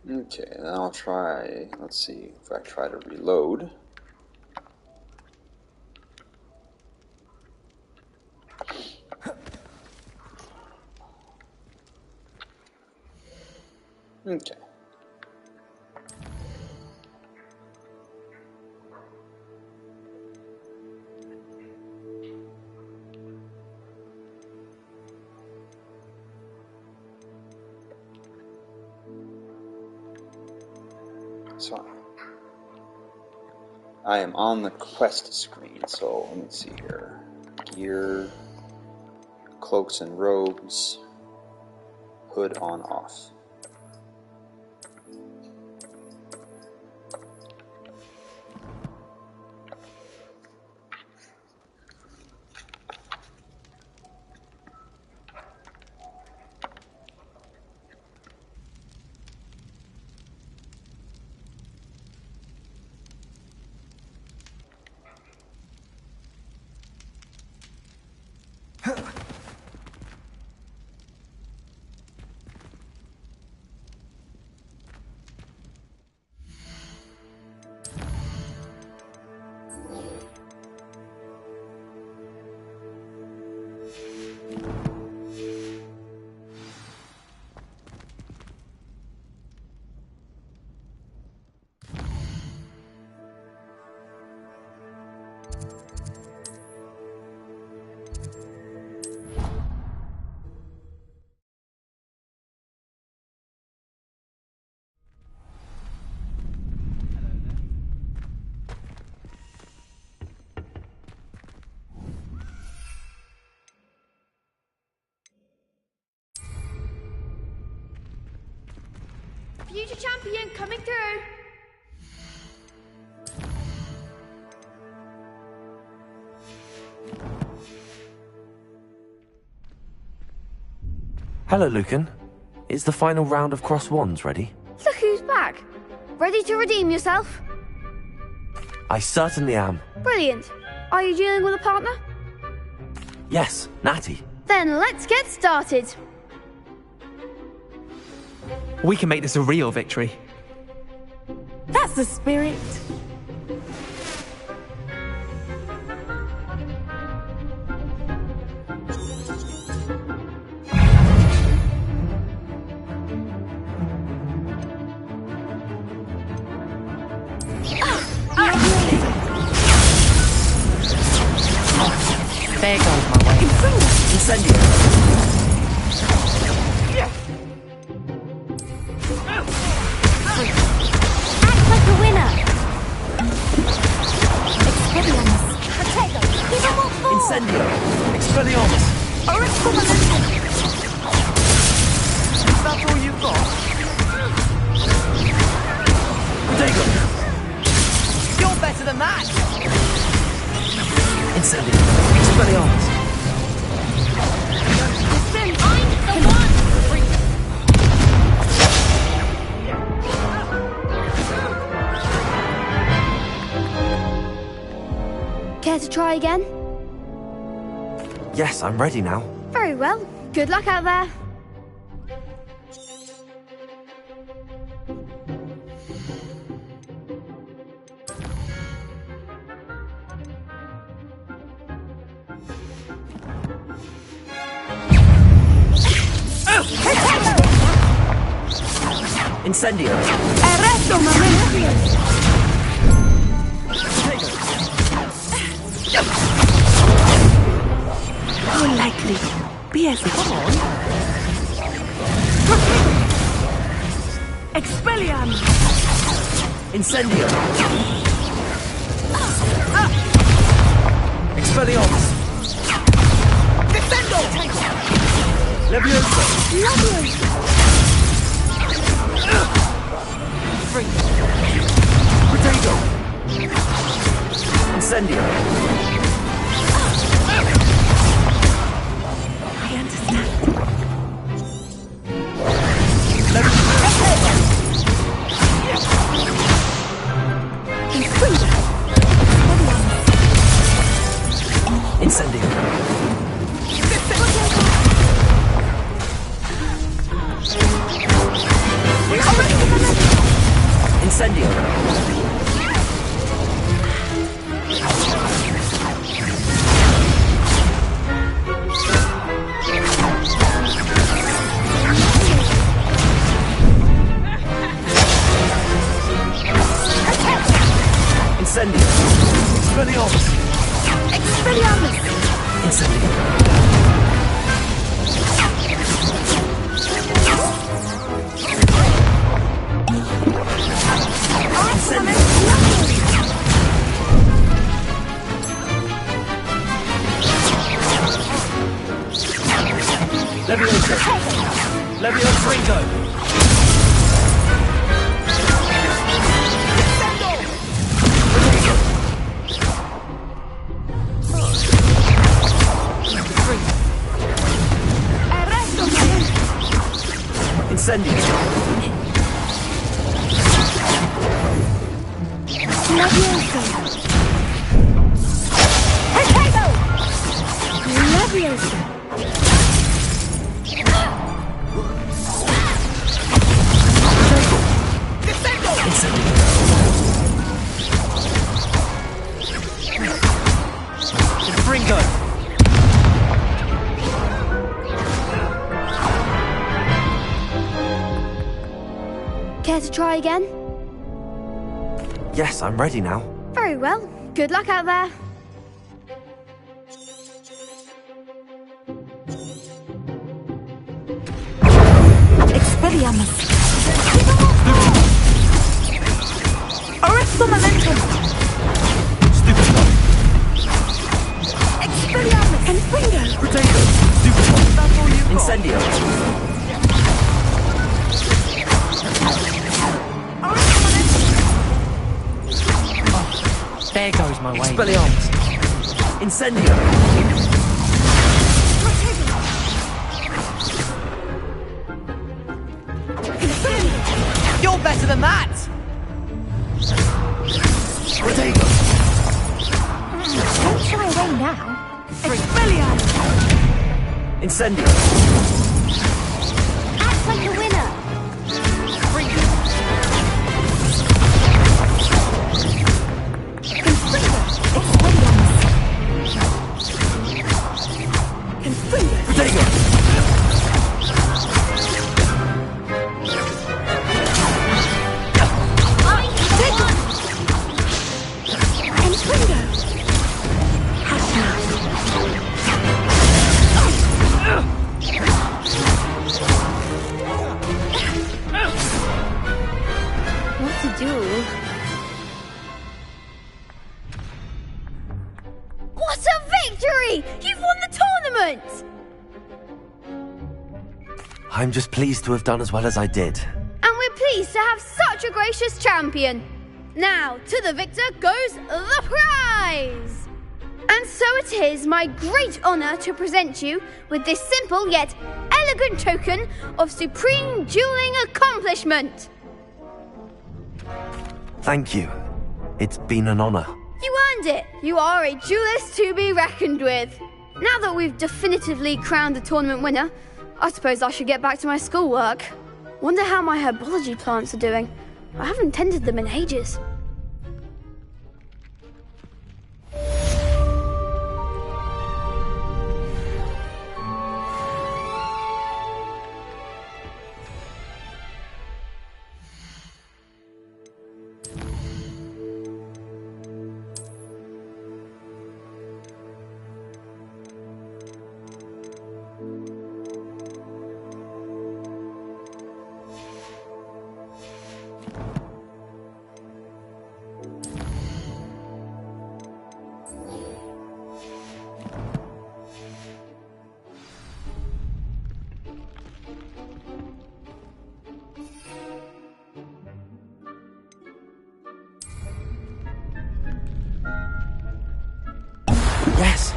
Okay, then I'll try, let's see, if I try to reload. Okay. So I am on the quest screen, so let me see here. Gear, cloaks and robes, hood on off. Future champion coming through. Hello, Lucan. Is the final round of Cross Wands ready? Look who's back. Ready to redeem yourself? I certainly am. Brilliant. Are you dealing with a partner? Yes, Natty. Then let's get started. We can make this a real victory. That's the spirit. There goes my way. Incendio. Act like a winner. Expelliarmus. Potato. Give him what for. Incendio. Expelliarmus. That's all you've got? Potato. You're better than that! Incendio. Expelliarmus. I'm the one. Care to try again? Yes, I'm ready now. Very well. Good luck out there. Incendio. Arresto, momento. How likely. Be as come on. Expelliarmus. Incendio. Expelliarmus. Defendo! Leviosa. Potato. Incendio. I understand. Incendio. Incendio. Incendio. Expelliarmus. Expelliarmus! Incendio. Leviosa. Leviosa Ringo. Incendio. Leviosa! Potato! Leviosa! Ringo. Care to try again? Yes, I'm ready now. Very well. Good luck out there. Expelliarmus. Arresto momentum. Expelliarmus. And Ringo. Potato. Incendio. There goes my way. Expelliarmus. Incendio. You're better than that! Potato. Don't shy away now. Expelliarmus. Incendio. Act like a winner. Potato. What to do? What a victory! You've won the tournament! I'm just pleased to have done as well as I did. And we're pleased to have such a gracious champion. Now, to the victor goes the prize! And so it is my great honour to present you with this simple yet elegant token of supreme dueling accomplishment. Thank you. It's been an honor. You earned it. You are a duelist to be reckoned with. Now that we've definitively crowned the tournament winner, I suppose I should get back to my schoolwork. Wonder how my herbology plants are doing. I haven't tended them in ages. Yes.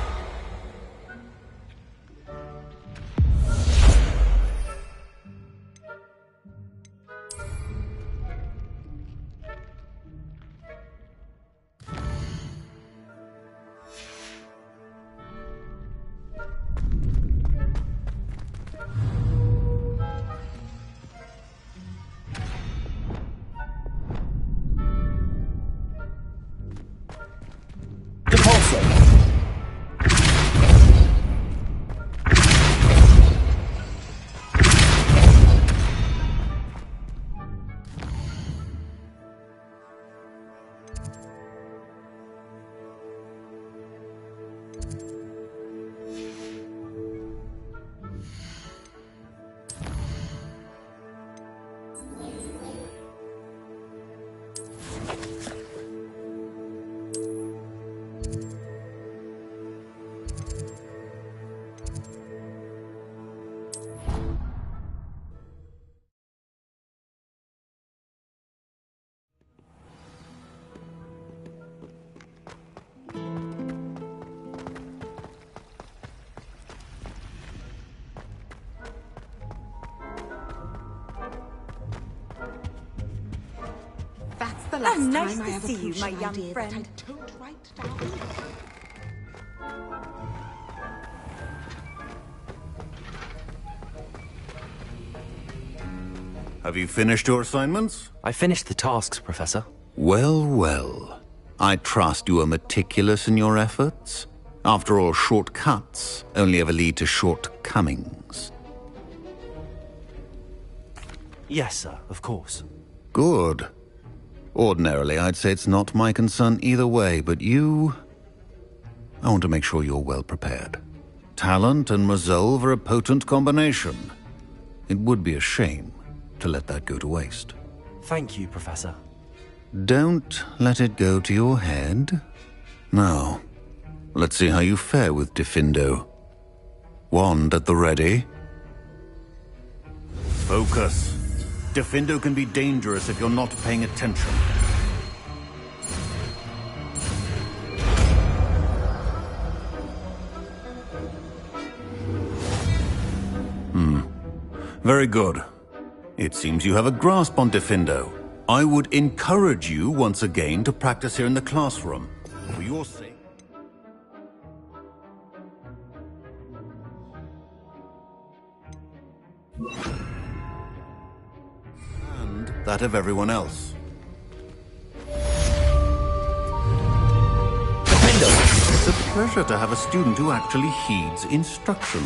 That's the last nice time I to have a see you, my crucial young idea friend. that I don't write down. Have you finished your assignments? I finished the tasks, Professor. Well, well. I trust you are meticulous in your efforts. After all, shortcuts only ever lead to shortcomings. Yes, sir, of course. Good. Ordinarily, I'd say it's not my concern either way, but you... I want to make sure you're well prepared. Talent and resolve are a potent combination. It would be a shame to let that go to waste. Thank you, Professor. Don't let it go to your head. Now, let's see how you fare with Diffindo. Wand at the ready. Focus. Diffindo can be dangerous if you're not paying attention. Very good. It seems you have a grasp on Diffindo. I would encourage you once again to practice here in the classroom. For your sake. And that of everyone else. Diffindo! It's a pleasure to have a student who actually heeds instruction.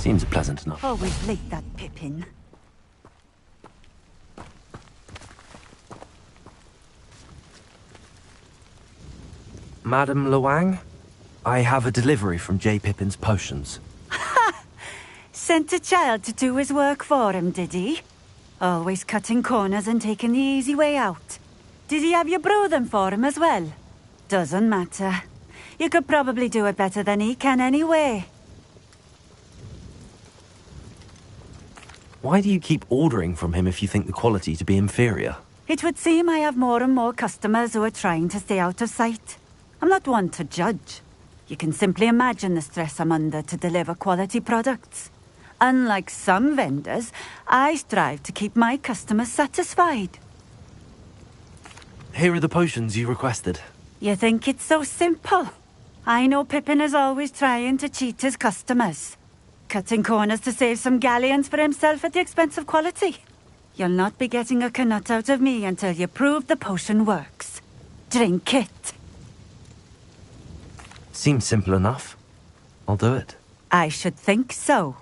Seems pleasant enough. Always late, that Pippin. Madam Luang, I have a delivery from J. Pippin's potions. Sent a child to do his work for him, did he? Always cutting corners and taking the easy way out. Did he have you brew them for him as well? Doesn't matter. You could probably do it better than he can anyway. Why do you keep ordering from him if you think the quality to be inferior? It would seem I have more and more customers who are trying to stay out of sight. I'm not one to judge. You can simply imagine the stress I'm under to deliver quality products. Unlike some vendors, I strive to keep my customers satisfied. Here are the potions you requested. You think it's so simple? I know Pippin is always trying to cheat his customers. Cutting corners to save some galleons for himself at the expense of quality. You'll not be getting a canut out of me until you prove the potion works. Drink it. Seems simple enough. I'll do it. I should think so.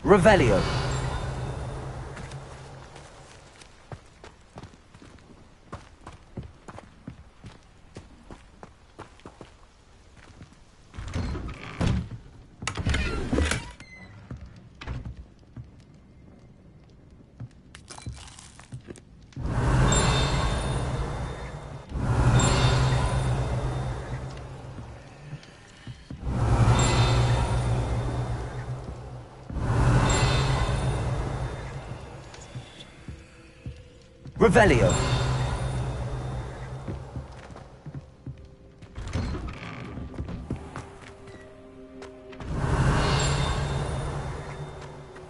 Revelio. Revelio.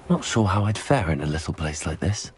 Not sure how I'd fare in a little place like this.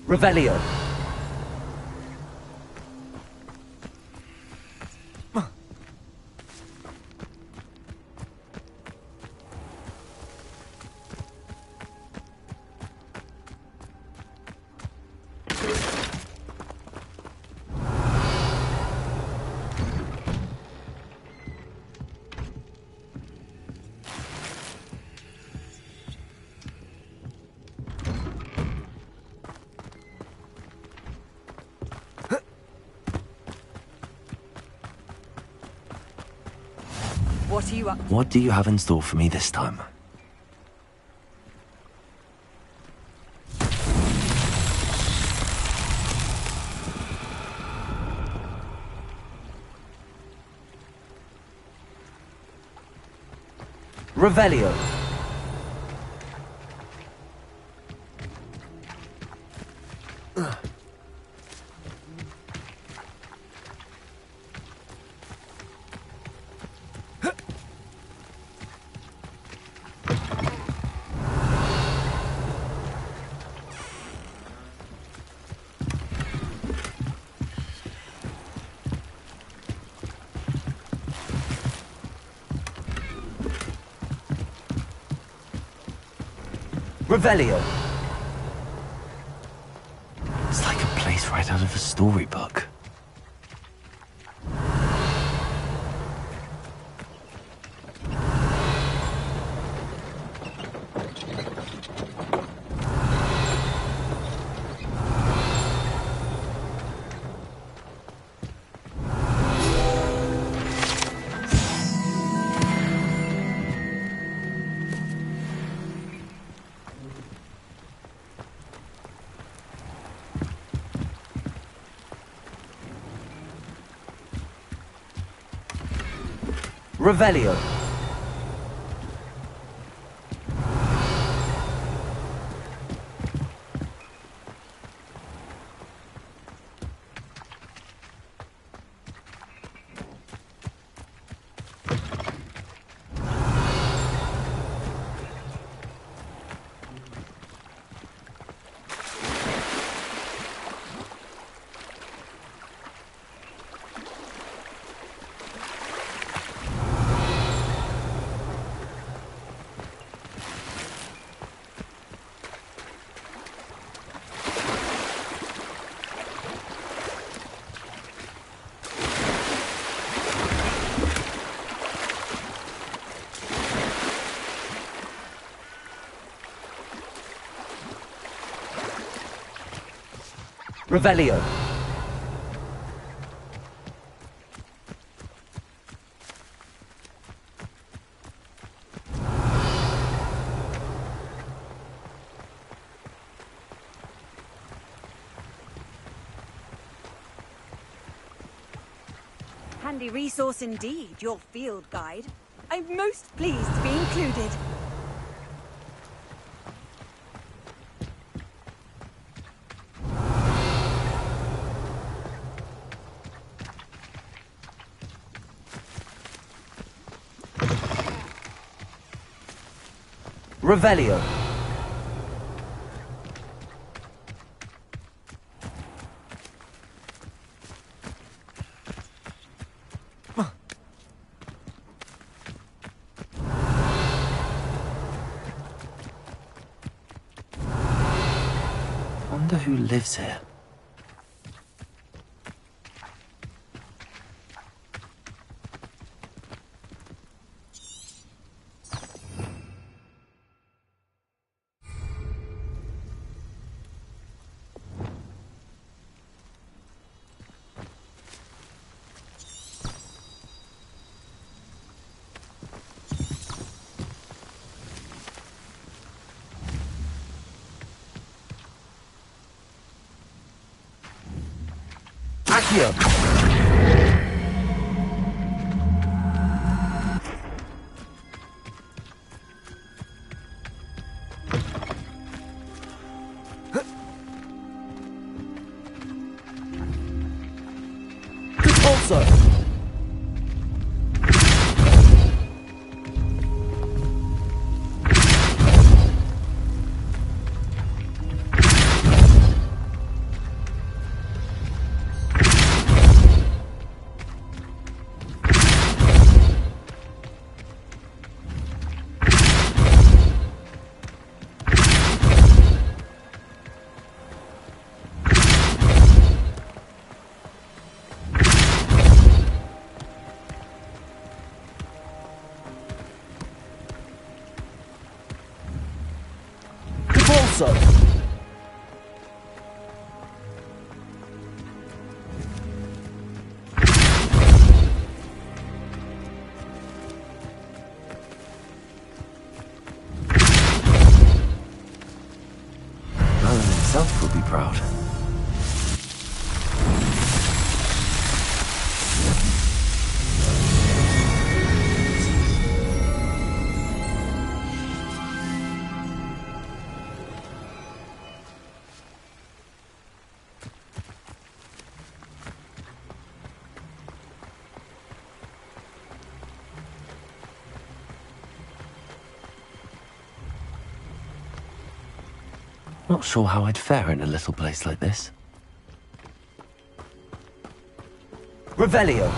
Revelio. What are you up to? What do you have in store for me this time? Revelio. Revelio. It's like a place right out of a storybook. Revelio. Revelio. Handy resource indeed, your field guide. I'm most pleased to be included. Revelio. Wonder who lives here. Accio. Repulsor. Repulsor. Alan himself will be proud. Not sure how I'd fare in a little place like this. Revelio.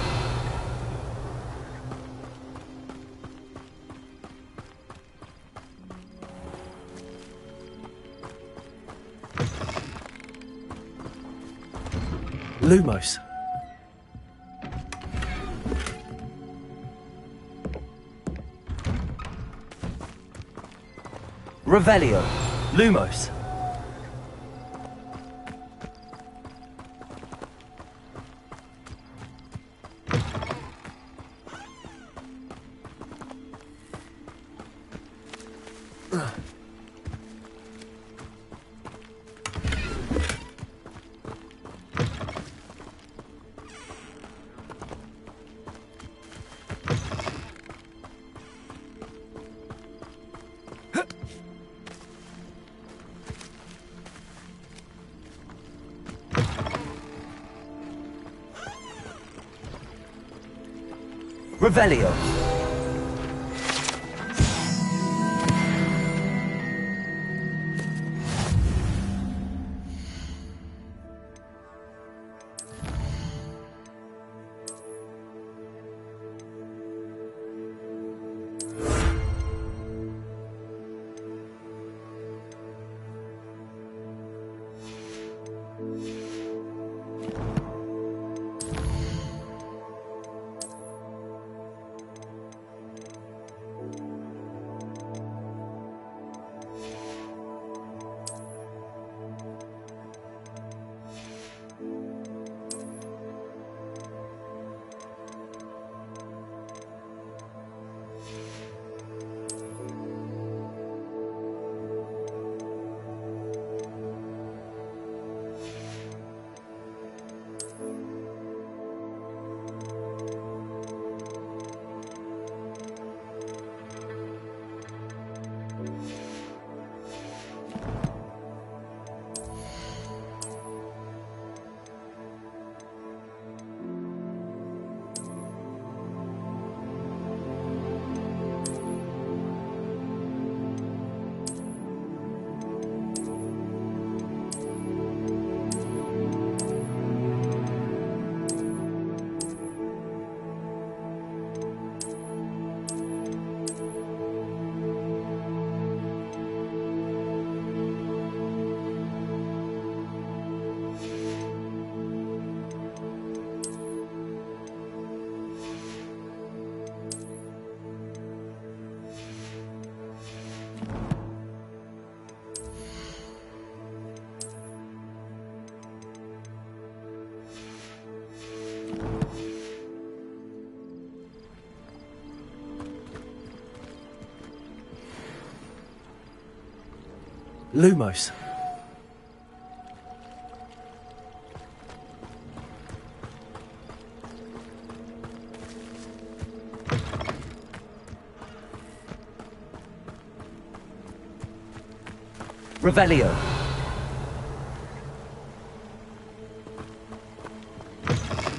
Lumos. Revelio. Lumos. Revelio. Lumos. Revelio.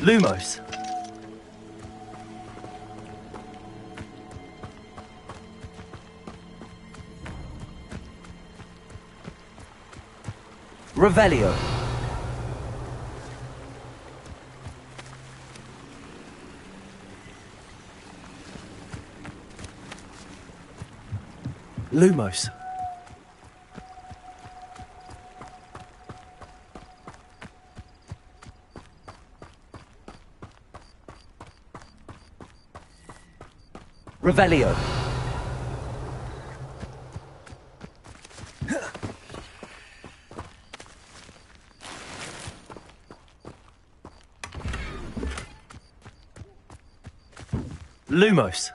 Lumos. Revelio. Lumos. Revelio. Lumos.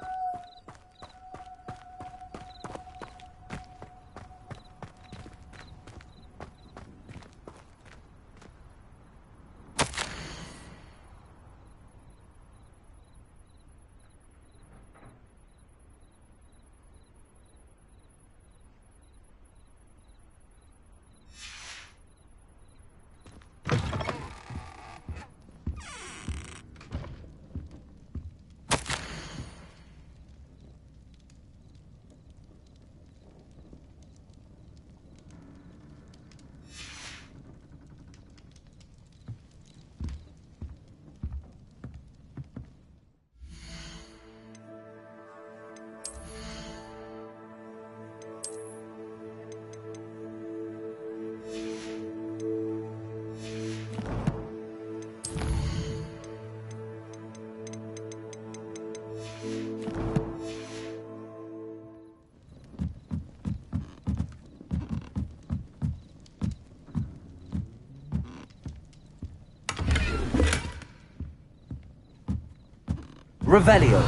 Revelio.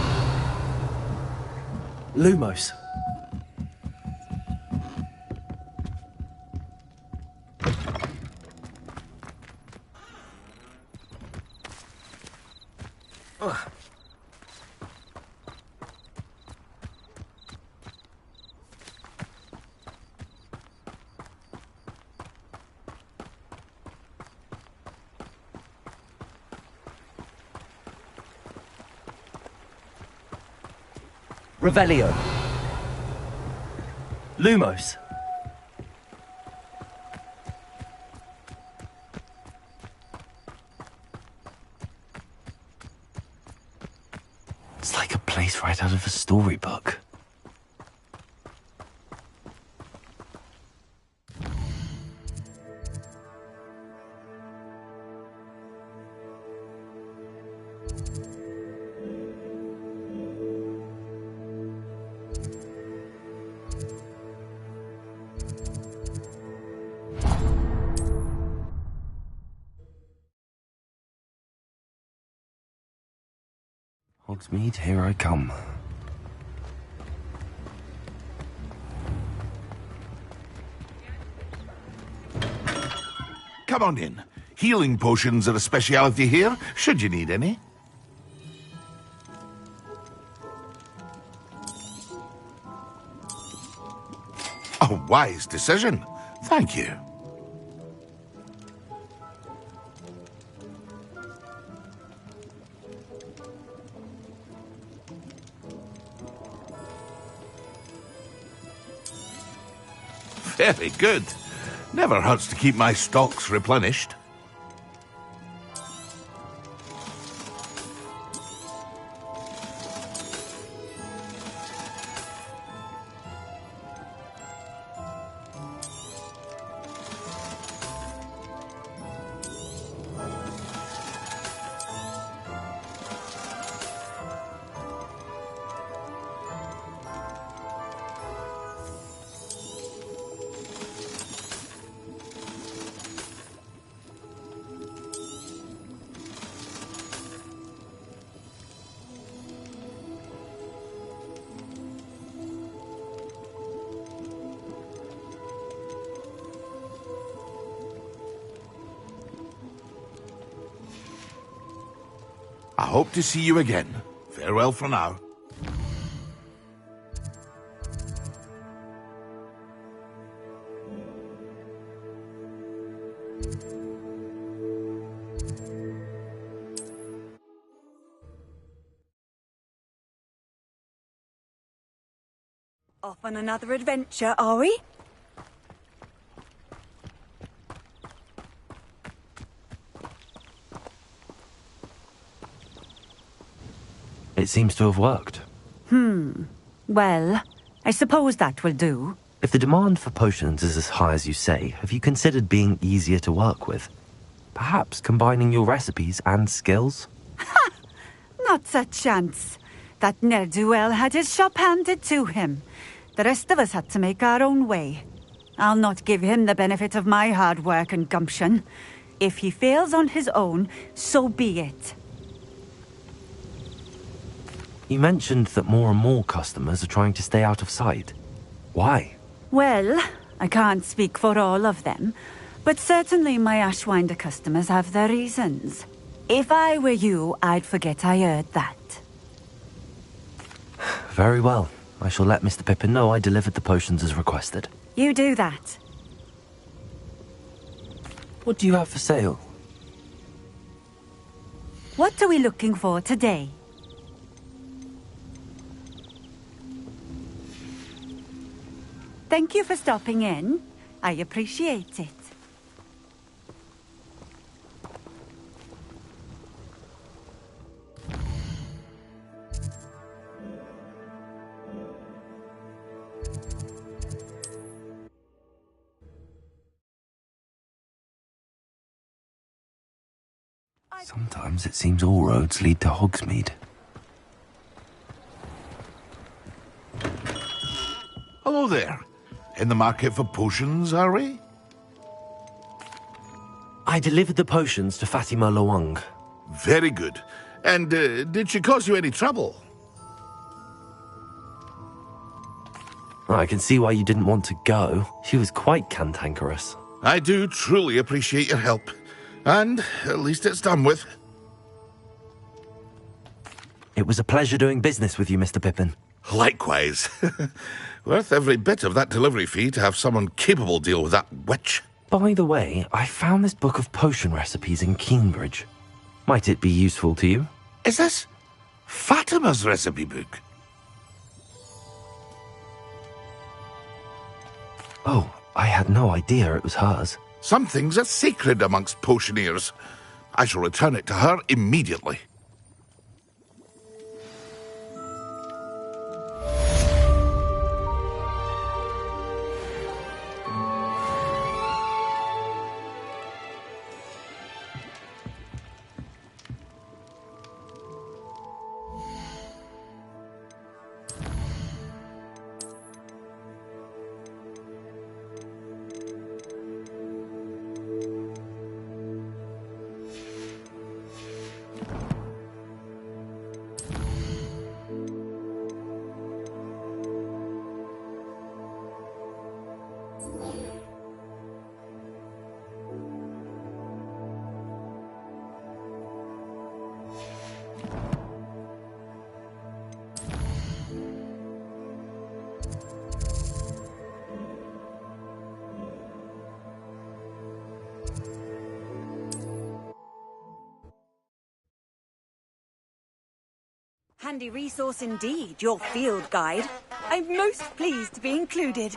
Lumos. Revelio. Lumos. It's like a place right out of a storybook. Hogsmeade, here I come. Come on in. Healing potions are a speciality here, should you need any. A wise decision. Thank you. Very good. Never hurts to keep my stocks replenished. I hope to see you again. Farewell for now. Off on another adventure, are we? It seems to have worked. Well, I suppose that will do. If the demand for potions is as high as you say, have you considered being easier to work with? Perhaps combining your recipes and skills? Not a chance. That ne'er-do-well had his shop handed to him. The rest of us had to make our own way. I'll not give him the benefit of my hard work and gumption. If he fails on his own, so be it. You mentioned that more and more customers are trying to stay out of sight. Why? Well, I can't speak for all of them, but certainly my Ashwinder customers have their reasons. If I were you, I'd forget I heard that. Very well. I shall let Mr. Pippin know I delivered the potions as requested. You do that. What do you have for sale? What are we looking for today? Thank you for stopping in. I appreciate it. Sometimes it seems all roads lead to Hogsmeade. Hello there. In the market for potions, are we? I delivered the potions to Fatima Loang. Very good. And did she cause you any trouble? I can see why you didn't want to go. She was quite cantankerous. I do truly appreciate your help. And at least it's done with. It was a pleasure doing business with you, Mr. Pippin. Likewise. Worth every bit of that delivery fee to have someone capable deal with that witch. By the way, I found this book of potion recipes in Cambridge. Might it be useful to you? Is this Fatima's recipe book? Oh, I had no idea it was hers. Some things are sacred amongst potioneers. I shall return it to her immediately. Handy resource indeed, your field guide. I'm most pleased to be included.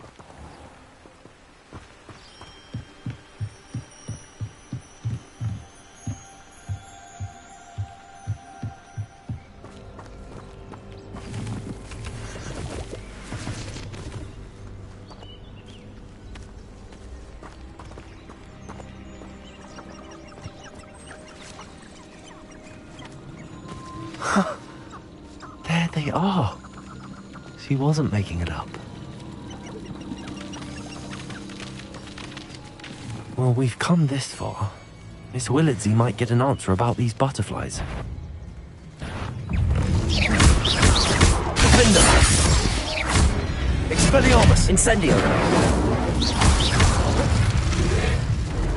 There they are. She wasn't making it up. Well, we've come this far. Miss Willardsey might get an answer about these butterflies. Defender! Expelliarmus! Incendio!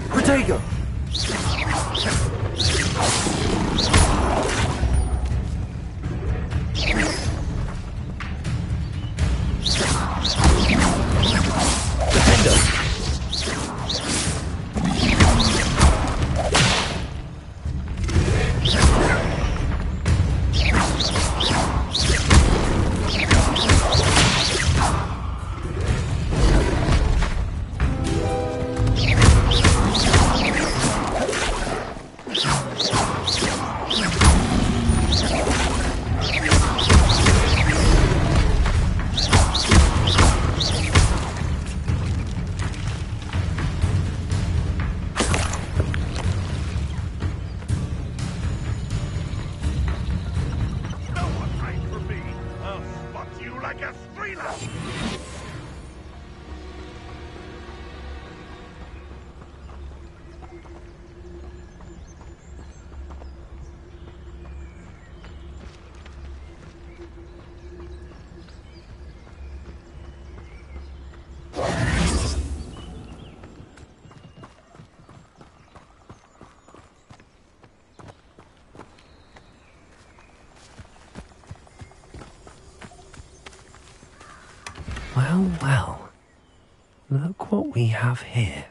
Protego! Well, well. Look what we have here.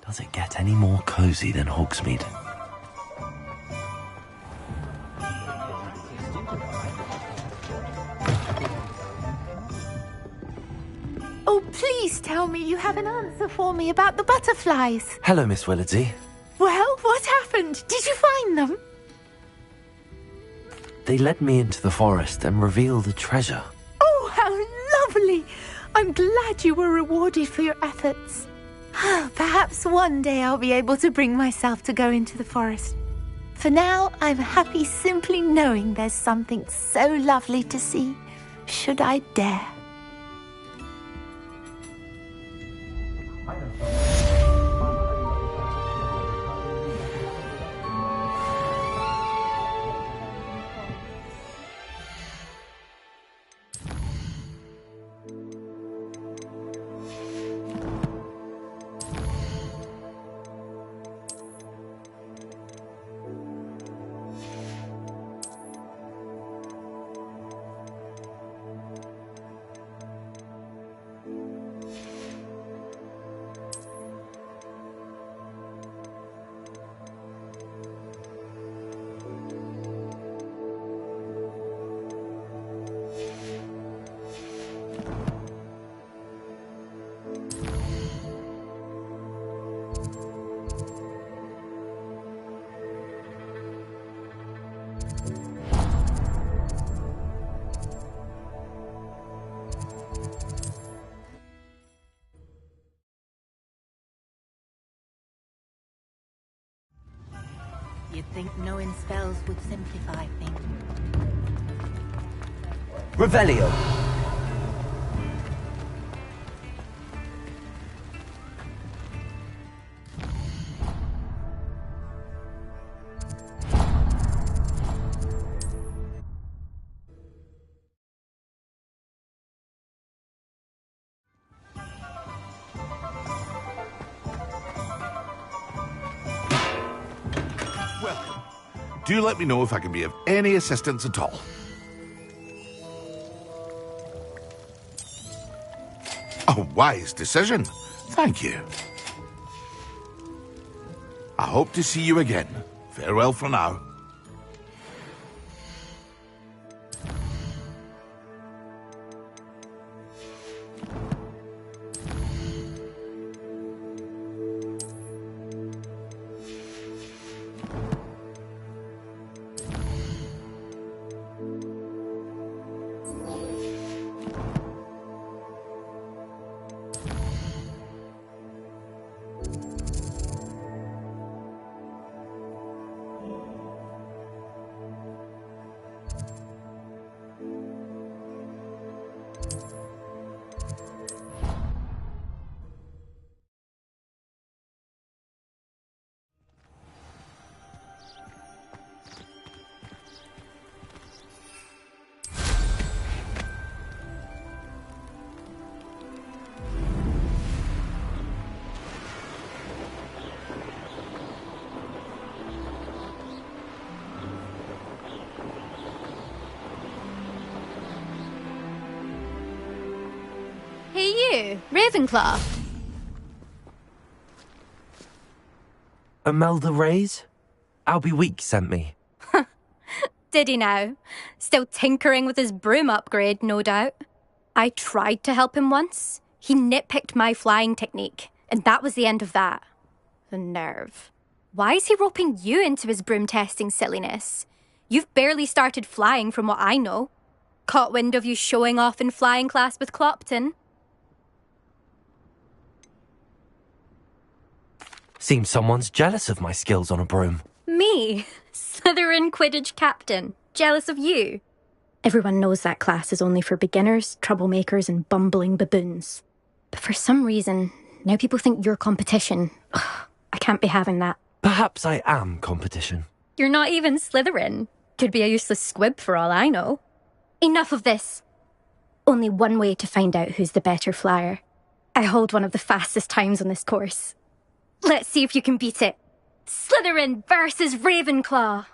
Does it get any more cozy than Hogsmeade? Oh, please tell me you have an answer for me about the butterflies. Hello, Miss Willardsey. Well, what happened? Did you find them? They led me into the forest and revealed a treasure. Oh, how lovely! I'm glad you were rewarded for your efforts. Perhaps one day I'll be able to bring myself to go into the forest. For now, I'm happy simply knowing there's something so lovely to see, should I dare. You'd think knowing spells would simplify things. Revelio. Welcome. Do let me know if I can be of any assistance at all. A wise decision. Thank you. I hope to see you again. Farewell for now. Hey you, Ravenclaw. Imelda Reyes? Albie Week sent me. Did he now? Still tinkering with his broom upgrade, no doubt. I tried to help him once. He nitpicked my flying technique, and that was the end of that. The nerve. Why is he roping you into his broom testing silliness? You've barely started flying from what I know. Caught wind of you showing off in flying class with Clopton. Seems someone's jealous of my skills on a broom. Me? Slytherin Quidditch captain. Jealous of you? Everyone knows that class is only for beginners, troublemakers, and bumbling baboons. But for some reason, now people think you're competition. Ugh, I can't be having that. Perhaps I am competition. You're not even Slytherin. Could be a useless squib for all I know. Enough of this. Only one way to find out who's the better flyer. I hold one of the fastest times on this course. Let's see if you can beat it. Slytherin versus Ravenclaw.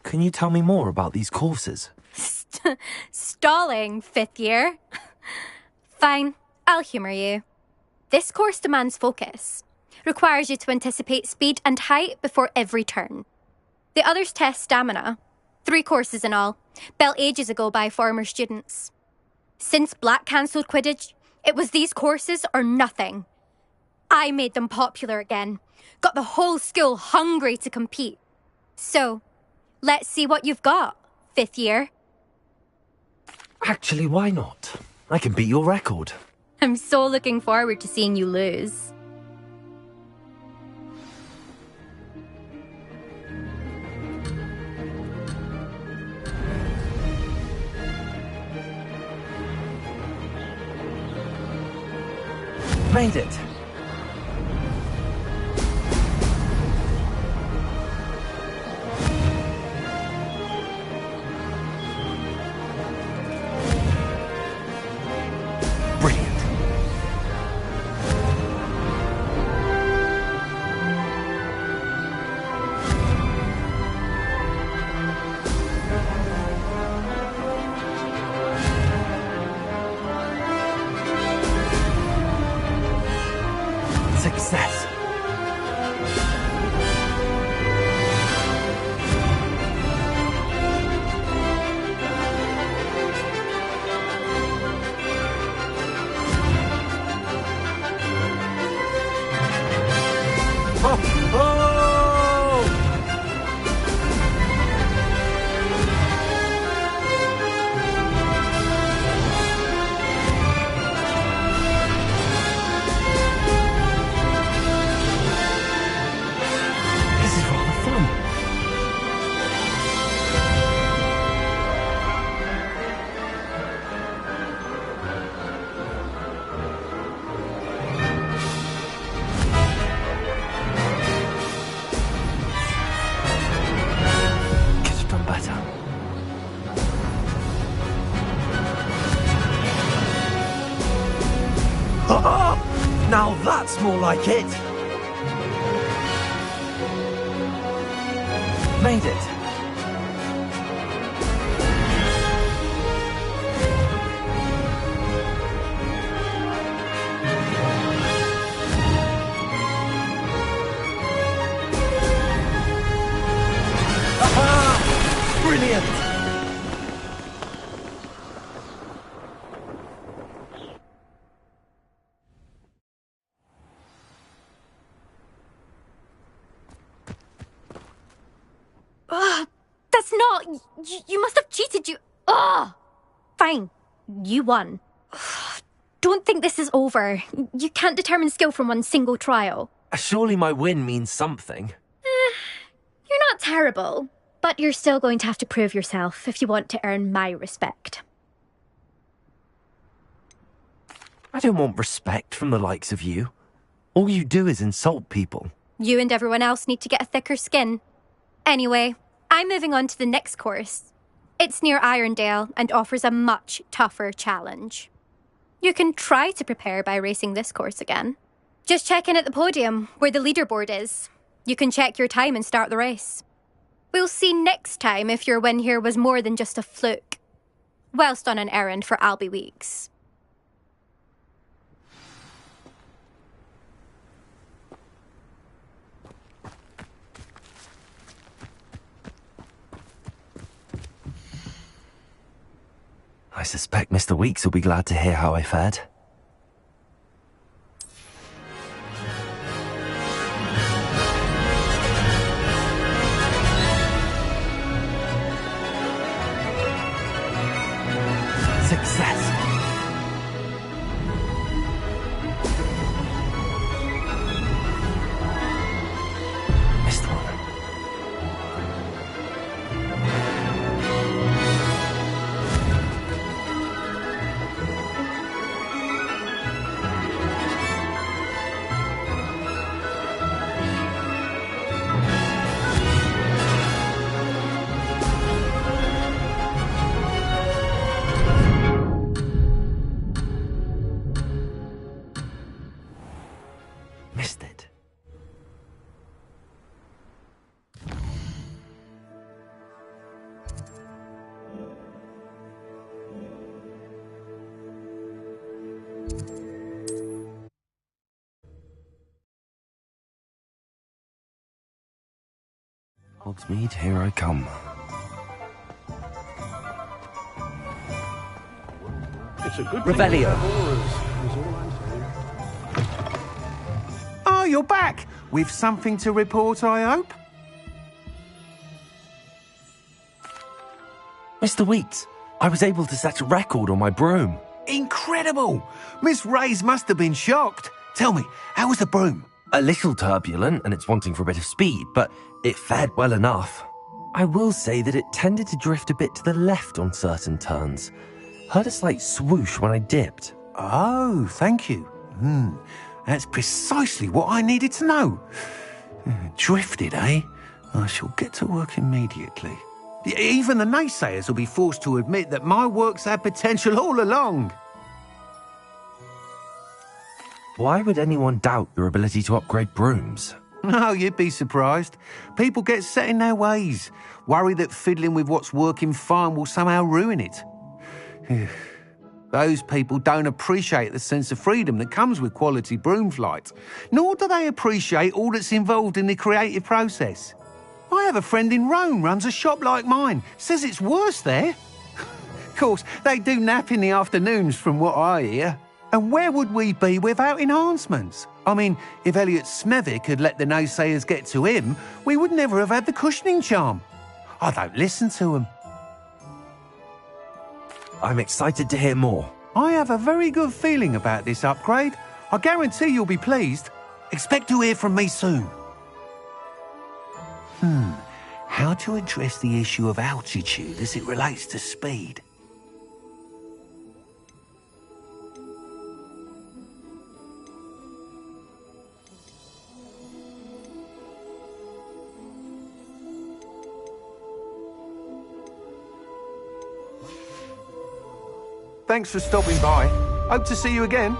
Can you tell me more about these courses? Stalling, fifth year. Fine, I'll humour you. This course demands focus. Requires you to anticipate speed and height before every turn. The others test stamina. 3 courses in all, built ages ago by former students. Since Black cancelled Quidditch, it was these courses or nothing. I made them popular again. Got the whole school hungry to compete. So, let's see what you've got, 5th year. Actually, why not? I can beat your record. I'm so looking forward to seeing you lose. Made it. Brilliant. Success. Oh! Oh! This is rather fun. Could have done better. Now that's more like it. Made it. Aha! Brilliant! That's not... You must have cheated, you... Ugh! Fine. You won. Don't think this is over. You can't determine skill from one single trial. Surely my win means something. You're not terrible, but you're still going to have to prove yourself if you want to earn my respect. I don't want respect from the likes of you. All you do is insult people. You and everyone else need to get a thicker skin. Anyway, I'm moving on to the next course. It's near Irondale and offers a much tougher challenge. You can try to prepare by racing this course again. Just check in at the podium, where the leaderboard is. You can check your time and start the race. We'll see next time if your win here was more than just a fluke. Whilst on an errand for Albie Weeks. I suspect Mr. Weeks will be glad to hear how I fared. Success. Missed one. Missed it. Hogsmeade, here I come. It's a good Revelio. you're back. With something to report, I hope? Mr. Weeks, I was able to set a record on my broom. Incredible! Miss Reyes must have been shocked. Tell me, how was the broom? A little turbulent and it's wanting for a bit of speed, but it fared well enough. I will say that it tended to drift a bit to the left on certain turns. Heard a slight swoosh when I dipped. Oh, thank you. That's precisely what I needed to know. Drifted, eh? I shall get to work immediately. Even the naysayers will be forced to admit that my work's had potential all along. Why would anyone doubt your ability to upgrade brooms? Oh, you'd be surprised. People get set in their ways, worry that fiddling with what's working fine will somehow ruin it. Those people don't appreciate the sense of freedom that comes with quality broom flight, nor do they appreciate all that's involved in the creative process. I have a friend in Rome runs a shop like mine, says it's worse there. Of course, they do nap in the afternoons from what I hear. And where would we be without enhancements? I mean, if Elliot Smethwick had let the naysayers get to him, we would never have had the cushioning charm. I don't listen to them. I'm excited to hear more. I have a very good feeling about this upgrade. I guarantee you'll be pleased. Expect to hear from me soon. How to address the issue of altitude as it relates to speed? Thanks for stopping by. Hope to see you again.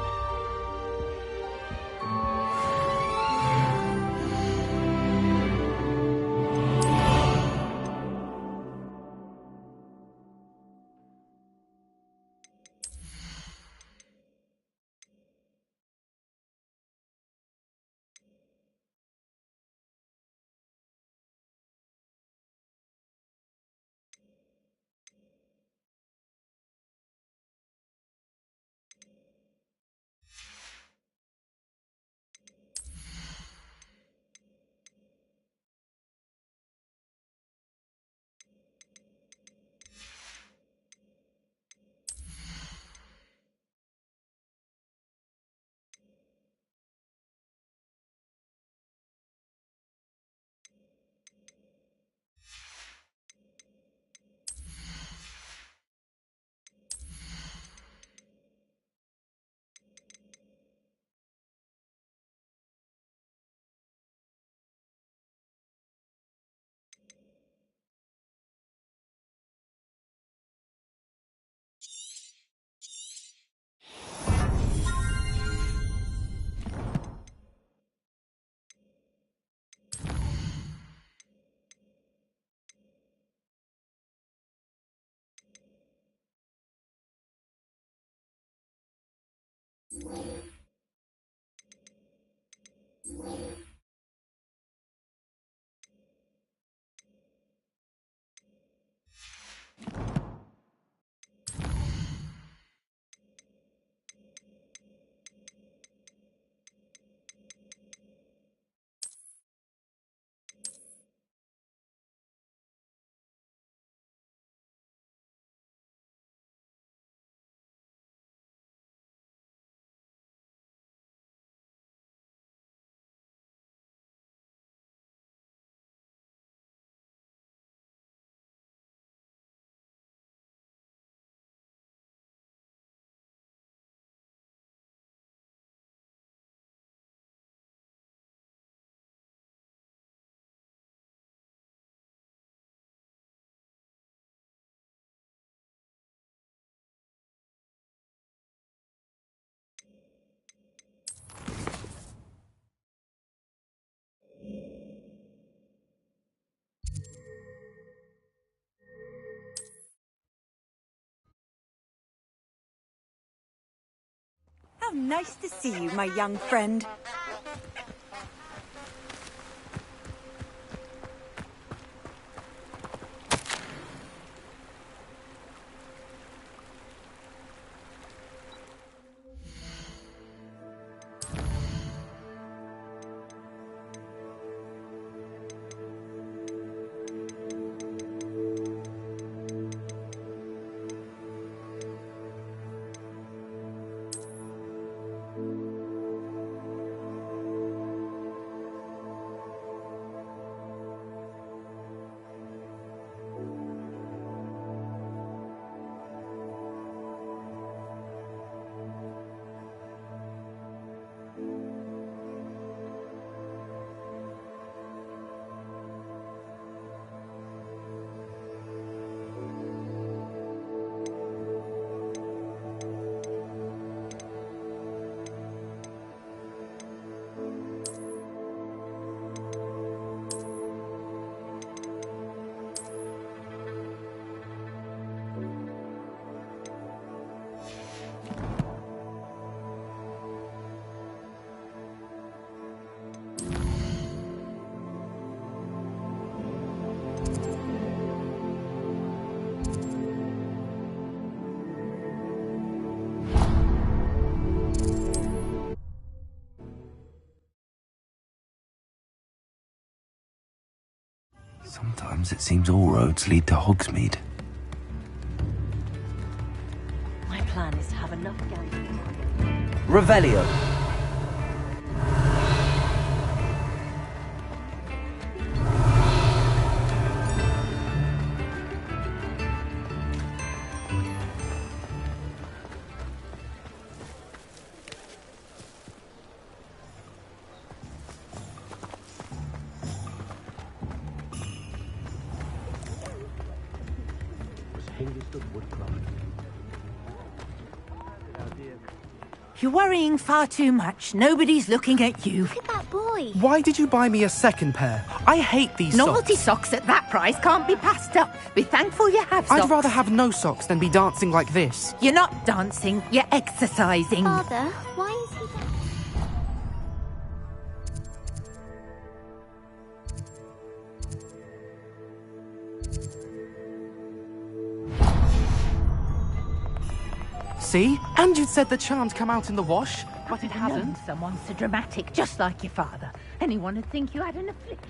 How nice to see you, my young friend. Sometimes it seems all roads lead to Hogsmeade. My plan is to have enough gambling. Revelio. You're worrying far too much. Nobody's looking at you. Look at that boy. Why did you buy me a second pair? I hate these Novelty socks. socks at that price can't be passed up. Be thankful you have socks. I'd rather have no socks than be dancing like this. You're not dancing, you're exercising. Father, why is he down? See? And you'd said the charm'd come out in the wash, but it hasn't. Someone so dramatic, just like your father. Anyone would think you had an affliction.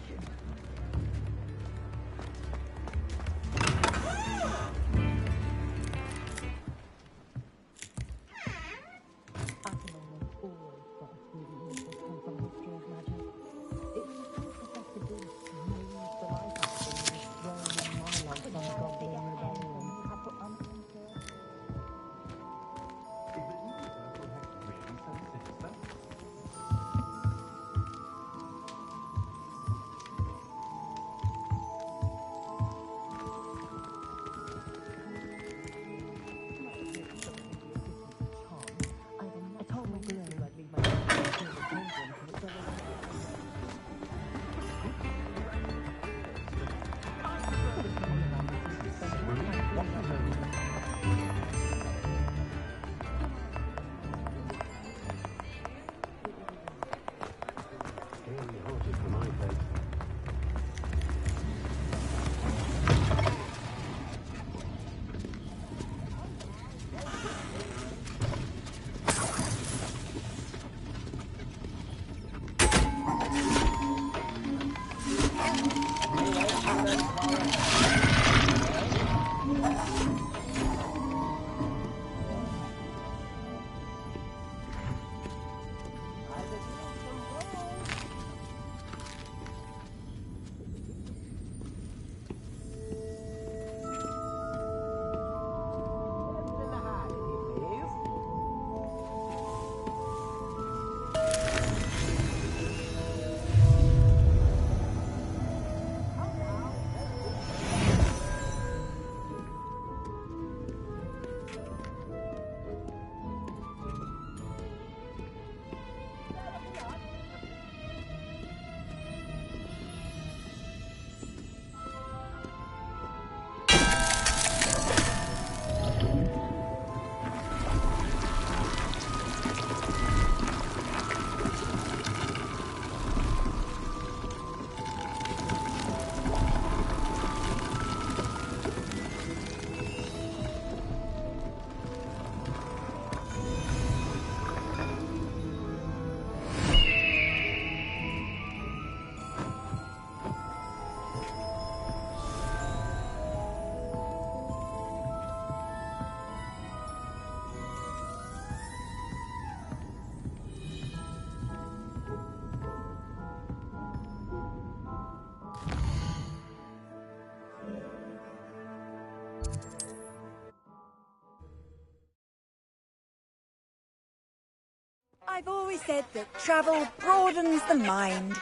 I've always said that travel broadens the mind.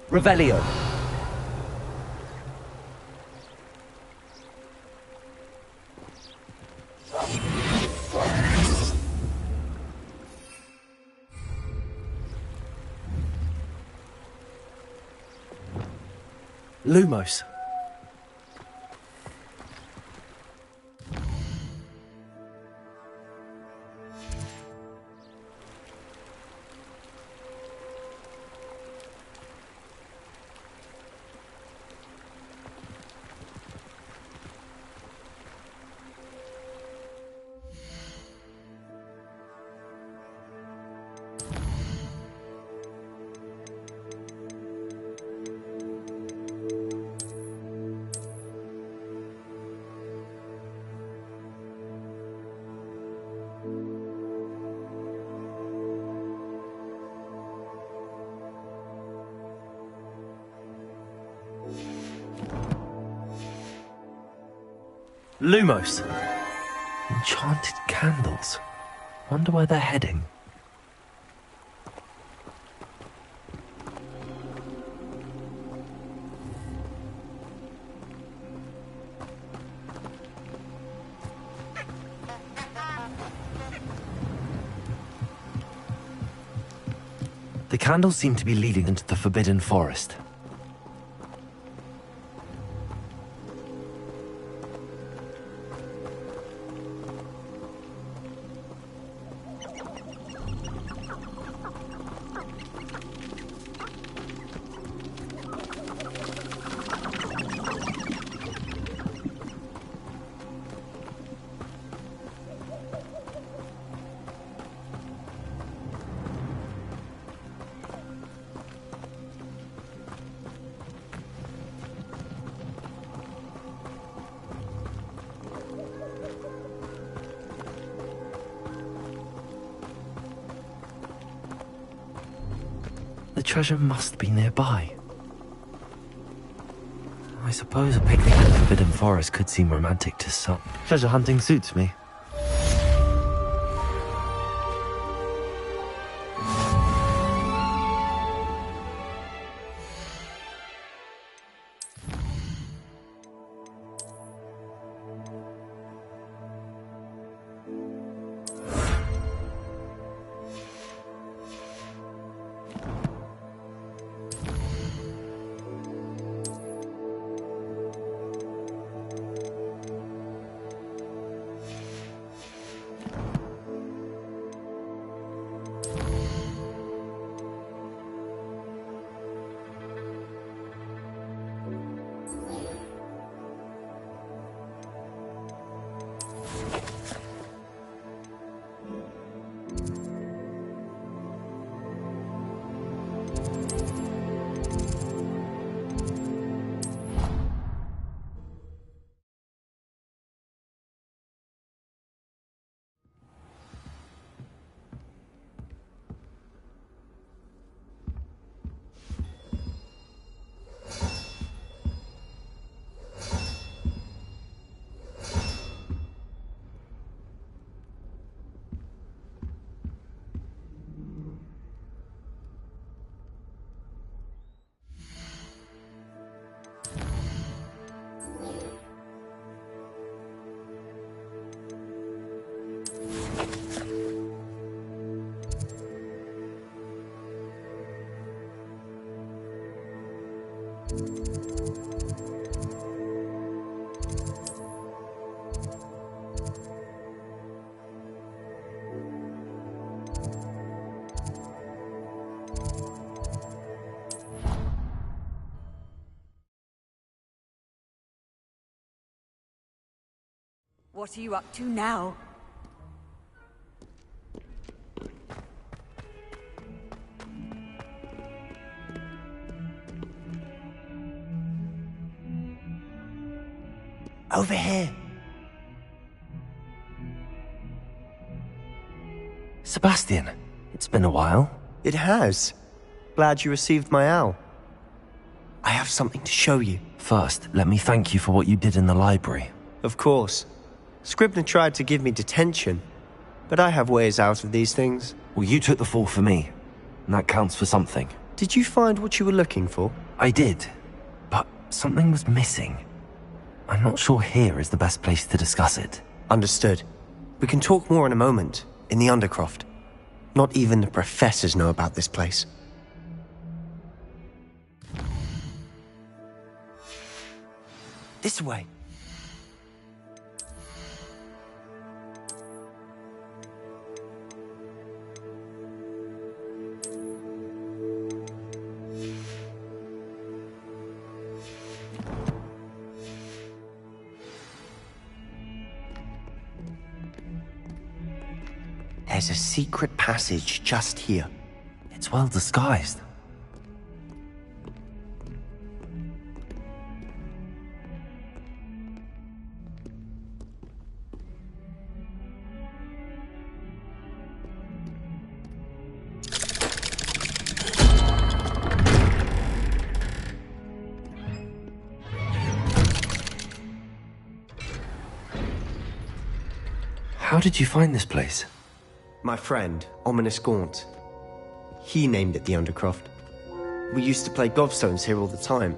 Revelio. Lumos. Lumos. Enchanted candles. Wonder where they're heading. The candles seem to be leading into the Forbidden Forest. The treasure must be nearby. I suppose a picnic in the Forbidden Forest could seem romantic to some. Treasure hunting suits me. What are you up to now? Over here. Sebastian, it's been a while. It has. Glad you received my owl. I have something to show you. First, let me thank you for what you did in the library. Of course. Scribner tried to give me detention, but I have ways out of these things. Well, you took the fall for me, and that counts for something. Did you find what you were looking for? I did, but something was missing. I'm not sure here is the best place to discuss it. Understood. We can talk more in a moment, in the Undercroft. Not even the professors know about this place. This way. There's a secret passage just here. It's well disguised. How did you find this place? My friend, Ominous Gaunt. He named it the Undercroft. We used to play gobstones here all the time.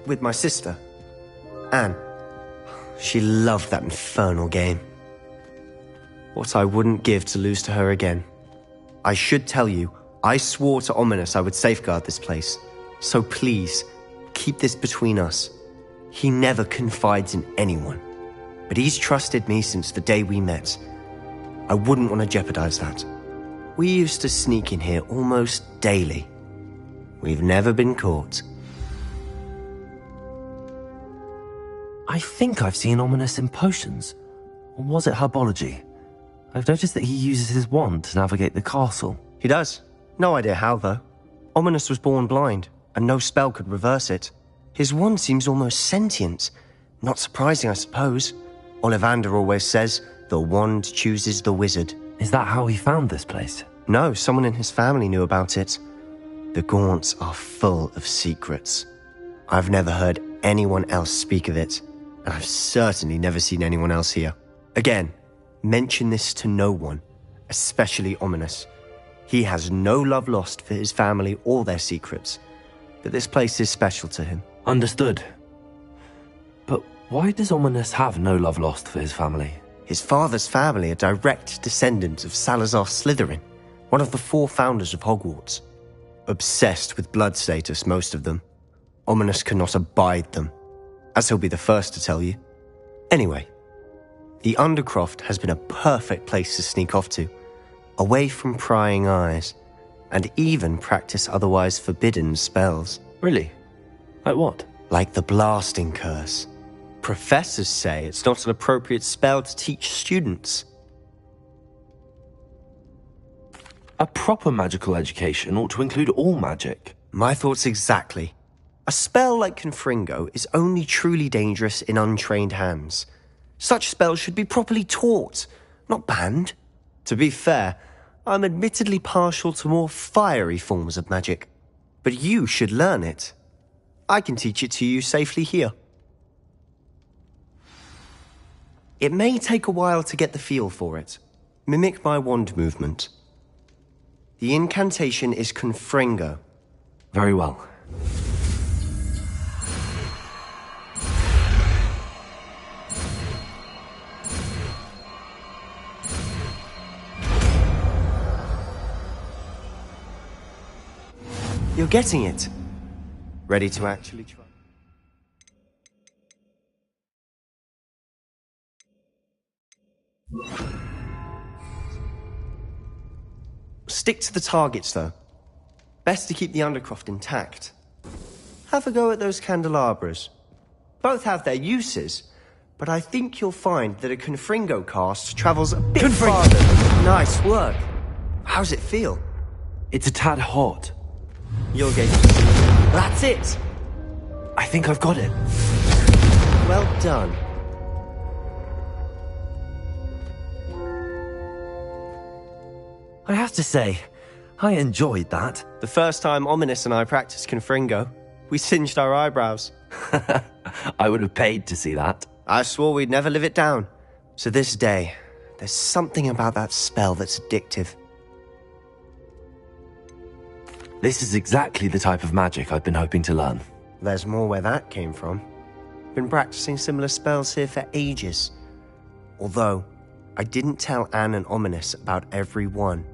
With my sister, Anne. She loved that infernal game. What I wouldn't give to lose to her again. I should tell you, I swore to Ominous I would safeguard this place. So please, keep this between us. He never confides in anyone. But he's trusted me since the day we met. I wouldn't want to jeopardize that. We used to sneak in here almost daily. We've never been caught. I think I've seen Ominous in potions. Or was it herbology? I've noticed that he uses his wand to navigate the castle. He does. No idea how, though. Ominous was born blind, and no spell could reverse it. His wand seems almost sentient. Not surprising, I suppose. Ollivander always says, the wand chooses the wizard. Is that how he found this place? No, someone in his family knew about it. The Gaunts are full of secrets. I've never heard anyone else speak of it, and I've certainly never seen anyone else here. Again, mention this to no one, especially Ominous. He has no love lost for his family or their secrets, but this place is special to him. Understood. But why does Ominous have no love lost for his family? His father's family are direct descendants of Salazar Slytherin, one of the 4 founders of Hogwarts. Obsessed with blood status, most of them. Ominous cannot abide them, as he'll be the first to tell you. Anyway, the Undercroft has been a perfect place to sneak off to, away from prying eyes, and even practice otherwise forbidden spells. Really? Like what? Like the blasting curse. Professors say it's not an appropriate spell to teach students. A proper magical education ought to include all magic. My thoughts exactly. A spell like Confringo is only truly dangerous in untrained hands. Such spells should be properly taught, not banned. To be fair, I'm admittedly partial to more fiery forms of magic. But you should learn it. I can teach it to you safely here. It may take a while to get the feel for it. Mimic my wand movement. The incantation is Confringo. Very well. You're getting it. Ready to actually try? Stick to the targets, though. Best to keep the Undercroft intact. Have a go at those candelabras. Both have their uses, but I think you'll find that a Confringo cast travels a bit farther. Nice work. How's it feel? It's a tad hot. You'll get used to it. That's it! I think I've got it. Well done. I have to say, I enjoyed that. The first time Ominous and I practiced Confringo, we singed our eyebrows. I would have paid to see that. I swore we'd never live it down. To this day, there's something about that spell that's addictive. This is exactly the type of magic I've been hoping to learn. There's more where that came from. Been practicing similar spells here for ages. Although, I didn't tell Anne and Ominous about every one.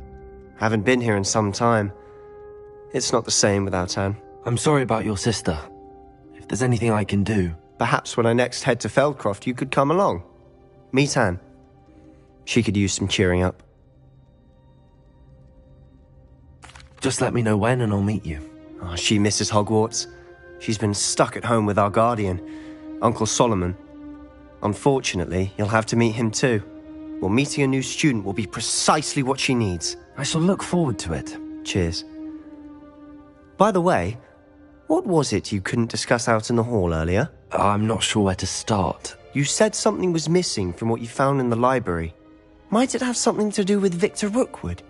Haven't been here in some time. It's not the same without Anne. I'm sorry about your sister. If there's anything I can do... Perhaps when I next head to Feldcroft, you could come along. Meet Anne. She could use some cheering up. Just let me know when and I'll meet you. Oh, she misses Hogwarts. She's been stuck at home with our guardian, Uncle Solomon. Unfortunately, you'll have to meet him too. Well, meeting a new student will be precisely what she needs. I shall look forward to it. Cheers. By the way, what was it you couldn't discuss out in the hall earlier? I'm not sure where to start. You said something was missing from what you found in the library. Might it have something to do with Victor Rookwood?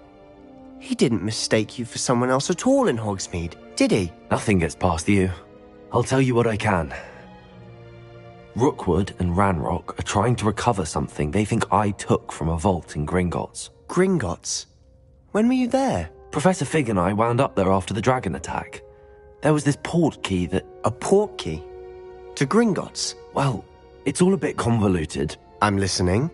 He didn't mistake you for someone else at all in Hogsmeade, did he? Nothing gets past you. I'll tell you what I can. Rookwood and Ranrock are trying to recover something they think I took from a vault in Gringotts. Gringotts? When were you there? Professor Fig and I wound up there after the dragon attack. There was this port key that... A port key? To Gringotts? Well, it's all a bit convoluted. I'm listening.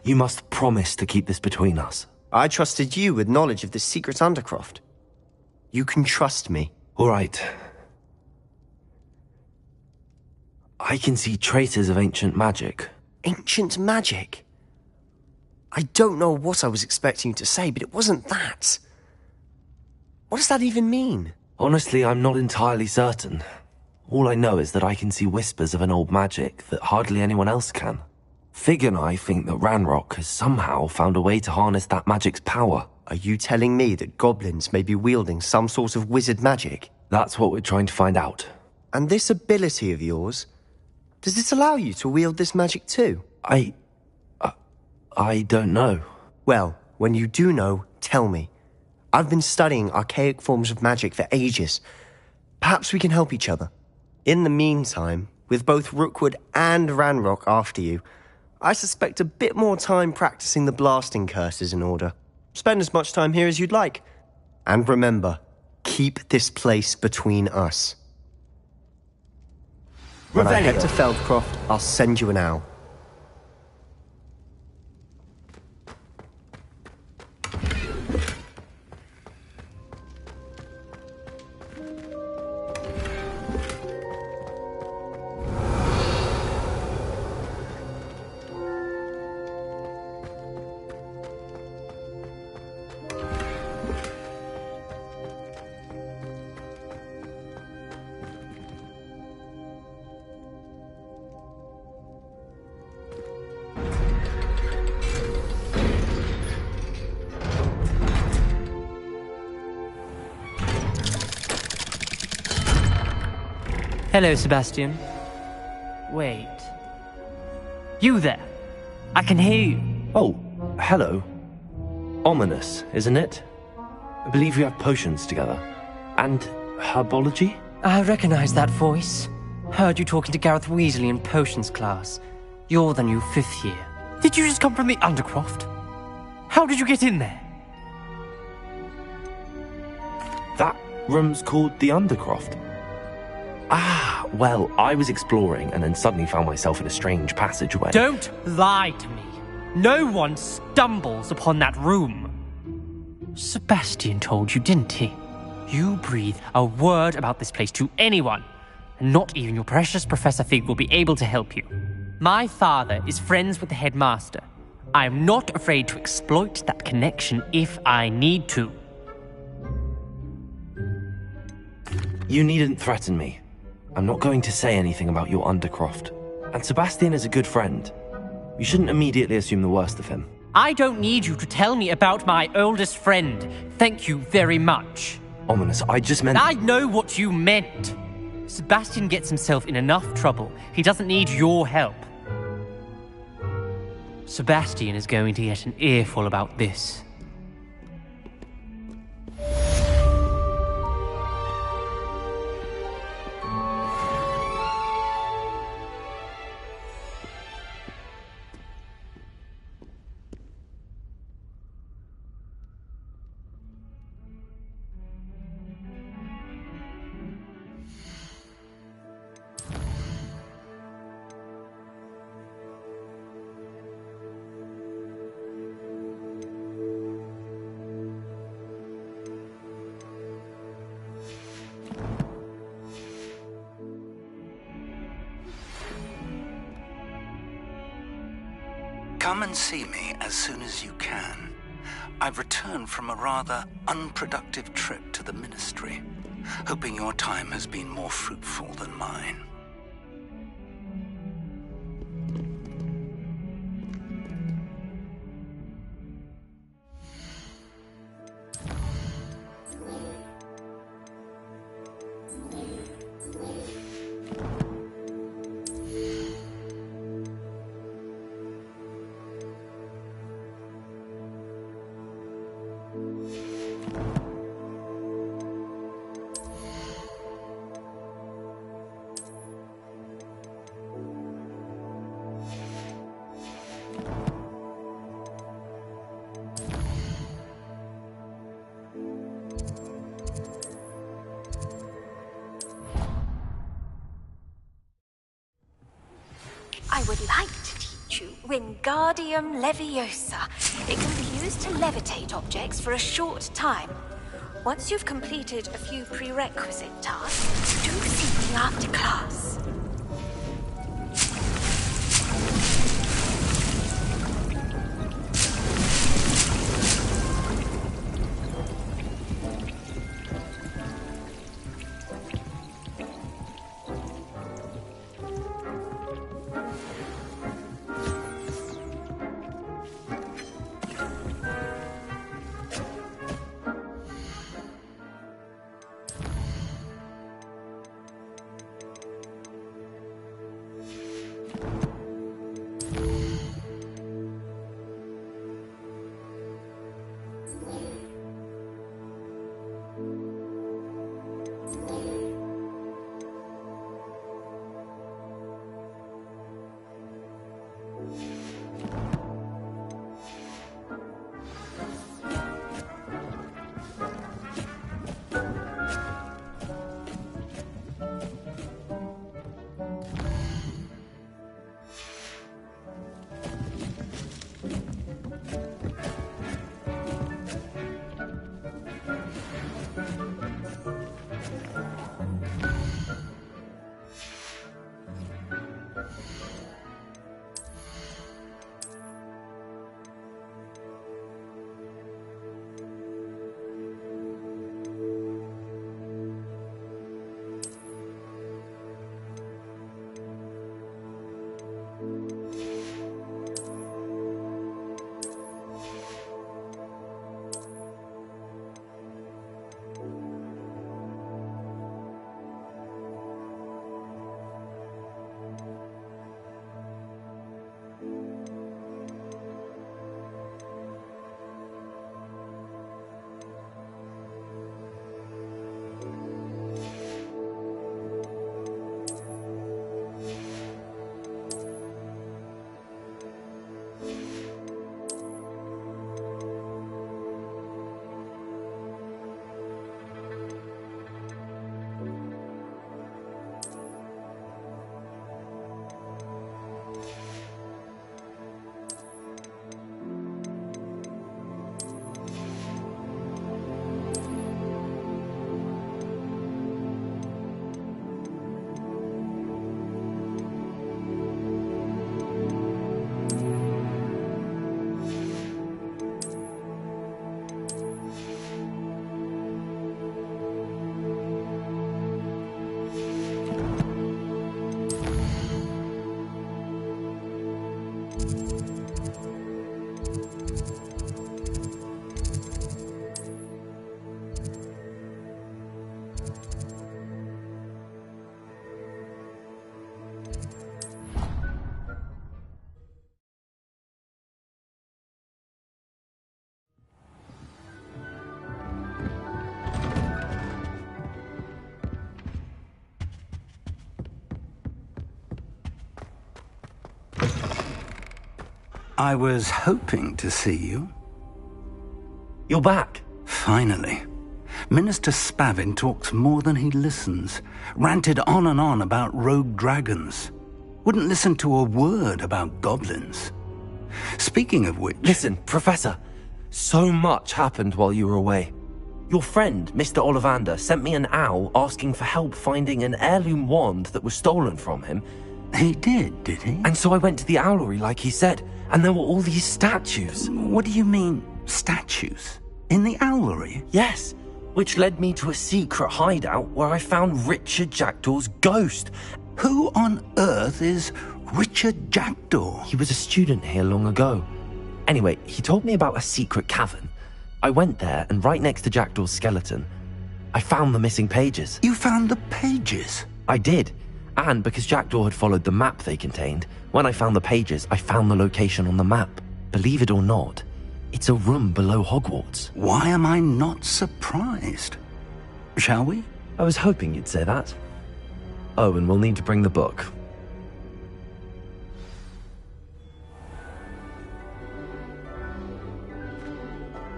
You must promise to keep this between us. I trusted you with knowledge of the secret Undercroft. You can trust me. All right. I can see traces of ancient magic. Ancient magic? I don't know what I was expecting you to say, but it wasn't that. What does that even mean? Honestly, I'm not entirely certain. All I know is that I can see whispers of an old magic that hardly anyone else can. Fig and I think that Ranrock has somehow found a way to harness that magic's power. Are you telling me that goblins may be wielding some sort of wizard magic? That's what we're trying to find out. And this ability of yours, does it allow you to wield this magic too? I don't know. Well, when you do know, tell me. I've been studying archaic forms of magic for ages. Perhaps we can help each other. In the meantime, with both Rookwood and Ranrock after you, I suspect a bit more time practicing the blasting curse is in order. Spend as much time here as you'd like. And remember, keep this place between us. When I head to Feldcroft, I'll send you an owl. Hello, Sebastian. Wait. You there? I can hear you. Oh, hello. Ominous, isn't it? I believe we have potions together. And herbology? I recognize that voice. Heard you talking to Gareth Weasley in potions class. You're the new 5th year. Did you just come from the Undercroft? How did you get in there? That room's called the Undercroft. Ah, well, I was exploring and then suddenly found myself in a strange passageway. Don't lie to me. No one stumbles upon that room. Sebastian told you, didn't he? You breathe a word about this place to anyone, and not even your precious Professor Fig will be able to help you. My father is friends with the headmaster. I am not afraid to exploit that connection if I need to. You needn't threaten me. I'm not going to say anything about your Undercroft. And Sebastian is a good friend. You shouldn't immediately assume the worst of him. I don't need you to tell me about my oldest friend. Thank you very much. Ominous, I just meant... I know what you meant. Sebastian gets himself in enough trouble. He doesn't need your help. Sebastian is going to get an earful about this. Come and see me as soon as you can. I've returned from a rather unproductive trip to the Ministry, hoping your time has been more fruitful than mine. I would like to teach you Wingardium Leviosa. It can be used to levitate objects for a short time. Once you've completed a few prerequisite tasks, do see me after class. I was hoping to see you. You're back. Finally. Minister Spavin talks more than he listens. Ranted on and on about rogue dragons. Wouldn't listen to a word about goblins. Speaking of which... Listen, Professor. So much happened while you were away. Your friend, Mr. Ollivander, sent me an owl asking for help finding an heirloom wand that was stolen from him. He did he? And so I went to the owlery like he said, and there were all these statues. What do you mean, statues? In the owlery? Yes, which led me to a secret hideout where I found Richard Jackdaw's ghost. Who on earth is Richard Jackdaw? He was a student here long ago. Anyway, he told me about a secret cavern. I went there, and right next to Jackdaw's skeleton, I found the missing pages. You found the pages? I did. And because Jackdaw had followed the map they contained, when I found the pages, I found the location on the map. Believe it or not, it's a room below Hogwarts. Why am I not surprised? Shall we? I was hoping you'd say that. Oh, and we'll need to bring the book.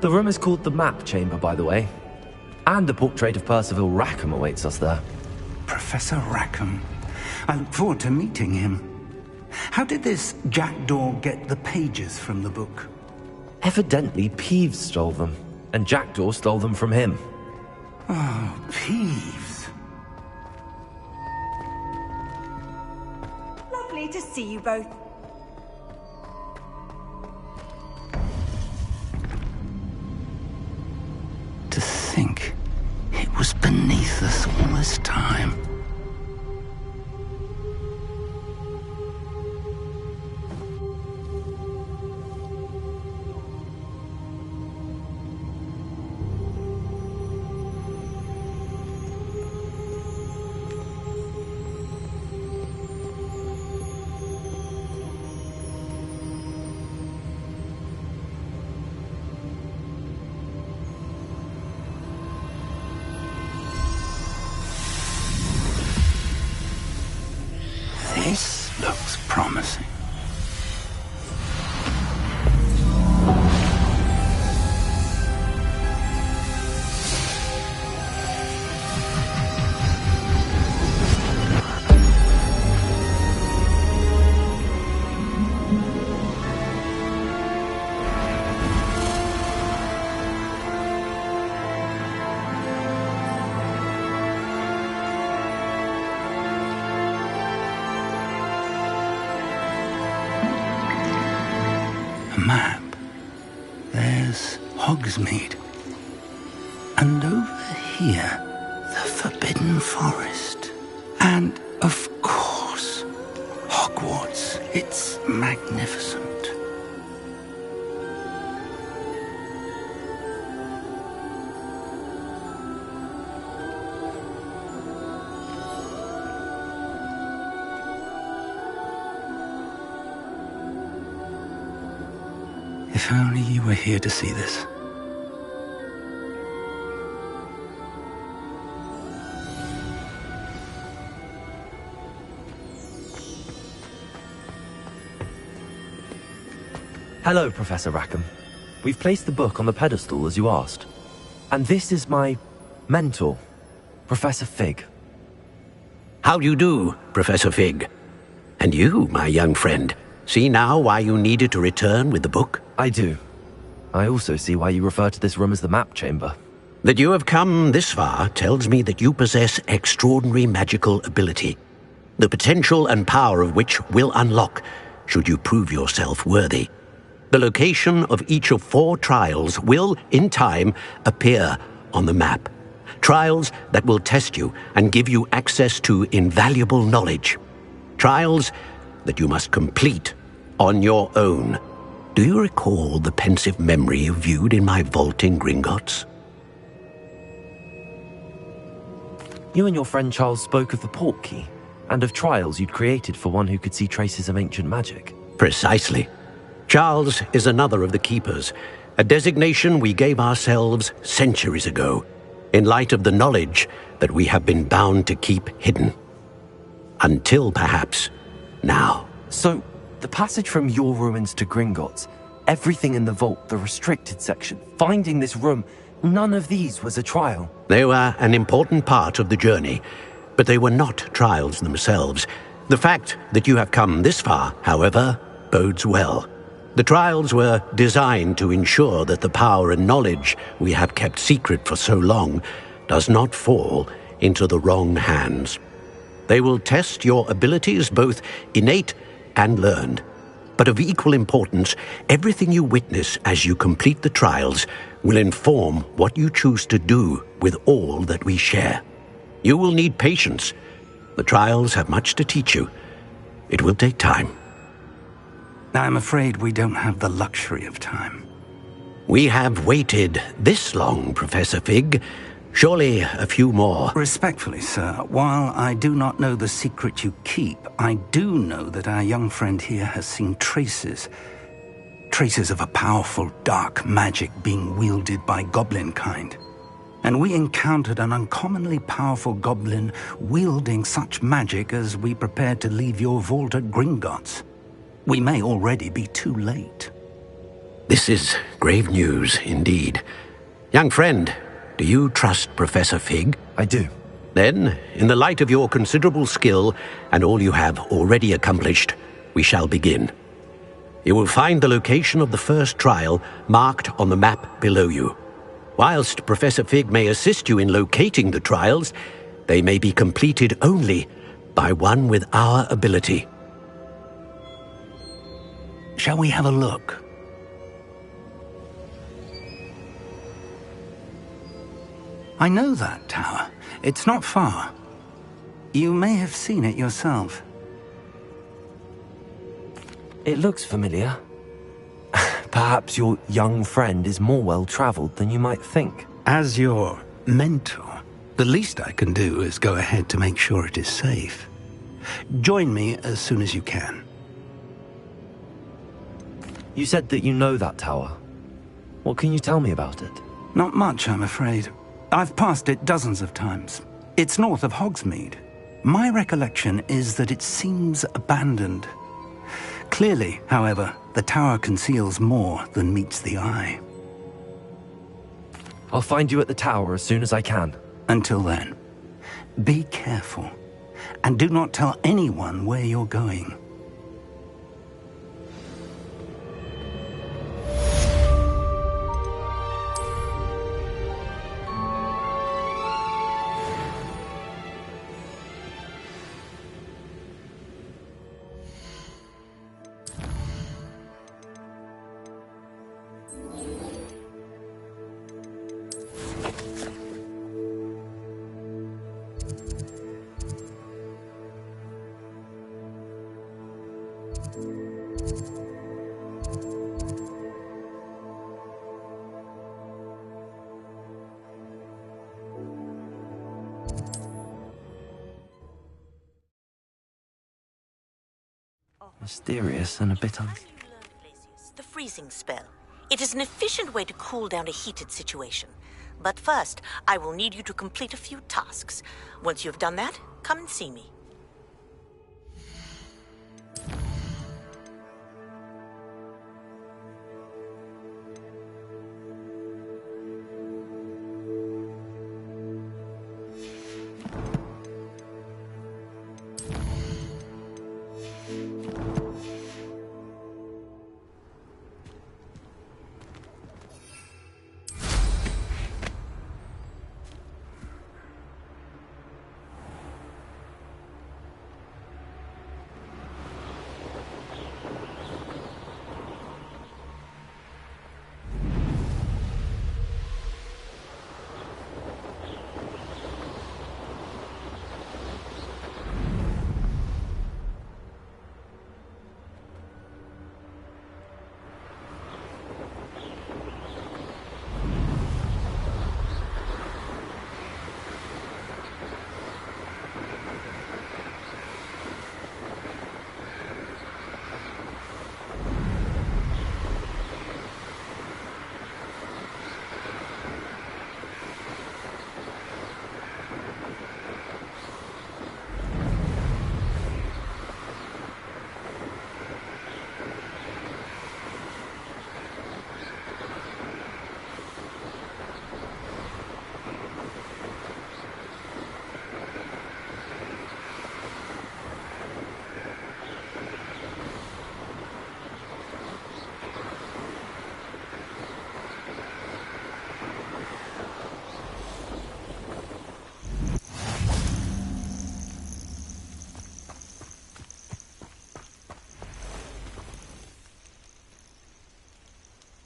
The room is called the Map Chamber, by the way. And the portrait of Percival Rackham awaits us there. Professor Rackham. I look forward to meeting him. How did this jackdaw get the pages from the book? Evidently, Peeves stole them, and Jackdaw stole them from him. Oh, Peeves. Lovely to see you both. To think it was beneath us all this time. This looks promising. A map. There's Hogsmeade. And over here, the Forbidden Forest. And, of course, Hogwarts. It's magnificent. If only you were here to see this. Hello, Professor Rackham. We've placed the book on the pedestal as you asked. And this is my mentor, Professor Fig. How do you do, Professor Fig? And you, my young friend, see now why you needed to return with the book? I do. I also see why you refer to this room as the map chamber. That you have come this far tells me that you possess extraordinary magical ability, the potential and power of which will unlock should you prove yourself worthy. The location of each of 4 trials will, in time, appear on the map. Trials that will test you and give you access to invaluable knowledge. Trials that you must complete on your own. Do you recall the pensive memory you viewed in my vault in Gringotts? You and your friend Charles spoke of the port key, and of trials you'd created for one who could see traces of ancient magic. Precisely. Charles is another of the keepers, a designation we gave ourselves centuries ago, in light of the knowledge that we have been bound to keep hidden. Until, perhaps, now. So, the passage from your ruins to Gringotts, everything in the vault, the restricted section, finding this room, none of these was a trial. They were an important part of the journey, but they were not trials themselves. The fact that you have come this far, however, bodes well. The trials were designed to ensure that the power and knowledge we have kept secret for so long does not fall into the wrong hands. They will test your abilities, both innate and learned. But of equal importance, everything you witness as you complete the trials will inform what you choose to do with all that we share. You will need patience. The trials have much to teach you. It will take time. I'm afraid we don't have the luxury of time. We have waited this long, Professor Fig. Surely a few more. Respectfully, sir, while I do not know the secret you keep, I do know that our young friend here has seen traces of a powerful dark magic being wielded by goblin kind. And we encountered an uncommonly powerful goblin wielding such magic as we prepared to leave your vault at Gringotts. We may already be too late. This is grave news indeed. Young friend, do you trust Professor Fig? I do. Then, in the light of your considerable skill and all you have already accomplished, we shall begin. You will find the location of the first trial marked on the map below you. Whilst Professor Fig may assist you in locating the trials, they may be completed only by one with our ability. Shall we have a look? I know that tower. It's not far. You may have seen it yourself. It looks familiar. Perhaps your young friend is more well-traveled than you might think. As your mentor, the least I can do is go ahead to make sure it is safe. Join me as soon as you can. You said that you know that tower. What can you tell me about it? Not much, I'm afraid. I've passed it dozens of times. It's north of Hogsmeade. My recollection is that it seems abandoned. Clearly, however, the tower conceals more than meets the eye. I'll find you at the tower as soon as I can. Until then, be careful, and do not tell anyone where you're going. Mysterious and a bit The freezing spell. It is an efficient way to cool down a heated situation. But first, I will need you to complete a few tasks. Once you have done that, come and see me.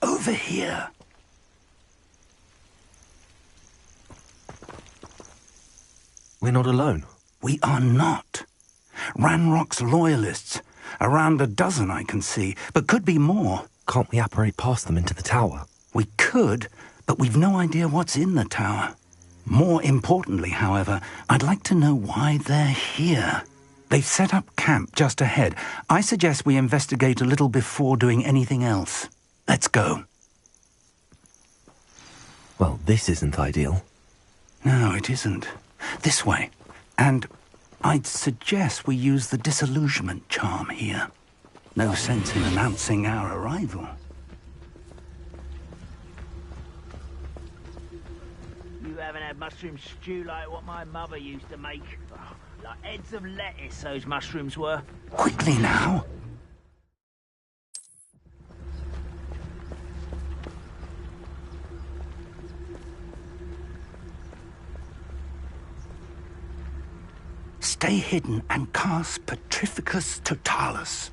Over here. We're not alone. We are not. Ranrock's loyalists. Around a dozen I can see, but could be more. Can't we apparate past them into the tower? We could, but we've no idea what's in the tower. More importantly, however, I'd like to know why they're here. They've set up camp just ahead. I suggest we investigate a little before doing anything else. Let's go. Well, this isn't ideal. No, it isn't. This way. And I'd suggest we use the disillusionment charm here. No sense in announcing our arrival. You haven't had mushroom stew like what my mother used to make. Oh, like heads of lettuce, those mushrooms were. Quickly now. Stay hidden and cast Petrificus Totalis.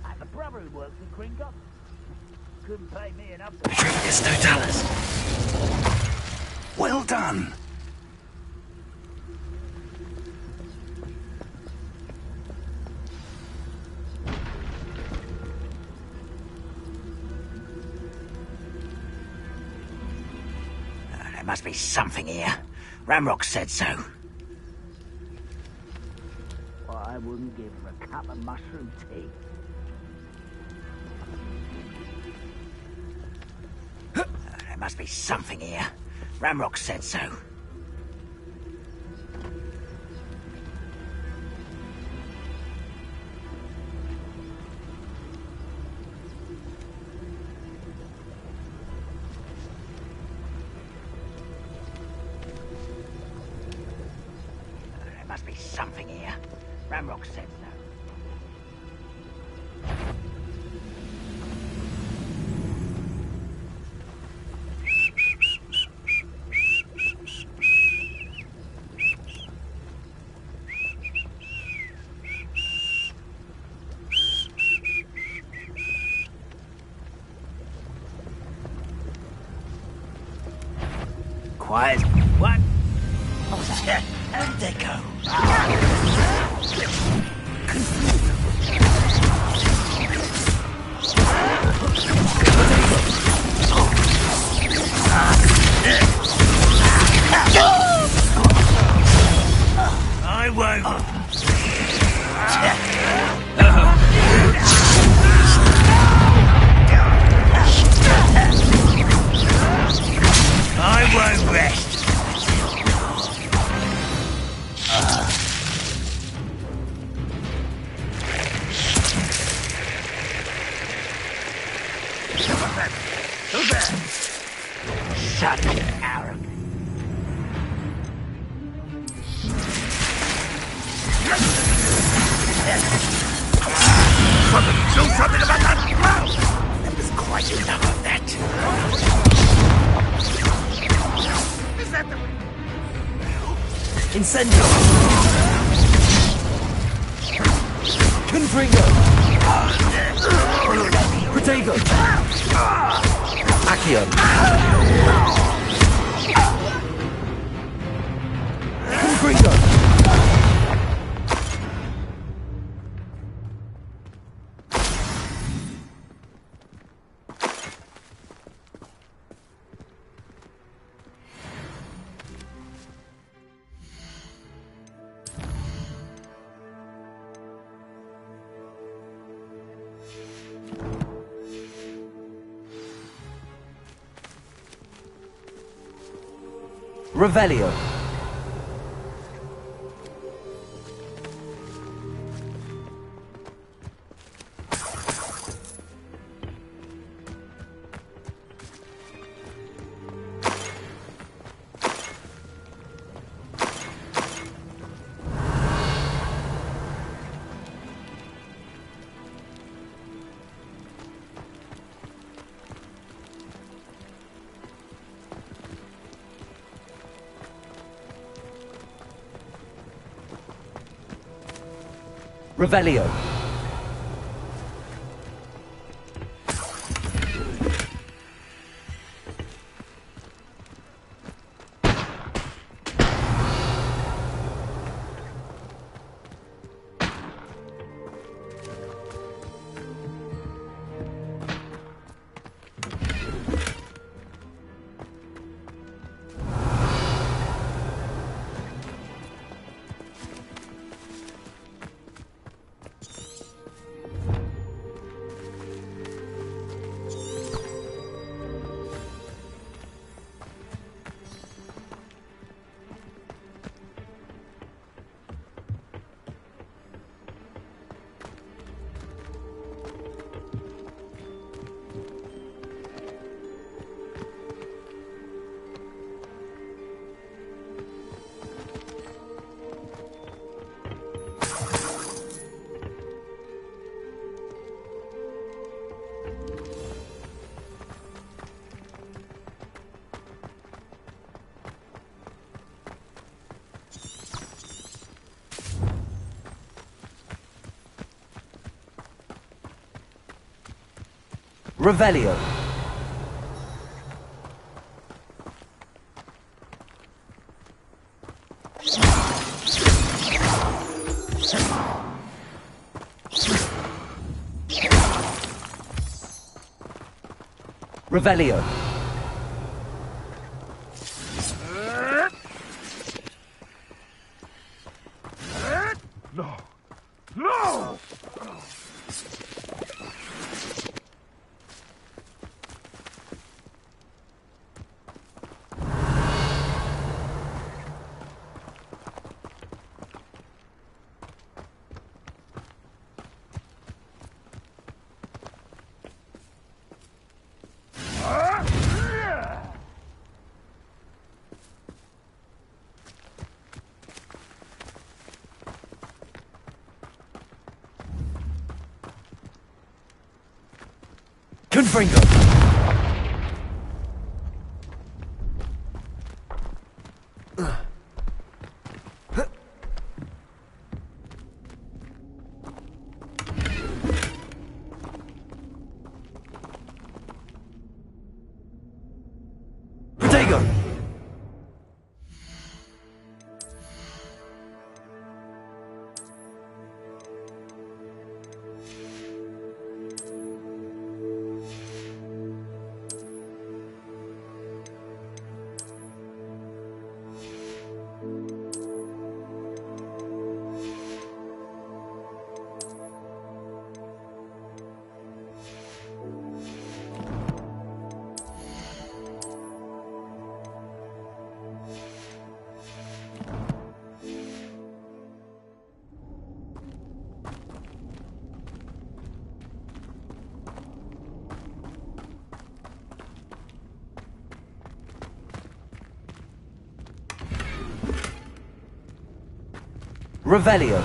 I have a brother who works in Kringle. Couldn't pay me enough to... Petrificus Totalis. Well done. There must be something here. Ramrock said so. Well, I wouldn't give for a cup of mushroom tea. There must be something here. Ramrock said so. There must be something here. Ramrock said so. Quiet. What? Oh, shit. How did they go? I won't. I won't rest. Such arrogance. Do something about that! That was quite enough of that. Is that the... Incendio! Confringo! Protego! Accio! Confringo! Revelio. Revelio. Revelio. Revelio. No! No! Confringo. Protego. Revelio.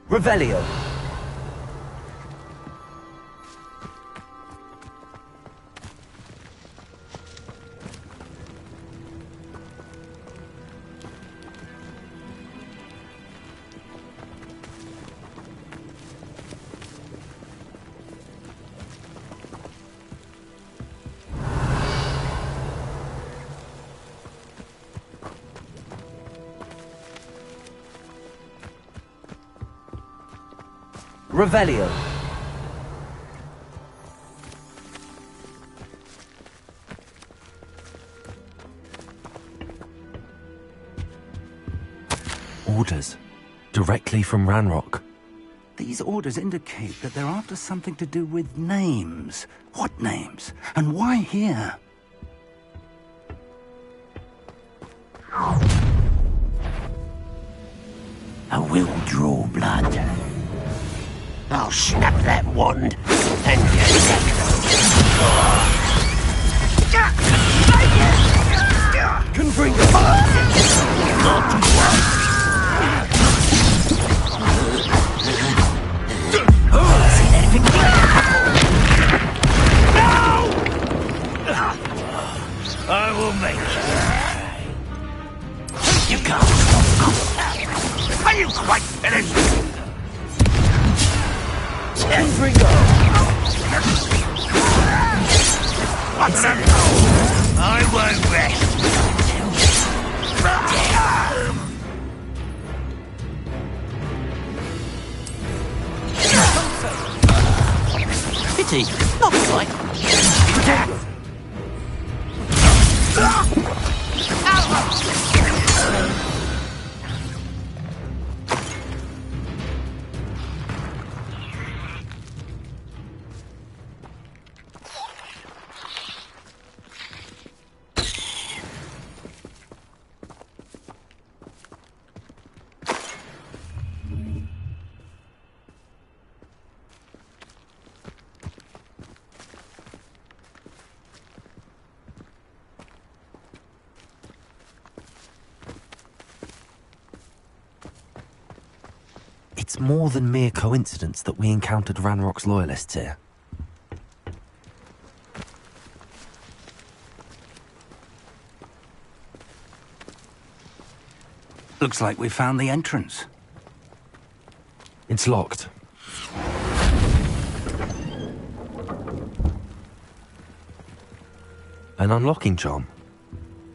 Revelio. Revelio. Orders. Directly from Ranrock. These orders indicate that they're after something to do with names. What names? And why here? I will draw blood. I'll snap that wand and Confringo. Not once. I will make you. You can't stop. Are you quite finished? Confringo. What's that? I won't rest. Pity. Not quite. it's more than mere coincidence that we encountered Ranrock's loyalists here. Looks like we found the entrance. It's locked. An unlocking charm.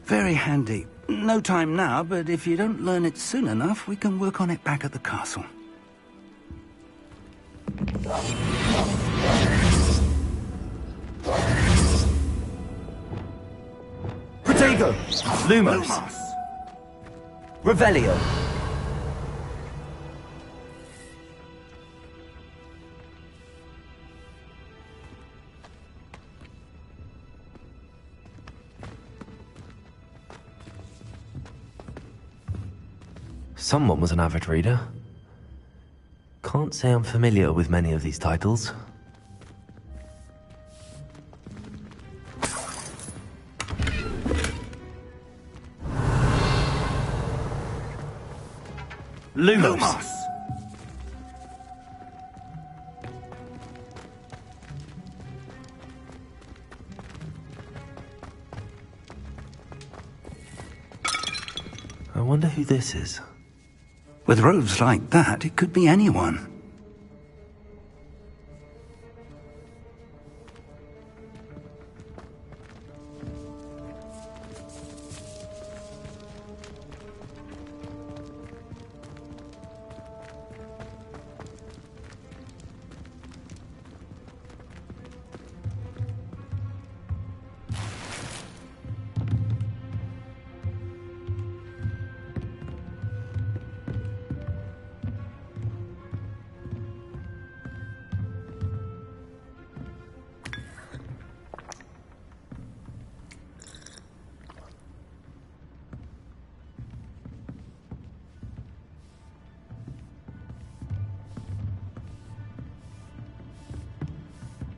Very handy. No time now, but if you don't learn it soon enough, we can work on it back at the castle. Protego! Lumos! Revelio! Someone was an avid reader. Can't say I'm familiar with many of these titles. Lumos! I wonder who this is. With robes like that, it could be anyone.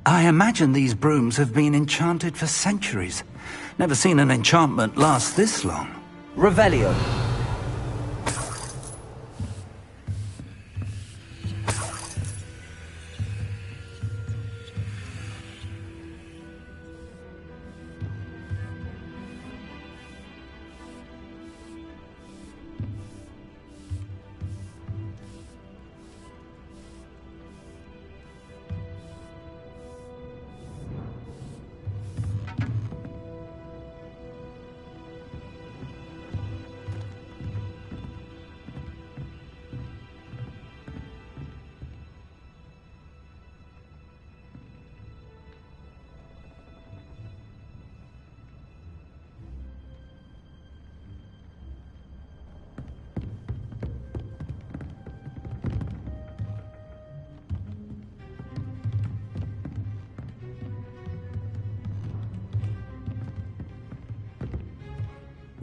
I imagine these brooms have been enchanted for centuries. Never seen an enchantment last this long. Revelio!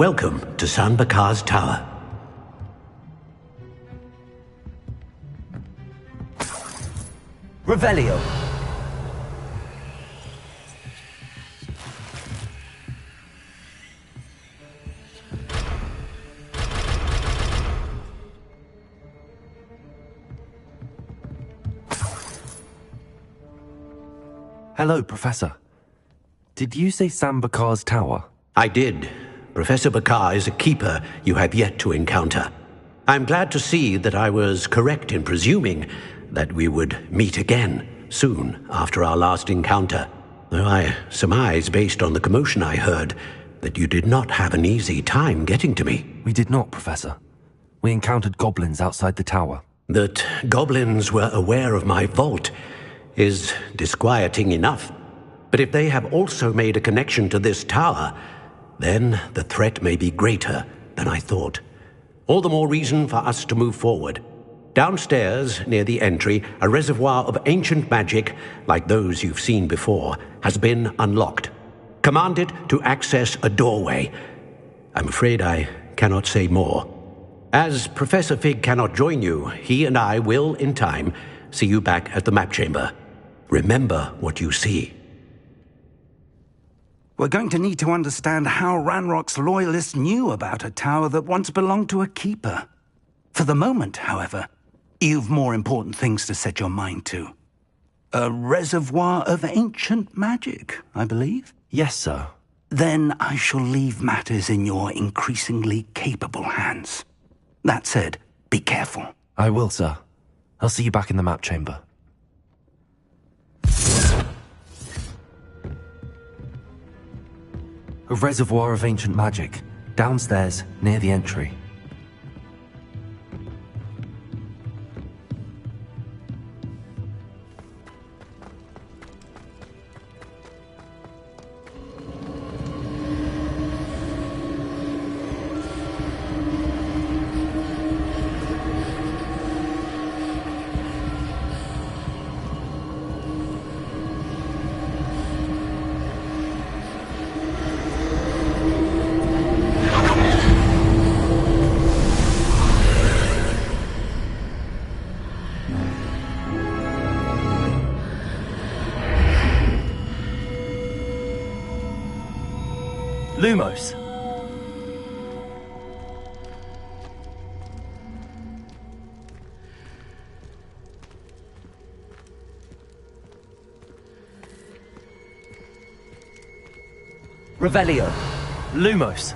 Welcome to San Bakar's Tower. Revelio! Hello, Professor. Did you say San Bakar's Tower? I did. Professor Bakar is a keeper you have yet to encounter. I'm glad to see that I was correct in presuming that we would meet again soon after our last encounter. Though I surmise, based on the commotion I heard, that you did not have an easy time getting to me. We did not, Professor. We encountered goblins outside the tower. That goblins were aware of my vault is disquieting enough. But if they have also made a connection to this tower, then the threat may be greater than I thought. All the more reason for us to move forward. Downstairs, near the entry, a reservoir of ancient magic, like those you've seen before, has been unlocked. Command it to access a doorway. I'm afraid I cannot say more. As Professor Fig cannot join you, he and I will, in time, see you back at the map chamber. Remember what you see. We're going to need to understand how Ranrock's loyalists knew about a tower that once belonged to a keeper. For the moment, however, You've more important things to set your mind to. A reservoir of ancient magic, I believe? Yes, sir. Then I shall leave matters in your increasingly capable hands. That said, be careful. I will, sir. I'll see you back in the map chamber. A reservoir of ancient magic, downstairs, near the entry. Lumos. Revelio. Lumos.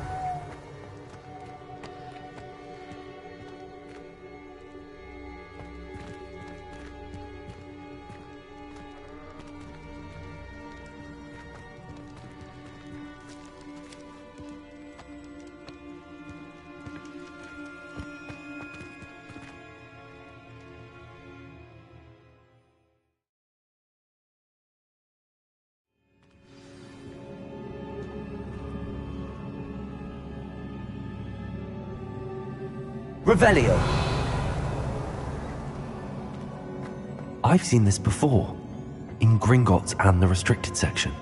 Revelio. I've seen this before, in Gringotts and the restricted section.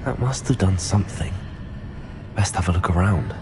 That must have done something. Best have a look around.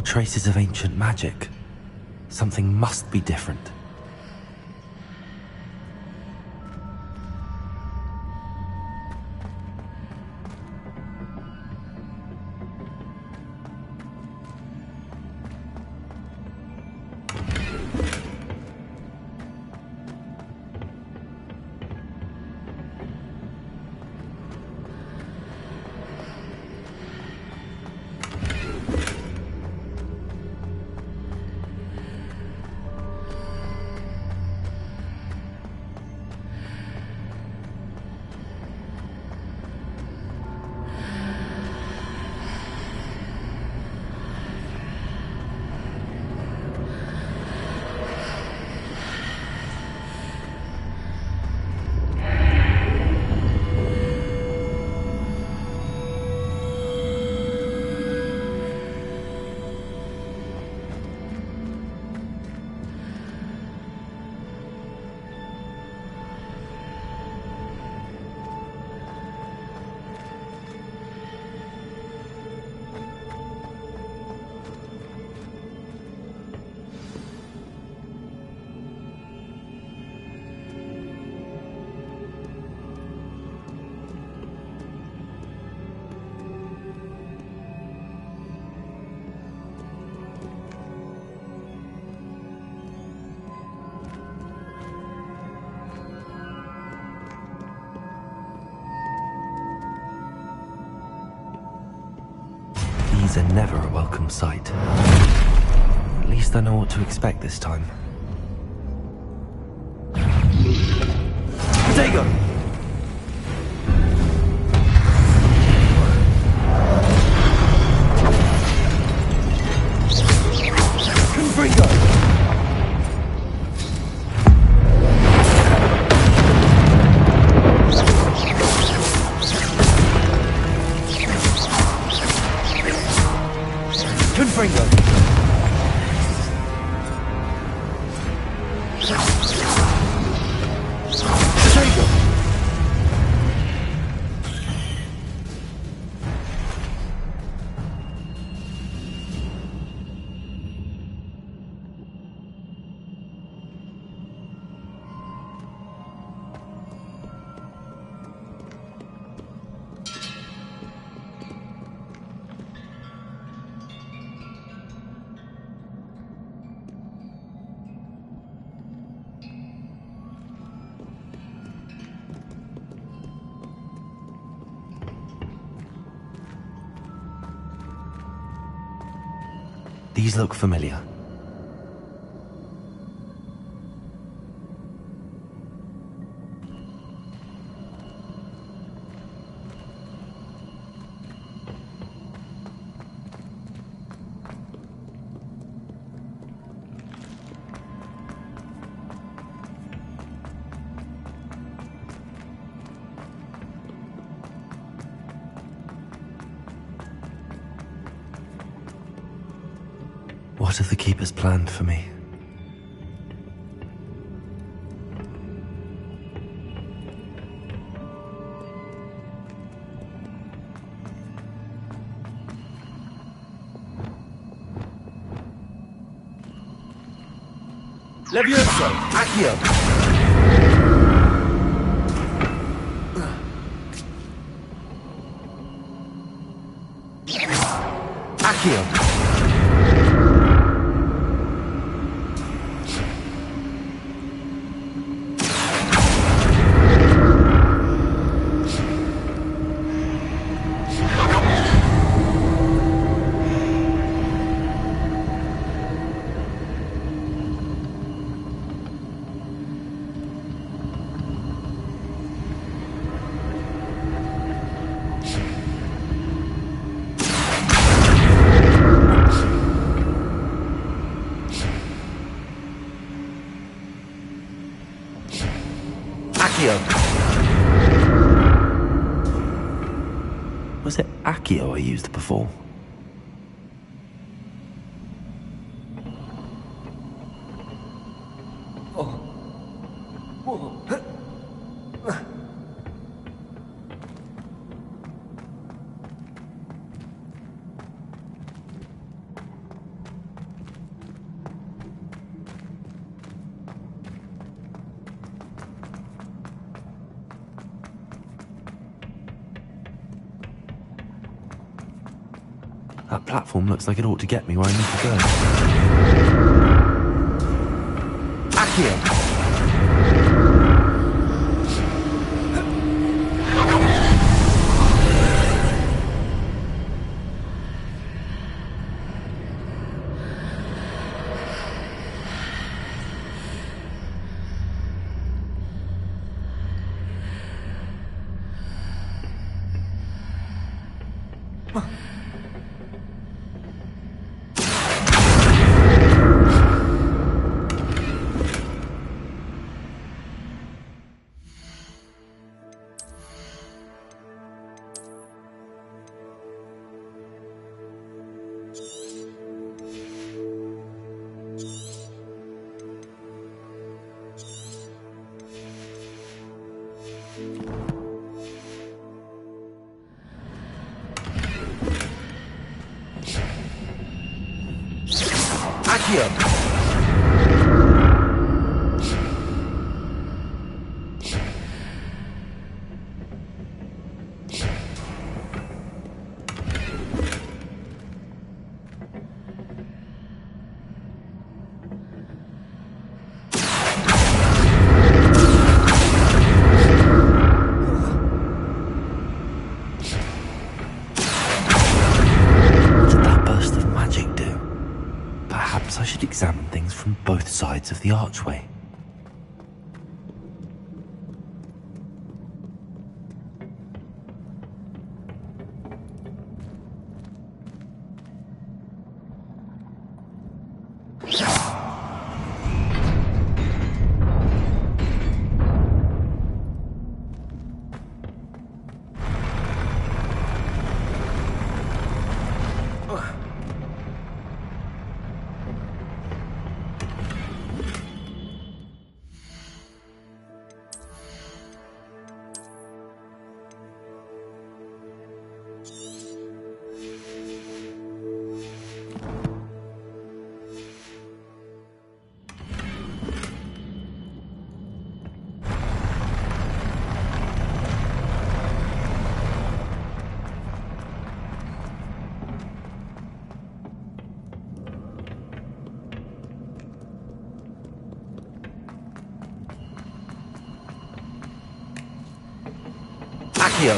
traces of ancient magic. Something must be different. These are never a welcome sight. At least I know what to expect this time. Potato! Confringo! Confringo! Potato! These look familiar. What have the Keepers planned for me? Levioso! Accio! Accio! Was it Accio I used before? That platform looks like it ought to get me where I need to go. Accio! Accio! I should examine things from both sides of the archway. Accio!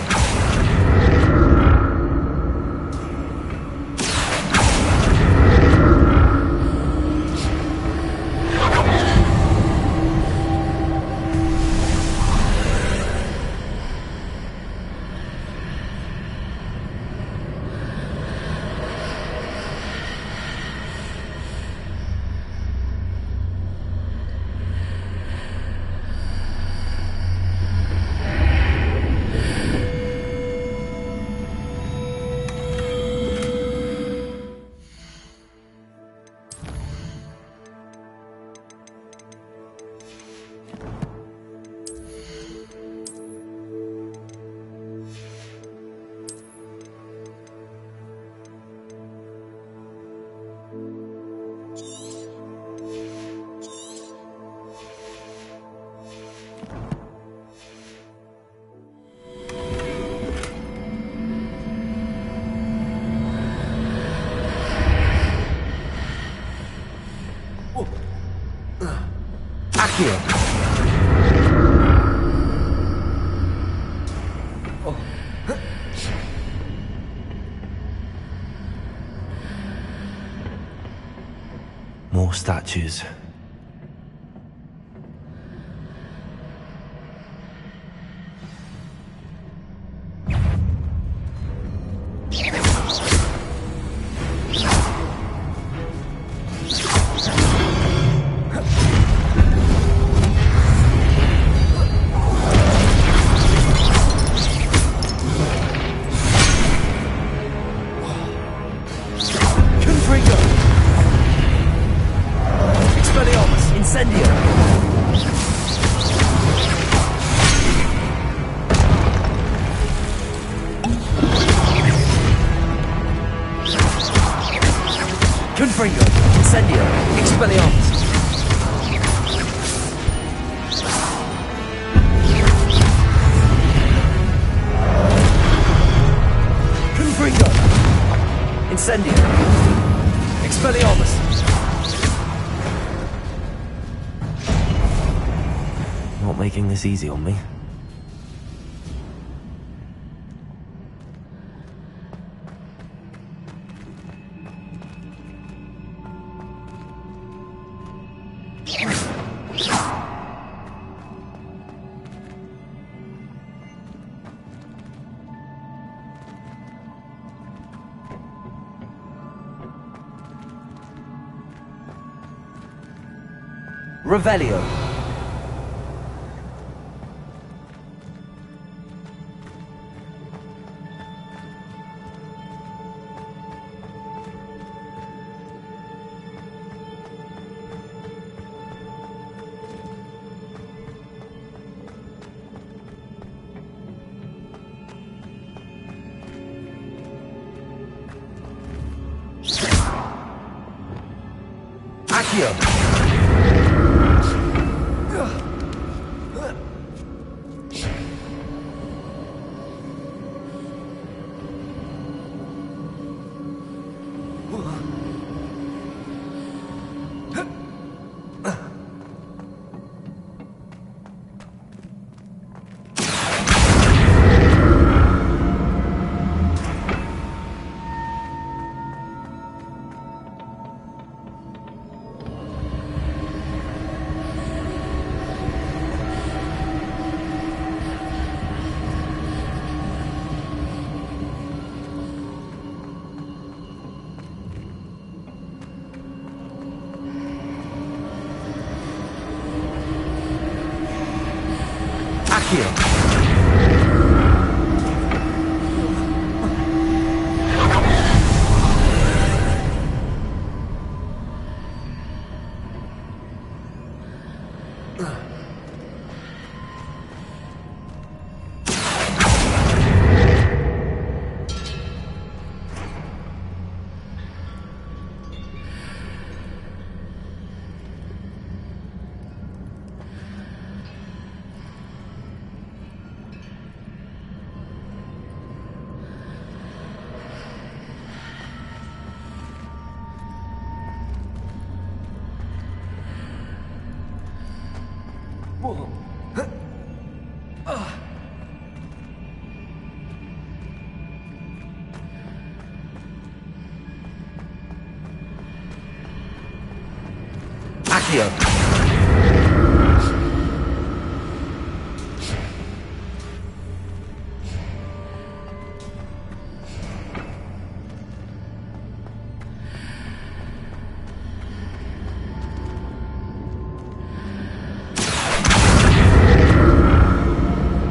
Accio! More statues. Confringo, Incendio, Expelliarmus. Confringo, Incendio! Expelliarmus! Not making this easy on me. Revelio. Accio. Accio.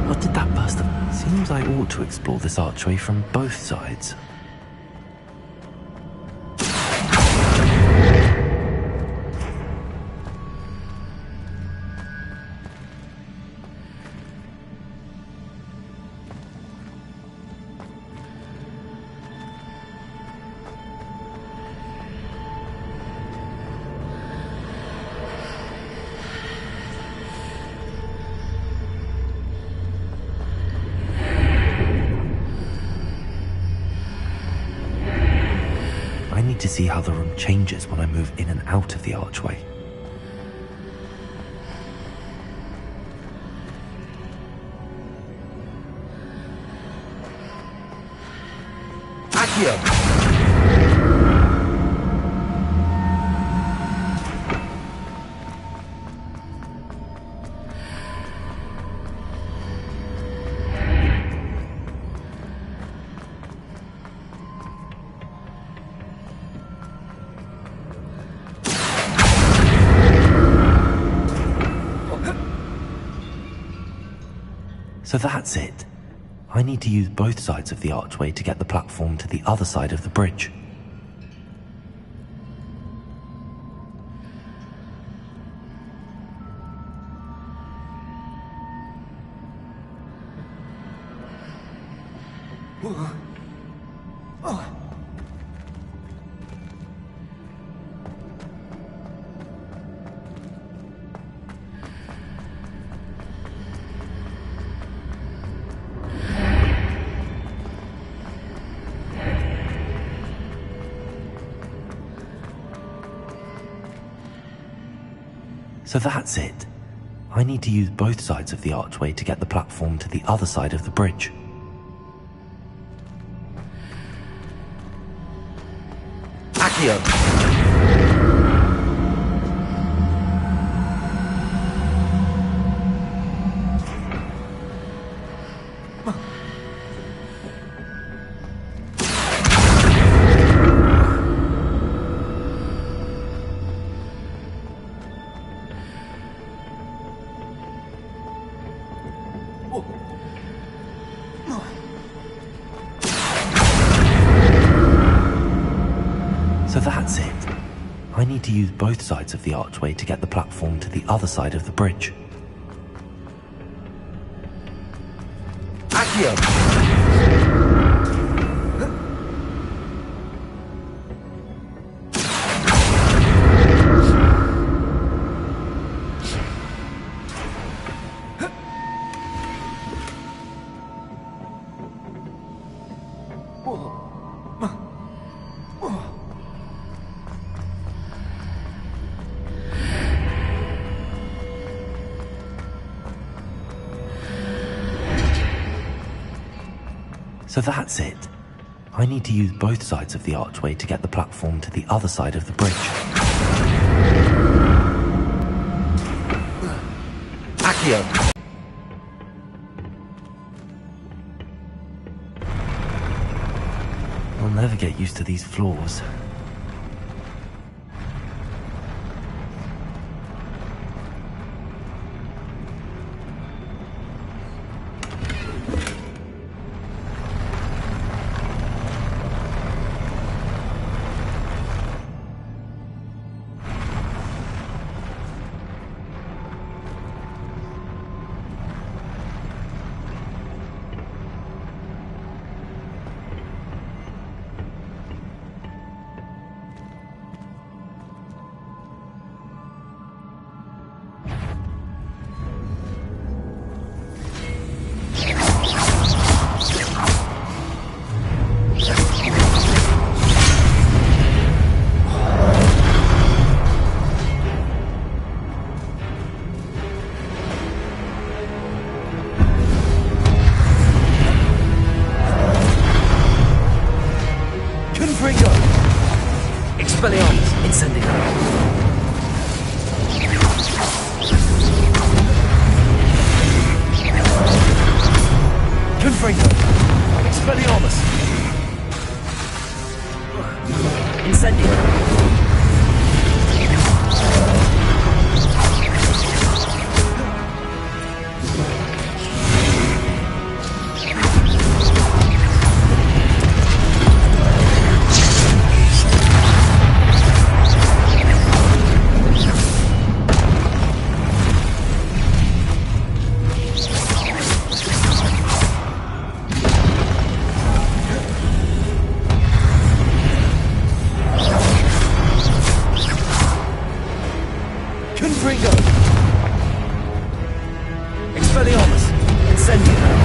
What did that burst of? Seems I ought to explore this archway from both sides. To see how the room changes when I move in and out of the archway. Accio. So that's it. I need to use both sides of the archway to get the platform to the other side of the bridge. So that's it. I need to use both sides of the archway to get the platform to the other side of the bridge. Accio! So that's it. I need to use both sides of the archway to get the platform to the other side of the bridge. Accio! So that's it. I need to use both sides of the archway to get the platform to the other side of the bridge. Accio! I'll never get used to these floors. Expelliarmus! Incendio! Confringo! Expelliarmus! Incendio! Expelliarmus! Incendio!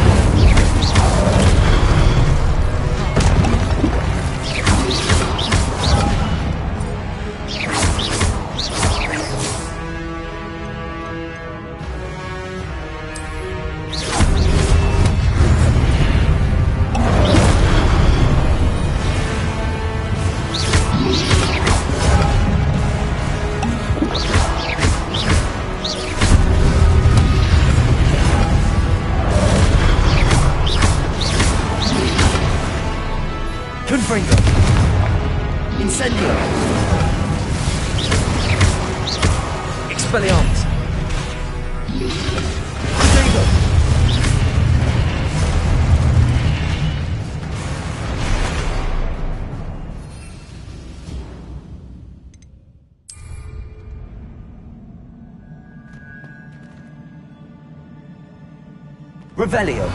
Confringo! Incendio! Expelliarmus! Confringo! Revelio!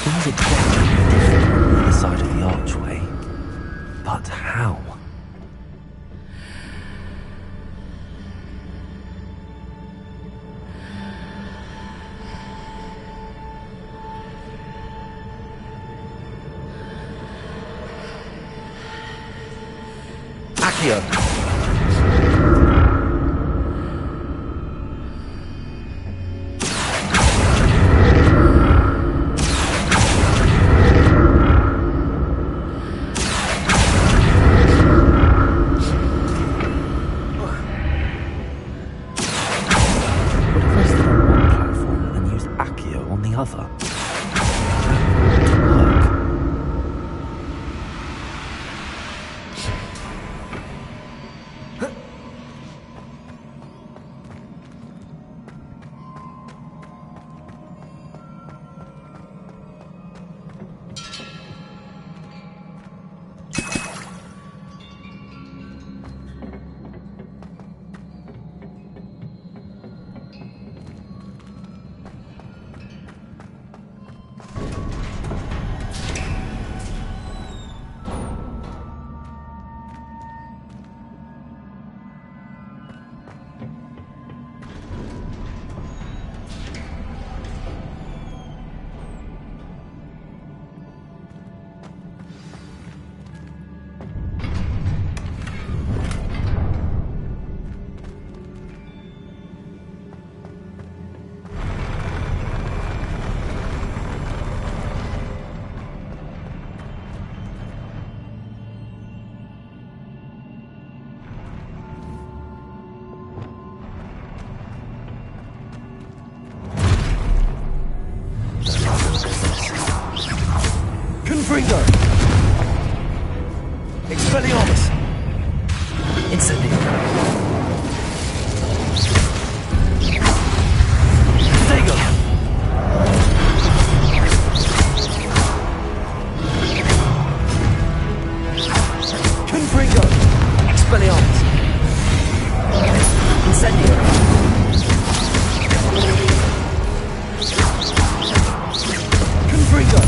Things are definitely different on the other side of the archway. But how? Accio! Confringo! Expelliarmus! Incendio! Stego! Confringo! Expelliarmus! Incendio! Confringo!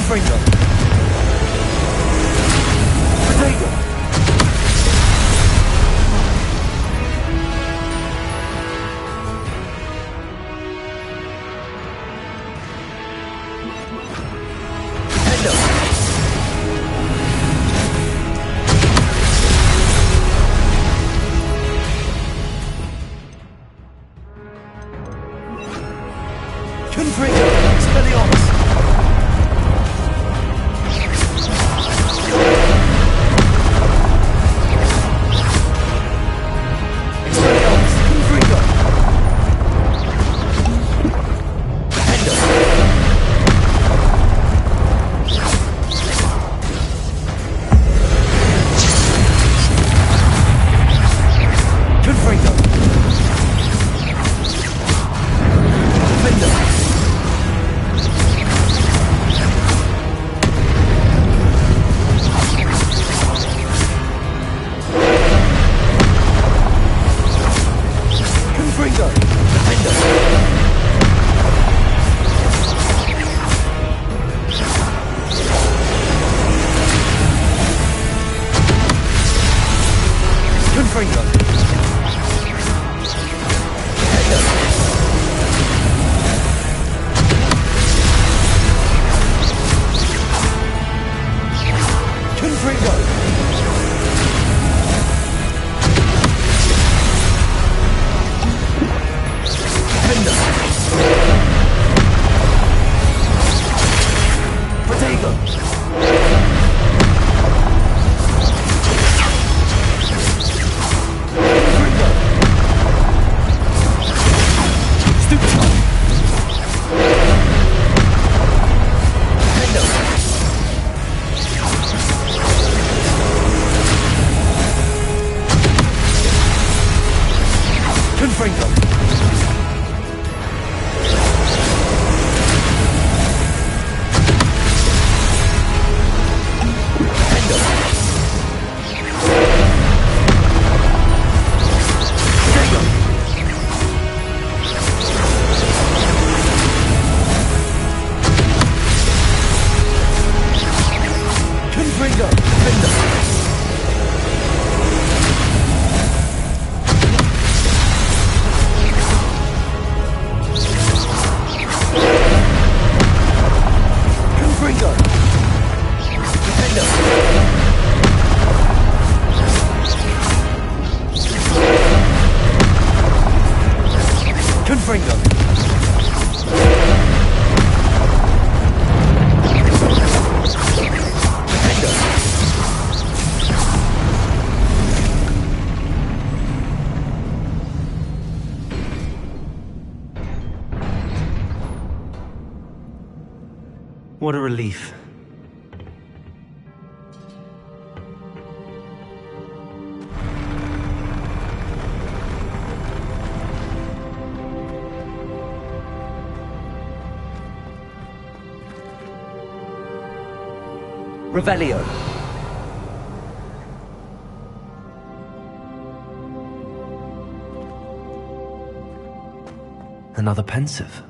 Confringo. Potato. What a relief. Revelio. Another pensive.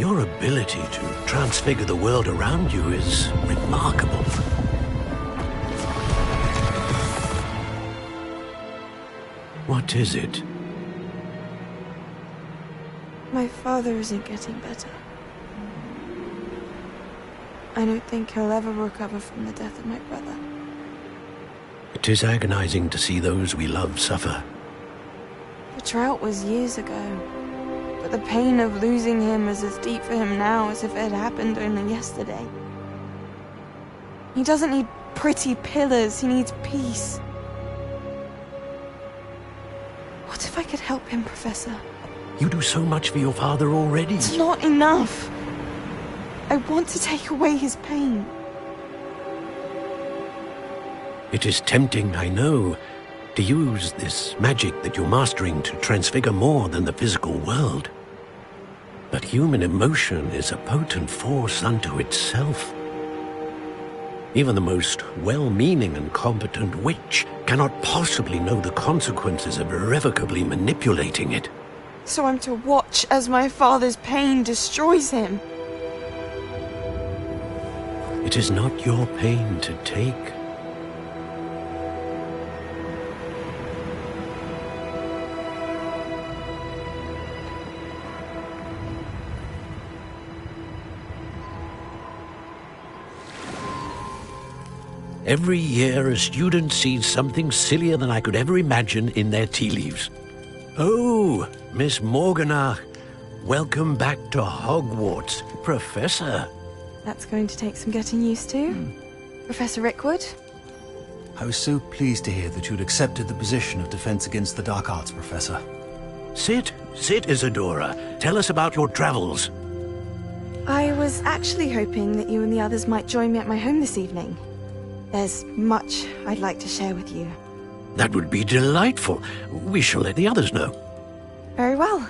Your ability to transfigure the world around you is remarkable. What is it? My father isn't getting better. I don't think he'll ever recover from the death of my brother. It is agonizing to see those we love suffer. The drought was years ago, but the pain of losing him is as deep for him now as if it had happened only yesterday. He doesn't need pretty pillars, he needs peace. What if I could help him, Professor? You do so much for your father already. It's not enough. I want to take away his pain. It is tempting, I know, to use this magic that you're mastering to transfigure more than the physical world. But human emotion is a potent force unto itself. Even the most well-meaning and competent witch cannot possibly know the consequences of irrevocably manipulating it. So I'm to watch as my father's pain destroys him. It is not your pain to take. Every year, a student sees something sillier than I could ever imagine in their tea leaves. Oh, Miss Morganach, welcome back to Hogwarts, Professor. That's going to take some getting used to. Professor Rickwood? I was so pleased to hear that you'd accepted the position of Defense Against the Dark Arts, Professor. Sit, Isadora. Tell us about your travels. I was actually hoping that you and the others might join me at my home this evening. There's much I'd like to share with you. That would be delightful. We shall let the others know. Very well.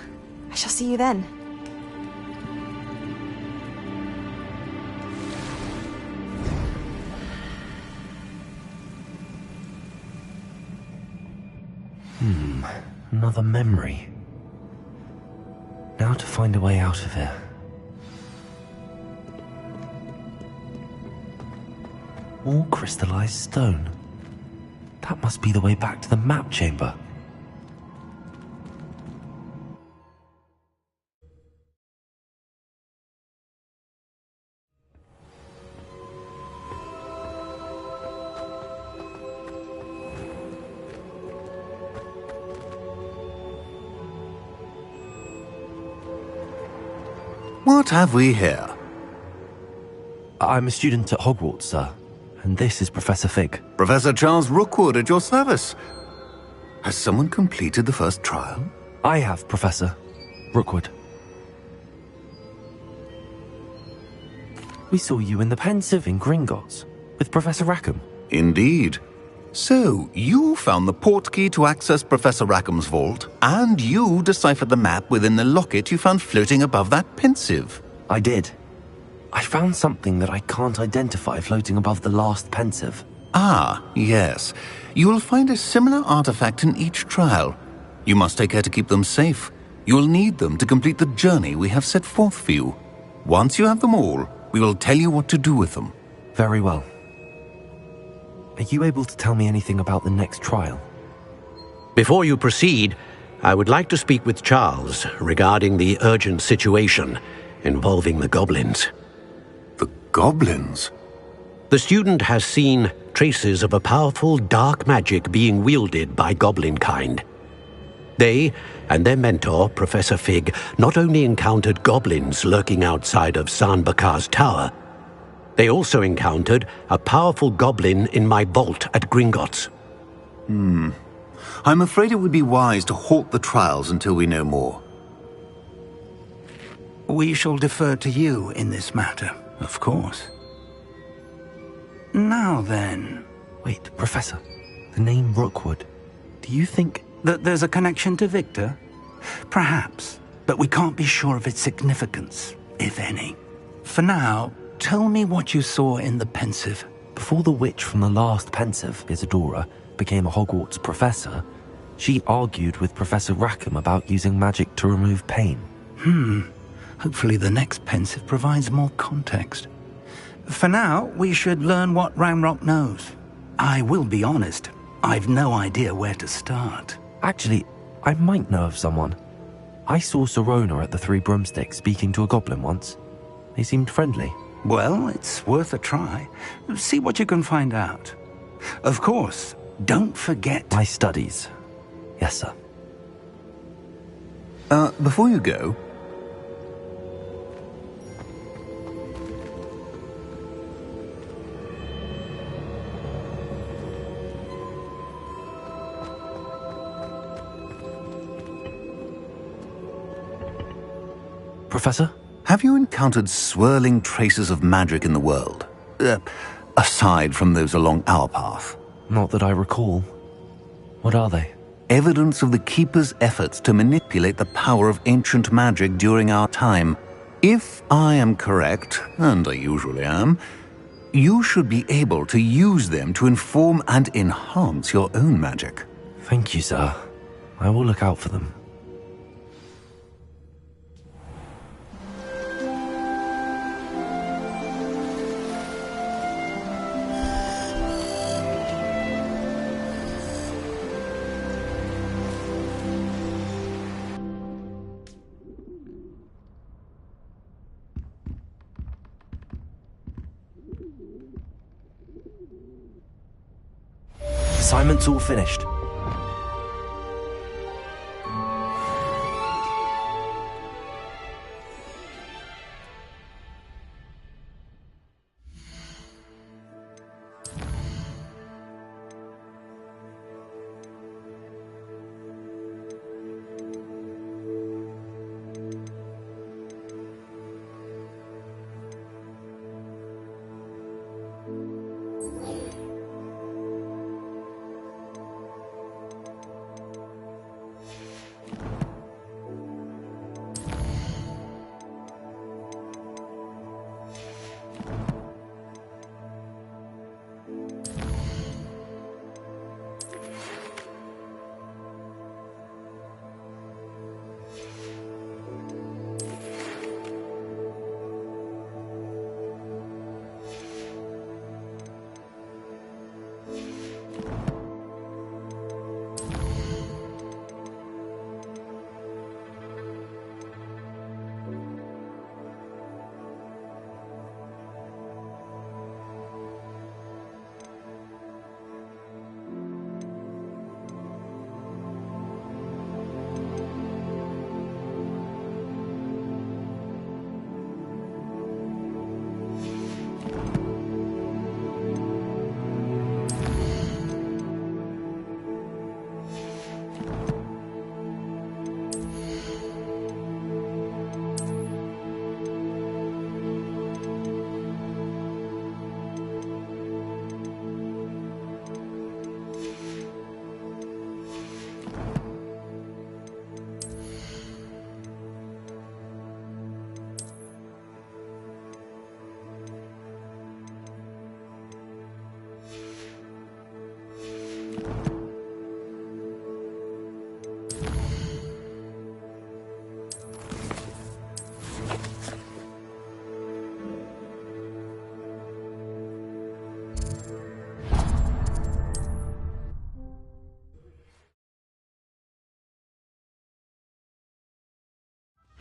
I shall see you then. Another memory. Now to find a way out of here. More crystallized stone. That must be the way back to the map chamber. What have we here? I'm a student at Hogwarts, sir. And this is Professor Fig. Professor Charles Rookwood at your service. Has someone completed the first trial? I have, Professor Rookwood. We saw you in the Pensive in Gringotts with Professor Rackham. Indeed. So, you found the portkey to access Professor Rackham's vault, and you deciphered the map within the locket you found floating above that Pensive. I did. I found something that I can't identify floating above the last Pensive. Ah, yes. You will find a similar artifact in each trial. You must take care to keep them safe. You will need them to complete the journey we have set forth for you. Once you have them all, we will tell you what to do with them. Very well. Are you able to tell me anything about the next trial? Before you proceed, I would like to speak with Charles regarding the urgent situation involving the goblins. The goblins? The student has seen traces of a powerful dark magic being wielded by goblin kind. They and their mentor, Professor Fig, not only encountered goblins lurking outside of San Bakar's tower, they also encountered a powerful goblin in my vault at Gringotts. I'm afraid it would be wise to halt the trials until we know more. We shall defer to you in this matter, of course. Now then... Wait, Professor. The name Rookwood. Do you think... that there's a connection to Victor? Perhaps, but we can't be sure of its significance, if any. For now, tell me what you saw in the Pensive. Before the witch from the last Pensive, Isadora, became a Hogwarts professor, she argued with Professor Rackham about using magic to remove pain. Hopefully the next pensive provides more context. For now, we should learn what Ramrock knows. I will be honest, I've no idea where to start. Actually, I might know of someone. I saw Sirona at the Three Broomsticks speaking to a goblin once. They seemed friendly. Well, it's worth a try. See what you can find out. Of course, don't forget... My studies. Yes, sir. Before you go... Professor? Have you encountered swirling traces of magic in the world? Aside from those along our path? Not that I recall. What are they? Evidence of the Keeper's efforts to manipulate the power of ancient magic during our time. If I am correct, and I usually am, you should be able to use them to inform and enhance your own magic. Thank you, sir. I will look out for them. Assignment's all finished.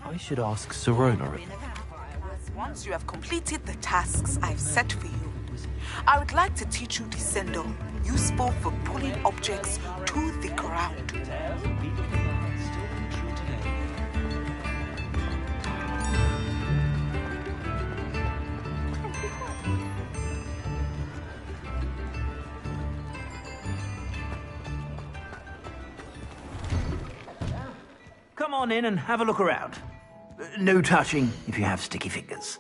I should ask Sirona. Once you have completed the tasks I've set for you, I would like to teach you Descendo, useful for pulling objects to the ground. Come on in and have a look around. No touching if you have sticky fingers.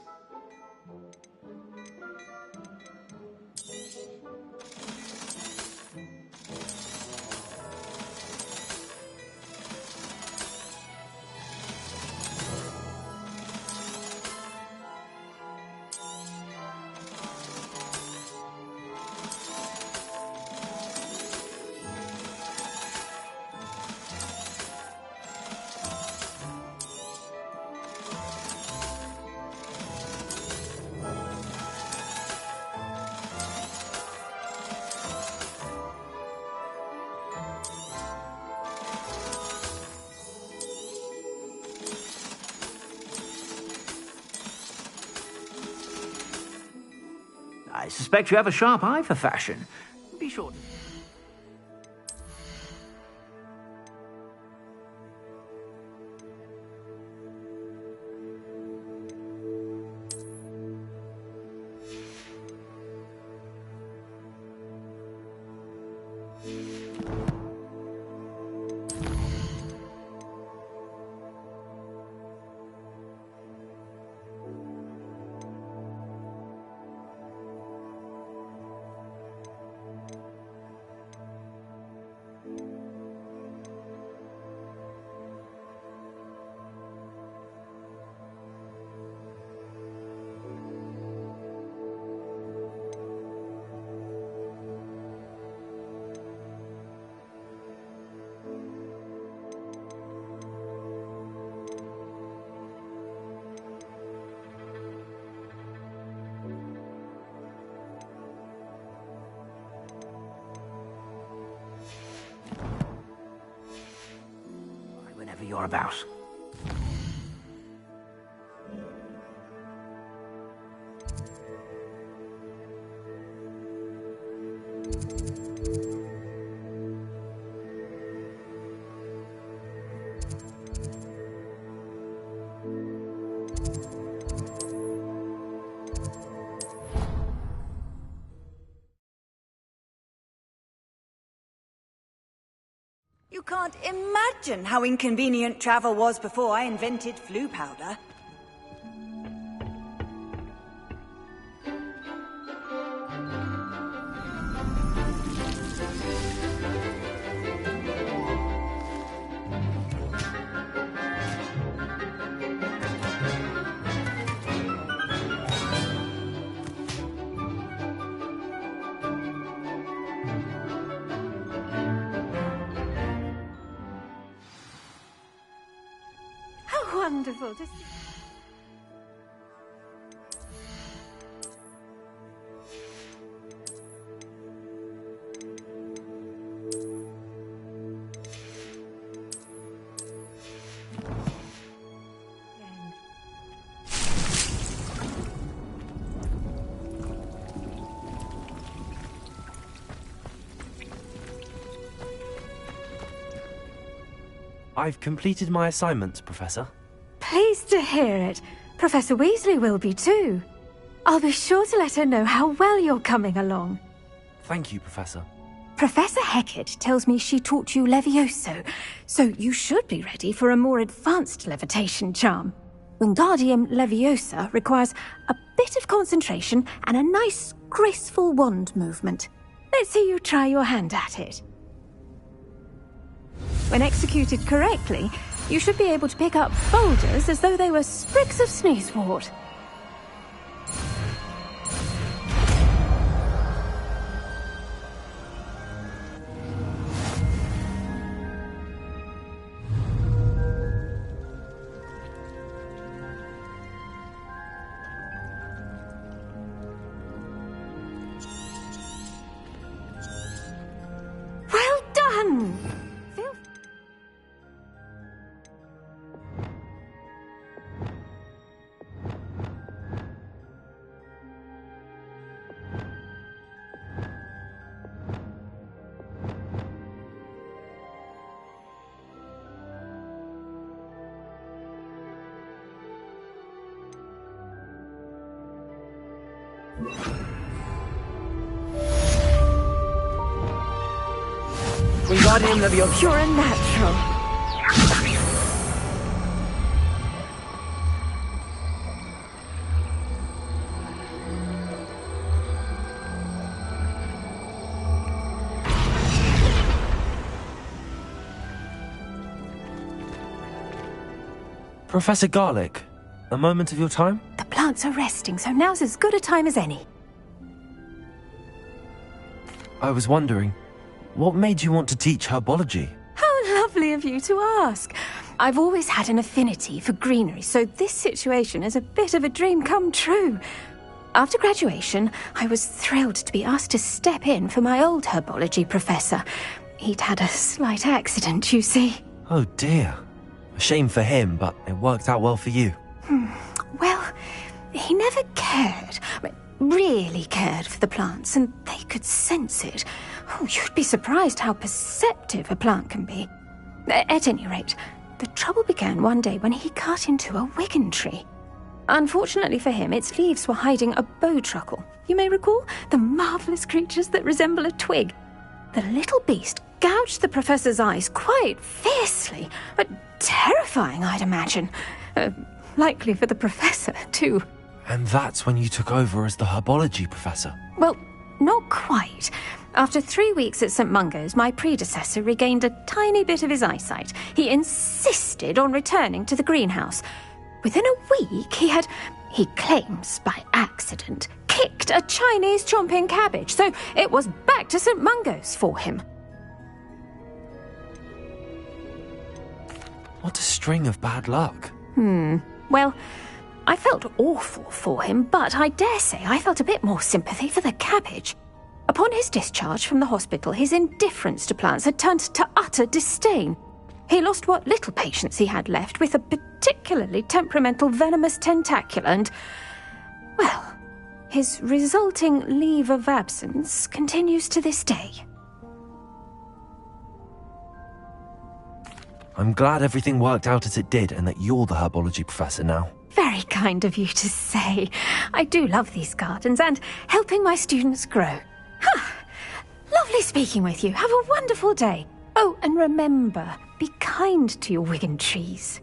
I suspect you have a sharp eye for fashion. Be sure to... Whenever you're about. You can't imagine how inconvenient travel was before I invented flu powder. Wonderful to see. I've completed my assignments, Professor. Pleased to hear it. Professor Weasley will be too. I'll be sure to let her know how well you're coming along. Thank you, Professor. Professor Hecat tells me she taught you Levioso, so you should be ready for a more advanced levitation charm. Wingardium Leviosa requires a bit of concentration and a nice, graceful wand movement. Let's see you try your hand at it. When executed correctly, you should be able to pick up boulders as though they were sprigs of sneezewort. Well done! Wingardium Leviosa. You're a natural. Professor Garlick, a moment of your time? The plants are resting, so now's as good a time as any. I was wondering, what made you want to teach herbology? How lovely of you to ask. I've always had an affinity for greenery, so this situation is a bit of a dream come true. After graduation, I was thrilled to be asked to step in for my old herbology professor. He'd had a slight accident, you see. Oh dear. A shame for him, but it worked out well for you. Well, he never cared. really cared for the plants, and they could sense it. Oh, you'd be surprised how perceptive a plant can be. At any rate, the trouble began one day when he cut into a wigan tree. Unfortunately for him, its leaves were hiding a bowtruckle. You may recall the marvellous creatures that resemble a twig. The little beast gouged the professor's eyes quite fiercely, but terrifying, I'd imagine. Likely for the professor, too. And that's when you took over as the herbology professor? Well, not quite. After 3 weeks at St. Mungo's, my predecessor regained a tiny bit of his eyesight. He insisted on returning to the greenhouse. Within a week, he claims by accident, kicked a Chinese chomping cabbage, so it was back to St. Mungo's for him. What a string of bad luck. Well, I felt awful for him, but I dare say I felt a bit more sympathy for the cabbage. Upon his discharge from the hospital, his indifference to plants had turned to utter disdain. He lost what little patience he had left with a particularly temperamental venomous tentacula and, well, his resulting leave of absence continues to this day. I'm glad everything worked out as it did and that you're the herbology professor now. Very kind of you to say. I do love these gardens and helping my students grow. Lovely speaking with you. Have a wonderful day. Oh, and remember, be kind to your wigan trees.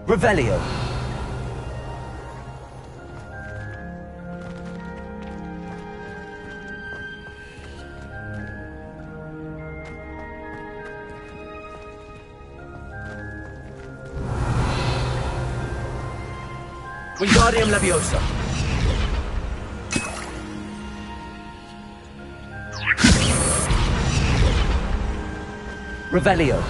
Revelio. Wingardium Leviosa. Revelio.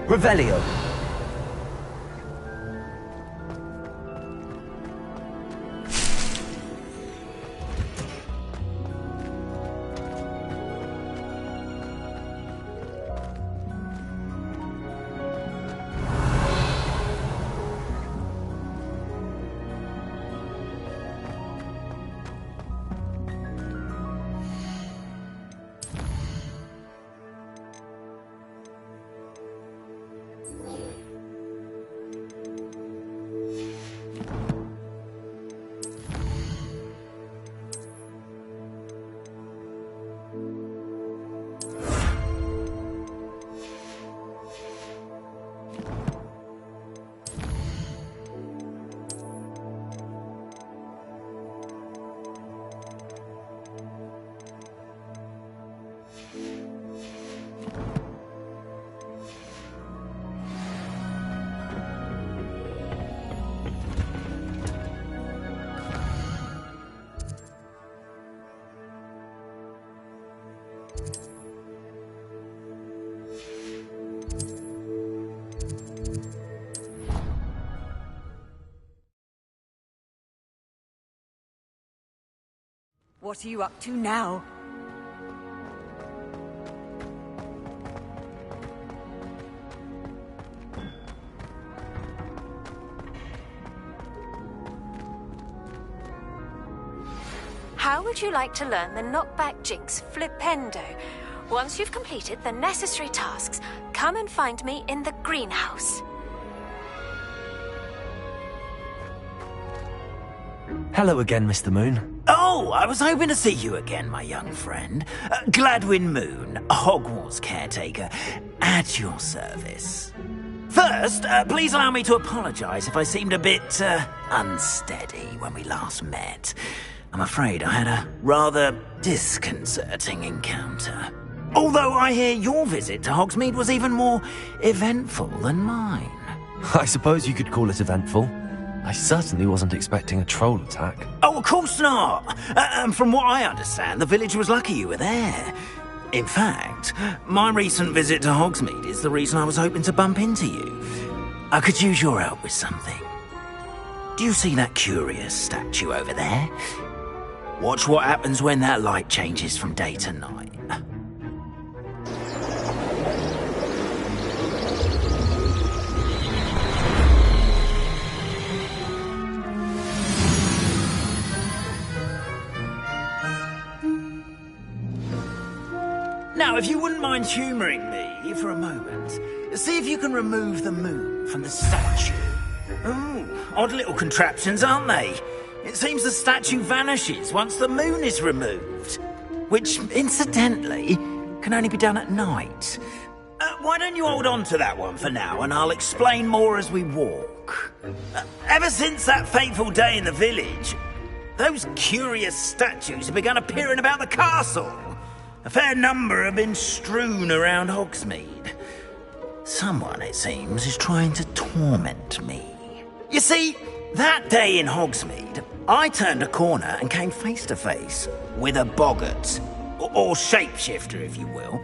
Revelio. What are you up to now? How would you like to learn the knockback jinx flipendo? Once you've completed the necessary tasks, come and find me in the greenhouse. Hello again, Mr. Moon. Oh, I was hoping to see you again, my young friend. Gladwin Moon, Hogwarts caretaker, at your service. First, please allow me to apologise if I seemed a bit unsteady when we last met. I'm afraid I had a rather disconcerting encounter. Although I hear your visit to Hogsmeade was even more eventful than mine. I suppose you could call it eventful. I certainly wasn't expecting a troll attack. Oh, of course not! And from what I understand, the village was lucky you were there. In fact, my recent visit to Hogsmeade is the reason I was hoping to bump into you. I could use your help with something. Do you see that curious statue over there? Watch what happens when that light changes from day to night. Now, if you wouldn't mind humouring me for a moment, see if you can remove the moon from the statue. Oh, odd little contraptions, aren't they? It seems the statue vanishes once the moon is removed. Which, incidentally, can only be done at night. Why don't you hold on to that one for now, and I'll explain more as we walk. Ever since that fateful day in the village, those curious statues have begun appearing about the castle. A fair number have been strewn around Hogsmeade. Someone, it seems, is trying to torment me. You see, that day in Hogsmeade, I turned a corner and came face to face with a boggart, or shapeshifter, if you will,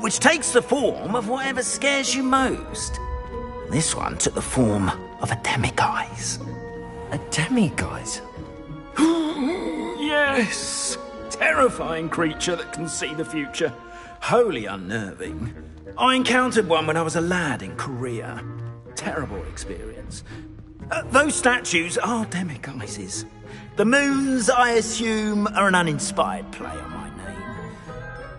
which takes the form of whatever scares you most. This one took the form of a demiguise. A demiguise? Yes! Terrifying creature that can see the future. Wholly unnerving. I encountered one when I was a lad in Korea. Terrible experience. Those statues are demiguises. The moons, I assume, are an uninspired play on my name.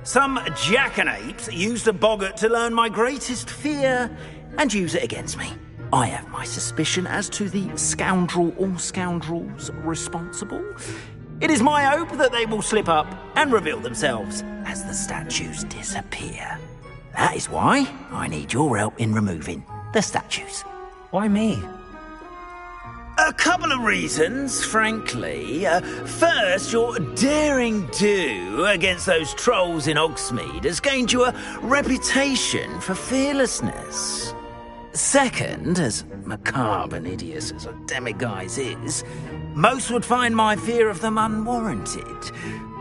Some jackanapes used a boggart to learn my greatest fear and use it against me. I have my suspicion as to the scoundrel or scoundrels responsible. It is my hope that they will slip up and reveal themselves as the statues disappear. That is why I need your help in removing the statues. Why me? A couple of reasons, frankly. First, your daring do against those trolls in Hogsmeade has gained you a reputation for fearlessness. Second, as macabre and hideous as a demiguise is, most would find my fear of them unwarranted.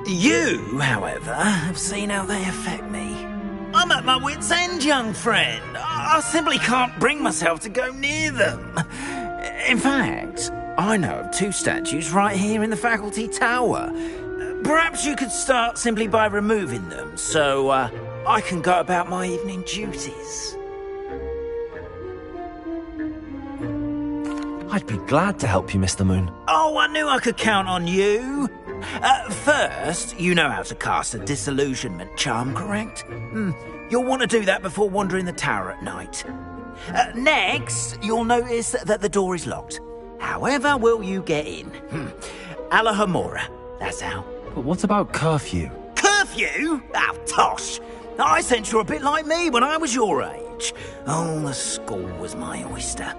You, however, have seen how they affect me. I'm at my wit's end, young friend. I simply can't bring myself to go near them. In fact, I know of two statues right here in the faculty tower. Perhaps you could start simply by removing them, so I can go about my evening duties. I'd be glad to help you, Mr. Moon. Oh, I knew I could count on you. First, you know how to cast a disillusionment charm, correct? You'll want to do that before wandering the tower at night. Next, you'll notice that the door is locked. However will you get in? Alahomora, that's how. But what about curfew? Curfew? Oh, tosh. I sense you're a bit like me when I was your age. Oh, the school was my oyster.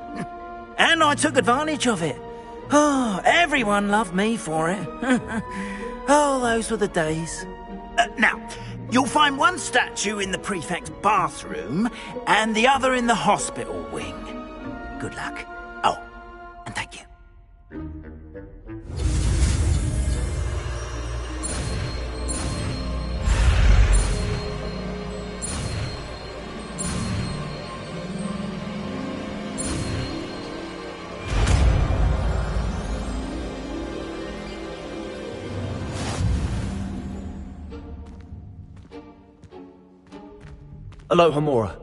And I took advantage of it. Oh, everyone loved me for it. Oh, those were the days. Now, you'll find one statue in the prefect's bathroom and the other in the hospital wing. Good luck. Oh, and thank you. Alohomora.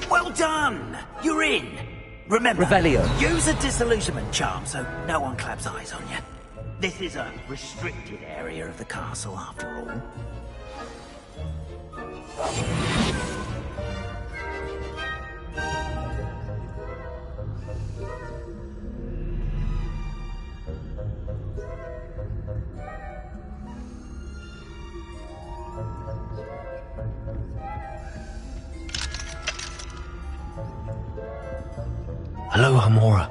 Well done! You're in! Remember, Revelio. Use a disillusionment charm so no one claps eyes on you. This is a restricted area of the castle, after all. Hello, Hamora.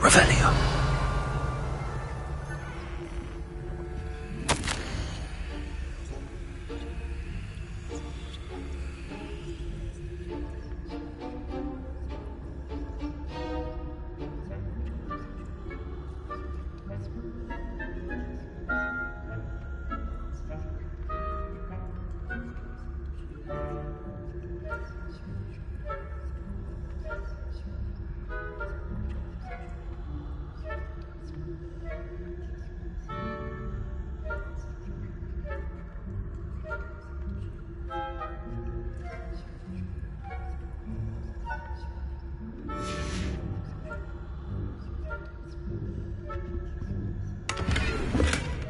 Revelio.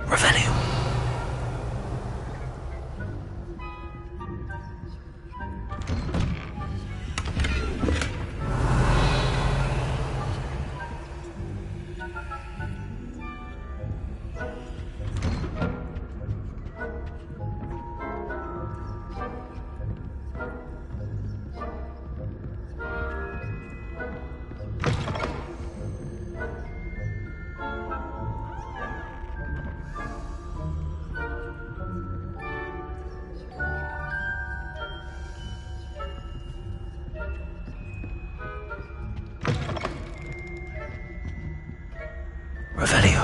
Revelio. Revelio.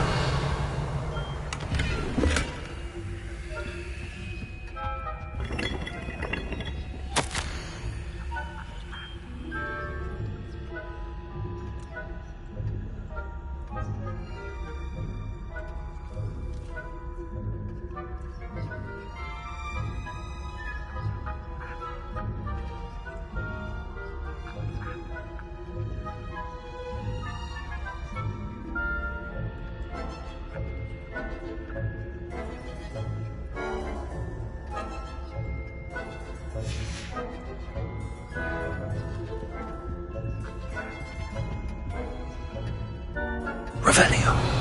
Revelio.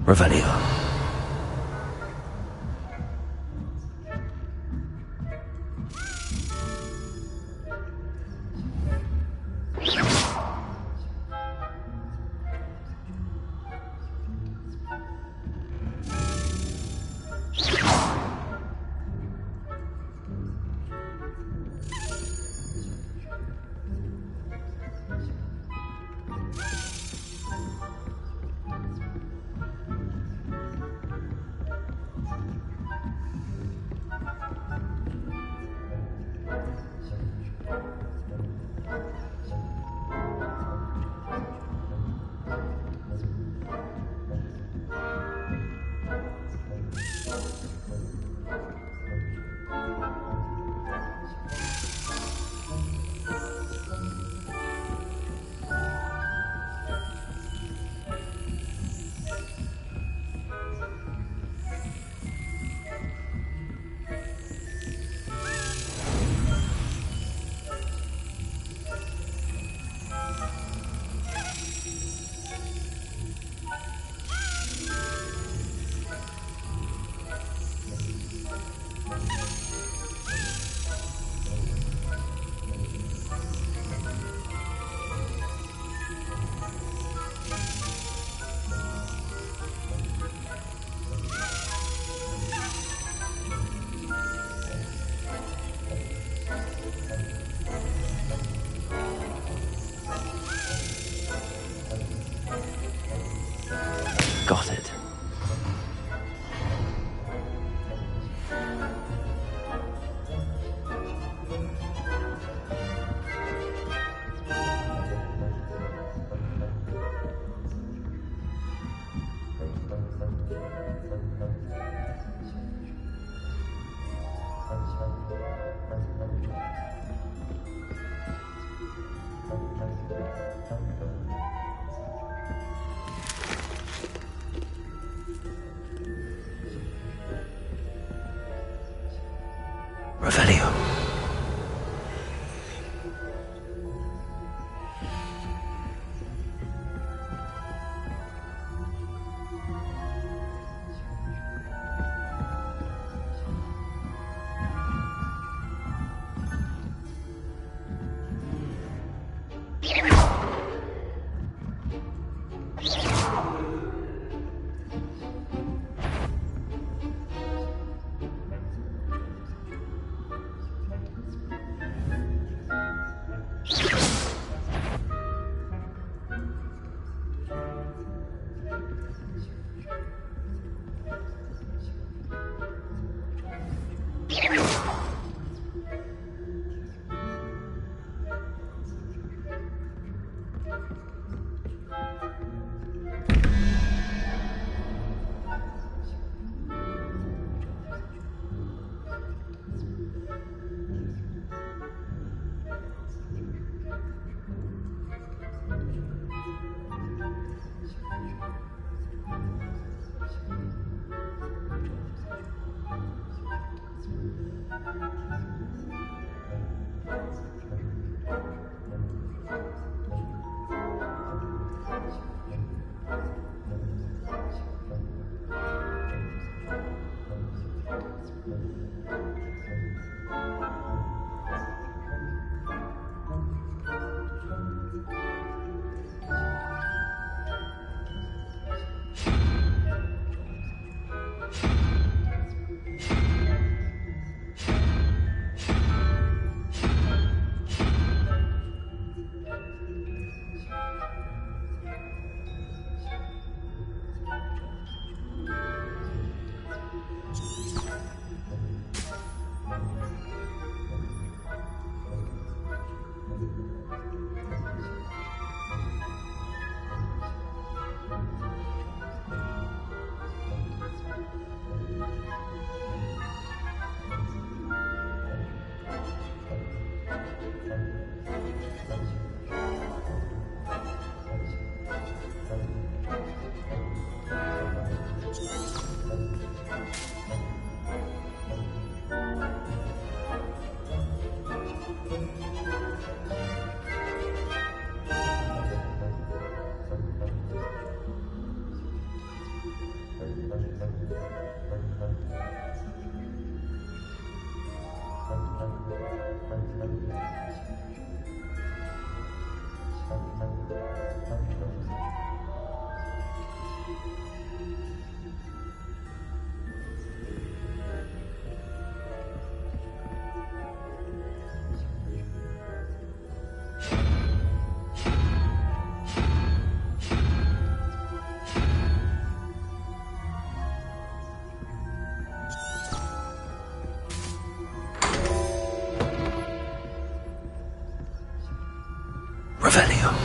Revelio. Got it. Revelio. Revelio.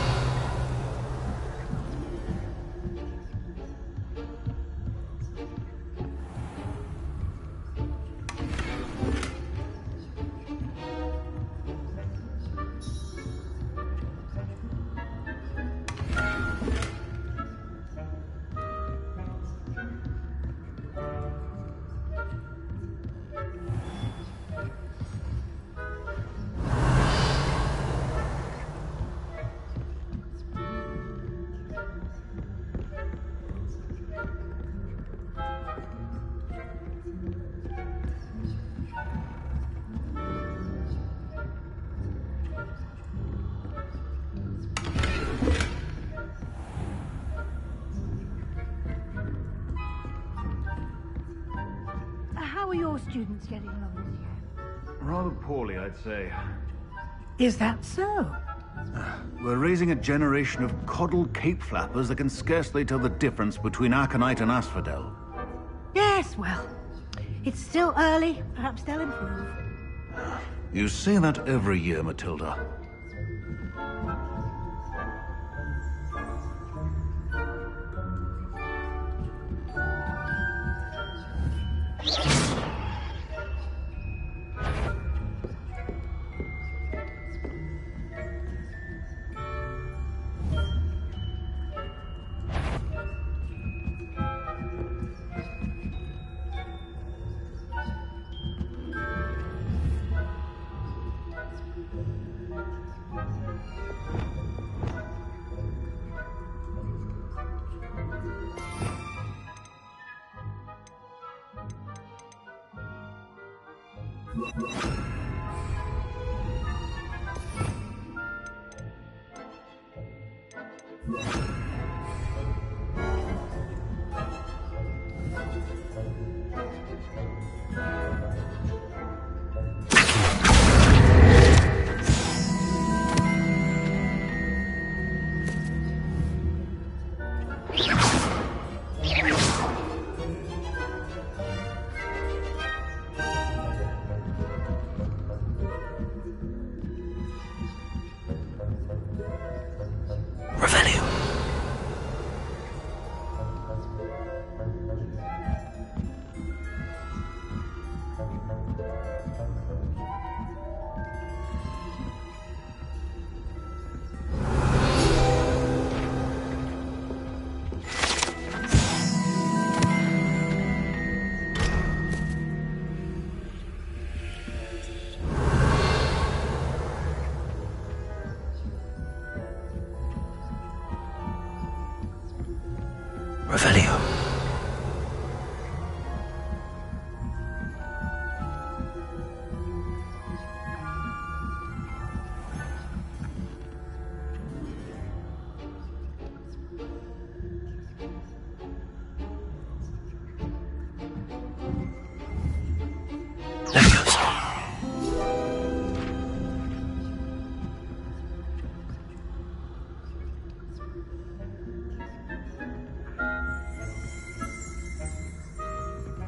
How are your students getting along this year? Rather poorly, I'd say. Is that so? We're raising a generation of coddled cape flappers that can scarcely tell the difference between aconite and asphodel. Yes, well, it's still early. Perhaps they'll improve. You say that every year, Matilda. Revelio.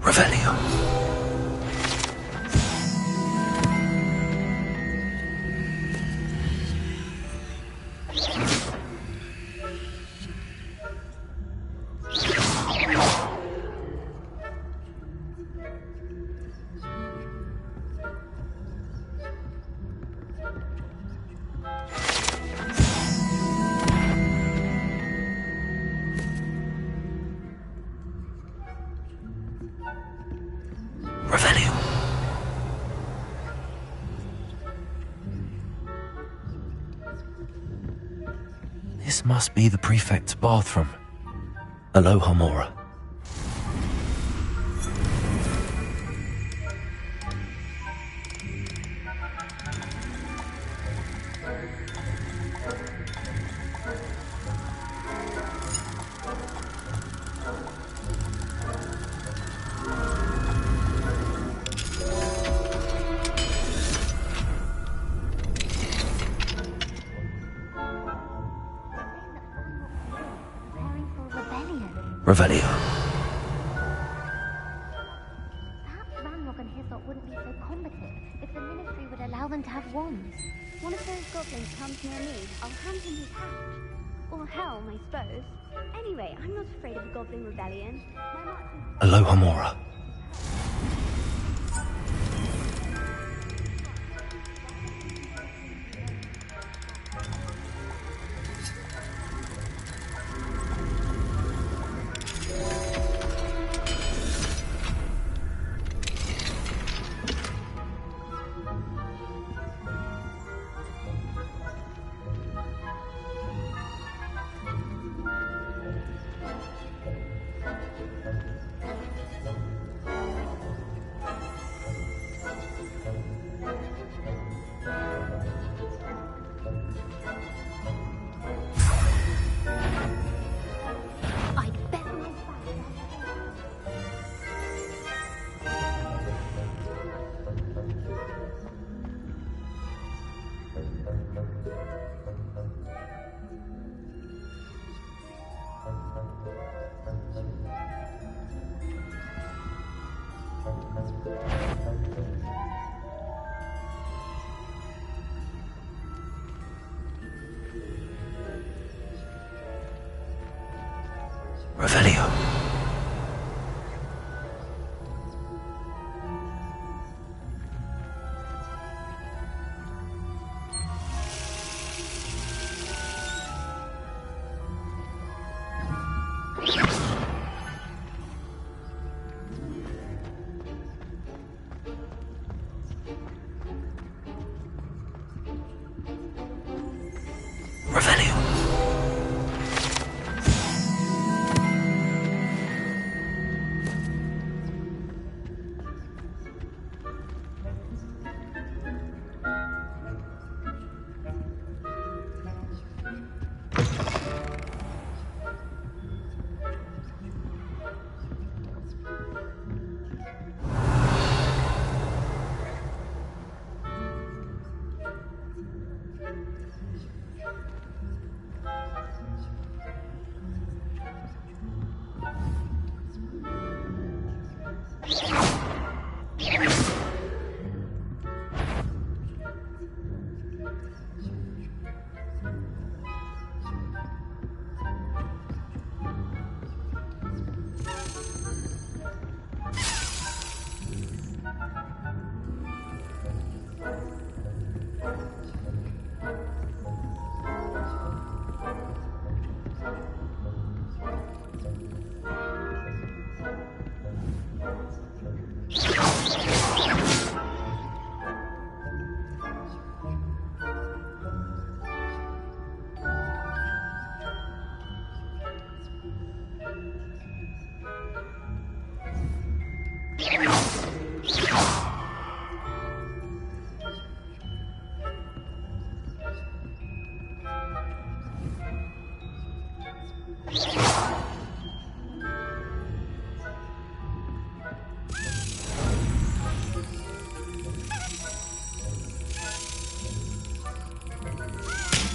Revelio. Revelio. This must be the prefect's bathroom. Aloha Mora. Revelio. Perhaps Ranrock and Hyssop wouldn't be so combative if the Ministry would allow them to have wands. One of those goblins comes near me, afraid, I'll hand him his hat. Or helm, I suppose. Anyway, I'm not afraid of a goblin rebellion. My marching... Aloha Mora. Revelio.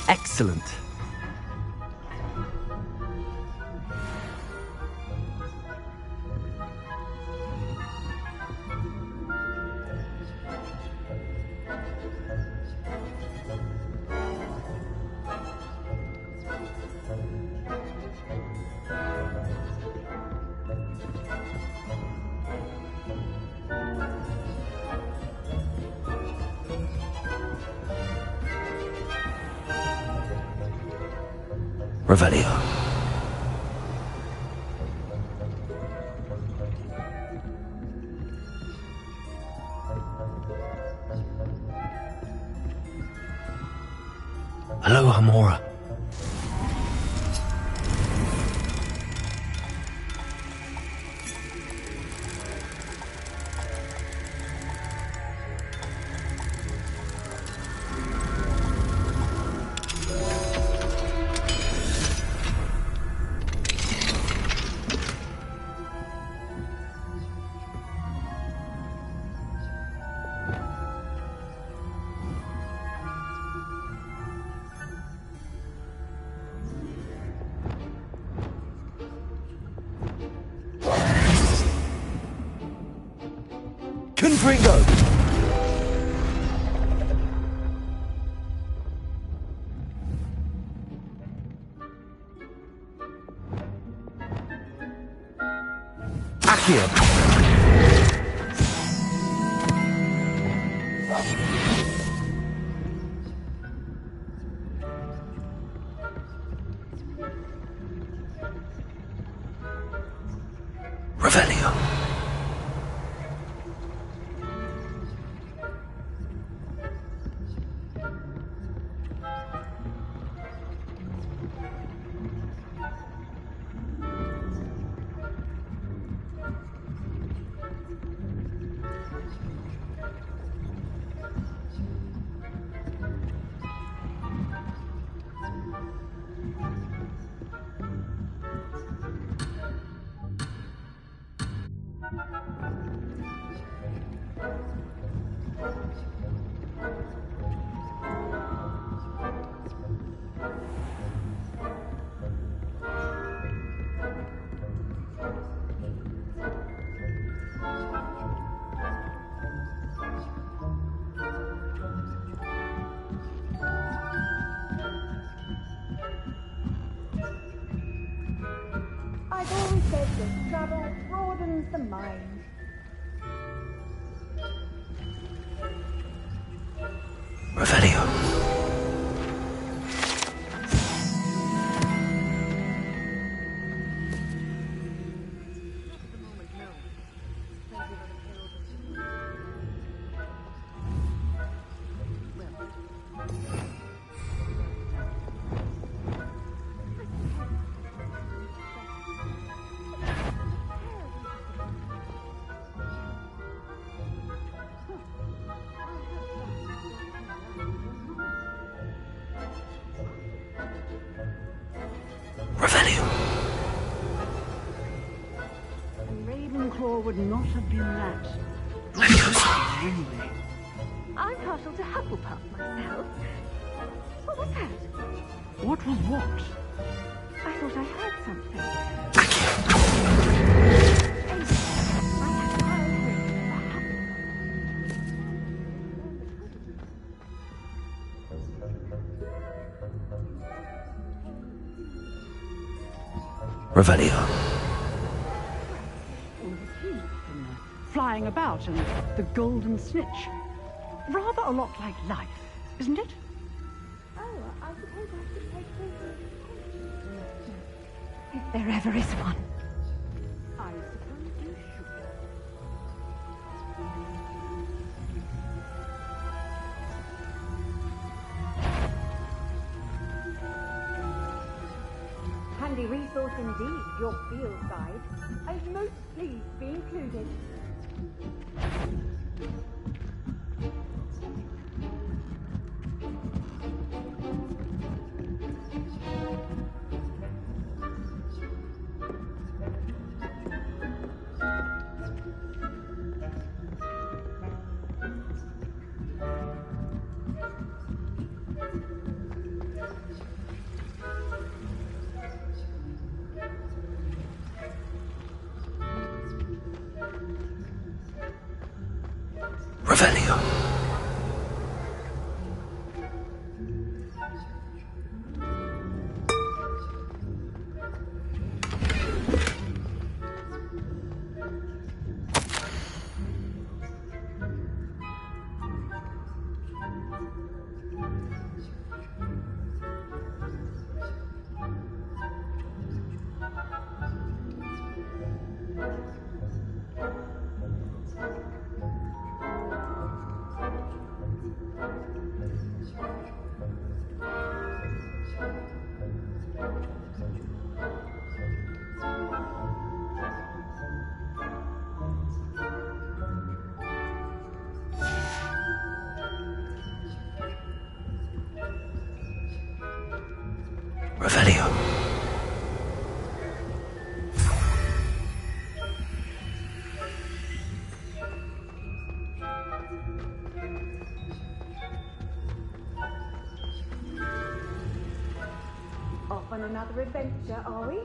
Excellent. Revelio. Aloha Mora. Accio. Revelio. I've always said that travel broadens the mind. Revelio. Ravenclaw would not have been that. Anyway. I'm partial to Hufflepuff myself. What was that? What was what? I thought I heard something. Revelio. Flying about and the golden snitch. Rather a lot like life, isn't it? Oh, I suppose I should take photos. If there ever is one. I suppose you should. Handy resource indeed, your field guide. I'm most pleased to be included. Revelio. Revelio. Off on another adventure, are we?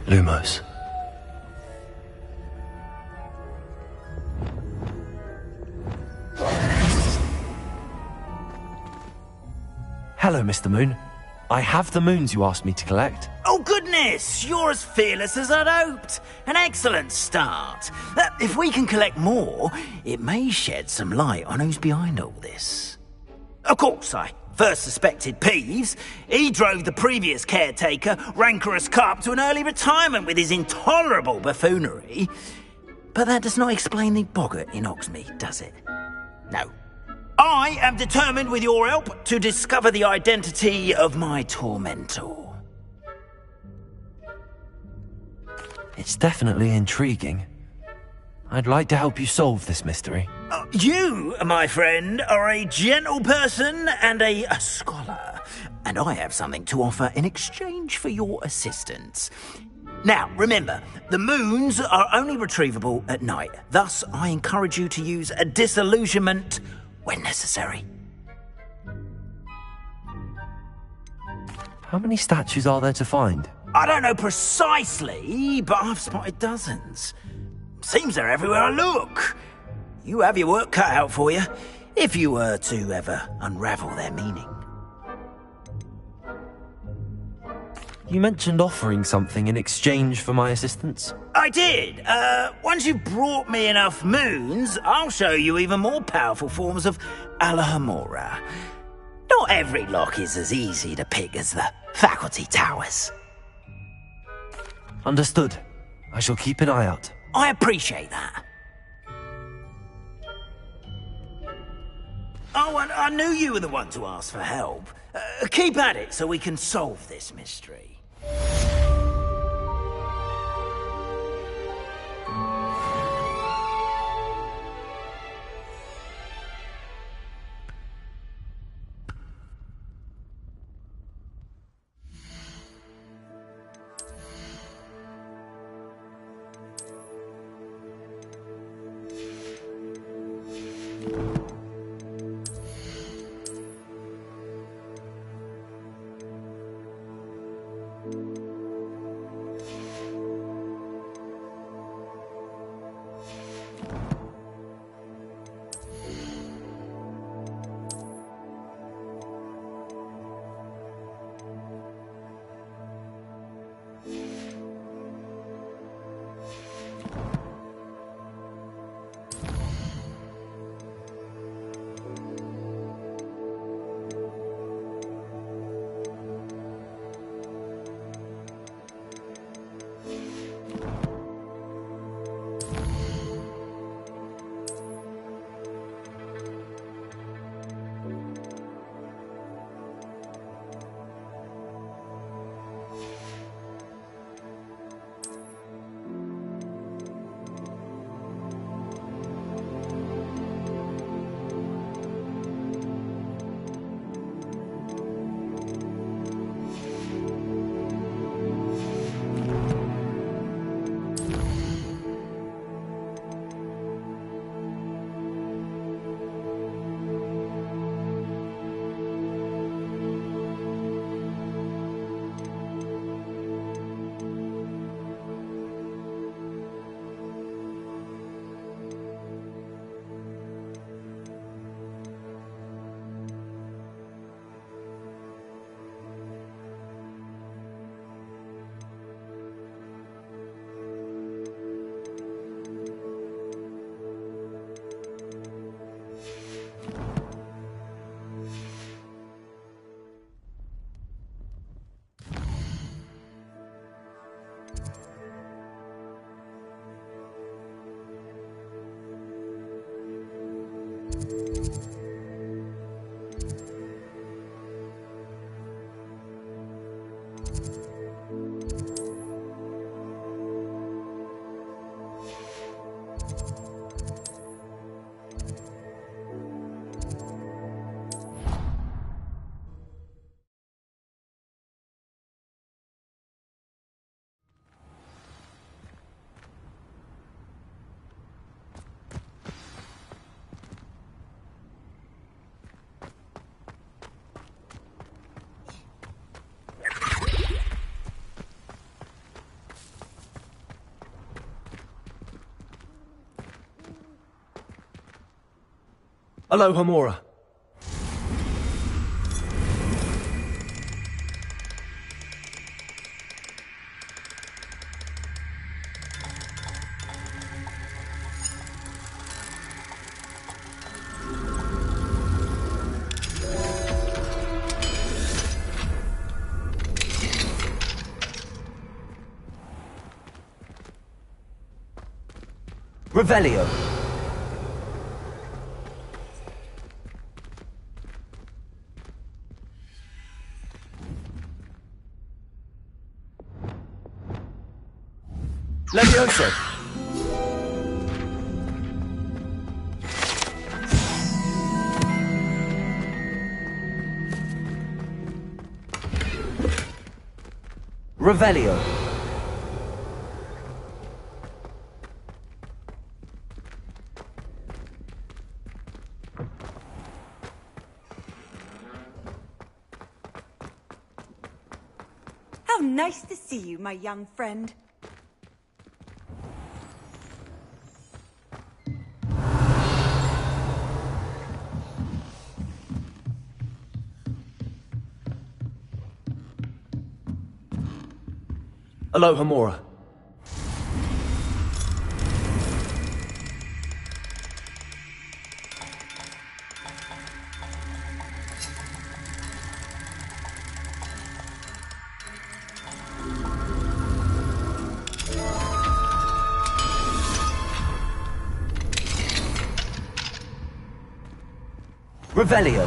Lumos. Hello, Mr. Moon. I have the moons you asked me to collect. Oh, goodness! You're as fearless as I'd hoped. An excellent start. If we can collect more, it may shed some light on who's behind all this. Of course, I first suspected Peeves. He drove the previous caretaker, Rancorous Carp, to an early retirement with his intolerable buffoonery. But that does not explain the boggart in Hogsmeade, does it? No. I am determined, with your help, to discover the identity of my tormentor. It's definitely intriguing. I'd like to help you solve this mystery. You, my friend, are a gentle person and a scholar, and I have something to offer in exchange for your assistance. Now, remember, the moons are only retrievable at night. Thus, I encourage you to use a disillusionment when necessary. How many statues are there to find? I don't know precisely, but I've spotted dozens. Seems they're everywhere I look. You have your work cut out for you, if you were to ever unravel their meaning. You mentioned offering something in exchange for my assistance? I did. Once you've brought me enough moons, I'll show you even more powerful forms of Alohomora. Not every lock is as easy to pick as the faculty towers. Understood. I shall keep an eye out. I appreciate that. Oh, and I knew you were the one to ask for help. Keep at it so we can solve this mystery. Aloha Mora. Revelio. Levioso. Revelio. How nice to see you, my young friend. Aloha Mora. Revelio.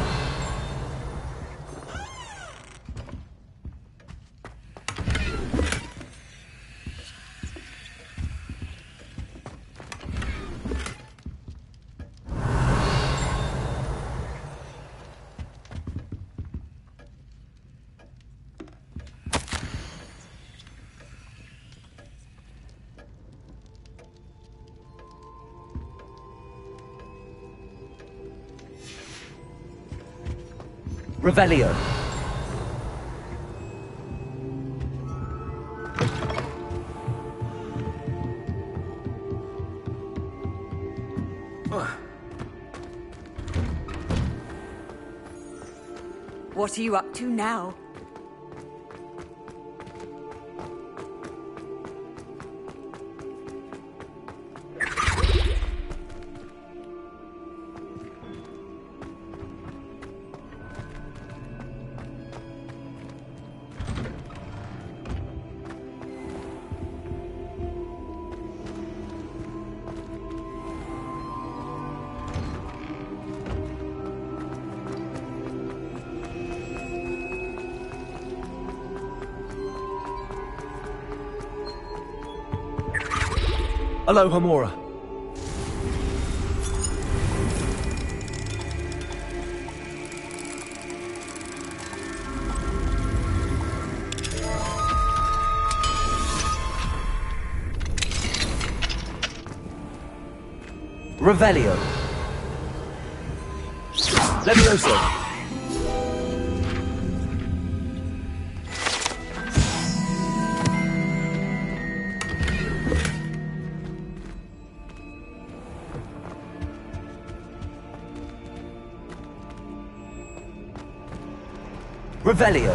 Revelio. What are you up to now? Aloha Mora. Revelio. Levioso. Revelio.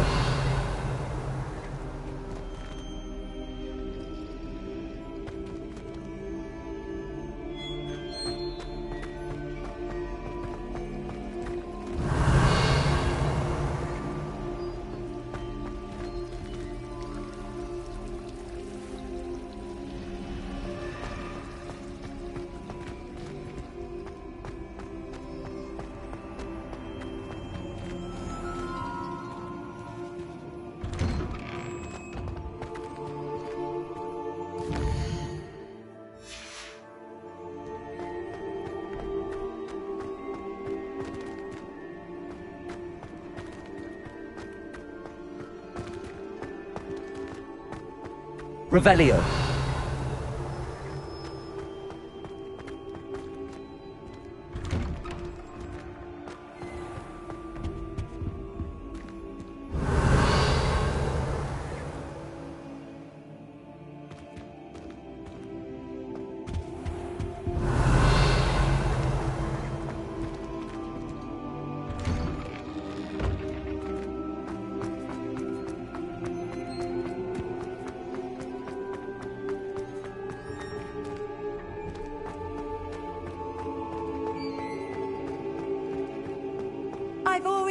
Revelio.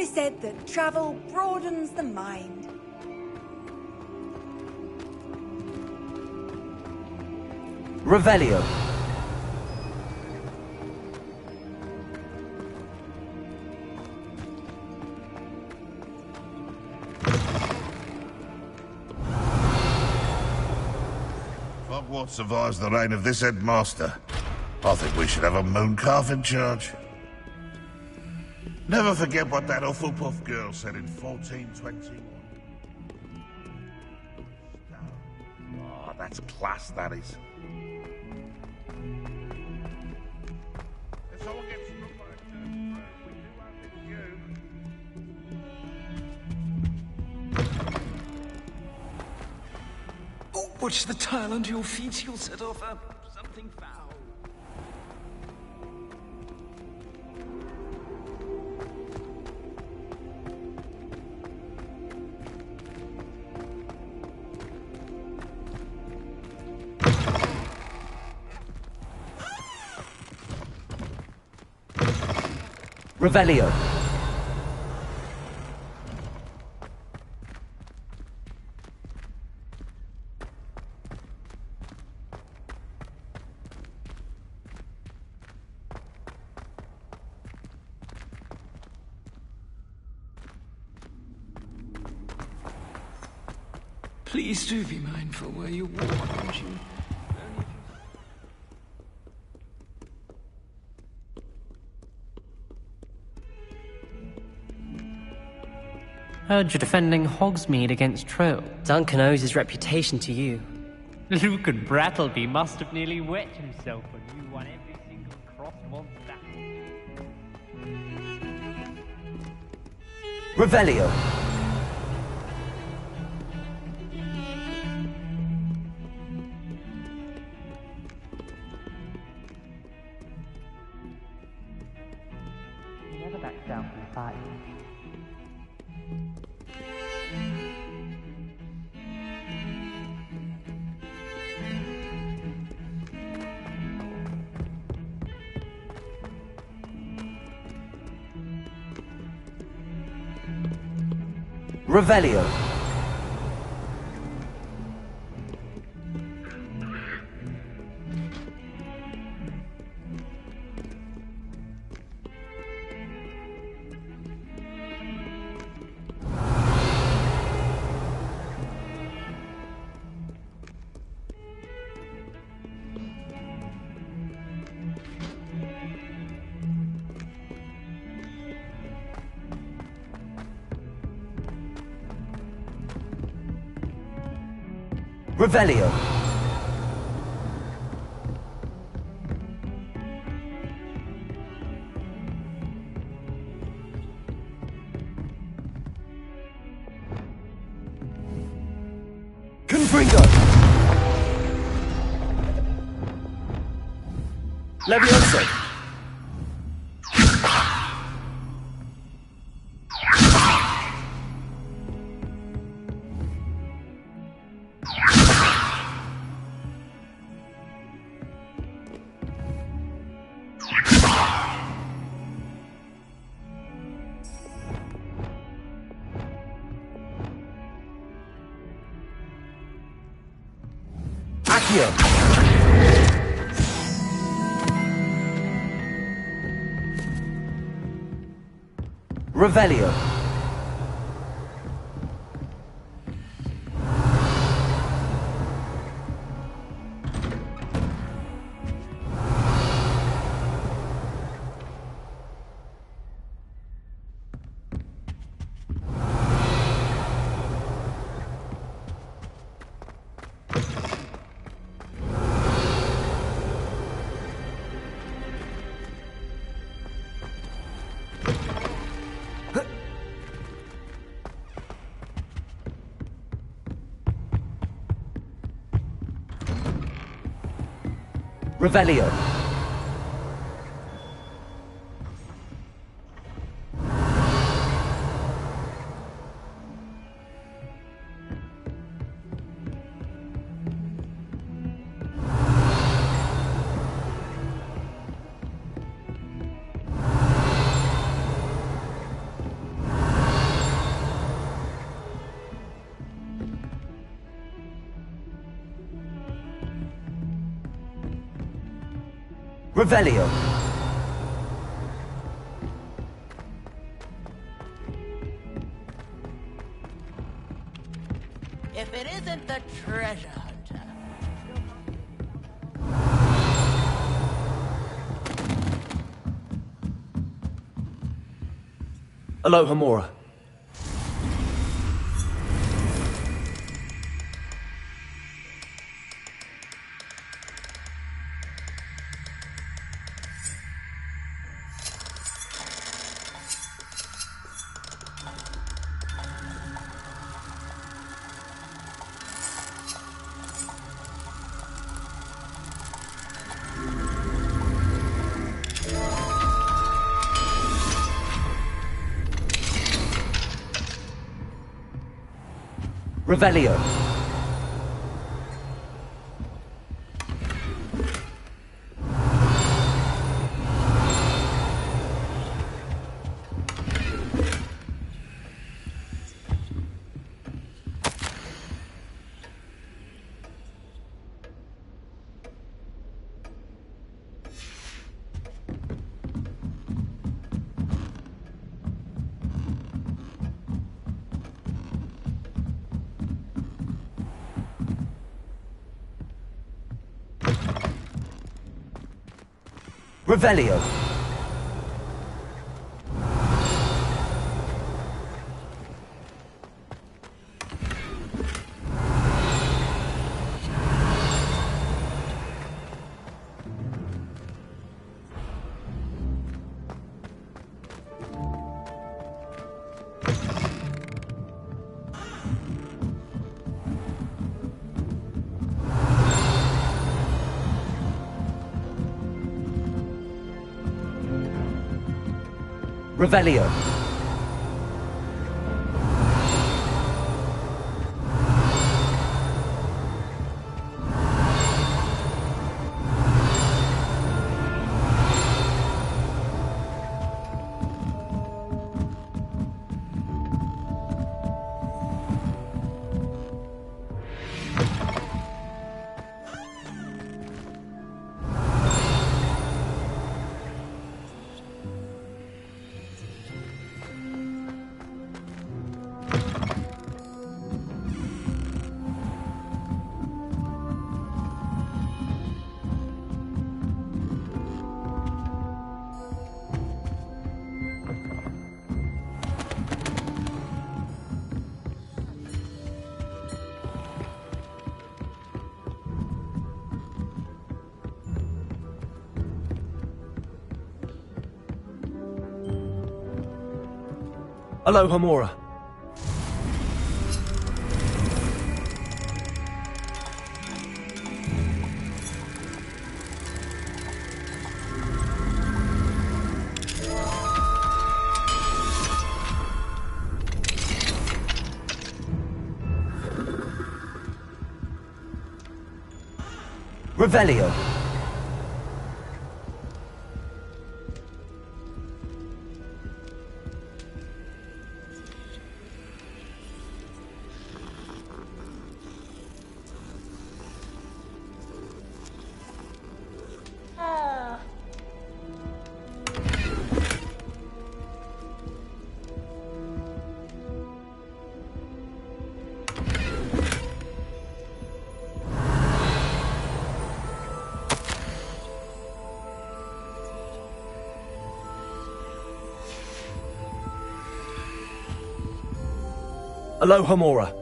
always said that travel broadens the mind. Revelio. Hogwarts survives the reign of this headmaster. I think we should have a mooncalf in charge. Never forget what that Hufflepuff girl said in 1421. Oh, that's class, that is. If someone gets struck by a curse, we do have it you. Oh, watch the tile under your feet. You'll set off something foul. Revelio. Please do be mindful where you walk, won't you? Heard you're defending Hogsmeade against Trill. Duncan owes his reputation to you. Lucan Brattleby must have nearly wet himself when you won every single cross monster. Revelio. He never backs down from the fight. Revelio. Revelio. Confringo. Levioso. Accio. Revelio. Revelio. Revelio. If it isn't the treasure hunter. Alohomora. Revelio. Revelio. Revelio. Alohomora. Revelio. Alohomora.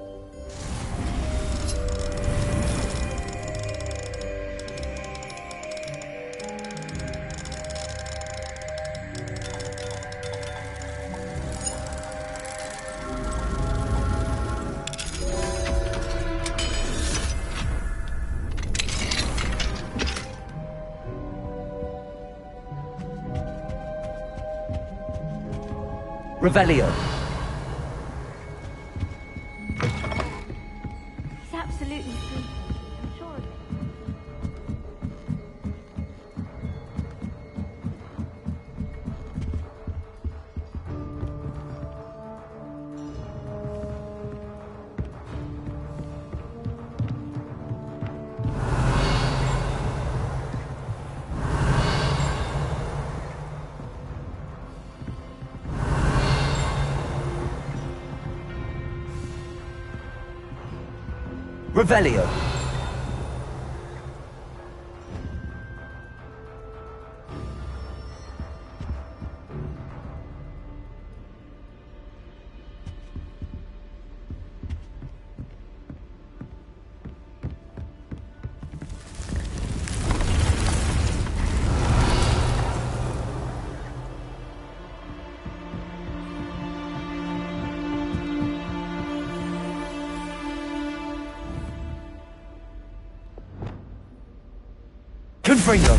Revelio. It's absolutely free. I'm sure of it. Revelio. Confringo.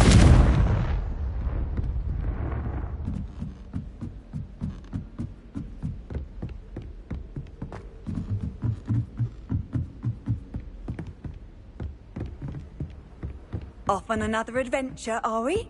Off on another adventure, are we?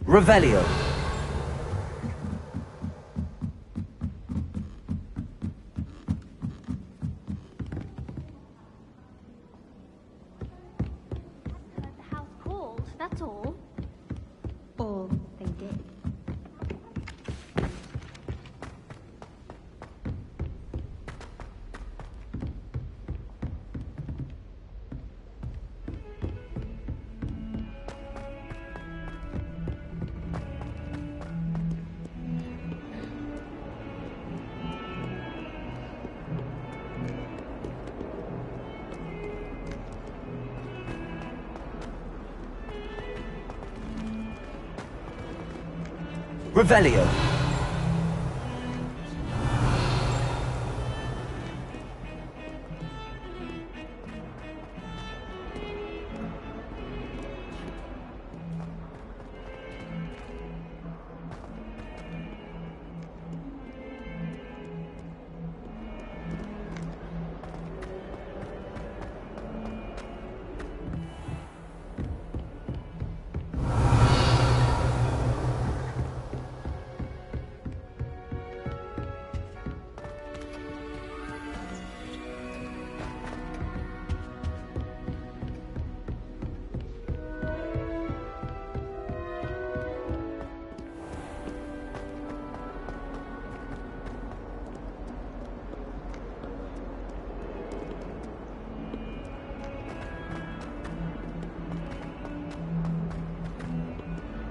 Revelio. The house called, that's all. Or they did. Revelio.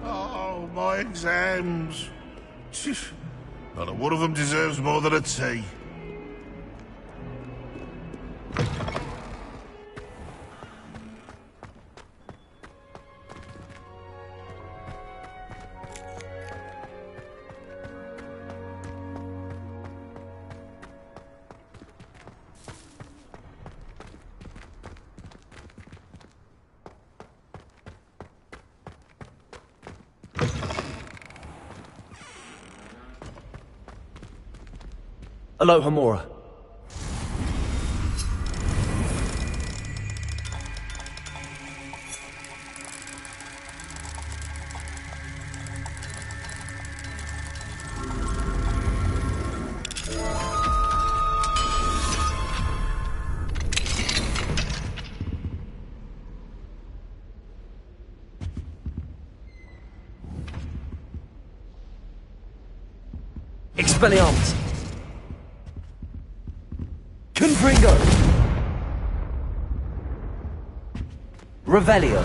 Oh, my exams. Not a one of them deserves more than a tea. Aloha Mora. Expelliarmus! Confringo! Revelio!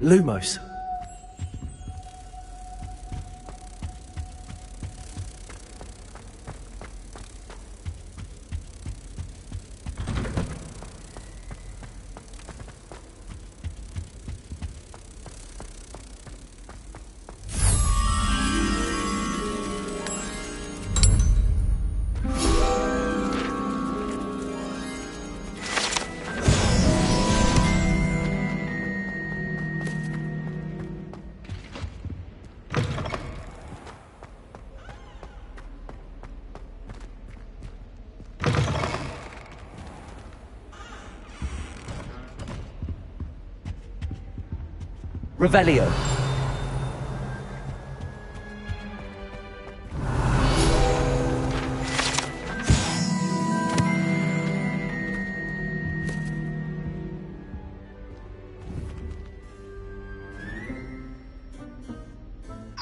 Lumos. Revelio.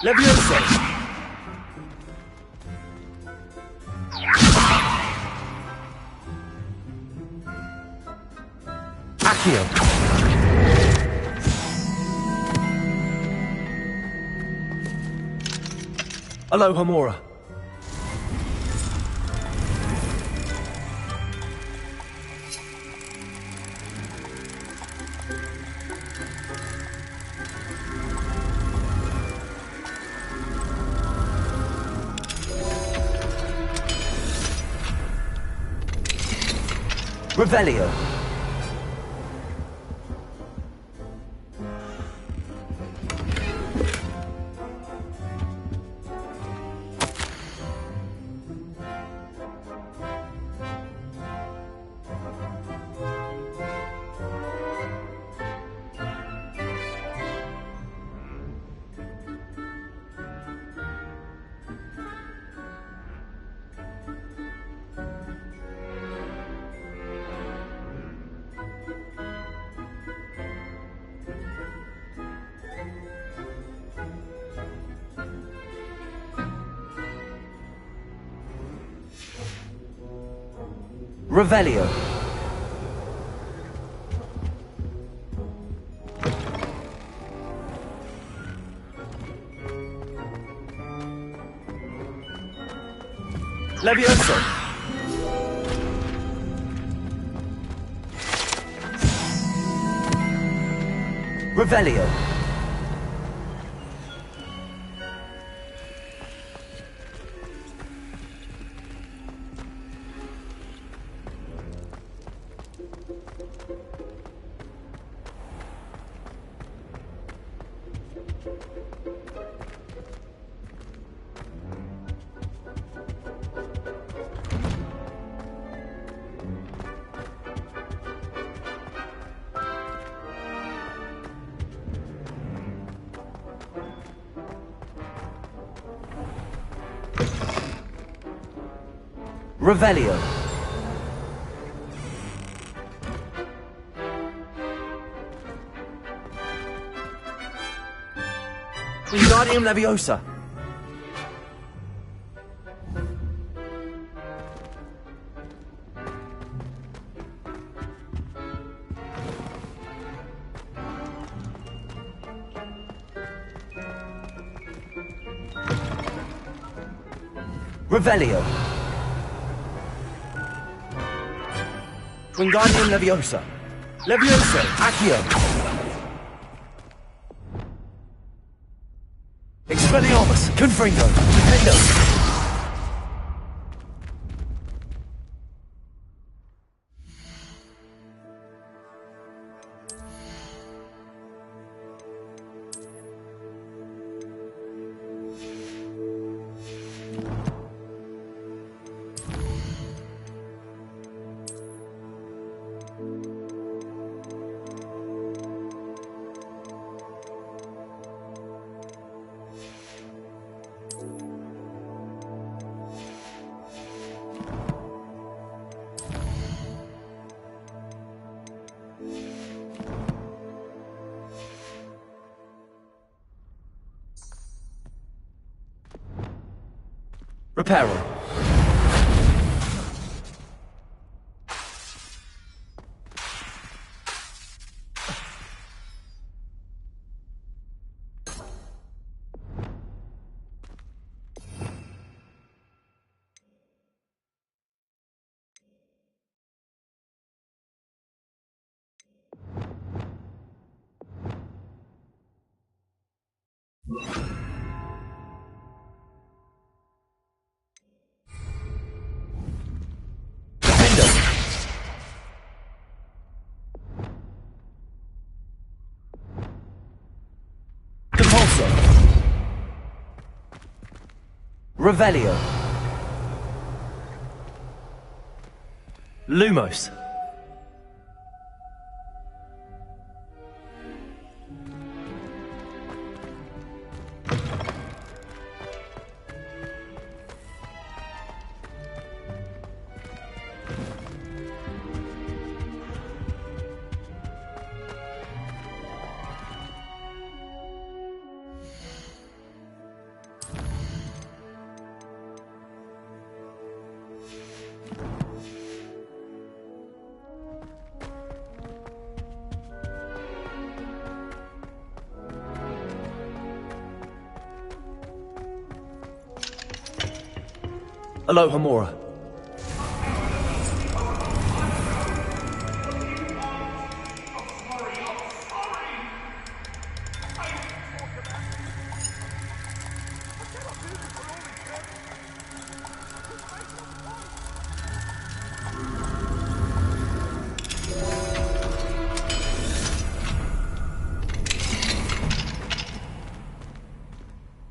Levioso. Accio. Alohomora. Revelio. Revelio. Levioso. Revelio. Revelio. Wingardium Leviosa. Revelio. Wingardium Leviosa. Levioso. Accio. Expelliarmus. Confringo. Defendo. Reparo. Revelio. Lumos. Aloha Mora.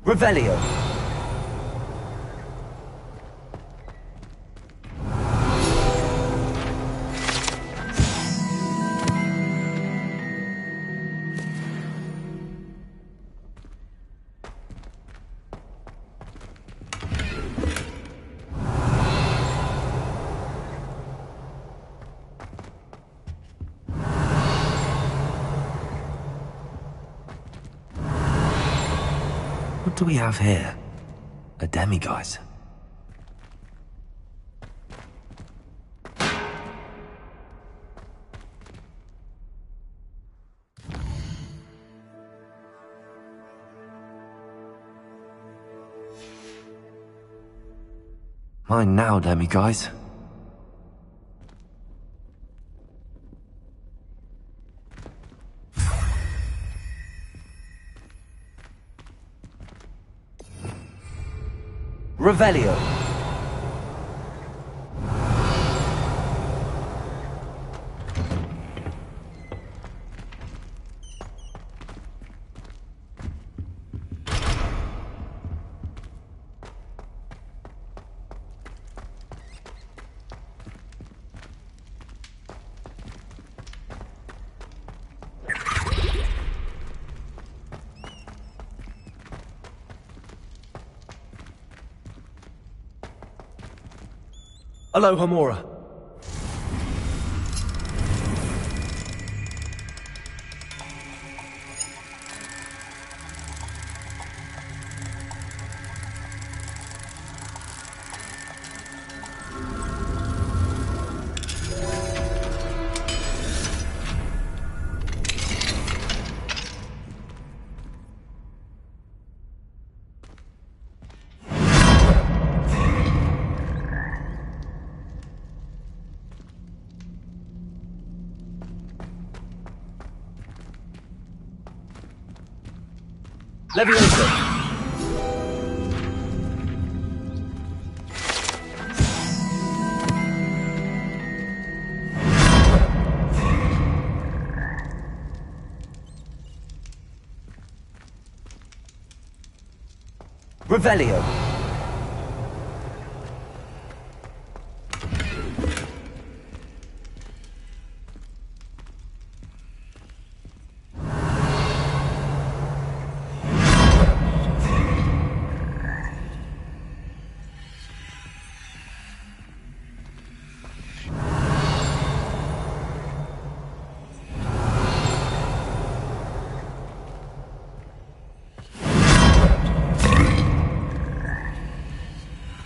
Revelio. What do we have here? A demiguise. Mine now, demiguise. Revelio. Aloha Mora. Leviosa. Revelio.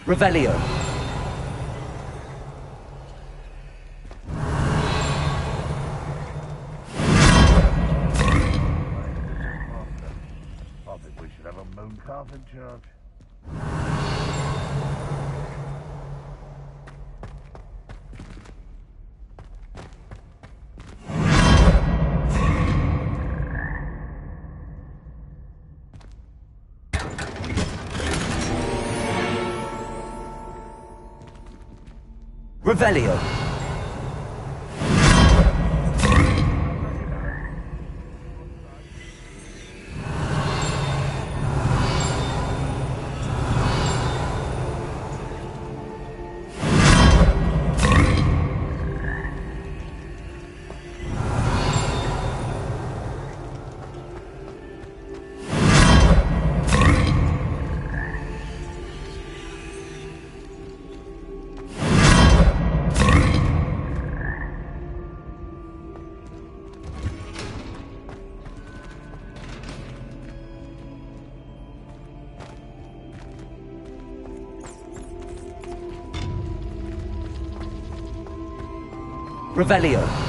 Revelio. I think we should have a moon calf in charge. Revelio. Revelio.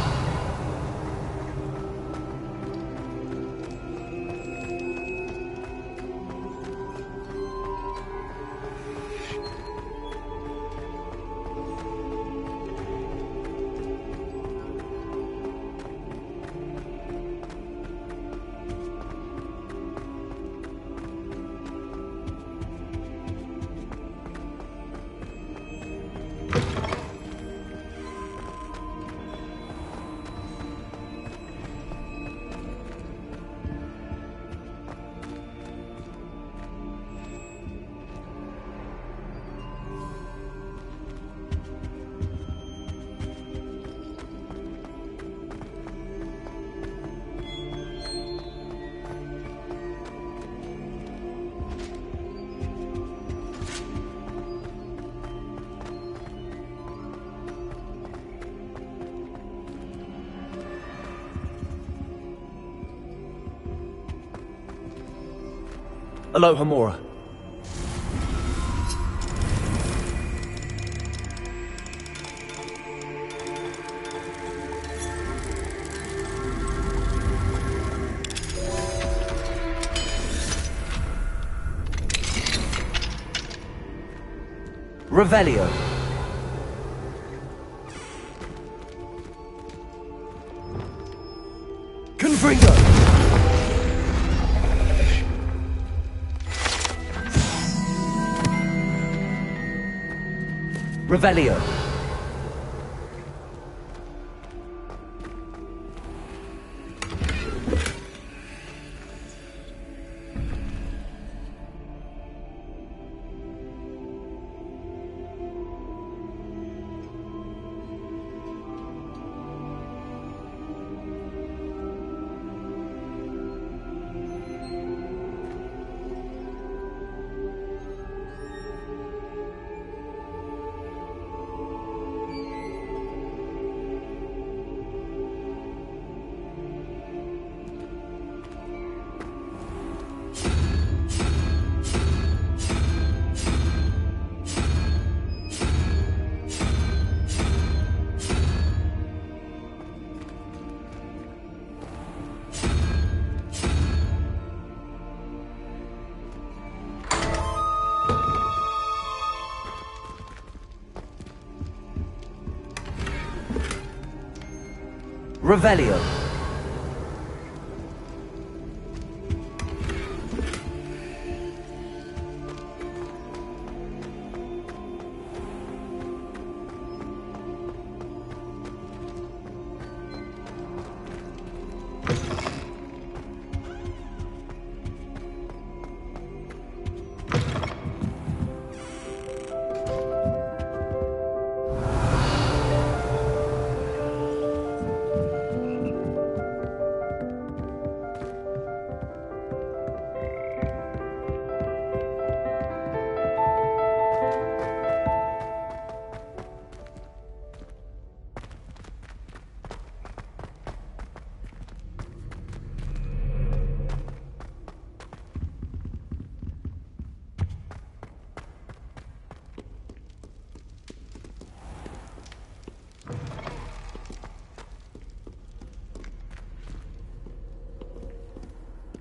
Aloha Mora. Revelio. Confringo. Revelio. Revelio.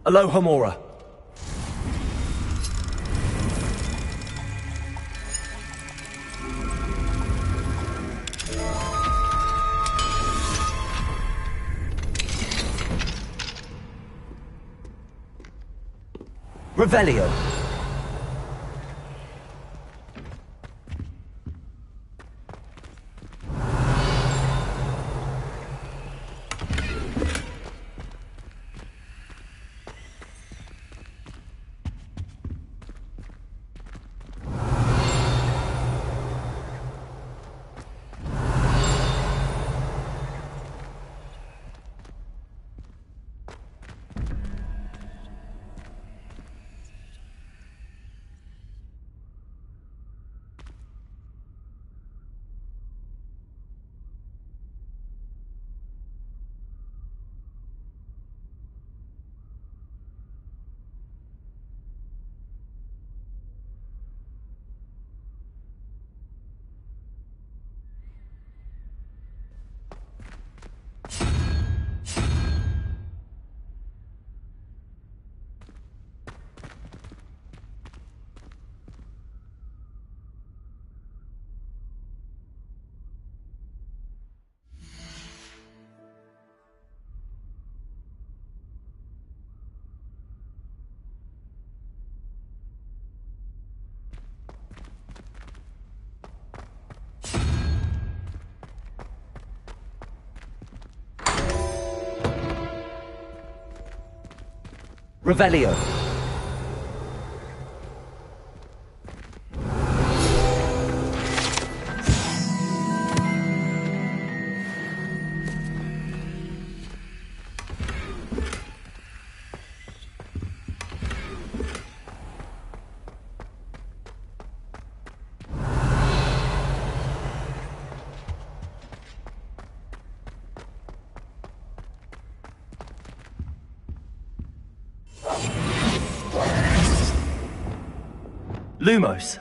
Aloha Mora. Revelio. Revelio. Lumos.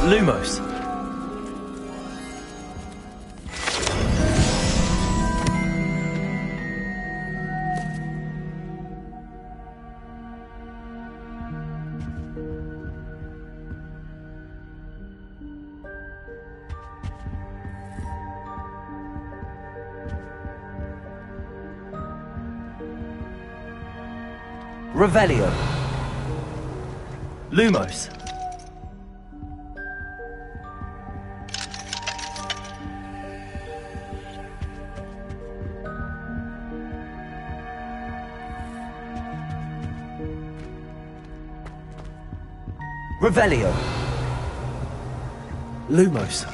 Lumos. Revelio. Lumos. Revelio. Lumos.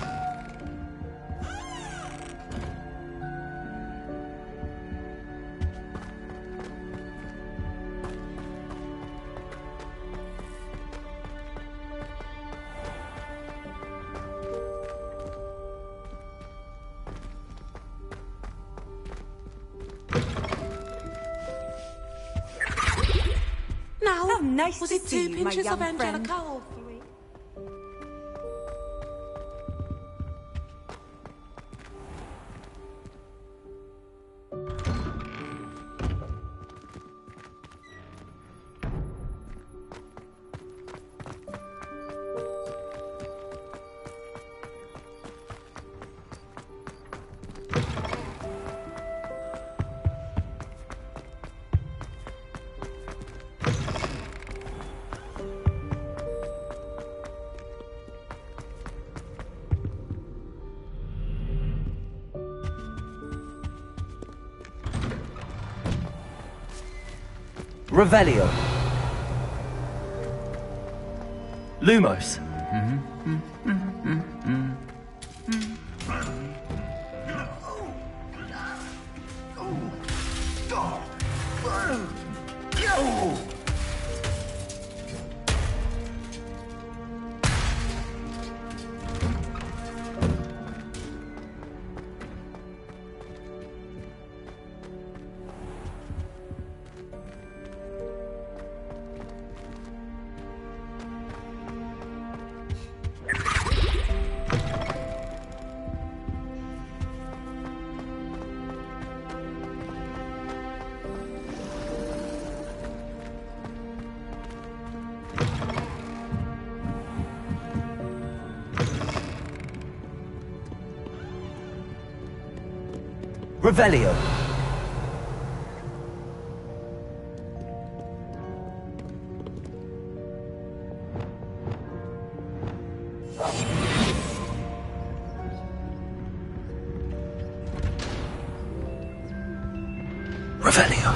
Now, How nice was to it see 2 you, my pinches young of Angelica friend. or 3? Revelio. Lumos. Revelio. Revelio.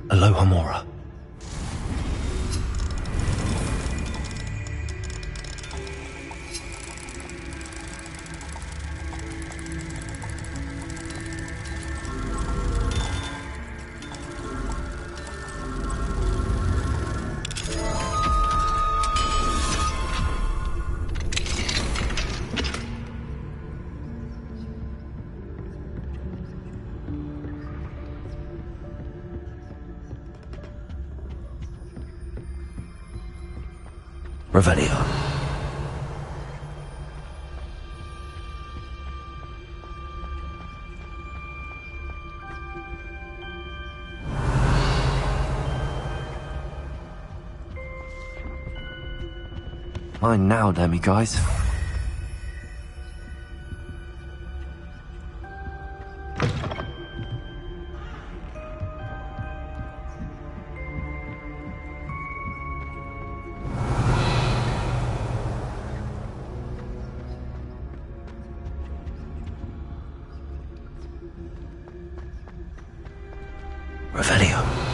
Aloha Mora. Revelio. Mine now, demi-guys. Revelio.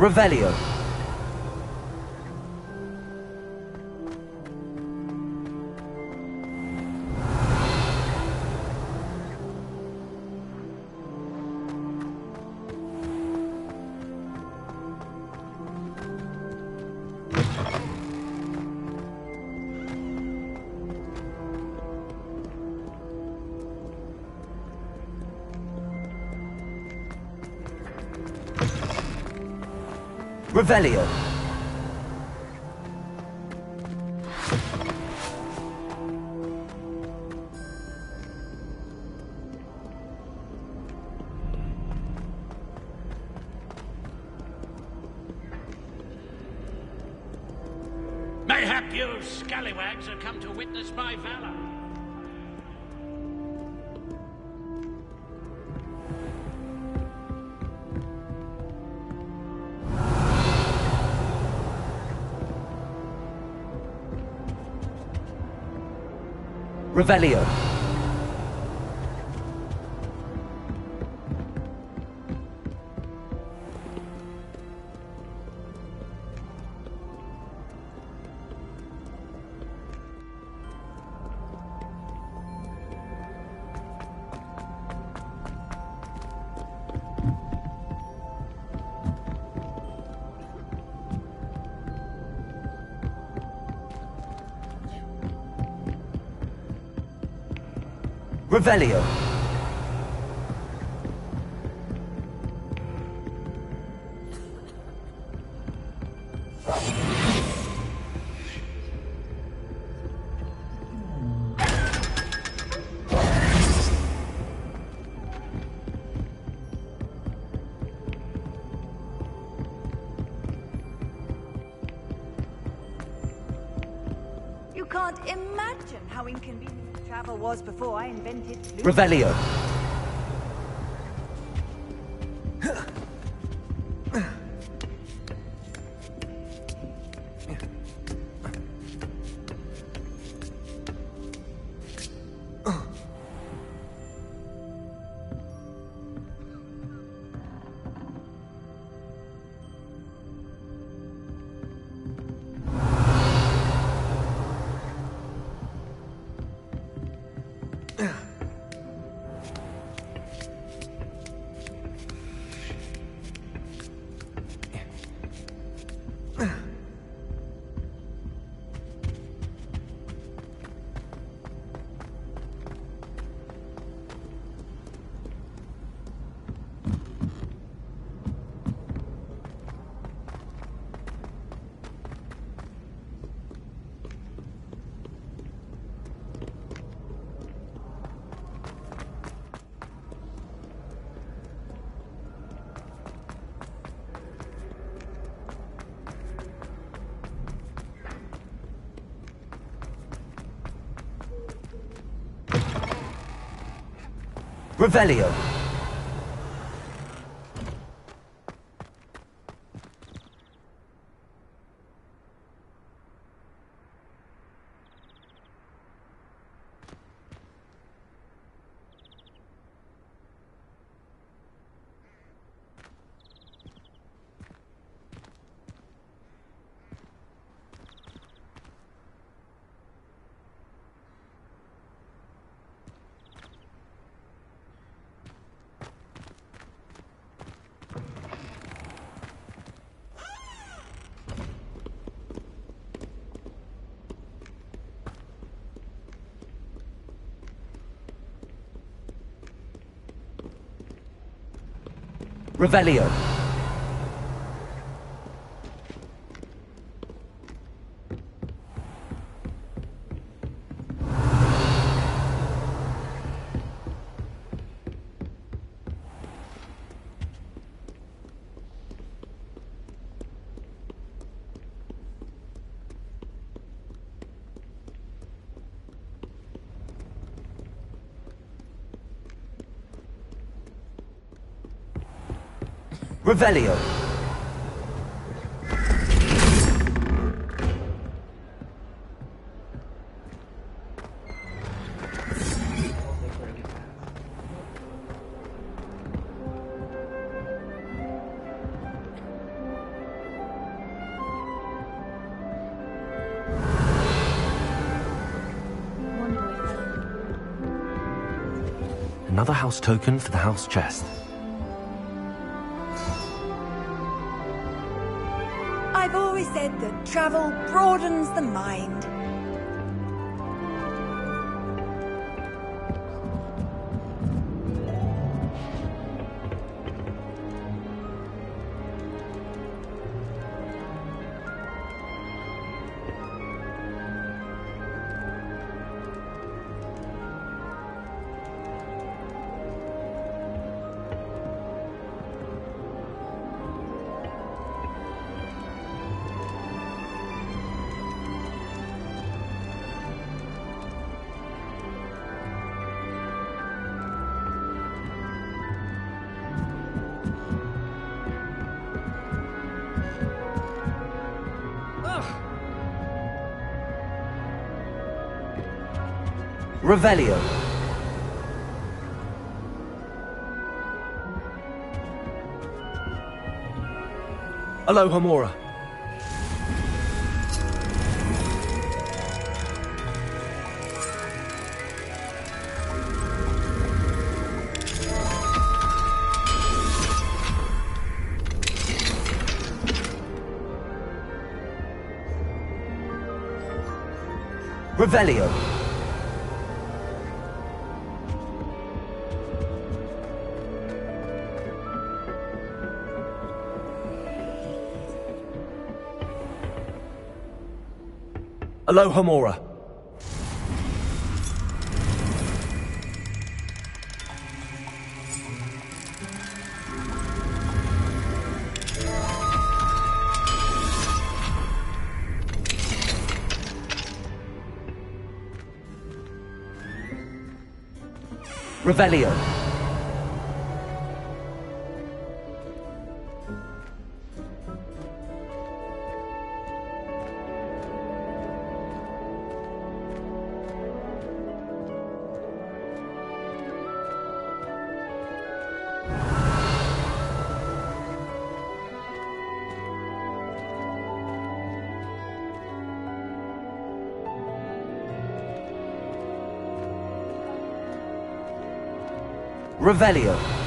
Revelio. Revelio. Mayhap you scallywags have come to witness my valor. Revelio. Revelio. You can't imagine how inconvenient travel was before I invented flu. Revelio. Revelio. Revelio. Revelio. Another house token for the house chest. I've always said that travel broadens the mind. Revelio. Alohomora. Revelio. Alohomora. Revelio. Revelio.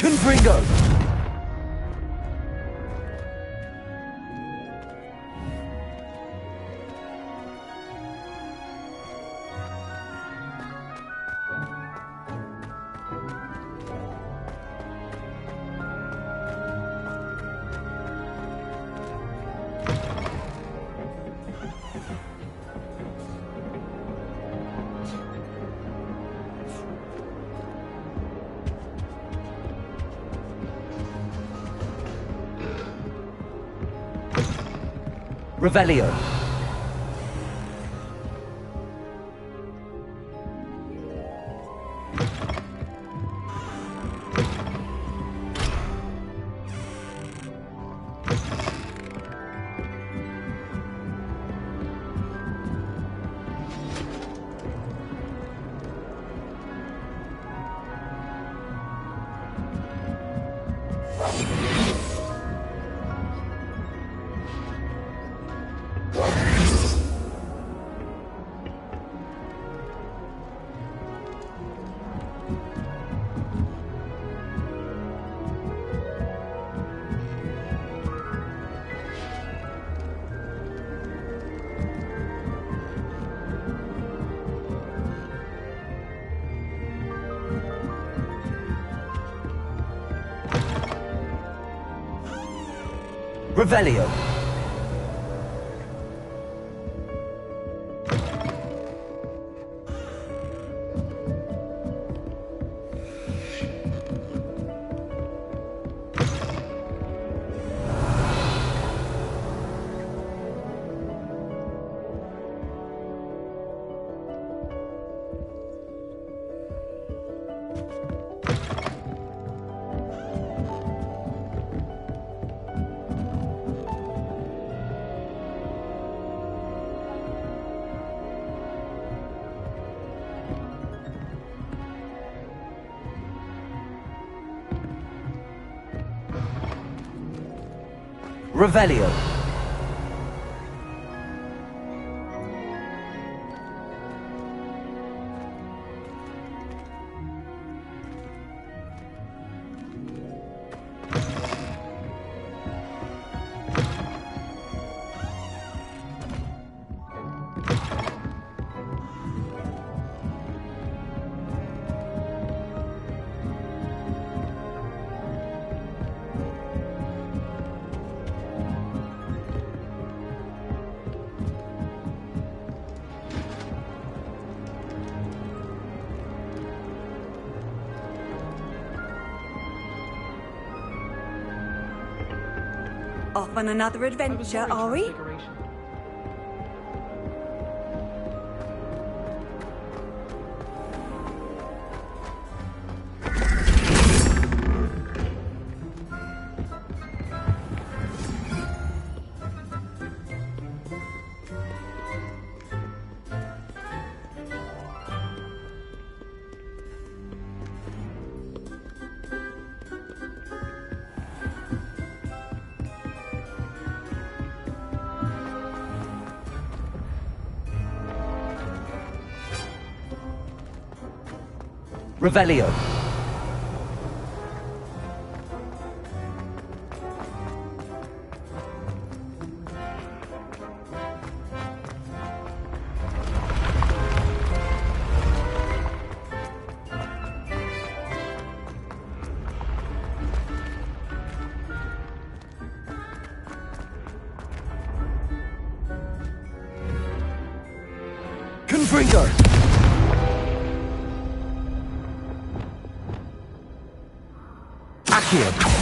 Confringo. Revelio. Revelio. Revelio. Off on another adventure, are we? Revelio. Confringo. Accio.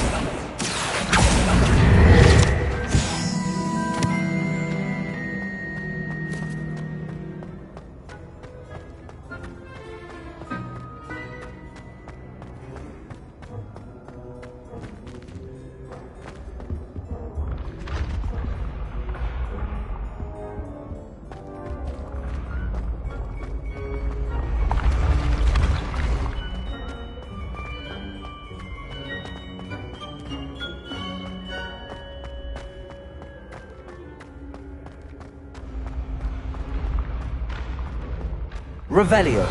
Revelio.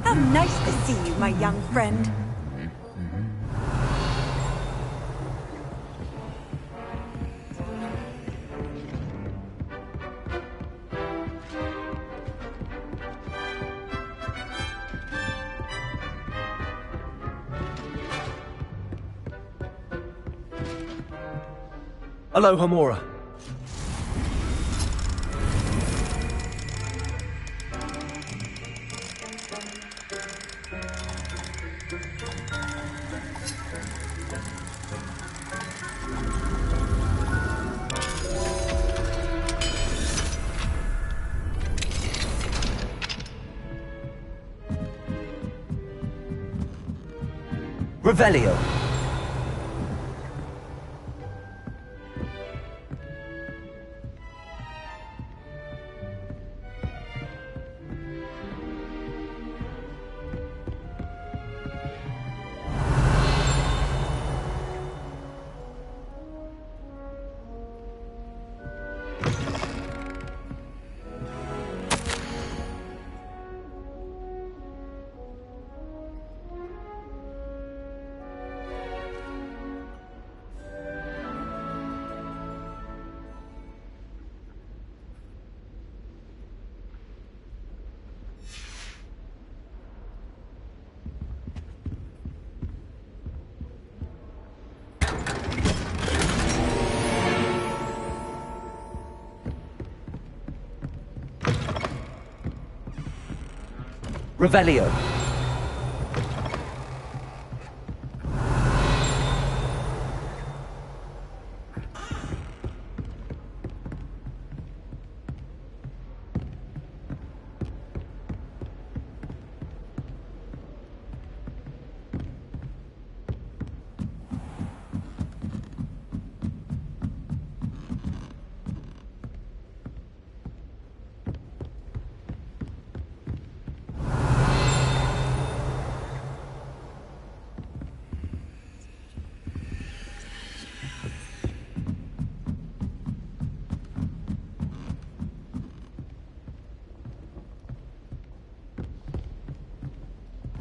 How nice to see you, my young friend. Aloha Mora. Revelio. Revelio.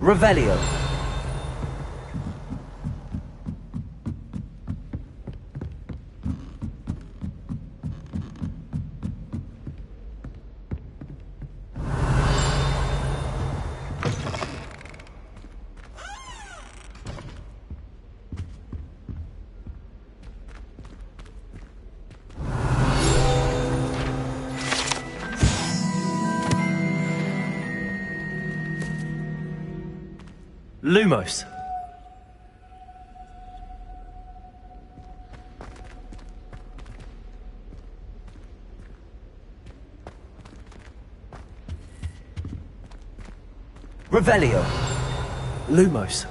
Revelio. Lumos. Revelio. Lumos.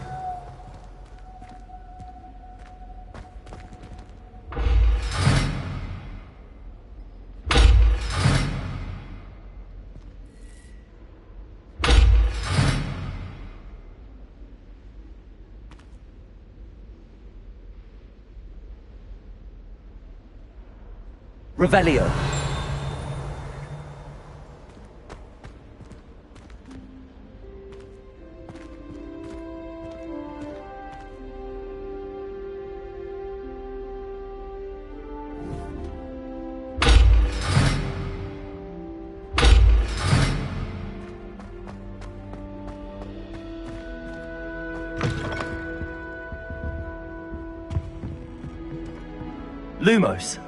Revelio. Lumos.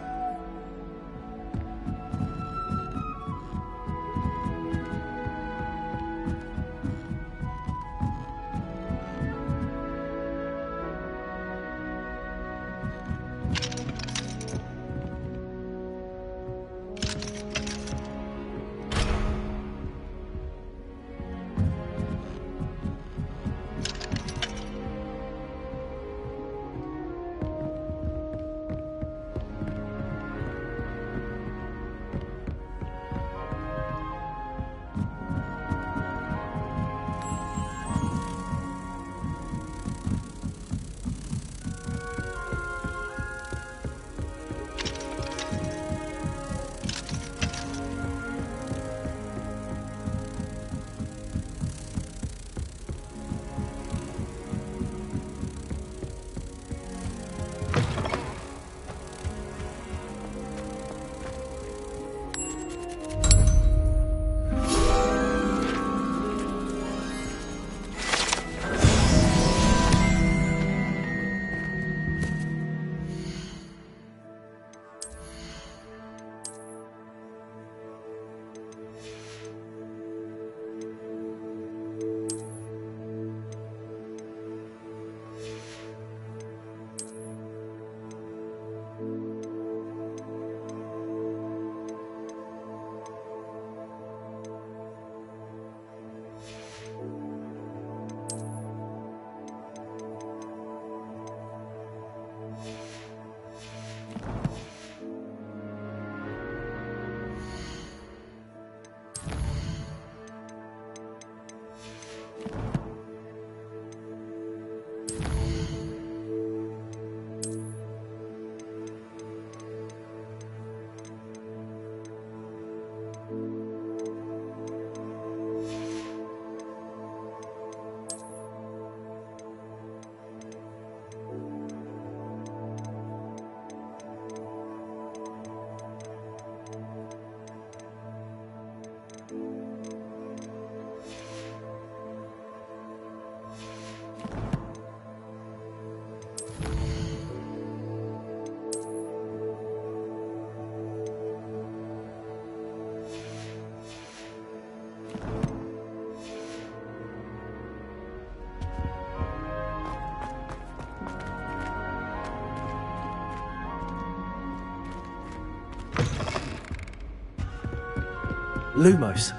Lumos.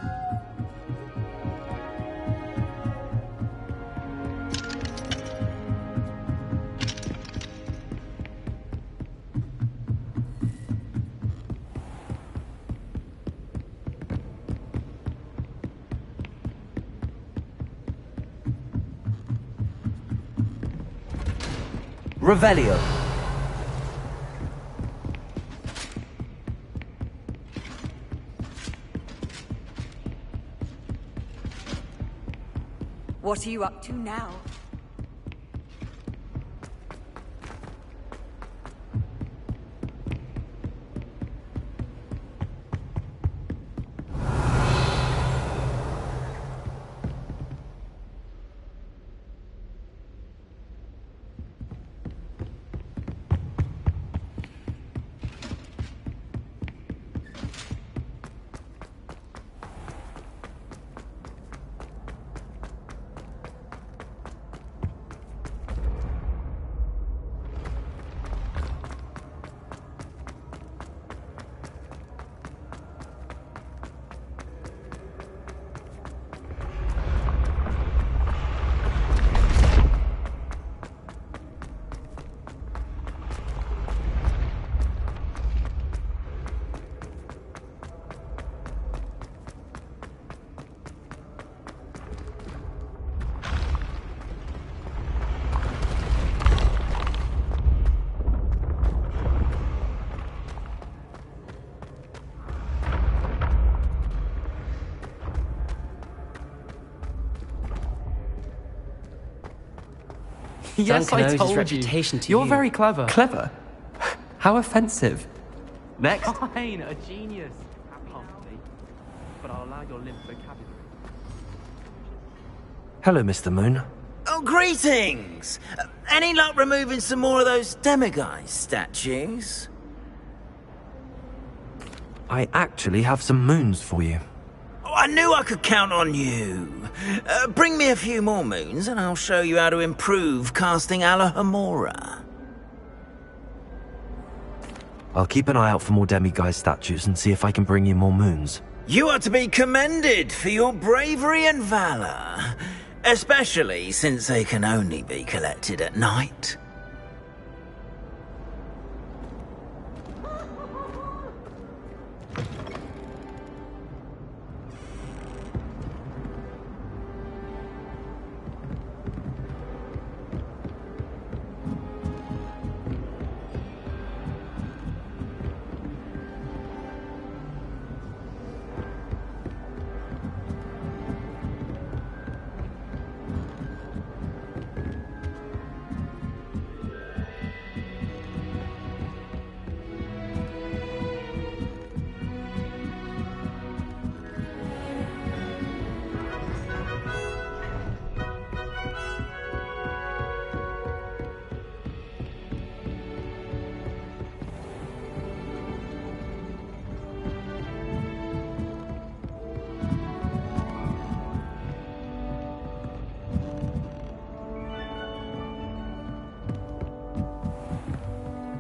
Revelio. What are you up to now? Yes, Duncan I owes his told you. reputation to You're you. very clever. Clever? How offensive. Next. Fine, a genius. Possibly. But I'll allow your limp vocabulary. Hello, Mr. Moon. Oh, greetings! Any luck removing some more of those demiguise statues? I actually have some moons for you. Oh, I knew I could count on you. Bring me a few more moons and I'll show you how to improve casting Alohomora. I'll keep an eye out for more demiguise statues and see if I can bring you more moons. You are to be commended for your bravery and valor. Especially since they can only be collected at night.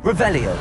Revelio.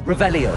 Revelio.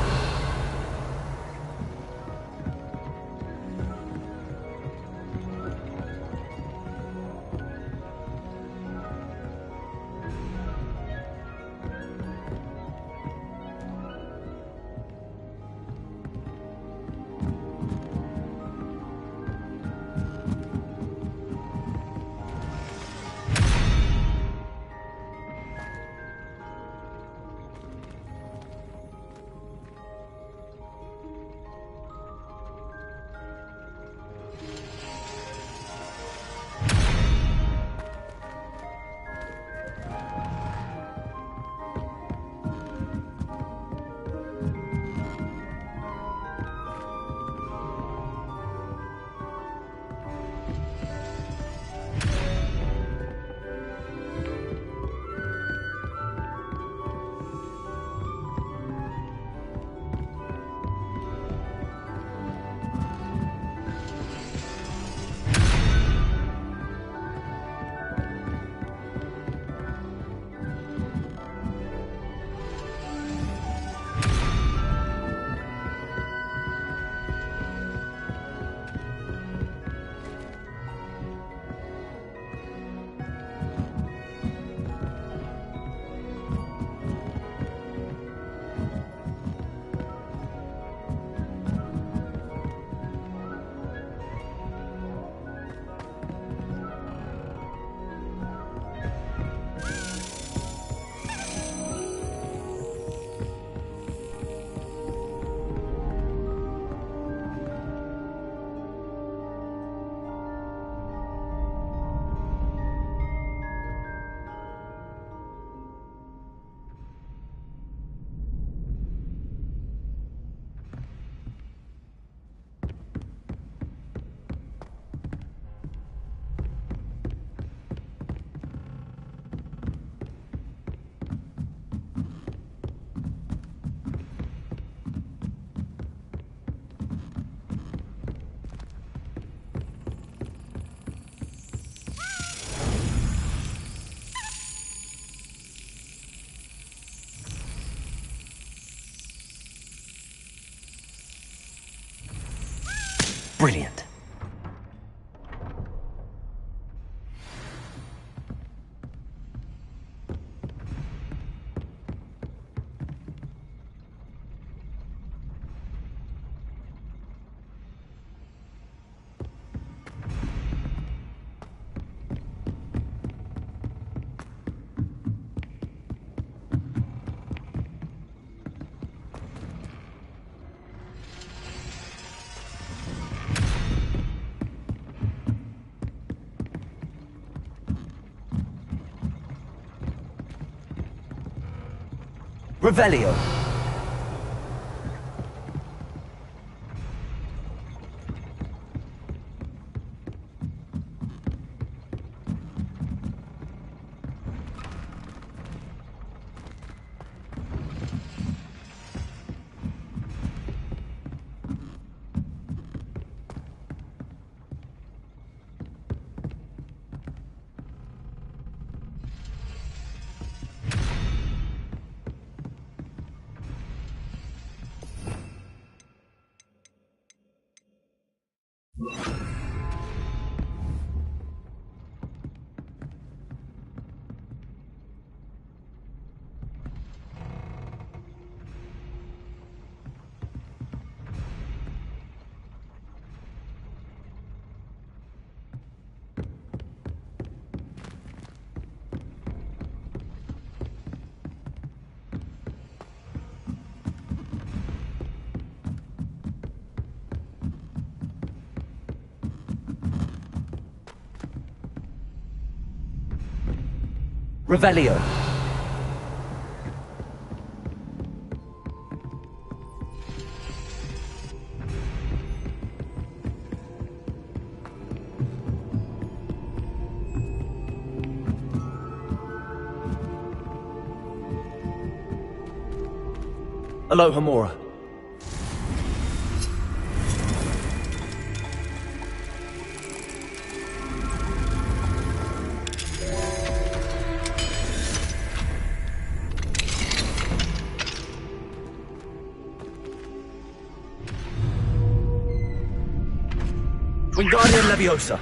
Brilliant. Revelio. Revelio. Aloha Mora. Wingardium Leviosa.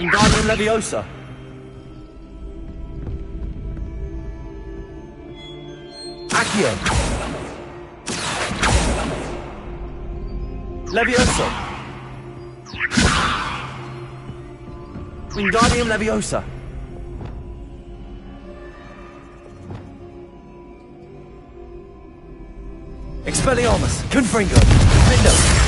Wingardium Leviosa. Accio. Leviosa. Wingardium Leviosa. Expelliarmus. Confringo. Lindo.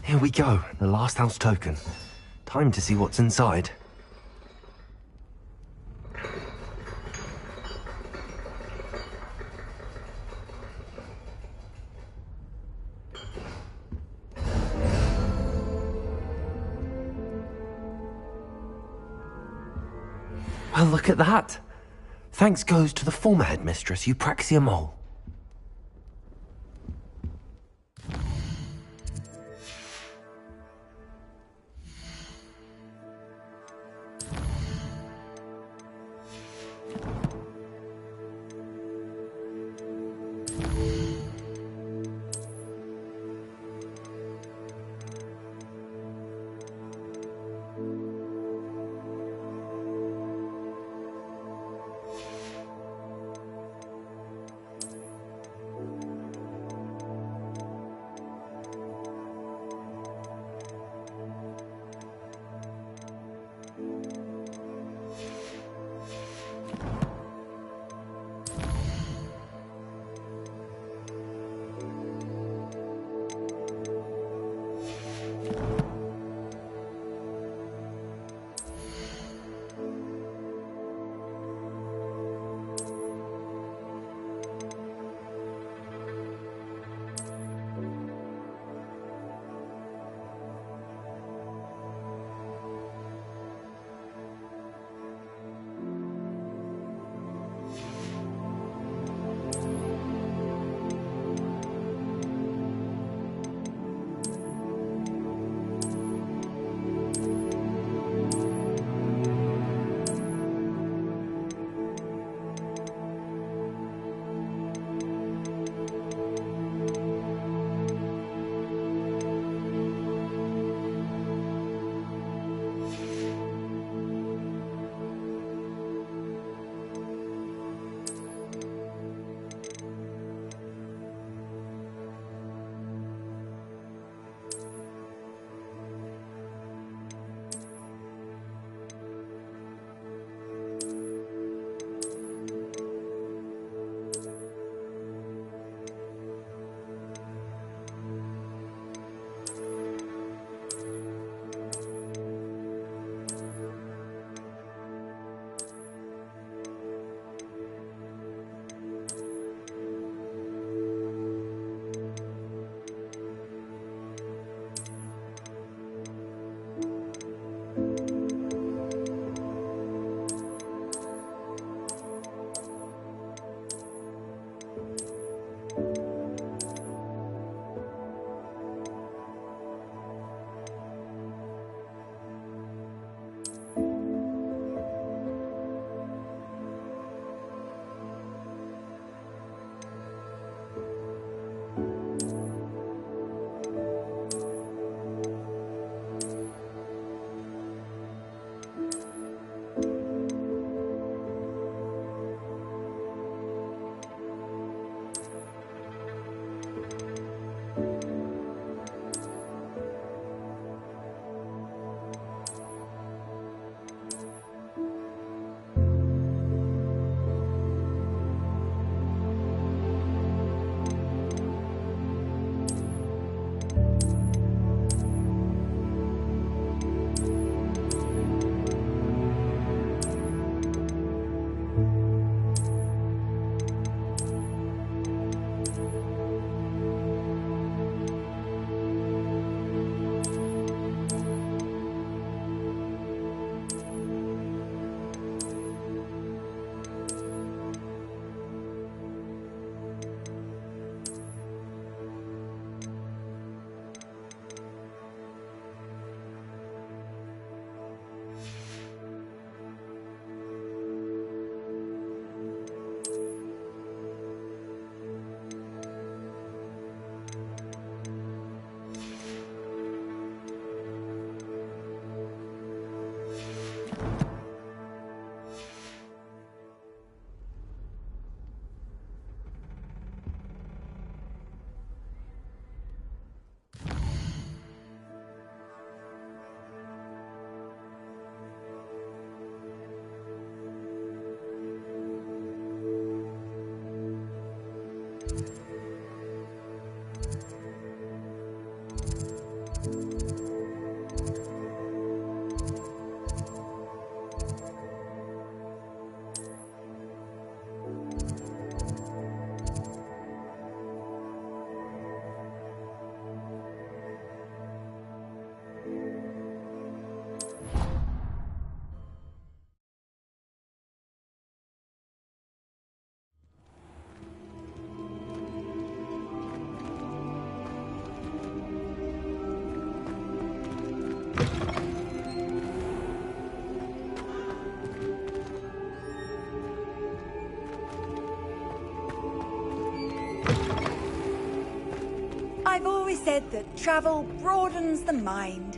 Here we go, the last house token. Time to see what's inside. Well, look at that. Thanks goes to the former headmistress, Eupraxia Mole. I've always said that travel broadens the mind.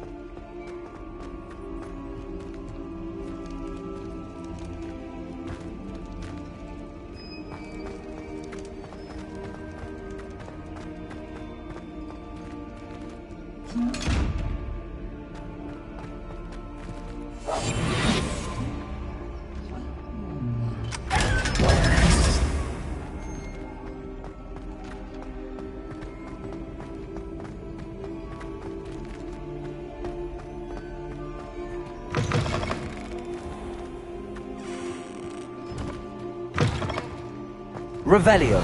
Revelio.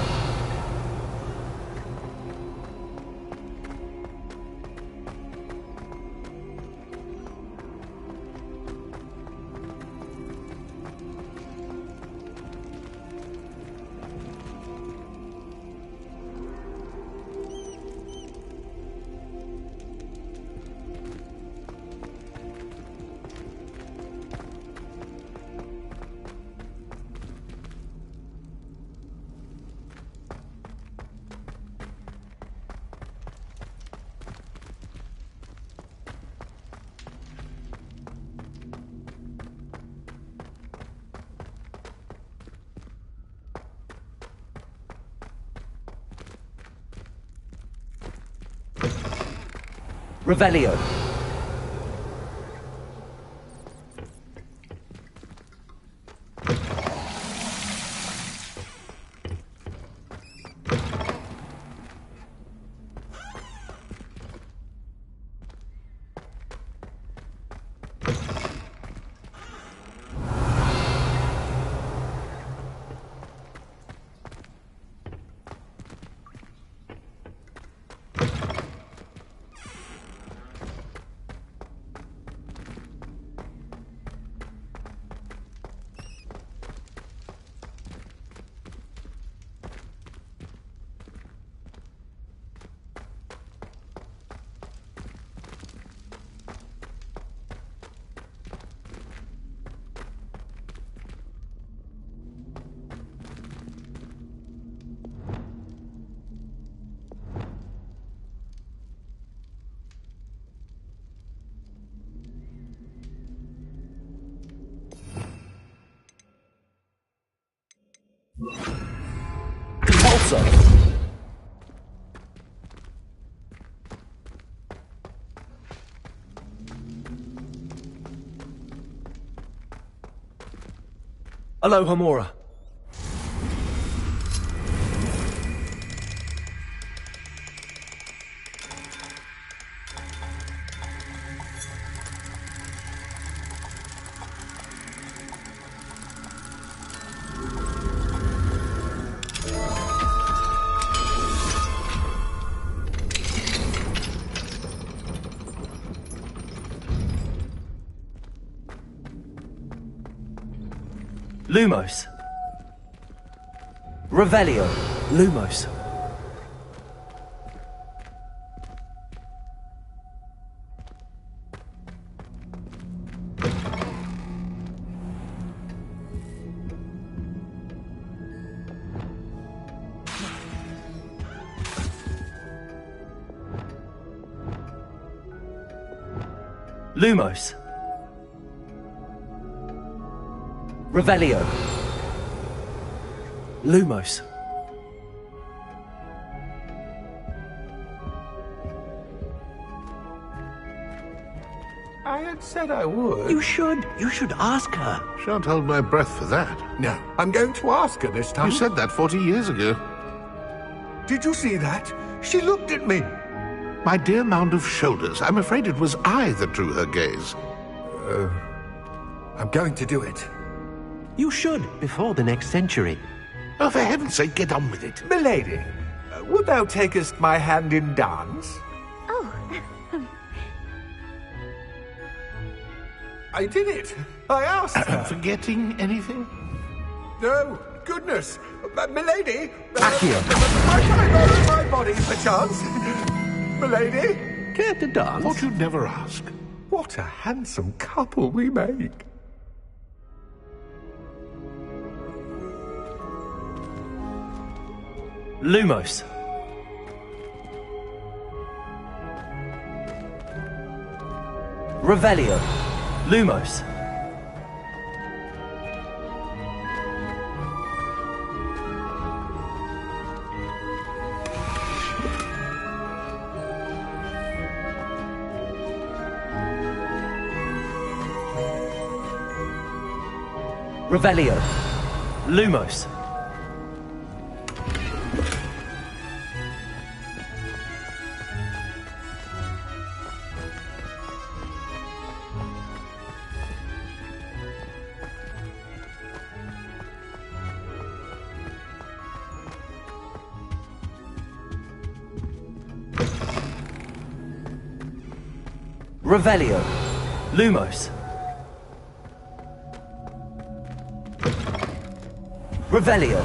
Revelio. Compulsor. Aloha Mora. Lumos. Revelio. Lumos. Lumos. Revelio. Lumos. I had said I would. You should. You should ask her. Shan't hold my breath for that. No, I'm going to ask her this time. You said that 40 years ago. Did you see that? She looked at me. My dear mound of shoulders, I'm afraid it was I that drew her gaze. I'm going to do it. You should, before the next century. Oh, for heaven's sake, get on with it. Milady, would thou takest my hand in dance? Oh. I did it. I asked her. Forgetting anything? No, goodness. Milady? Accio. Might I borrow my body, perchance? Milady? Care to dance? Thought you'd never ask. What a handsome couple we make. Lumos. Revelio. Lumos. Revelio. Lumos. Revelio. Lumos. Revelio.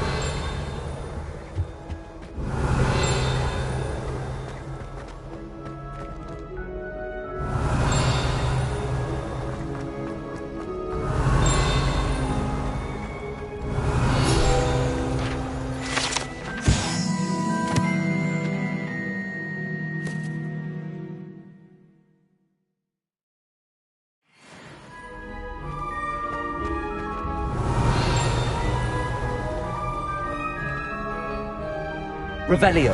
Revelio.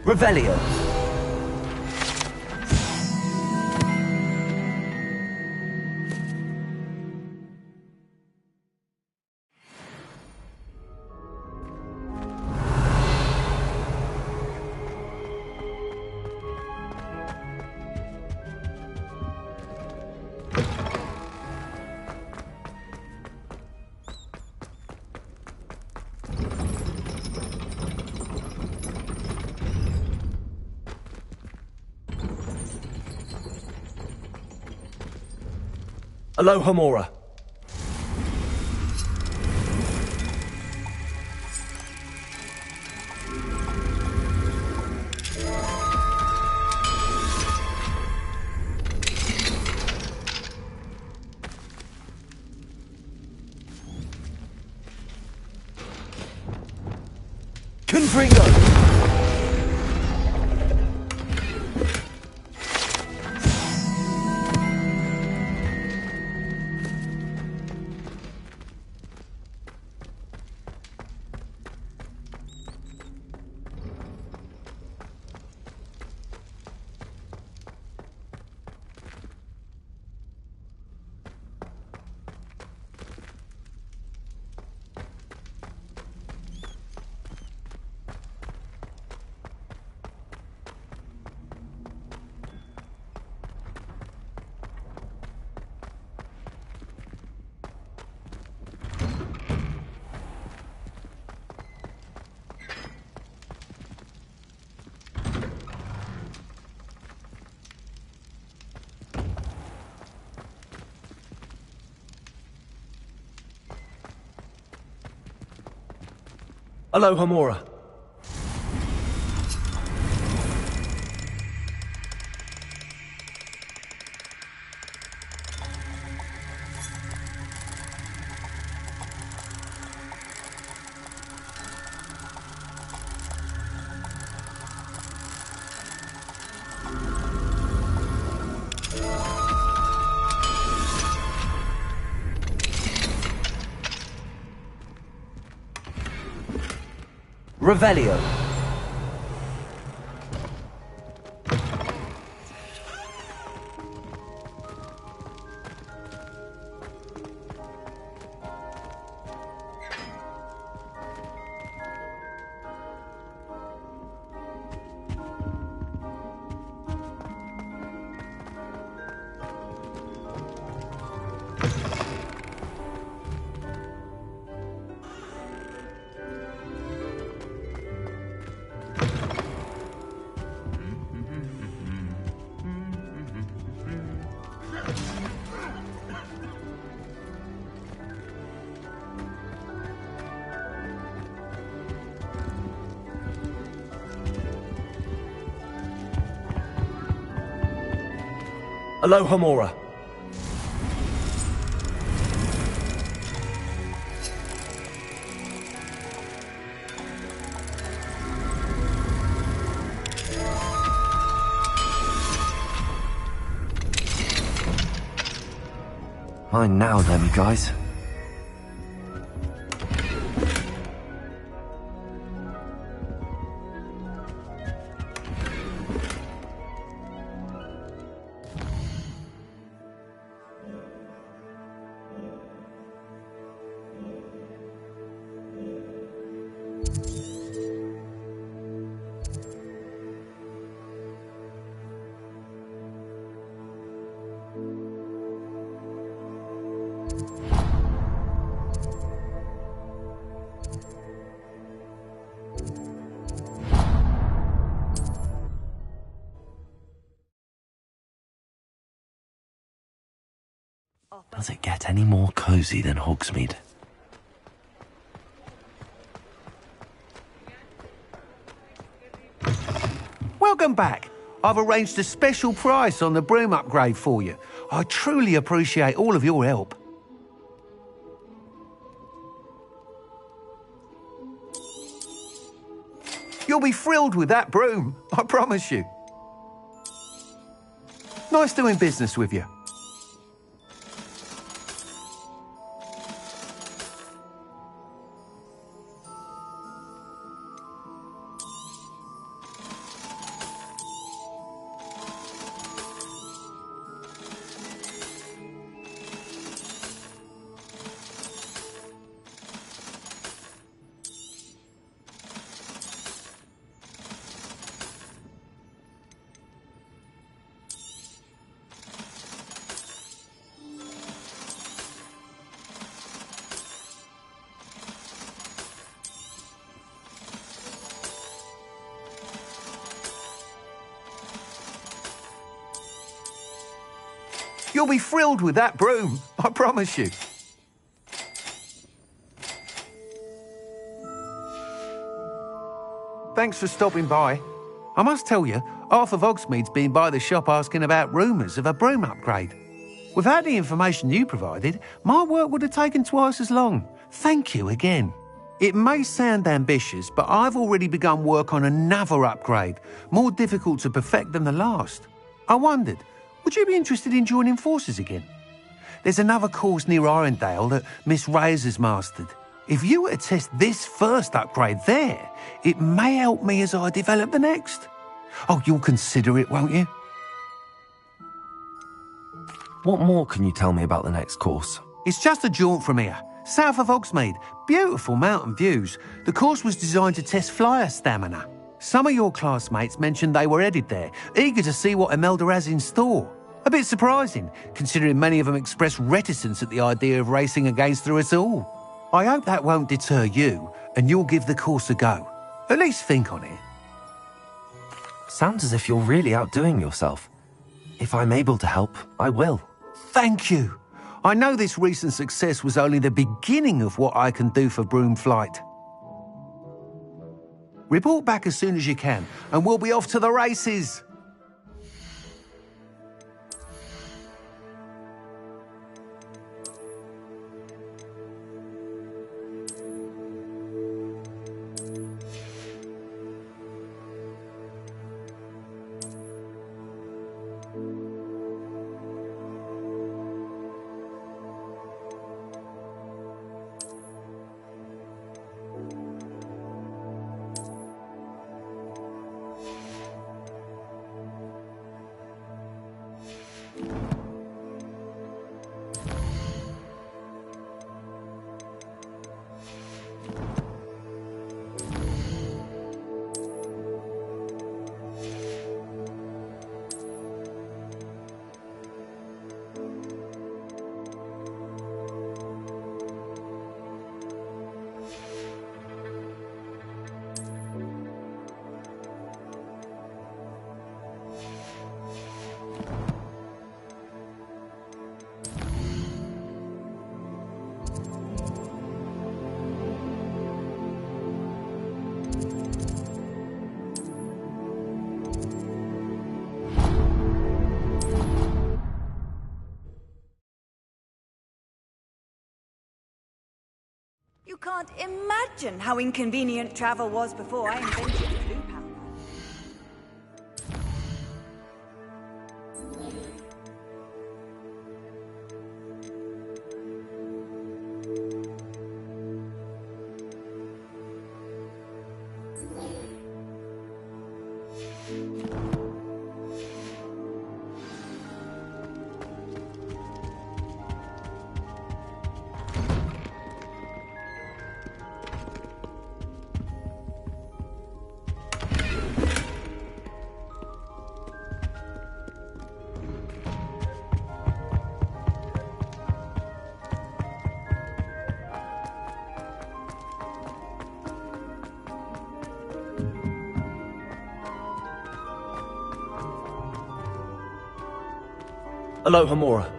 Revelio. Aloha Mora. Confringo. Aloha Mora. Revelio. Aloha Mora. Fine now then, you guys. Does it get any more cozy than Hogsmeade? Welcome back. I've arranged a special price on the broom upgrade for you. I truly appreciate all of your help. You'll be thrilled with that broom, I promise you. Nice doing business with you. You'll be thrilled with that broom, I promise you. Thanks for stopping by. I must tell you, half of Hogsmeade's been by the shop asking about rumours of a broom upgrade. Without the information you provided, my work would have taken twice as long. Thank you again. It may sound ambitious, but I've already begun work on another upgrade, more difficult to perfect than the last. I wondered, would you be interested in joining forces again? There's another course near Irondale that Miss Reyes has mastered. If you were to test this first upgrade there, it may help me as I develop the next. Oh, you'll consider it, won't you? What more can you tell me about the next course? It's just a jaunt from here, south of Hogsmeade. Beautiful mountain views. The course was designed to test flyer stamina. Some of your classmates mentioned they were headed there, eager to see what Imelda has in store. A bit surprising, considering many of them expressed reticence at the idea of racing against her at all. I hope that won't deter you, and you'll give the course a go. At least think on it. Sounds as if you're really outdoing yourself. If I'm able to help, I will. Thank you. I know this recent success was only the beginning of what I can do for broom flight. Report back as soon as you can, and we'll be off to the races. can't imagine how inconvenient travel was before I invented flu powder. Aloha, Mora.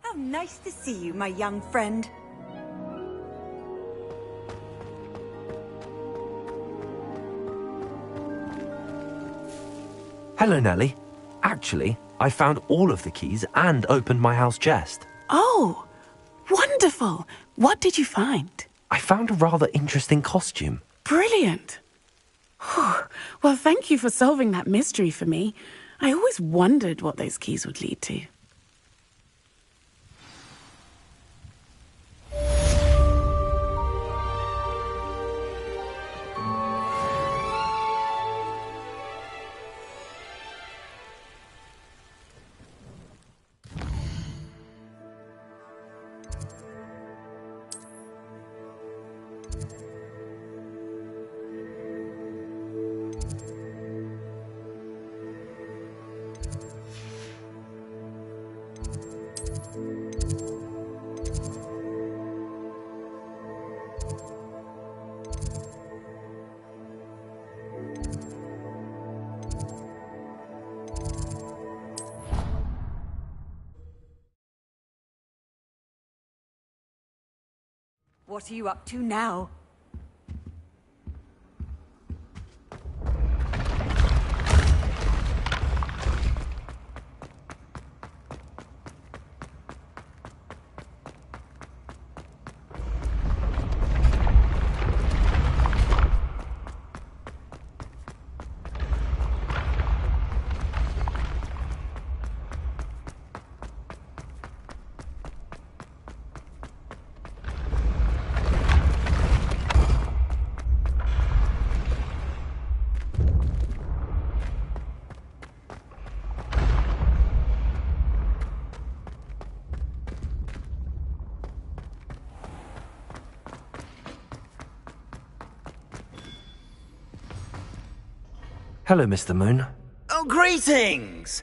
How nice to see you, my young friend. Hello, Nellie. Actually, I found all of the keys and opened my house chest. Oh, wonderful. What did you find? I found a rather interesting costume. Brilliant. Well, thank you for solving that mystery for me. I always wondered what those keys would lead to. What are you up to now? Hello, Mr. Moon. Oh, greetings!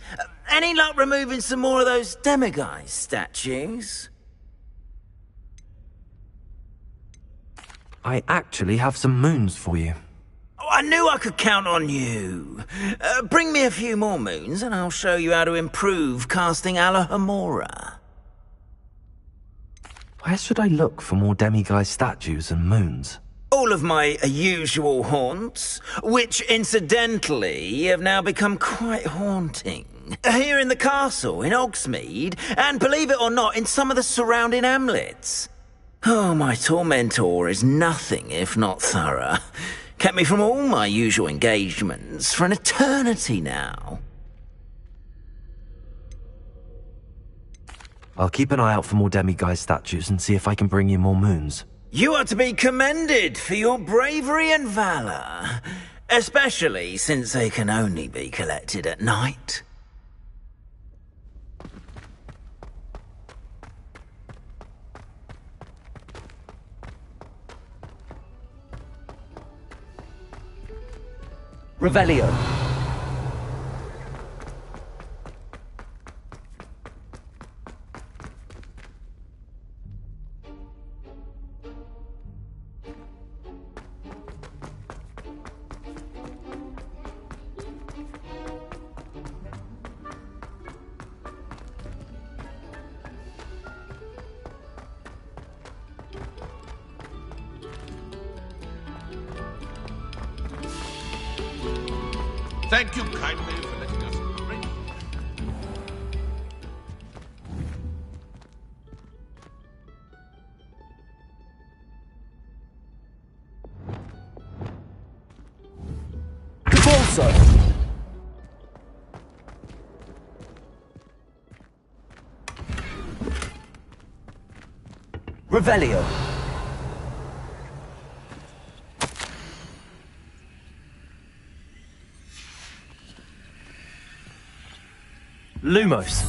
Any luck removing some more of those demiguise statues? I actually have some moons for you. Oh, I knew I could count on you. Bring me a few more moons and I'll show you how to improve casting Alohomora. Where should I look for more demiguise statues and moons? All of my usual haunts, which incidentally have now become quite haunting. Here in the castle, in Hogsmeade, and believe it or not, in some of the surrounding hamlets. Oh, my tormentor is nothing if not thorough. Kept me from all my usual engagements for an eternity now. I'll keep an eye out for more demiguise statues and see if I can bring you more moons. You are to be commended for your bravery and valor, especially since they can only be collected at night. Revelio. Thank you kindly for letting us bring. Convulso! Revelio. Lumos.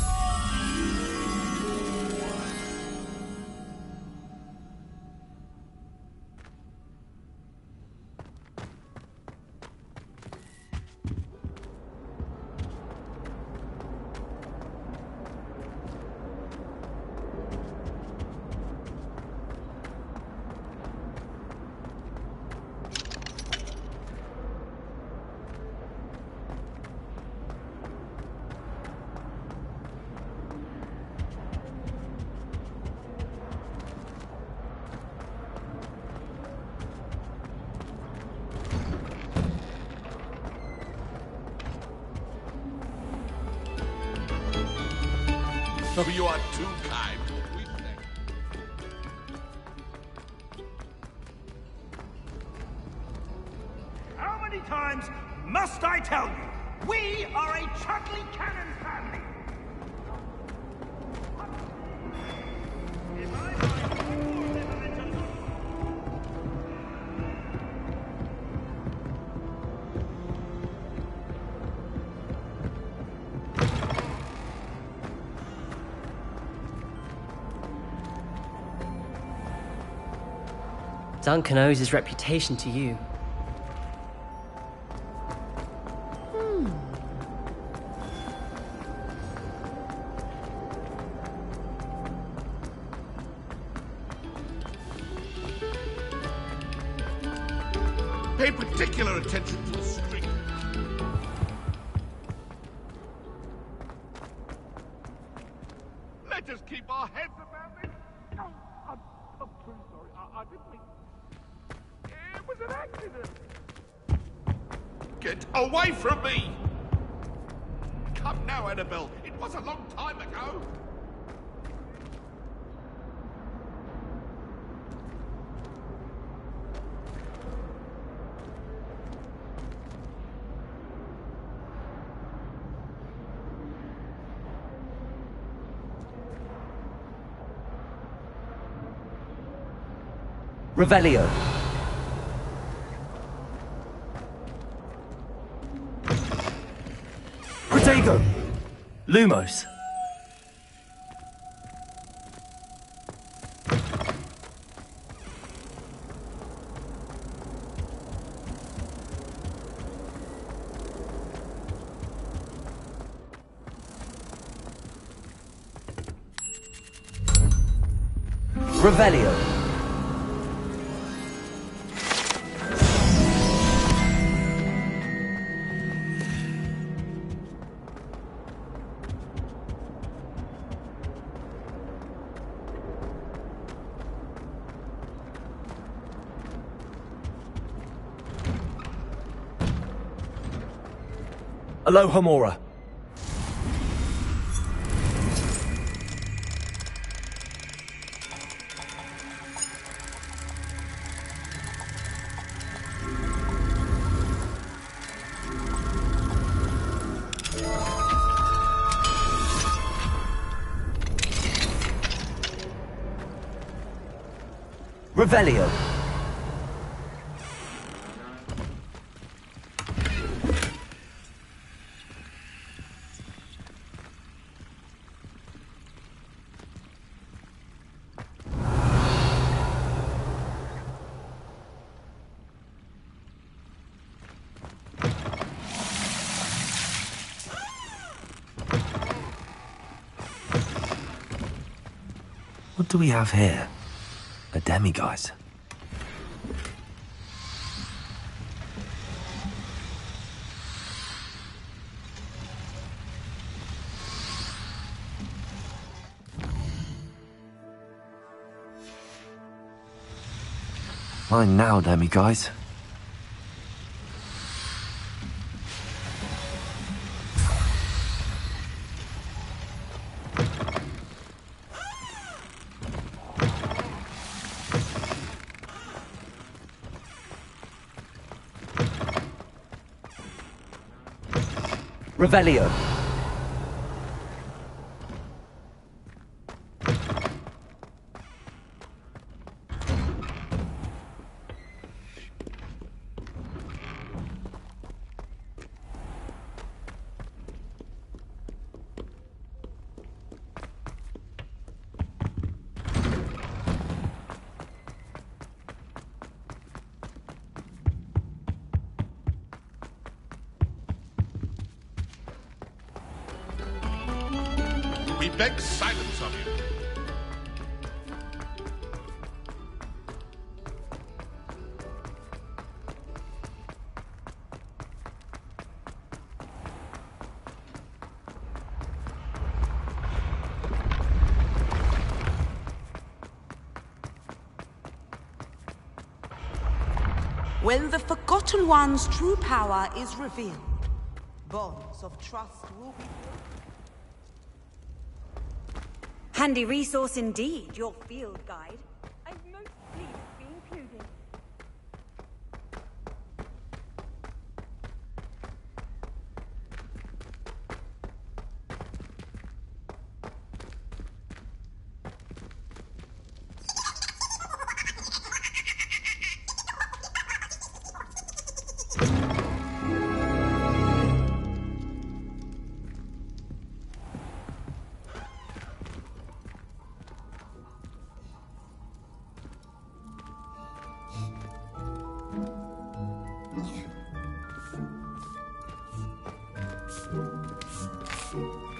Oh, you are too kind. We thank How many times must I tell you? We are a Chudley Cannon family! Duncan owes his reputation to you. Pay particular attention to the string. Let us keep our heads about this. Oh, I'm truly sorry. I didn't mean... It was an accident. Get away from me! Come now, Annabelle. It was a long time ago. Revelio. Protego. Lumos. Revelio. Aloha Mora. Revelio. What do we have here? A demiguise. Fine now, demiguise. Revelio. We beg silence of you. When the Forgotten One's true power is revealed, bonds of trust will be built. Handy resource indeed, your field guide. I'm most pleased to be included.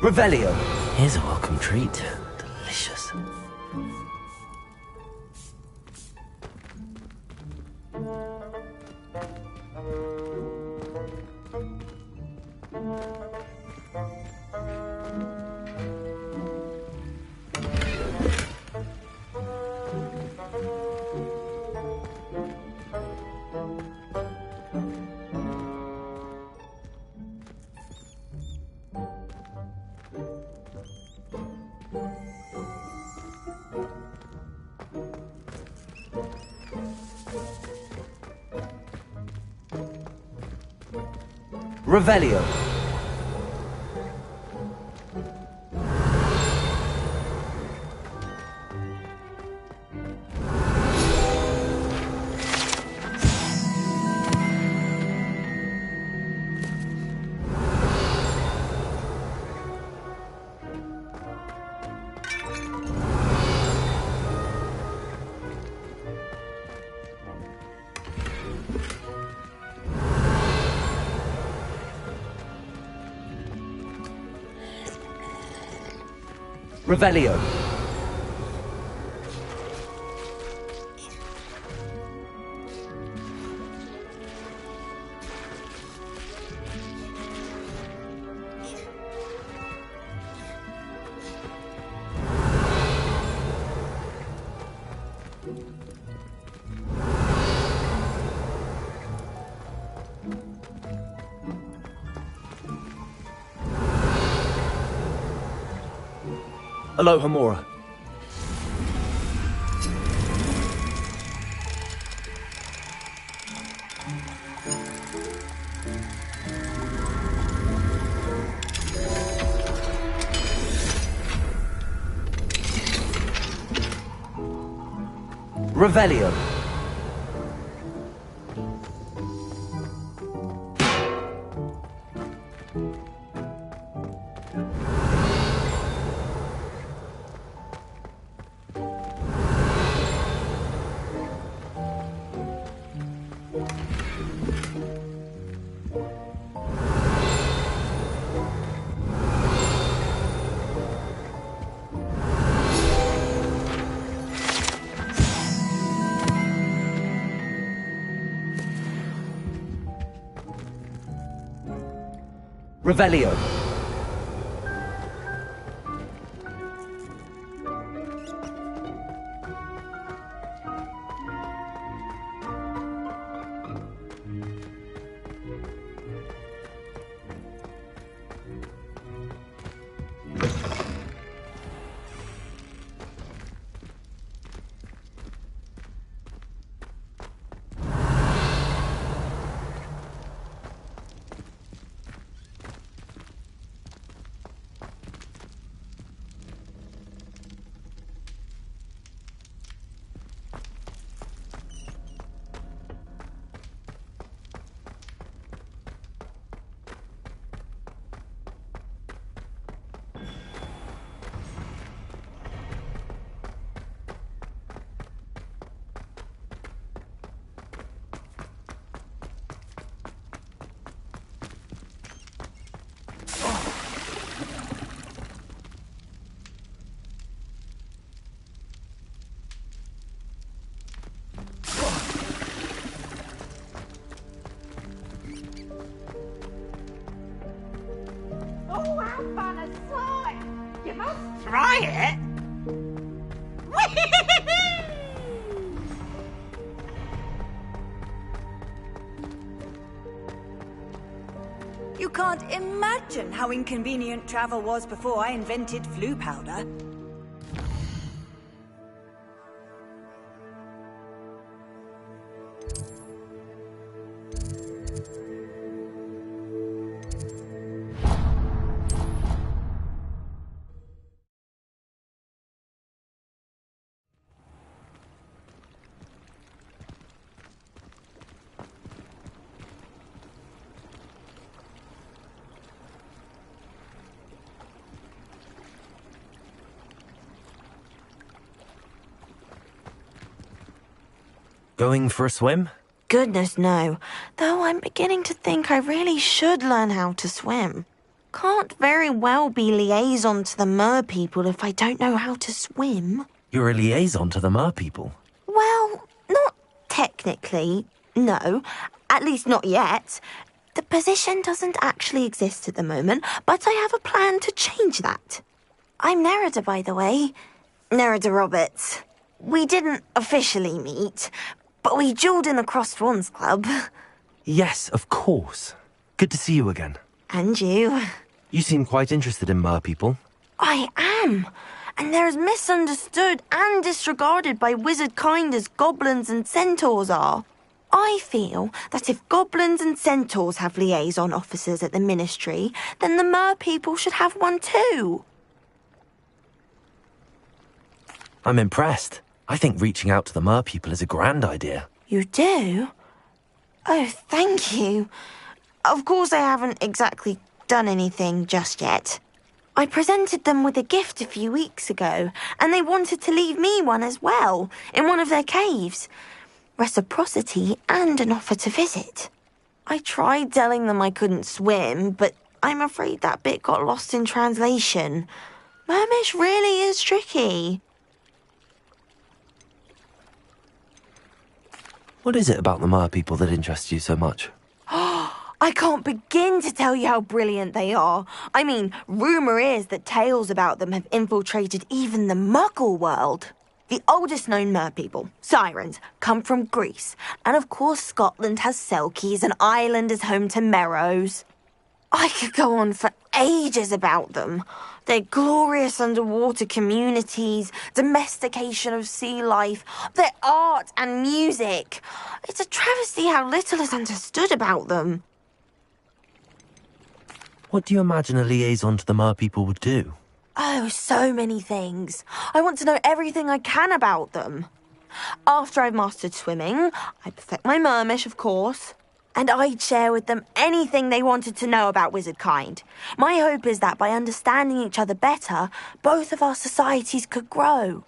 Revelio. Here's a welcome treat. Delicious. Revelio. Revelio. Aloha Mora. Revelio. Revelio. Oh, how fun a slime! You must try it! You can't imagine how inconvenient travel was before I invented flu powder. Going for a swim? Goodness, no. Though I'm beginning to think I really should learn how to swim. Can't very well be liaison to the mer people if I don't know how to swim. You're a liaison to the mer people. Well, not technically, no. At least not yet. The position doesn't actually exist at the moment, but I have a plan to change that. I'm Nerida, by the way. Nerida Roberts. We didn't officially meet, but we duelled in the Crossed Swans Club. Yes, of course. Good to see you again. And you. You seem quite interested in mer people. I am. And they're as misunderstood and disregarded by wizard kind as goblins and centaurs are. I feel that if goblins and centaurs have liaison officers at the ministry, then the mer people should have one too. I'm impressed. I think reaching out to the mer people is a grand idea. You do? Oh, thank you. Of course I haven't exactly done anything just yet. I presented them with a gift a few weeks ago, and they wanted to leave me one as well, in one of their caves. Reciprocity and an offer to visit. I tried telling them I couldn't swim, but I'm afraid that bit got lost in translation. Mermish really is tricky. What is it about the mer people that interests you so much? I can't begin to tell you how brilliant they are. I mean, rumour is that tales about them have infiltrated even the Muggle world. The oldest known mer people, sirens, come from Greece. And of course Scotland has Selkies and Ireland is home to Merrows. I could go on for ages about them. Their glorious underwater communities, domestication of sea life, their art and music. It's a travesty how little is understood about them. What do you imagine a liaison to the mer people would do? Oh, so many things. I want to know everything I can about them. After I've mastered swimming, I'd perfect my mermish, of course, and I'd share with them anything they wanted to know about wizard kind. My hope is that by understanding each other better, both of our societies could grow.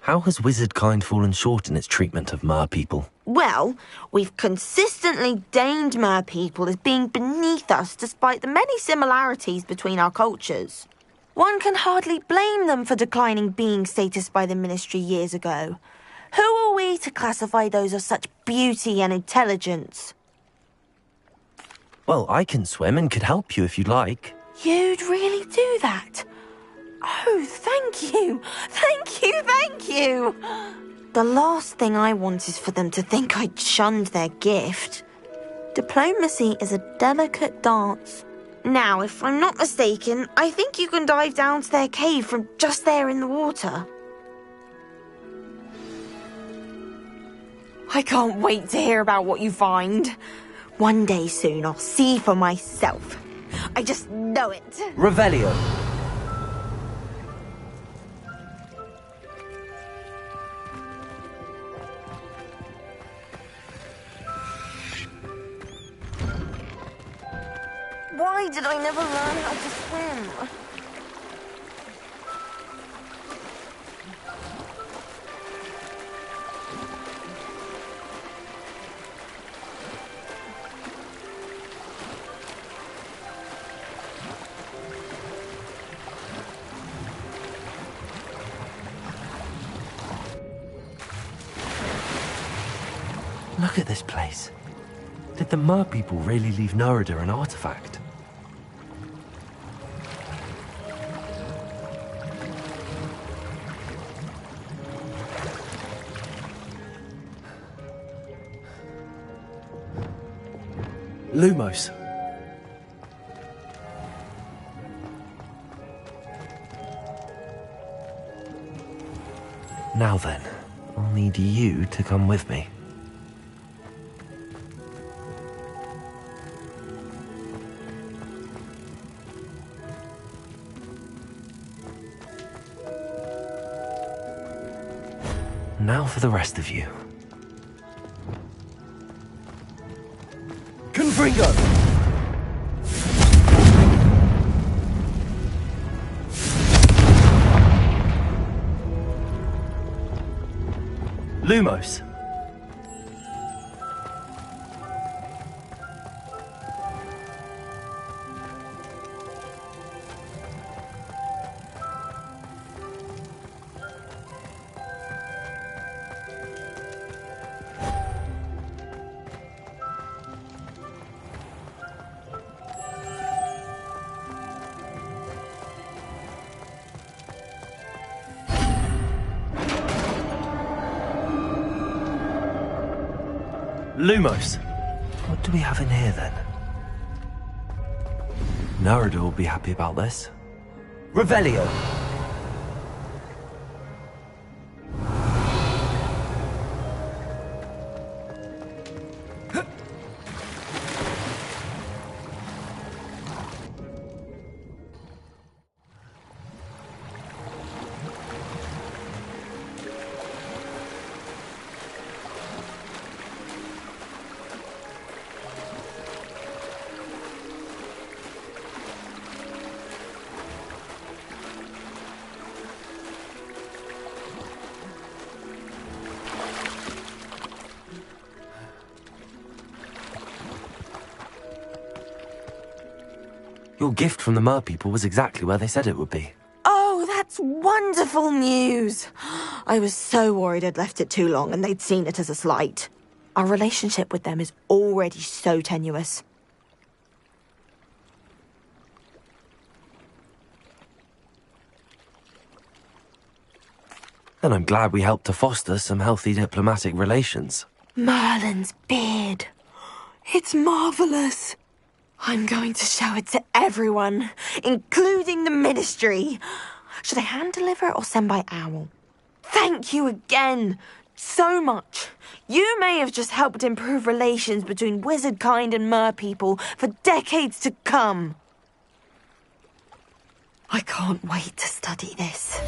How has wizard kind fallen short in its treatment of mer people? Well, we've consistently deemed mer people as being beneath us despite the many similarities between our cultures. One can hardly blame them for declining being status by the Ministry years ago. Who are we to classify those of such beauty and intelligence? Well, I can swim and could help you if you'd like. You'd really do that? Oh, thank you! Thank you, thank you! The last thing I want is for them to think I'd shunned their gift. Diplomacy is a delicate dance. Now, if I'm not mistaken, I think you can dive down to their cave from just there in the water. I can't wait to hear about what you find. One day soon I'll see for myself. I just know it. Revelio. Why did I never learn how to swim? Look at this place. Did the mer people really leave Nerida an artifact? Lumos. Now then, I'll need you to come with me. Now for the rest of you. Confringo! Lumos. Lumos. What do we have in here, then? Nerida will be happy about this. Revelio. Your gift from the mer people was exactly where they said it would be. Oh, that's wonderful news! I was so worried I'd left it too long and they'd seen it as a slight. Our relationship with them is already so tenuous. Then I'm glad we helped to foster some healthy diplomatic relations. Merlin's beard. It's marvellous. I'm going to show it to everyone, including the Ministry. Should I hand deliver it or send by owl? Thank you again, so much. You may have just helped improve relations between wizard kind and mer people for decades to come. I can't wait to study this.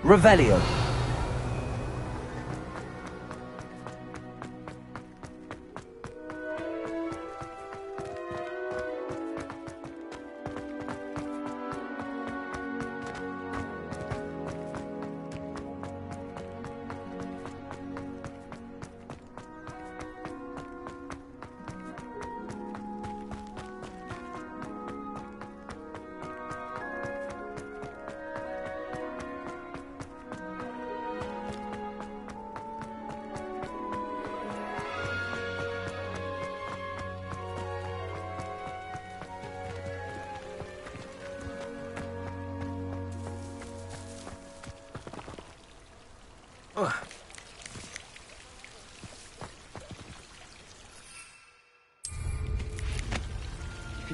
Revelio.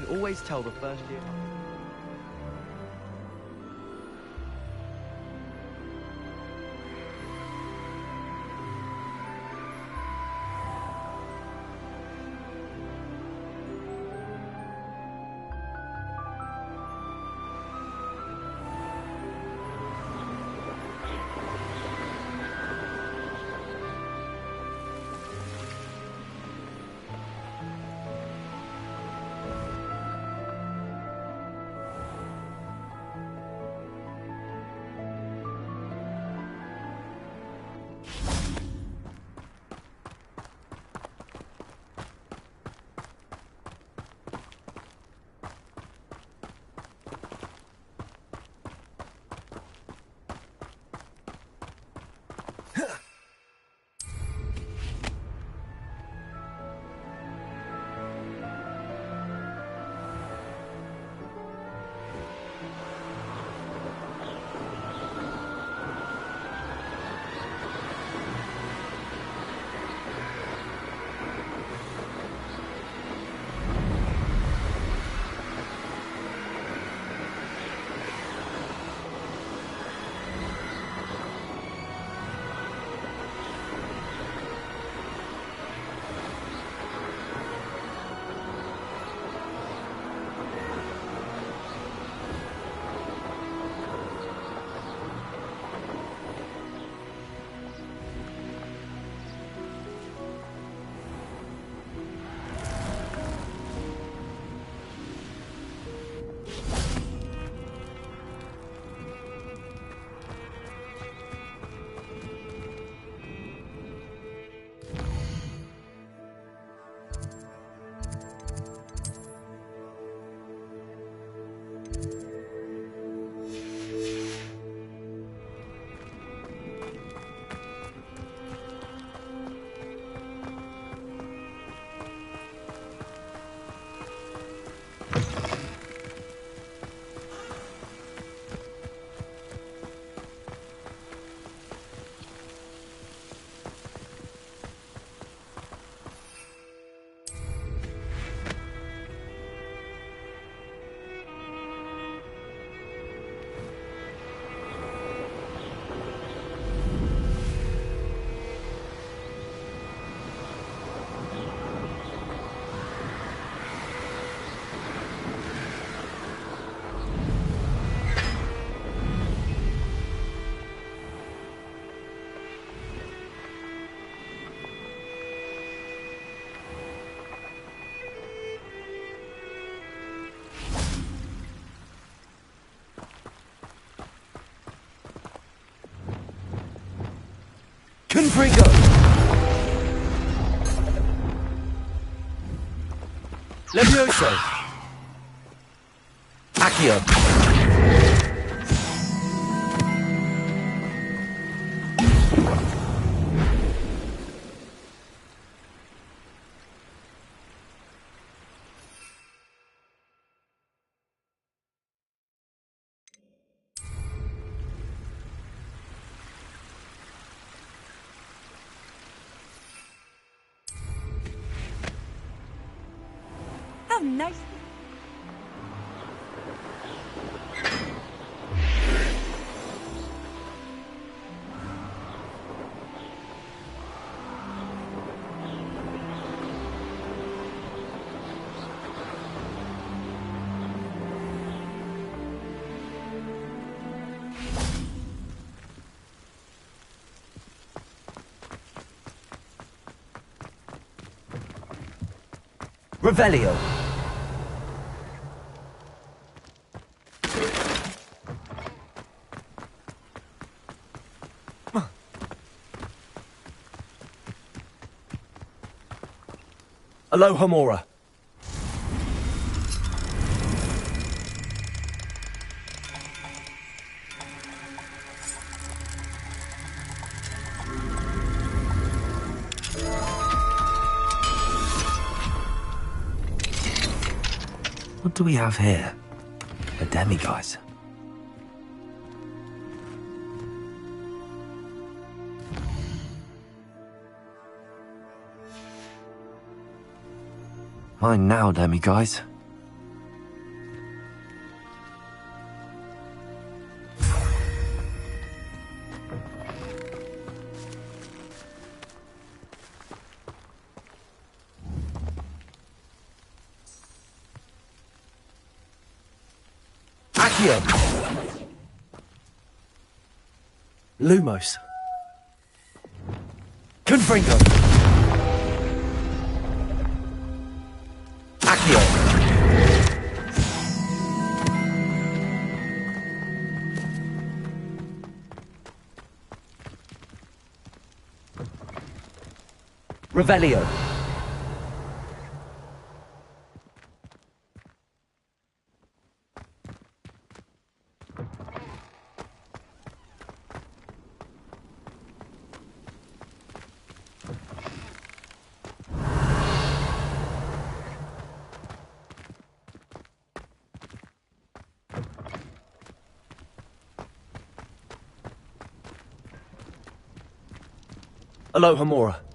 can always tell the first year. Confringo! Levioso! Accio! How nice. Revelio! Alohomora. What do we have here? A demiguise. Mine now, demiguise. Accio. Lumos. Confringo. Accio. Revelio. Aloha Mora.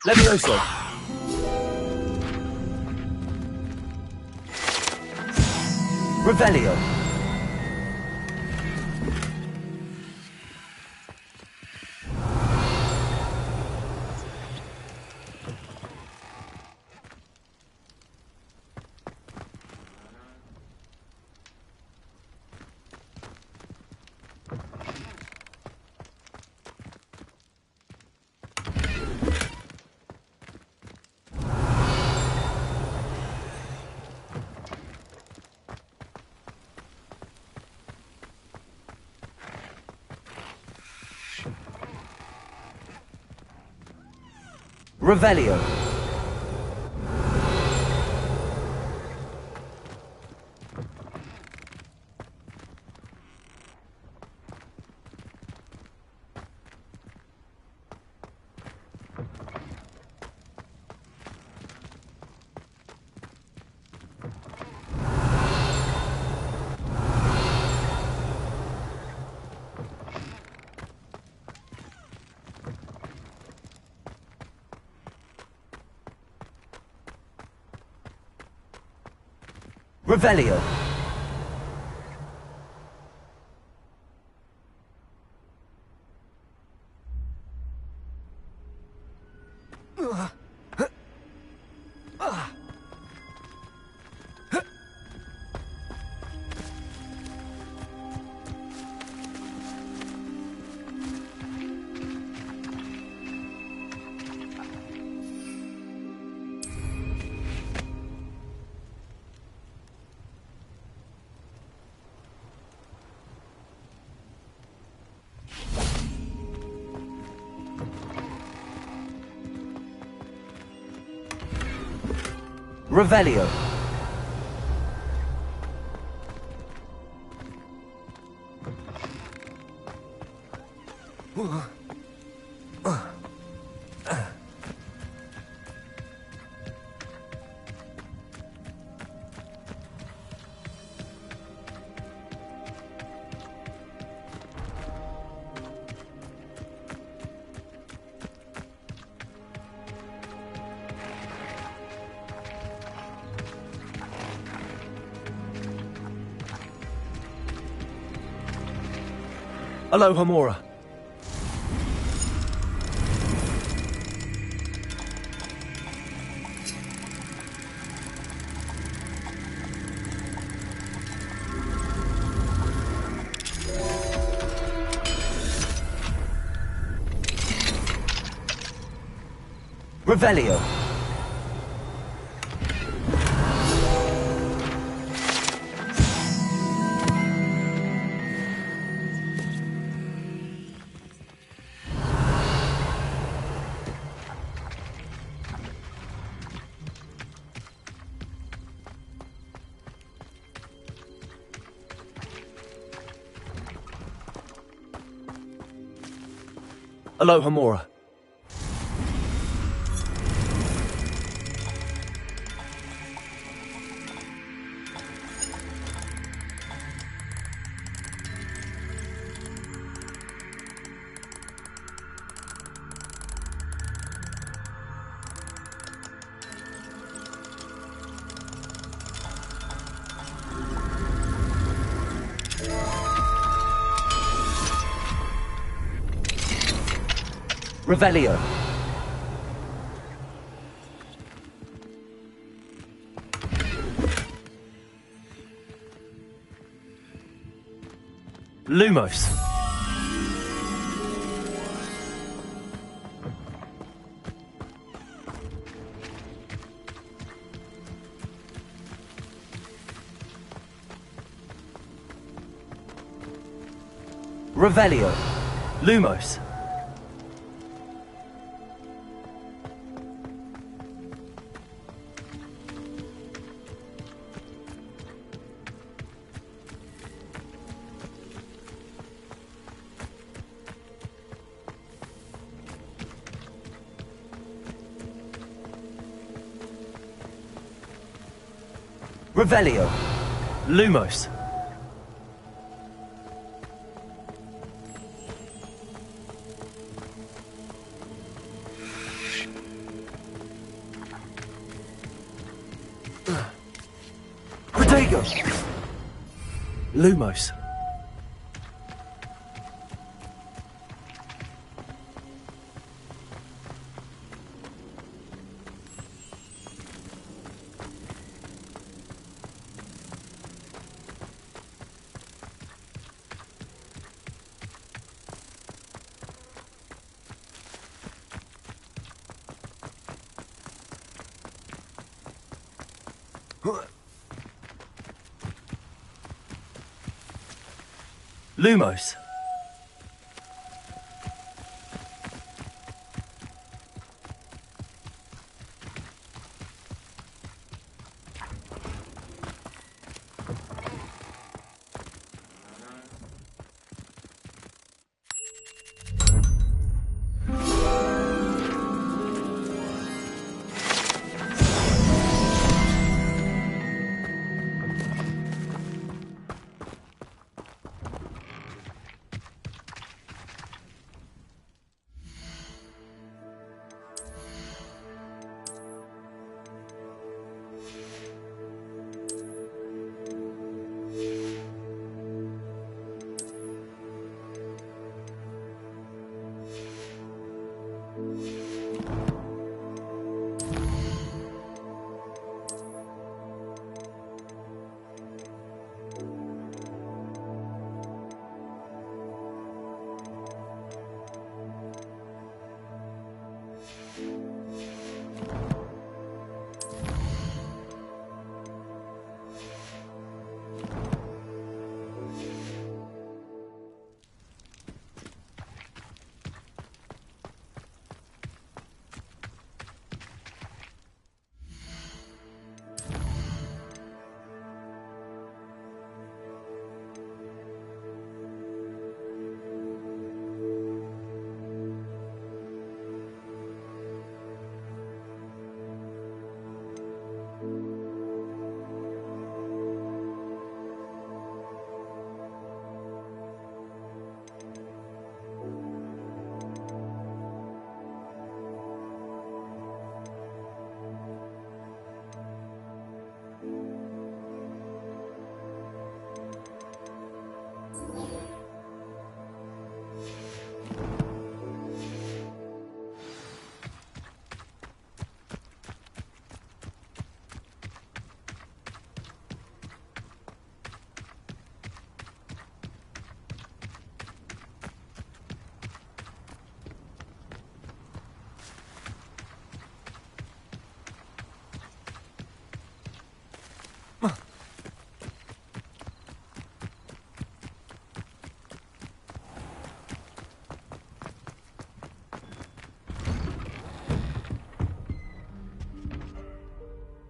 Levioso. Revelio. Revelio. Revelio. Revelio. Aloha Mora. Revelio. Aloha Mora. Revelio. Lumos. Revelio. Lumos. Revelio. Lumos. Protego. Lumos. Lumos.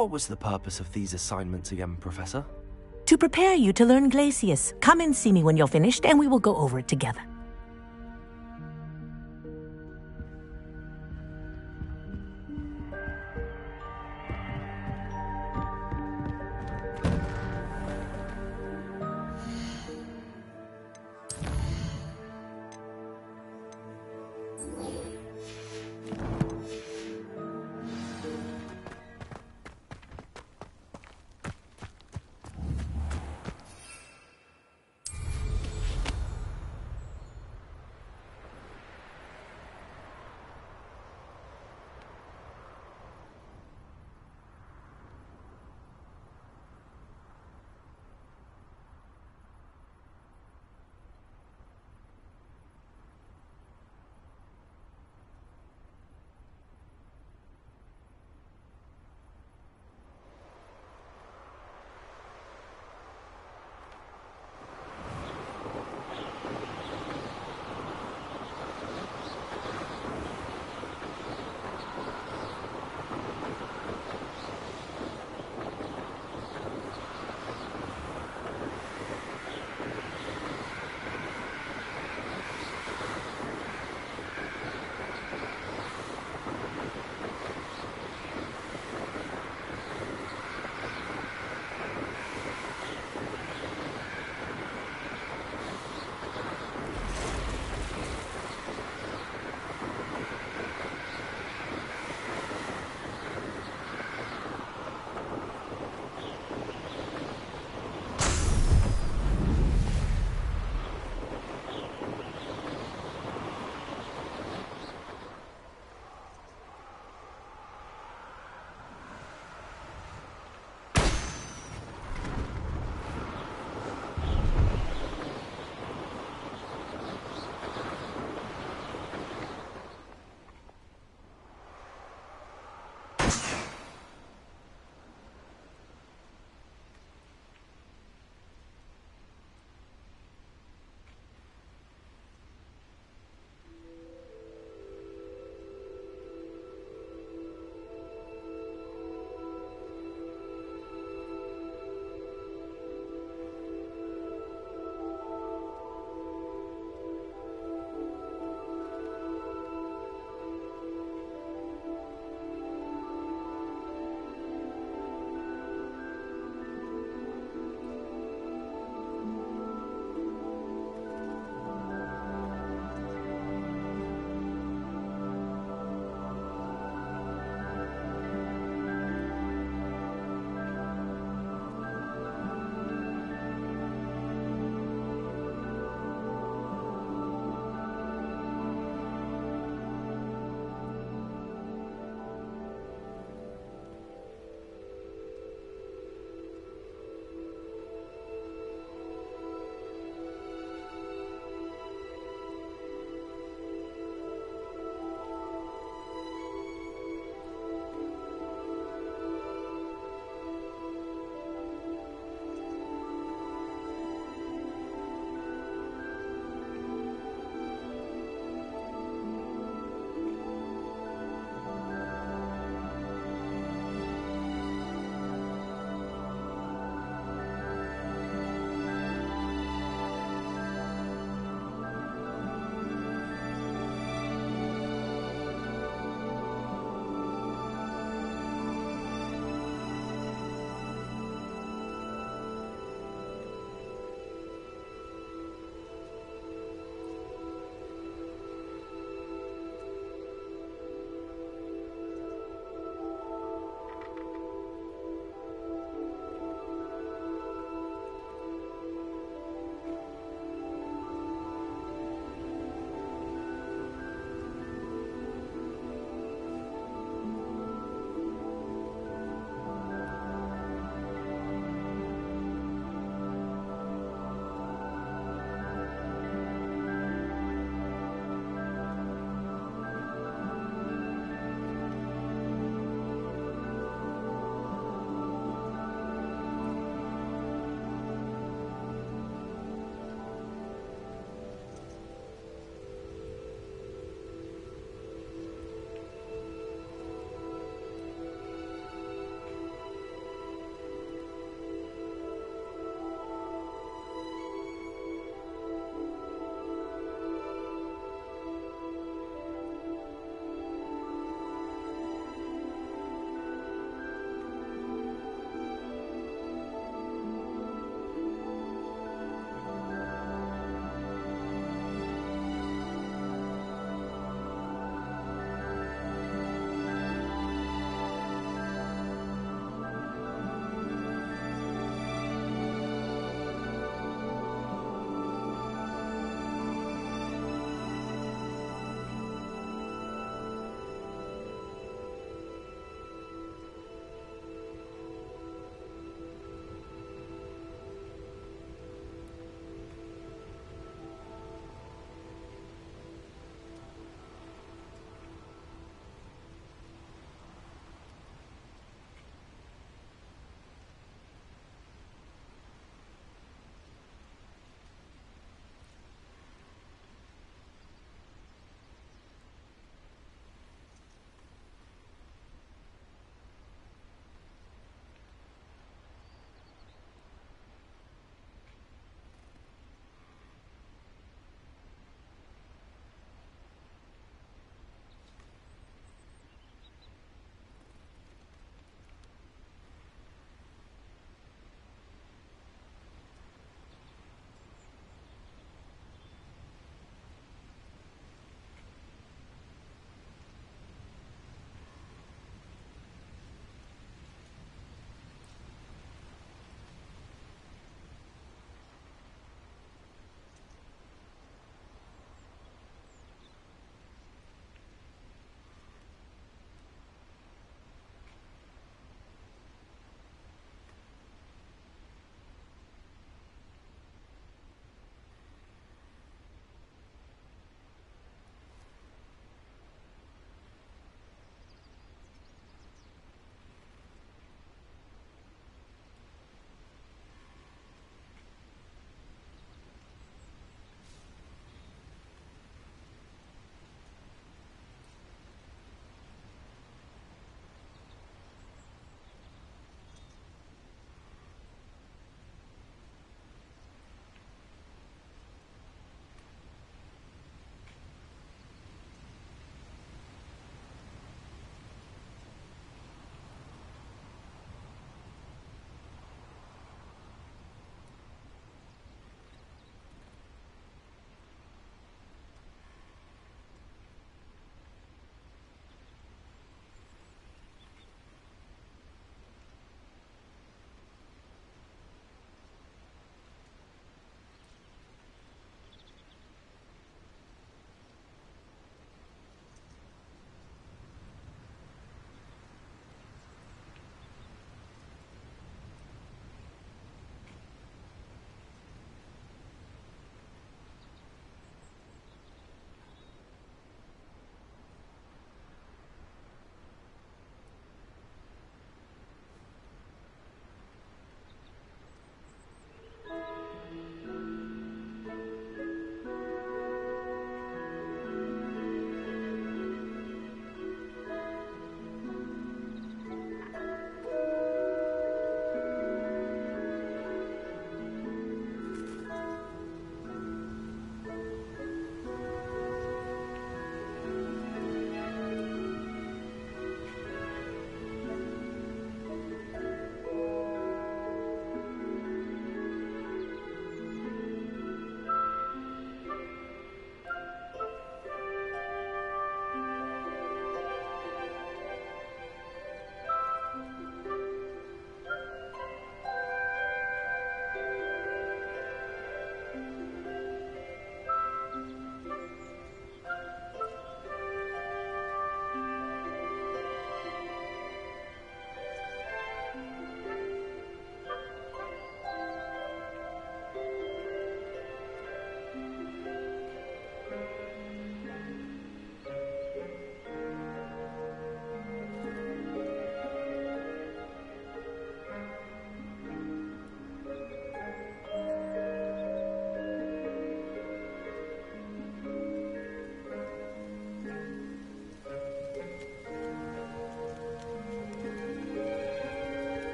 What was the purpose of these assignments again, Professor? To prepare you to learn Glacius. Come and see me when you're finished, and we will go over it together.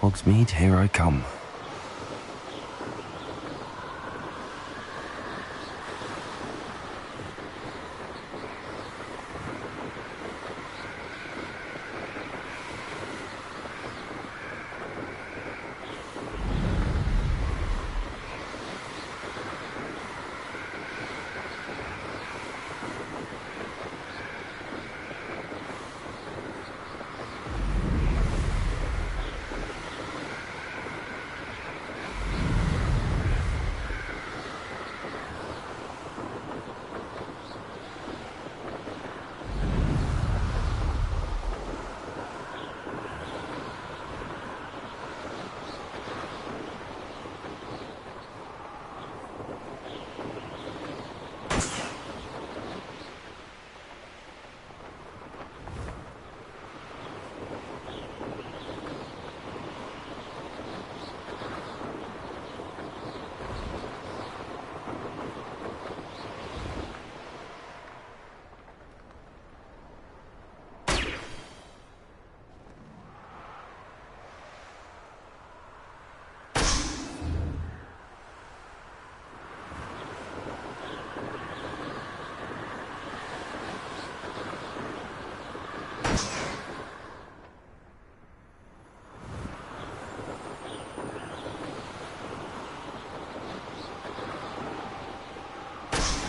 Hogsmeade, here I come.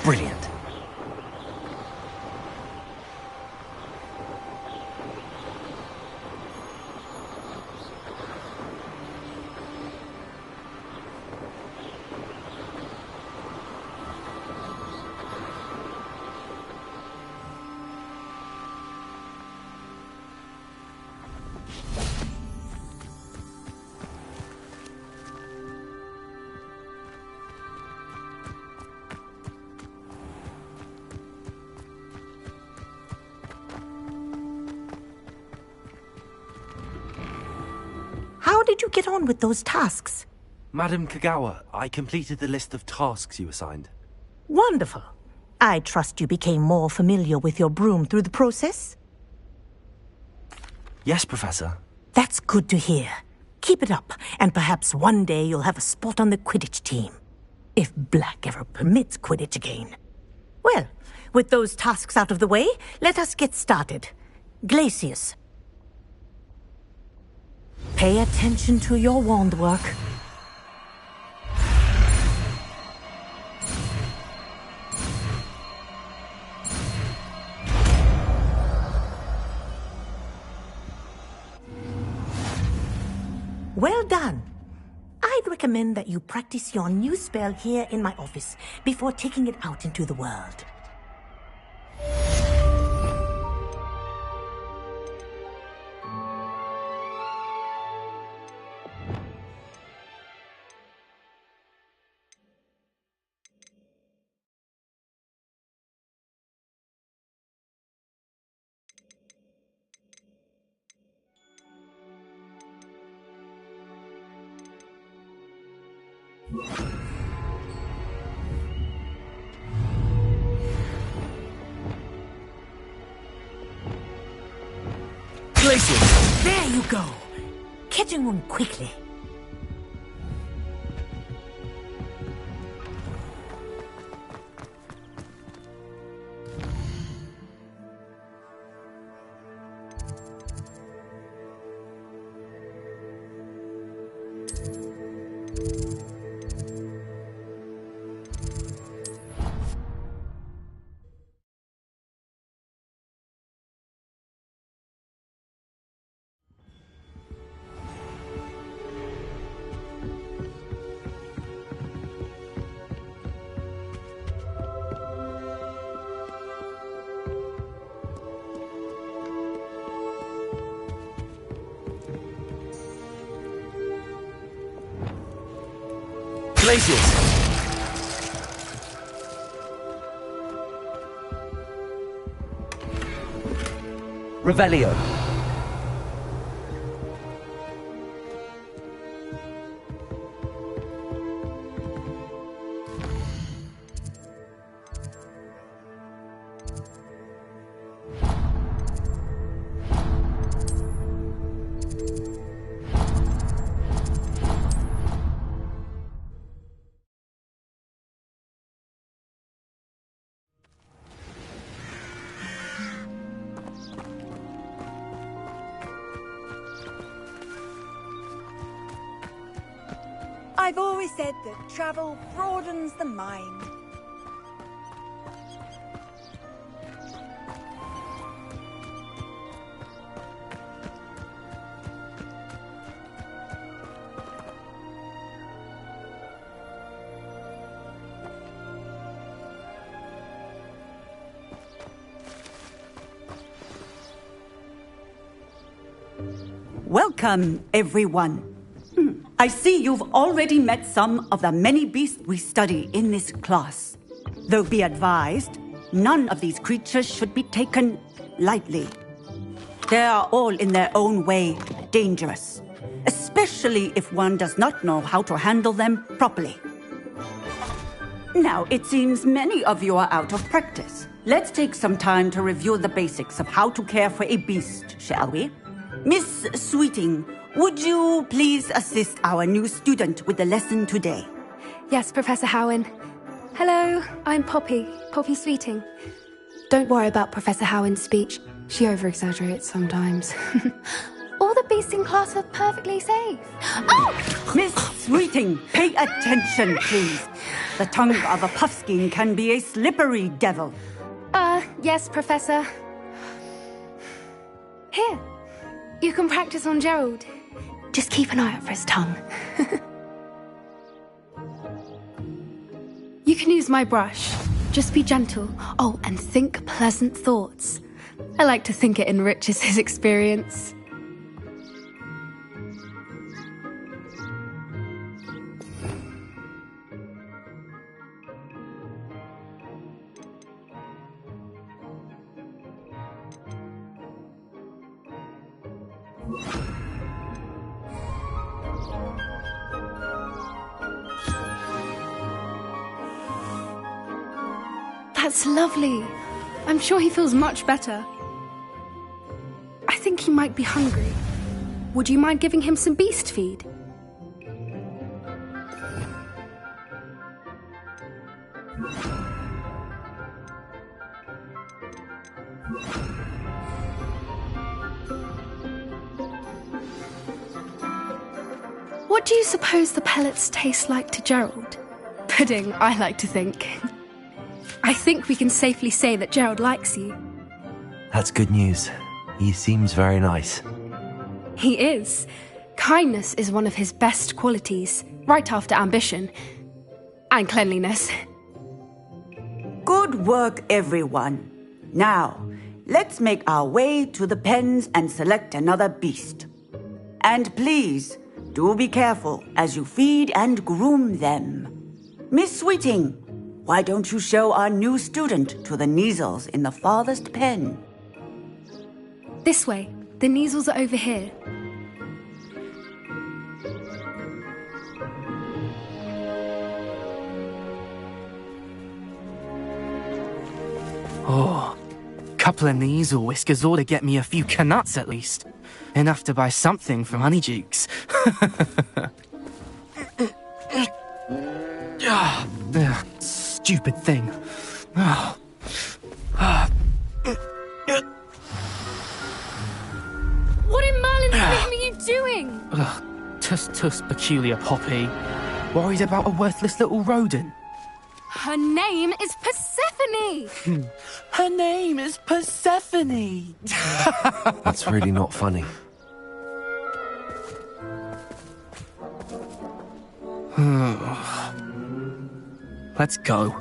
Brilliant. How did you get on with those tasks? Madam Kagawa, I completed the list of tasks you assigned. Wonderful. I trust you became more familiar with your broom through the process? Yes, Professor. That's good to hear. Keep it up, and perhaps one day you'll have a spot on the Quidditch team. If Black ever permits Quidditch again. Well, with those tasks out of the way, let us get started. Glacius. Pay attention to your wand work. Well done. I'd recommend that you practice your new spell here in my office before taking it out into the world. Glacius! There you go! Catching one quickly. Glacius! Revelio. I've always said that travel broadens the mind. Welcome, everyone. I see you've already met some of the many beasts we study in this class. Though be advised, none of these creatures should be taken lightly. They are all in their own way dangerous, especially if one does not know how to handle them properly. Now, it seems many of you are out of practice. Let's take some time to review the basics of how to care for a beast, shall we? Miss Sweeting, would you please assist our new student with the lesson today? Yes, Professor Howen. Hello, I'm Poppy Sweeting. Don't worry about Professor Howen's speech. She over-exaggerates sometimes. All the beasts in class are perfectly safe. Oh! Miss Sweeting, pay attention, please. The tongue of a puffskein can be a slippery devil. Yes, Professor. Here. You can practice on Gerald. Just keep an eye out for his tongue. You can use my brush. Just be gentle. Oh, and think pleasant thoughts. I like to think it enriches his experience. That's lovely. I'm sure he feels much better. I think he might be hungry. Would you mind giving him some beast feed? What do you suppose the pellets taste like to Gerald? Pudding, I like to think. I think we can safely say that Gerald likes you. That's good news. He seems very nice. He is. Kindness is one of his best qualities, right after ambition. And cleanliness. Good work, everyone. Now, let's make our way to the pens and select another beast. And please, do be careful as you feed and groom them. Miss Sweeting, why don't you show our new student to the Kneazles in the farthest pen? This way. The Kneazles are over here. Oh, couple of Kneazle whiskers ought to get me a few canuts at least. Enough to buy something from Honeydukes. Stupid thing. What in Merlin's name are you doing? Tuss, peculiar Poppy. Worried about a worthless little rodent. Her name is Persephone! Her name is Persephone! That's really not funny. Let's go.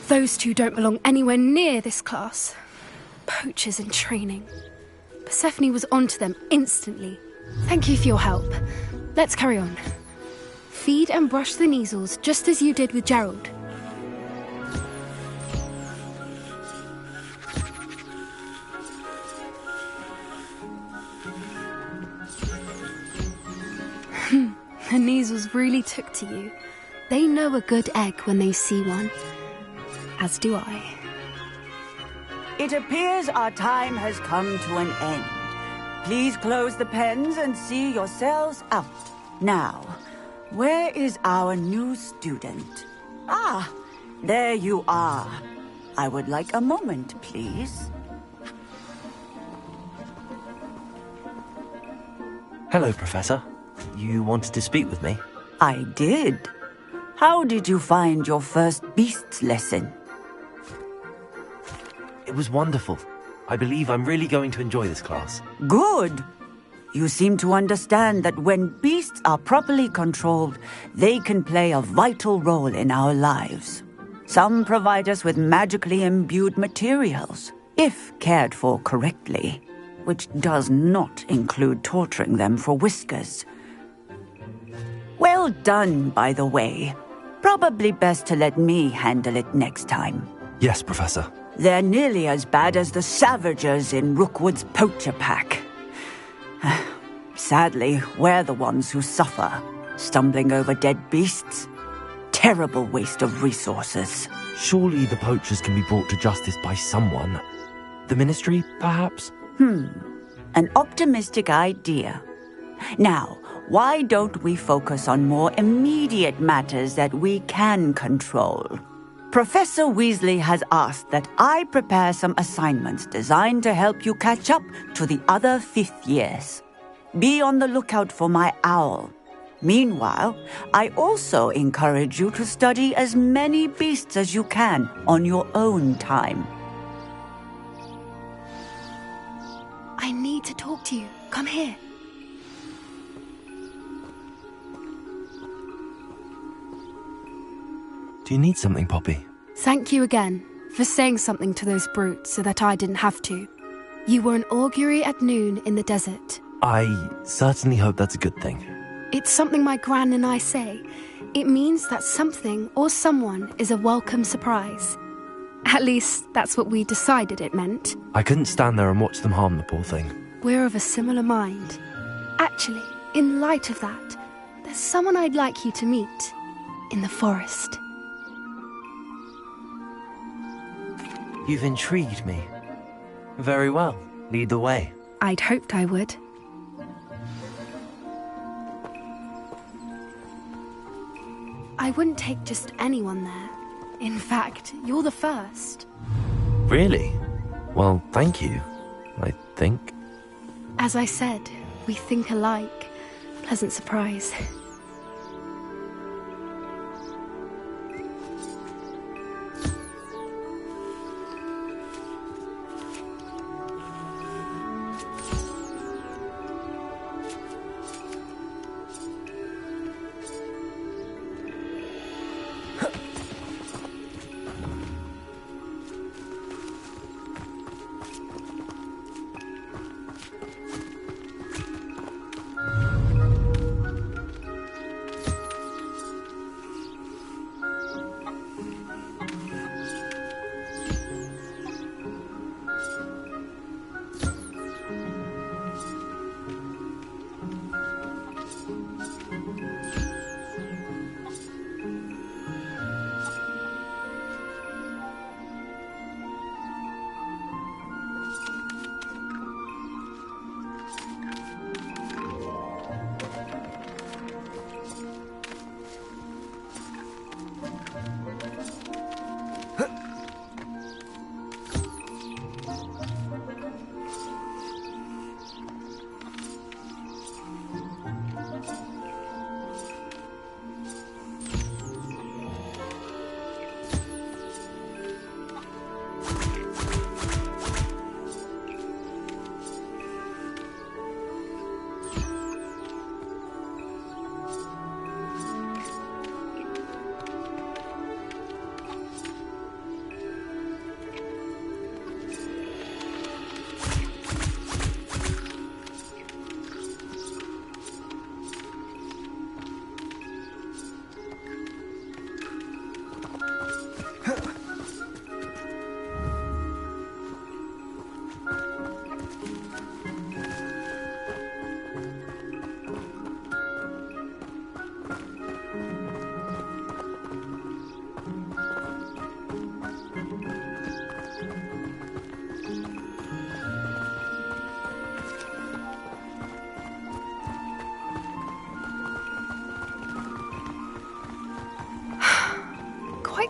Those two don't belong anywhere near this class. Poachers in training. Persephone was onto them instantly. Thank you for your help. Let's carry on. Feed and brush the Kneazles just as you did with Gerald. The Kneazles really took to you. They know a good egg when they see one. As do I. It appears our time has come to an end. Please close the pens and see yourselves out. Now, where is our new student? Ah, there you are. I would like a moment, please. Hello, Professor. You wanted to speak with me? I did. How did you find your first beasts lesson? It was wonderful. I believe I'm really going to enjoy this class. Good. You seem to understand that when beasts are properly controlled, they can play a vital role in our lives. Some provide us with magically imbued materials, if cared for correctly, which does not include torturing them for whiskers. Well done, by the way. Probably best to let me handle it next time. Yes, Professor. They're nearly as bad as the Savagers in Rookwood's poacher pack. Sadly, we're the ones who suffer, stumbling over dead beasts. Terrible waste of resources. Surely the poachers can be brought to justice by someone. The Ministry, perhaps? An optimistic idea. Now, why don't we focus on more immediate matters that we can control? Professor Weasley has asked that I prepare some assignments designed to help you catch up to the other 5th years. Be on the lookout for my owl. Meanwhile, I also encourage you to study as many beasts as you can on your own time. I need to talk to you. Come here. Do you need something, Poppy? Thank you again for saying something to those brutes so that I didn't have to. You were an augury at noon in the desert. I certainly hope that's a good thing. It's something my gran and I say. It means that something or someone is a welcome surprise. At least, that's what we decided it meant. I couldn't stand there and watch them harm the poor thing. We're of a similar mind. Actually, in light of that, there's someone I'd like you to meet. In the forest. You've intrigued me. Very well. Lead the way. I'd hoped I would. I wouldn't take just anyone there. In fact, you're the first. Really? Well, thank you, I think. As I said, we think alike. Pleasant surprise.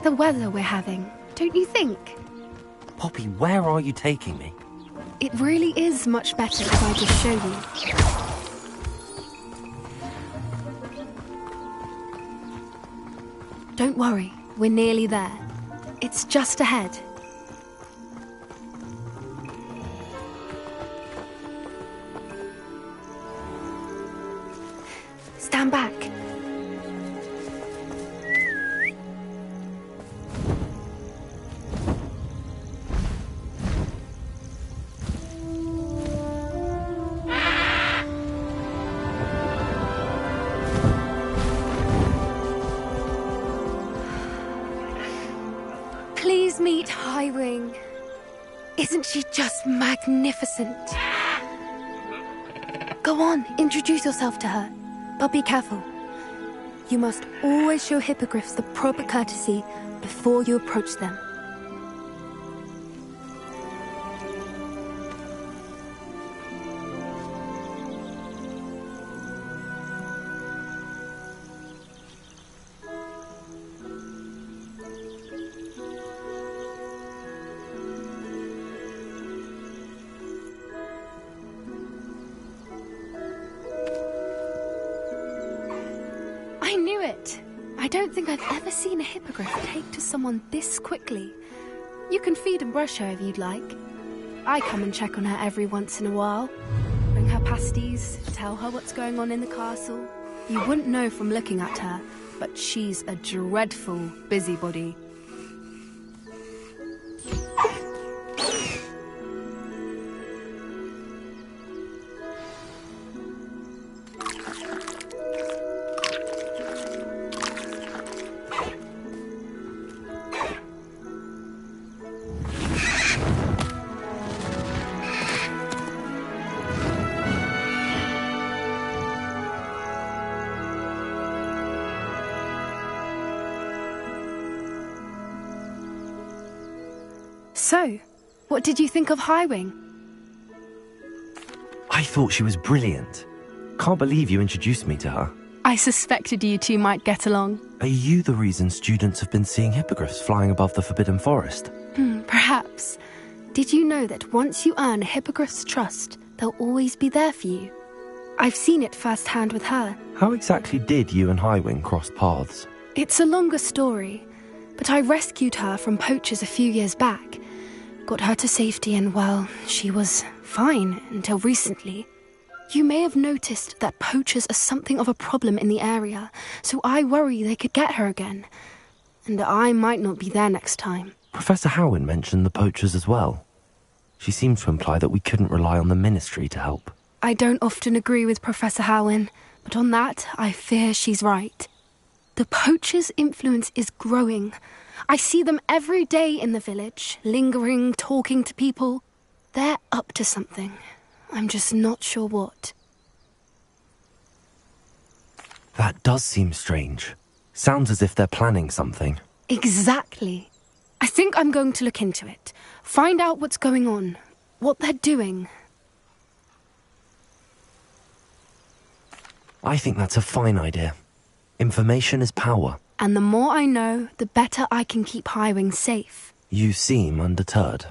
The weather we're having, don't you think? Poppy, where are you taking me? It really is much better if I just show you. Don't worry, we're nearly there. It's just ahead. Stand back. Please meet Highwing. Isn't she just magnificent? Go on, introduce yourself to her. But be careful. You must always show hippogriffs the proper courtesy before you approach them. I knew it! I don't think I've ever seen a hippogriff take to someone this quickly. You can feed and brush her if you'd like. I come and check on her every once in a while. Bring her pasties, tell her what's going on in the castle. You wouldn't know from looking at her, but she's a dreadful busybody. So, what did you think of Highwing? I thought she was brilliant. Can't believe you introduced me to her. I suspected you two might get along. Are you the reason students have been seeing hippogriffs flying above the Forbidden Forest? Perhaps. Did you know that once you earn a hippogriff's trust, they'll always be there for you? I've seen it firsthand with her. How exactly did you and Highwing cross paths? It's a longer story, but I rescued her from poachers a few years back. Got her to safety and, well, she was fine until recently. You may have noticed that poachers are something of a problem in the area, so I worry they could get her again. And I might not be there next time. Professor Howin mentioned the poachers as well. She seemed to imply that we couldn't rely on the Ministry to help. I don't often agree with Professor Howin, but on that, I fear she's right. The poachers' influence is growing. I see them every day in the village, lingering, talking to people. They're up to something. I'm just not sure what. That does seem strange. Sounds as if they're planning something. Exactly. I think I'm going to look into it. Find out what's going on, what they're doing. I think that's a fine idea. Information is power. And the more I know, the better I can keep Highwing safe. You seem undeterred.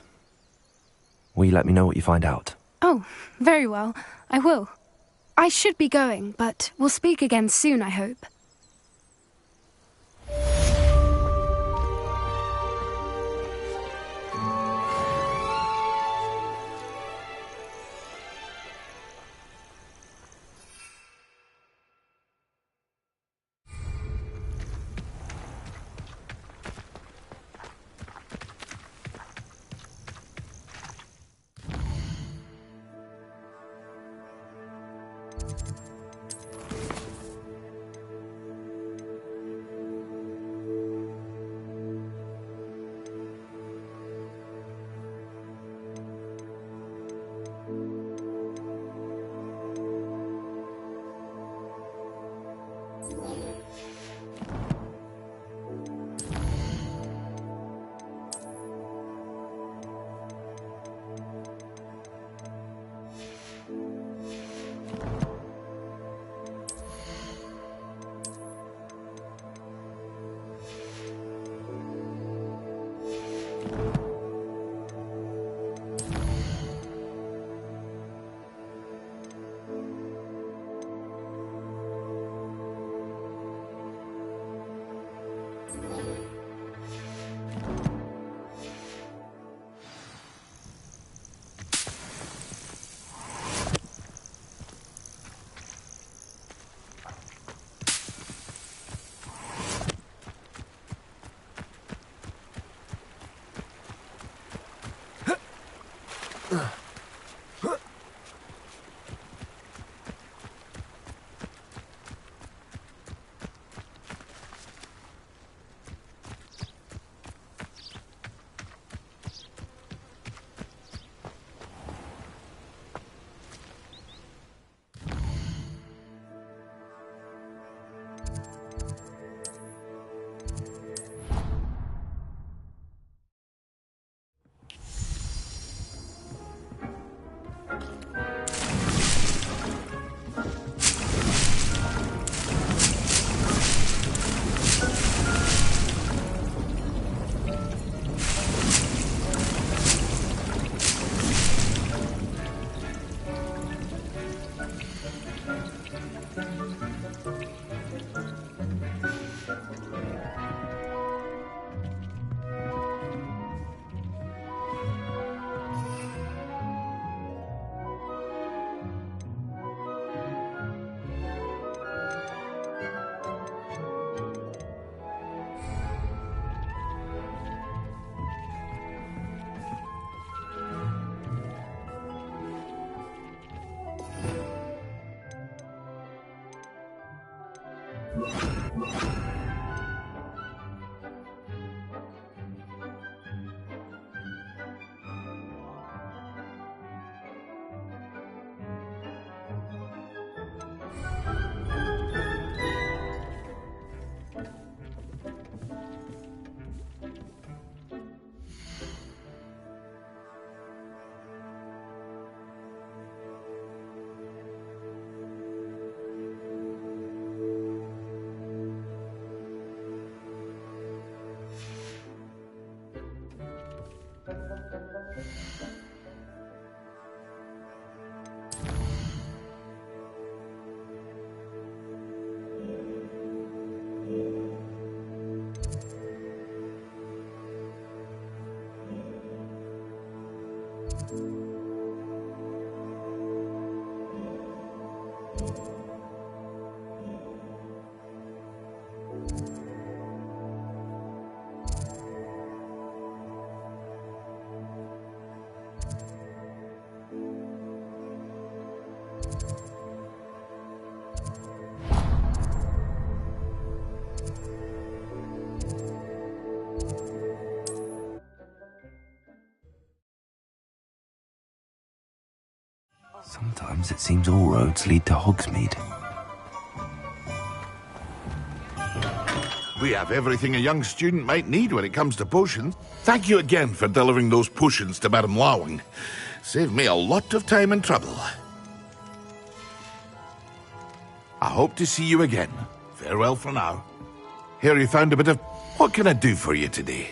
Will you let me know what you find out? Oh, very well. I will. I should be going, but we'll speak again soon, I hope. Sometimes it seems all roads lead to Hogsmeade. We have everything a young student might need when it comes to potions. Thank you again for delivering those potions to Madame Lawing. Saved me a lot of time and trouble. I hope to see you again. Farewell for now. Here you found a bit of... What can I do for you today?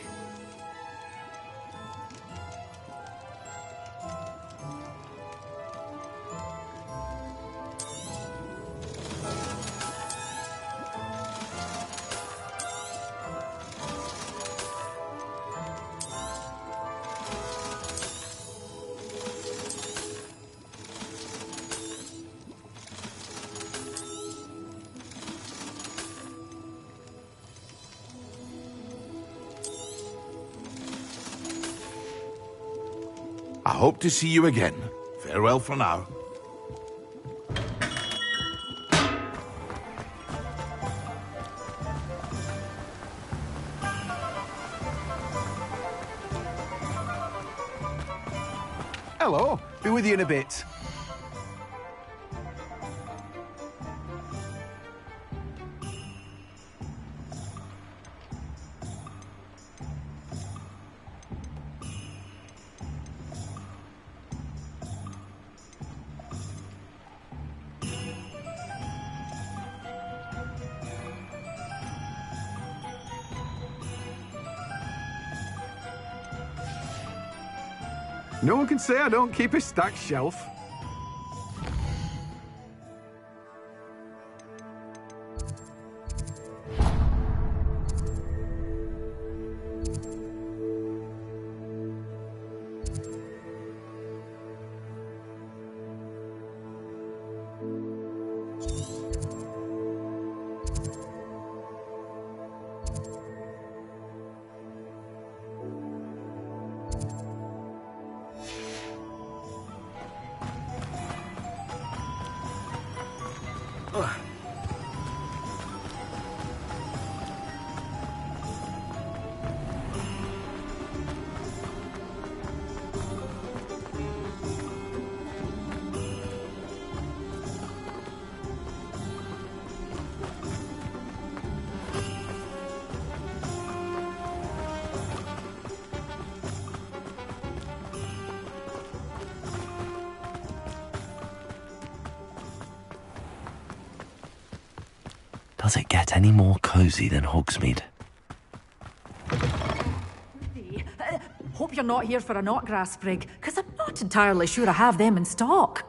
I hope to see you again. Farewell for now. Hello. Be with you in a bit. No one can say I don't keep a stacked shelf. Does it get any more cosy than Hogsmeade? Hope you're not here for a knotgrass sprig, because I'm not entirely sure I have them in stock.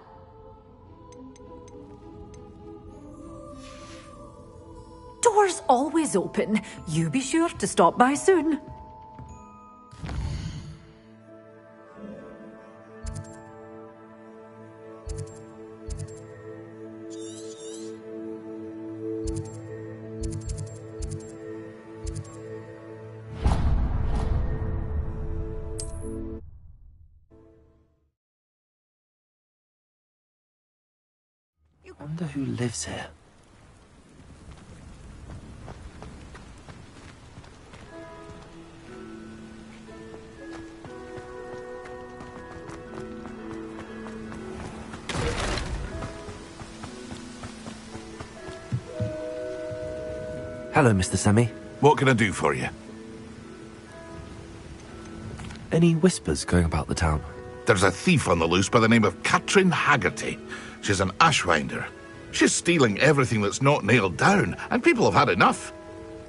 Doors always open. You be sure to stop by soon. I wonder who lives here. Hello, Mr. Semi. What can I do for you? Any whispers going about the town? There's a thief on the loose by the name of Katrin Haggerty. She's an ashwinder. She's stealing everything that's not nailed down, and people have had enough.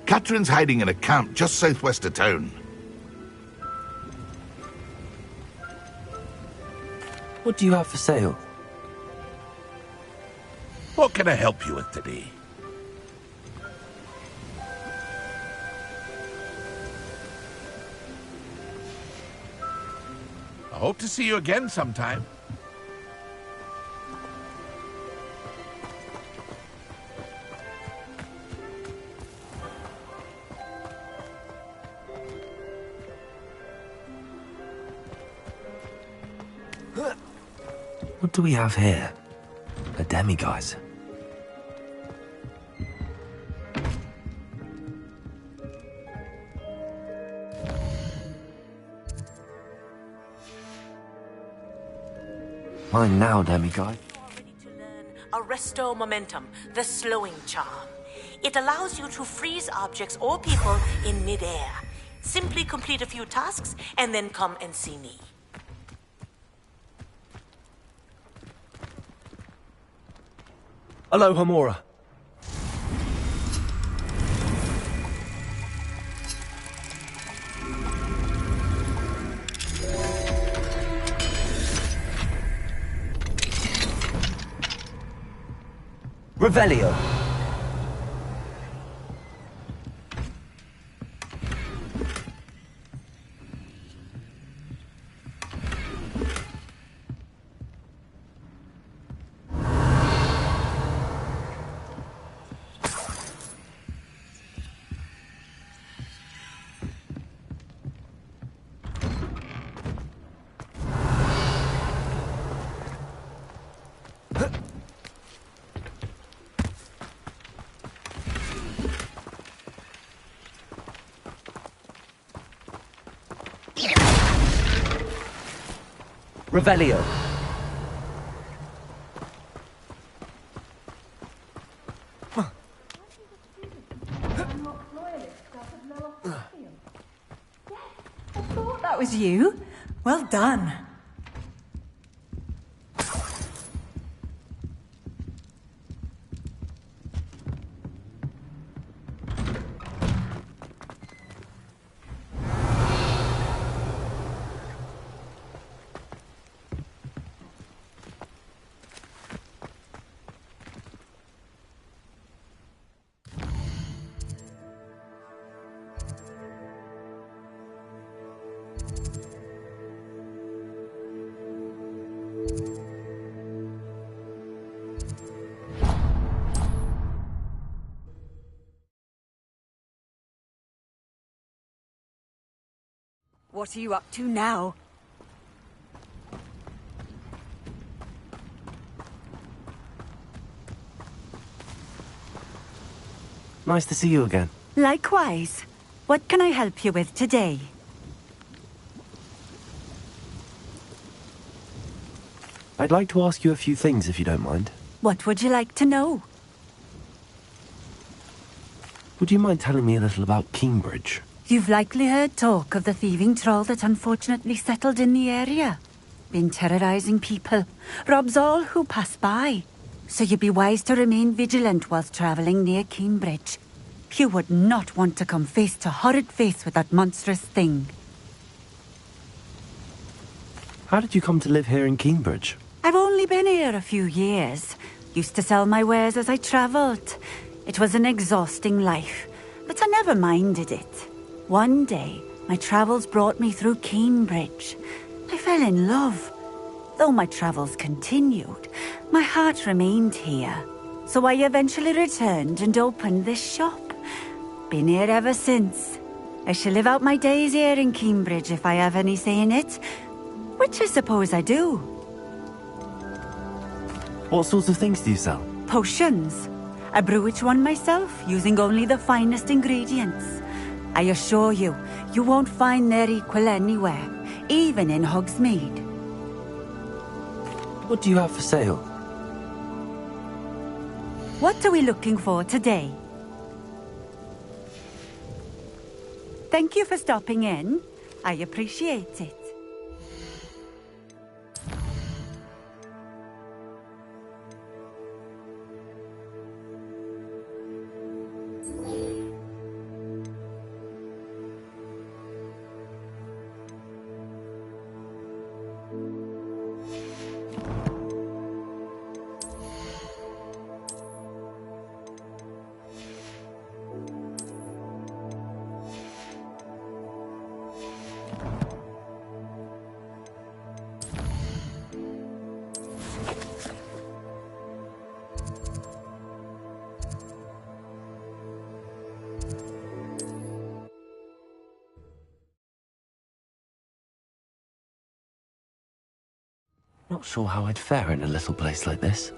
Katrin's hiding in a camp just southwest of town. What do you have for sale? What can I help you with today? I hope to see you again sometime. What do we have here? A demiguise. Mine now, demiguide. Arresto momentum, the slowing charm. It allows you to freeze objects or people in midair. Simply complete a few tasks and then come and see me. Aloha, Mora. Revelio. Revelio. That was you. Well done. What are you up to now? Nice to see you again. Likewise. What can I help you with today? I'd like to ask you a few things, if you don't mind. What would you like to know? Would you mind telling me a little about Cambridge? You've likely heard talk of the thieving troll that unfortunately settled in the area. Been terrorizing people. Robs all who pass by. So you'd be wise to remain vigilant whilst traveling near Cambridge. You would not want to come face to horrid face with that monstrous thing. How did you come to live here in Cambridge? I've only been here a few years. Used to sell my wares as I travelled. It was an exhausting life, but I never minded it. One day, my travels brought me through Cambridge. I fell in love. Though my travels continued, my heart remained here. So I eventually returned and opened this shop. Been here ever since. I shall live out my days here in Cambridge if I have any say in it, which I suppose I do. What sorts of things do you sell? Potions. I brew each one myself, using only the finest ingredients. I assure you, you won't find their equal anywhere, even in Hogsmeade. What do you have for sale? What are we looking for today? Thank you for stopping in. I appreciate it. Not sure how I'd fare in a little place like this.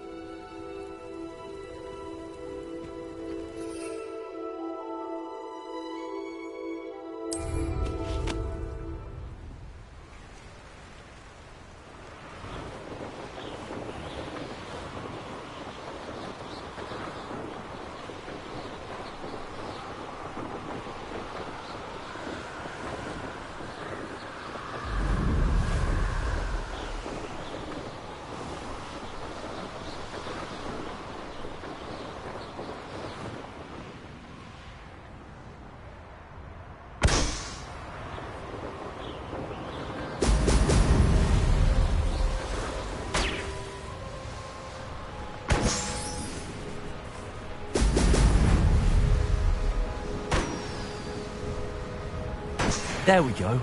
There we go.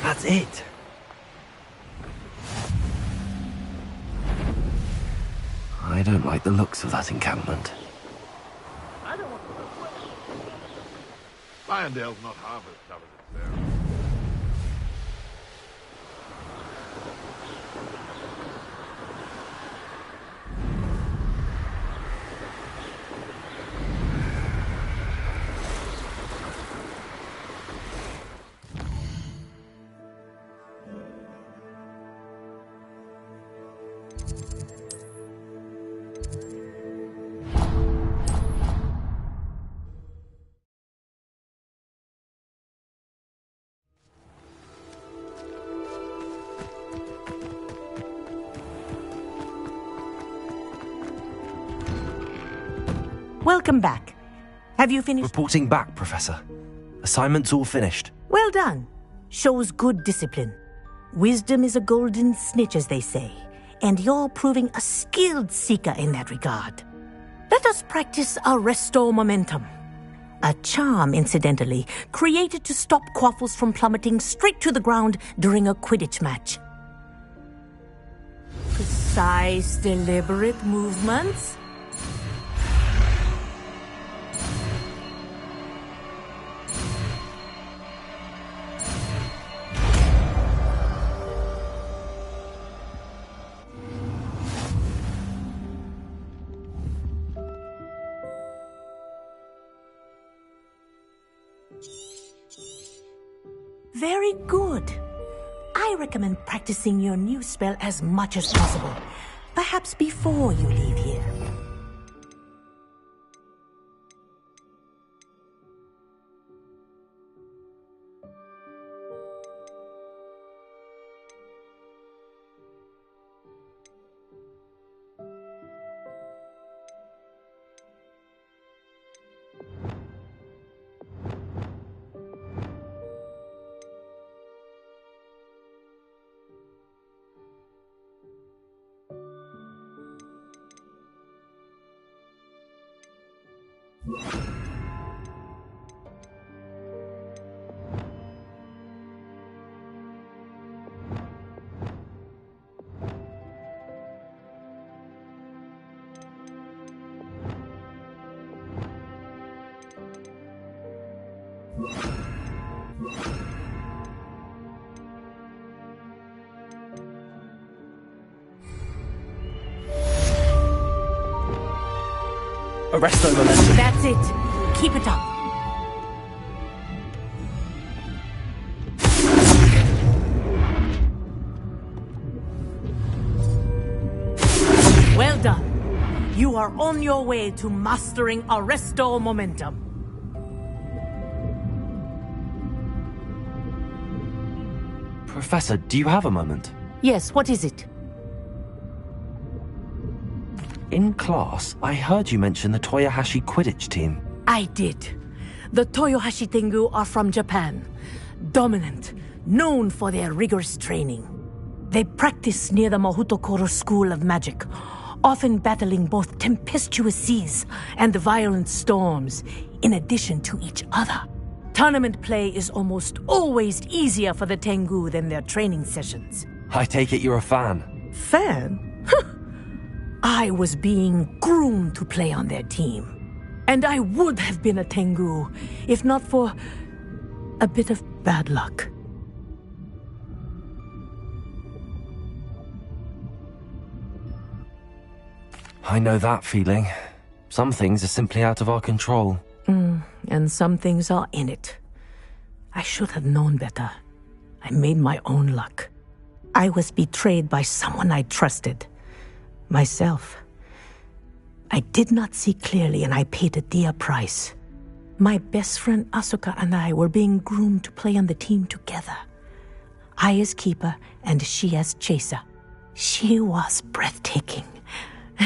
That's it. I don't like the looks of that encampment. Lyondale's not half as tough as it sounds. Welcome back. Have you finished? Reporting back, Professor. Assignment's all finished. Well done. Shows good discipline. Wisdom is a golden snitch, as they say, and you're proving a skilled seeker in that regard. Let us practice Arresto Momentum. A charm, incidentally, created to stop quaffles from plummeting straight to the ground during a Quidditch match. Precise, deliberate movements. Very good. I recommend practicing your new spell as much as possible. Perhaps before you leave here. Arresto Momentum. That's it. Keep it up. Well done. You are on your way to mastering Arresto Momentum. Professor, do you have a moment? Yes, what is it? In class, I heard you mention the Toyohashi Quidditch team. I did. The Toyohashi Tengu are from Japan. Dominant, known for their rigorous training. They practice near the Mahutokoro School of Magic, often battling both tempestuous seas and violent storms, in addition to each other. Tournament play is almost always easier for the Tengu than their training sessions. I take it you're a fan. Fan? I was being groomed to play on their team. And I would have been a Tengu, if not for a bit of bad luck. I know that feeling. Some things are simply out of our control. And some things are in it. I should have known better. I made my own luck. I was betrayed by someone I trusted. Myself. I did not see clearly, and I paid a dear price. My best friend Asuka and I were being groomed to play on the team together. I as keeper, and she as chaser. She was breathtaking.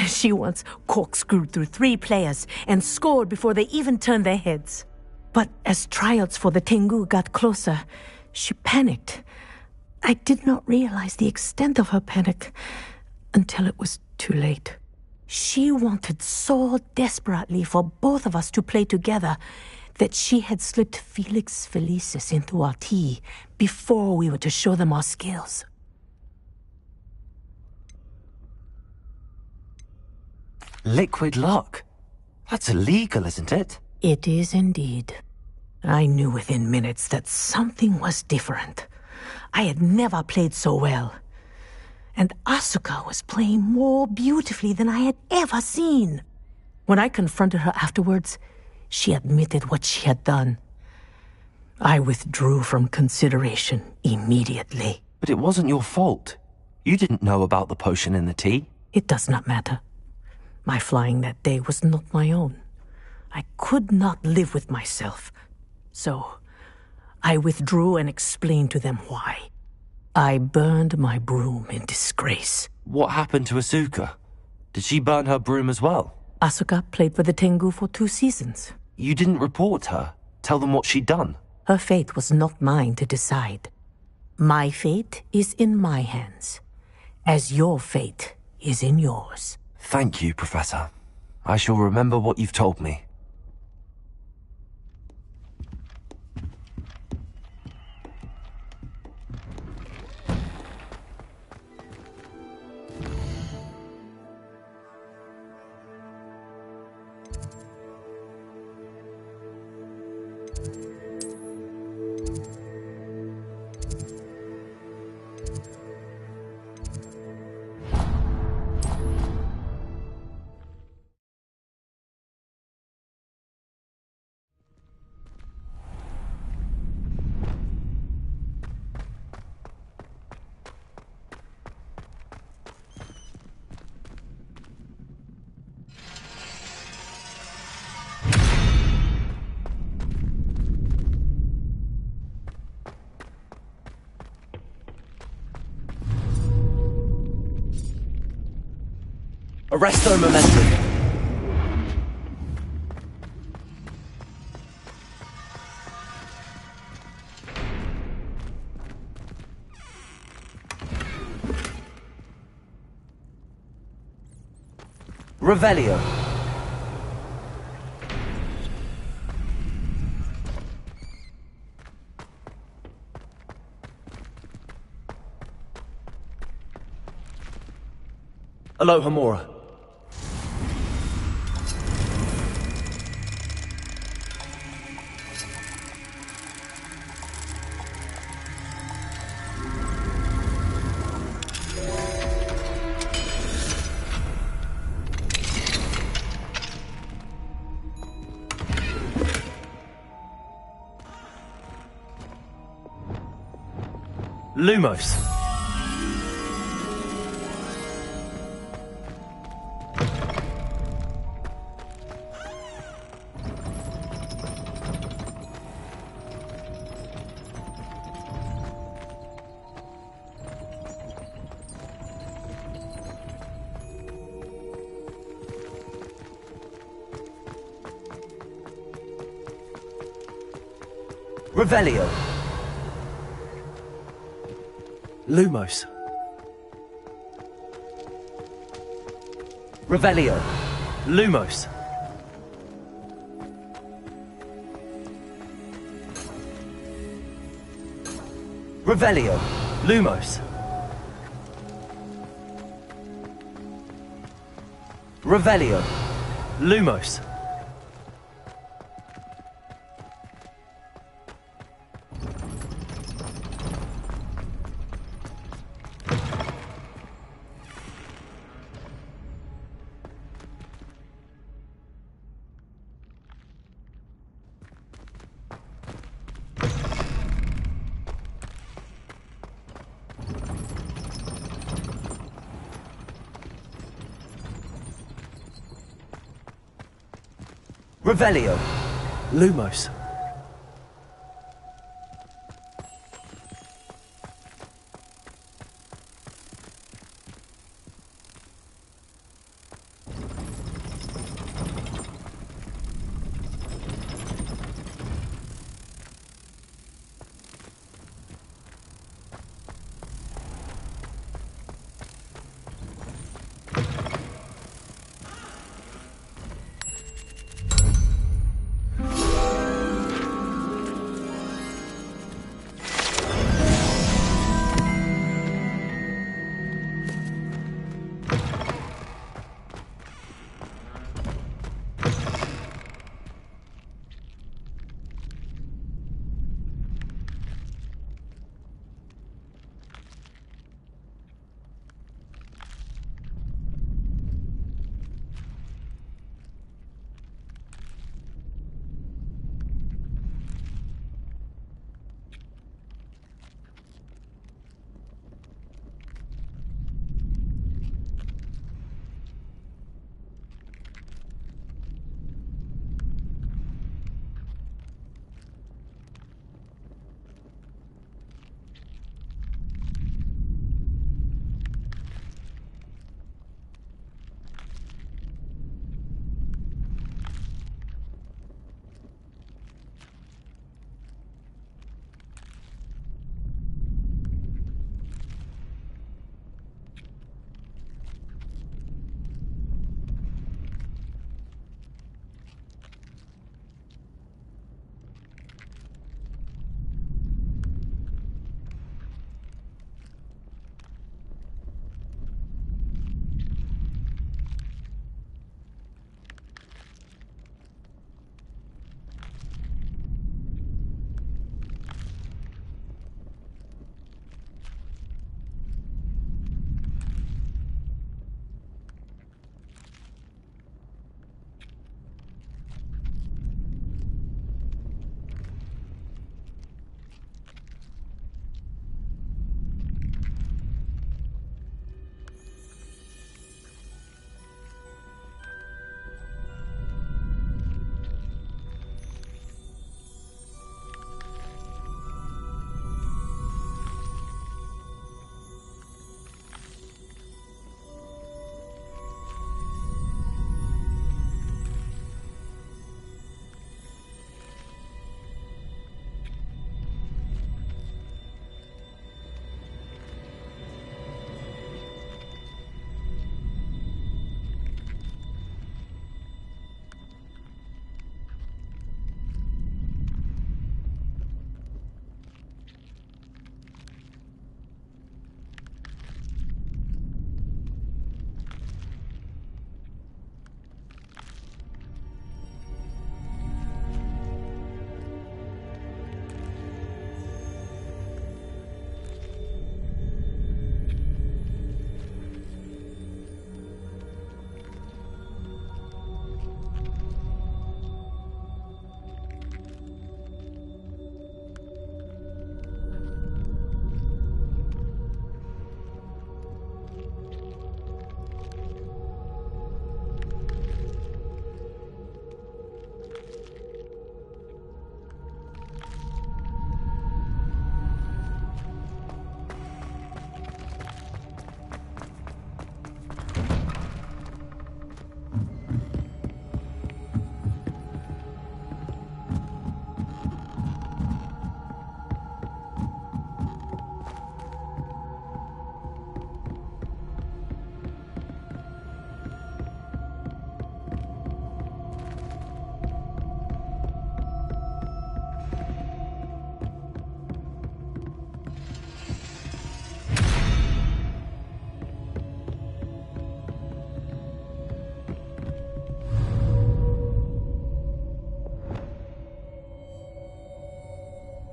She once corkscrewed through 3 players and scored before they even turned their heads. But as tryouts for the Tengu got closer, she panicked. I did not realize the extent of her panic until it was too late. She wanted so desperately for both of us to play together that she had slipped Felix Felicis into our tea before we were to show them our skills. Liquid luck? That's illegal, isn't it? It is indeed. I knew within minutes that something was different. I had never played so well. And Asuka was playing more beautifully than I had ever seen. When I confronted her afterwards, she admitted what she had done. I withdrew from consideration immediately. But it wasn't your fault. You didn't know about the potion in the tea. It does not matter. My flying that day was not my own. I could not live with myself. So, I withdrew and explained to them why. I burned my broom in disgrace. What happened to Asuka? Did she burn her broom as well? Asuka played for the Tengu for 2 seasons. You didn't report her? Tell them what she'd done? Her fate was not mine to decide. My fate is in my hands, as your fate is in yours. Thank you, Professor. I shall remember what you've told me. Arresto momentum. Revelio. Alohomora. Lumos. Revelio. Lumos. Revelio. Lumos. Revelio. Lumos. Revelio. Lumos. Revelio. Lumos.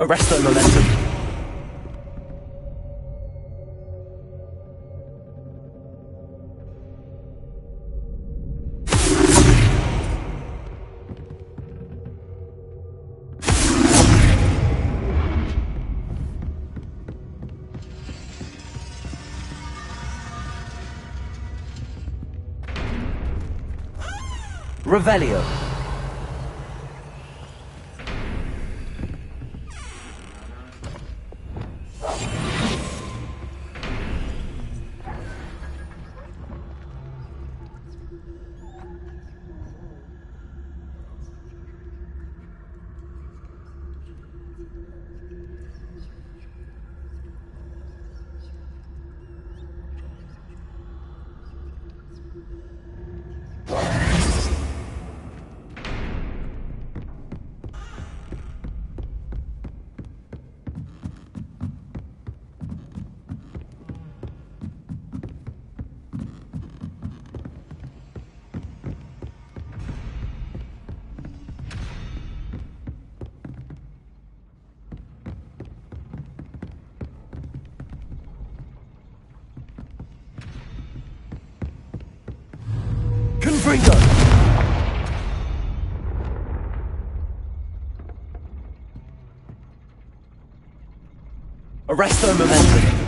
Arresto momentum. Revelio. Confringo! Arresto momentum.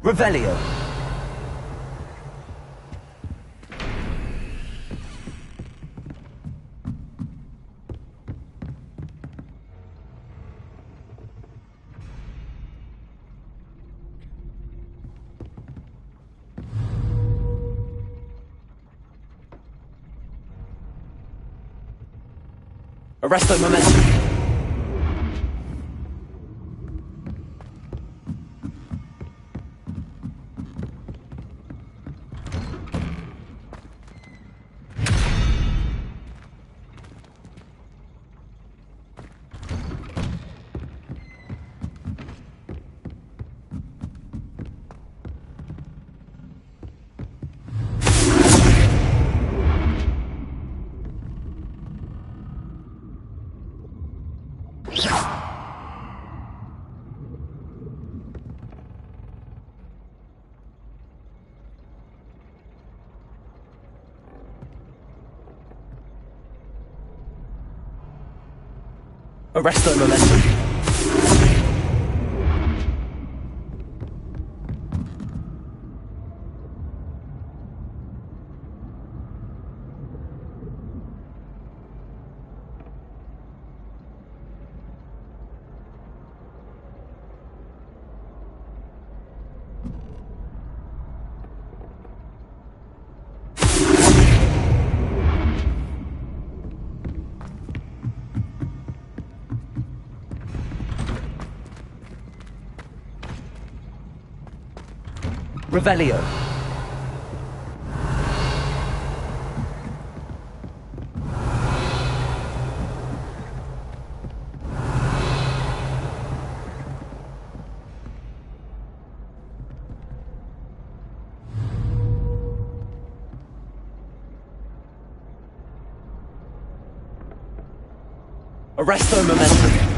Revelio. Arresto momentum. Arresto momentum. Revelio. Arresto momentum.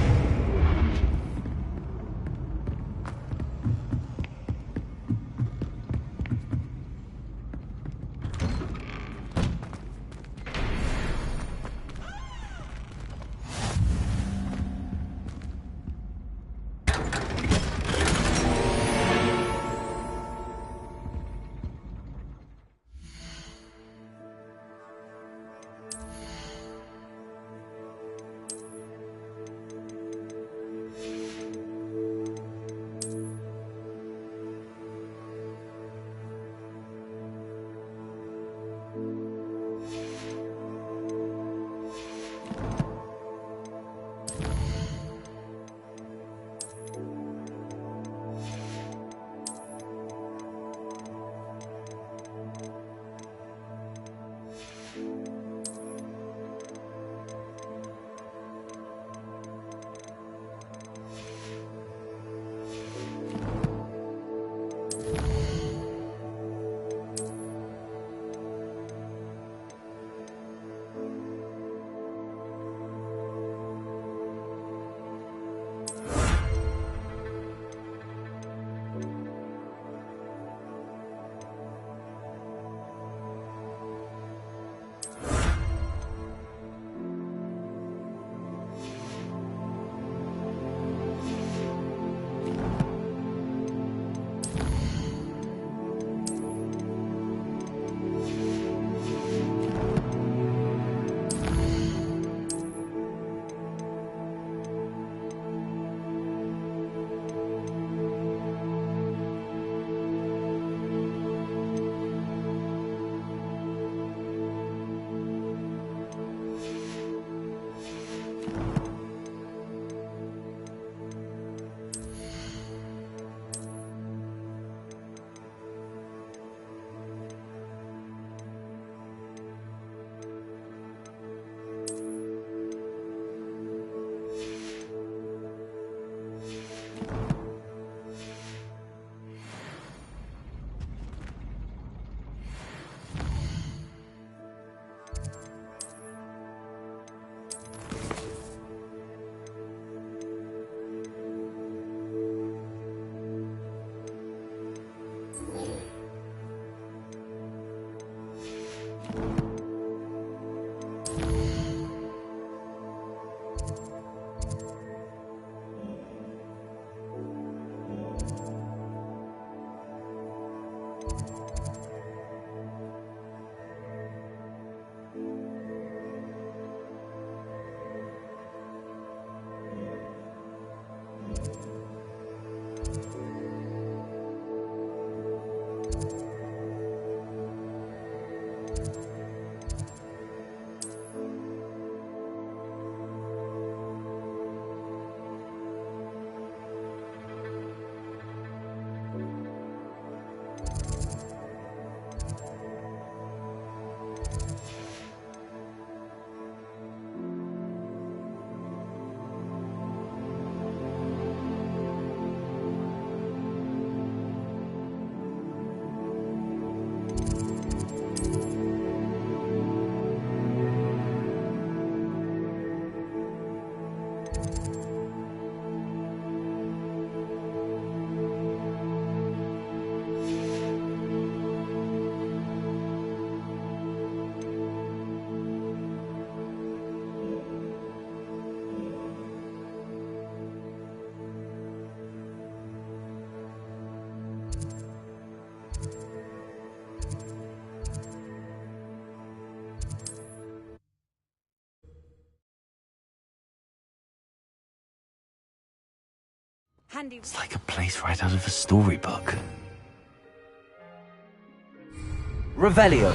It's like a place right out of a storybook. Revelio.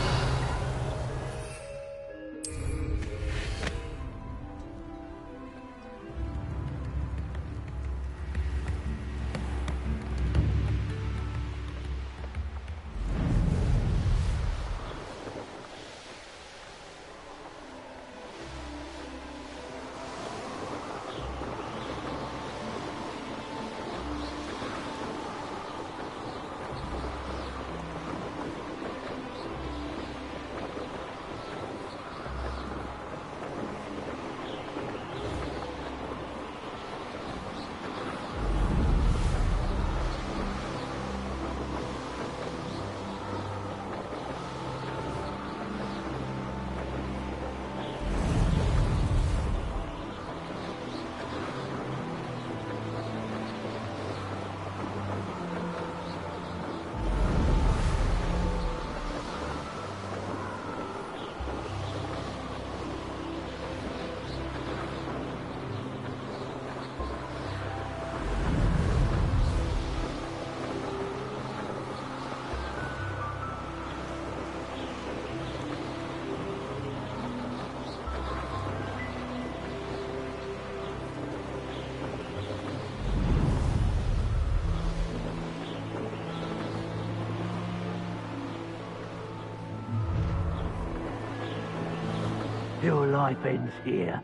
Your life ends here.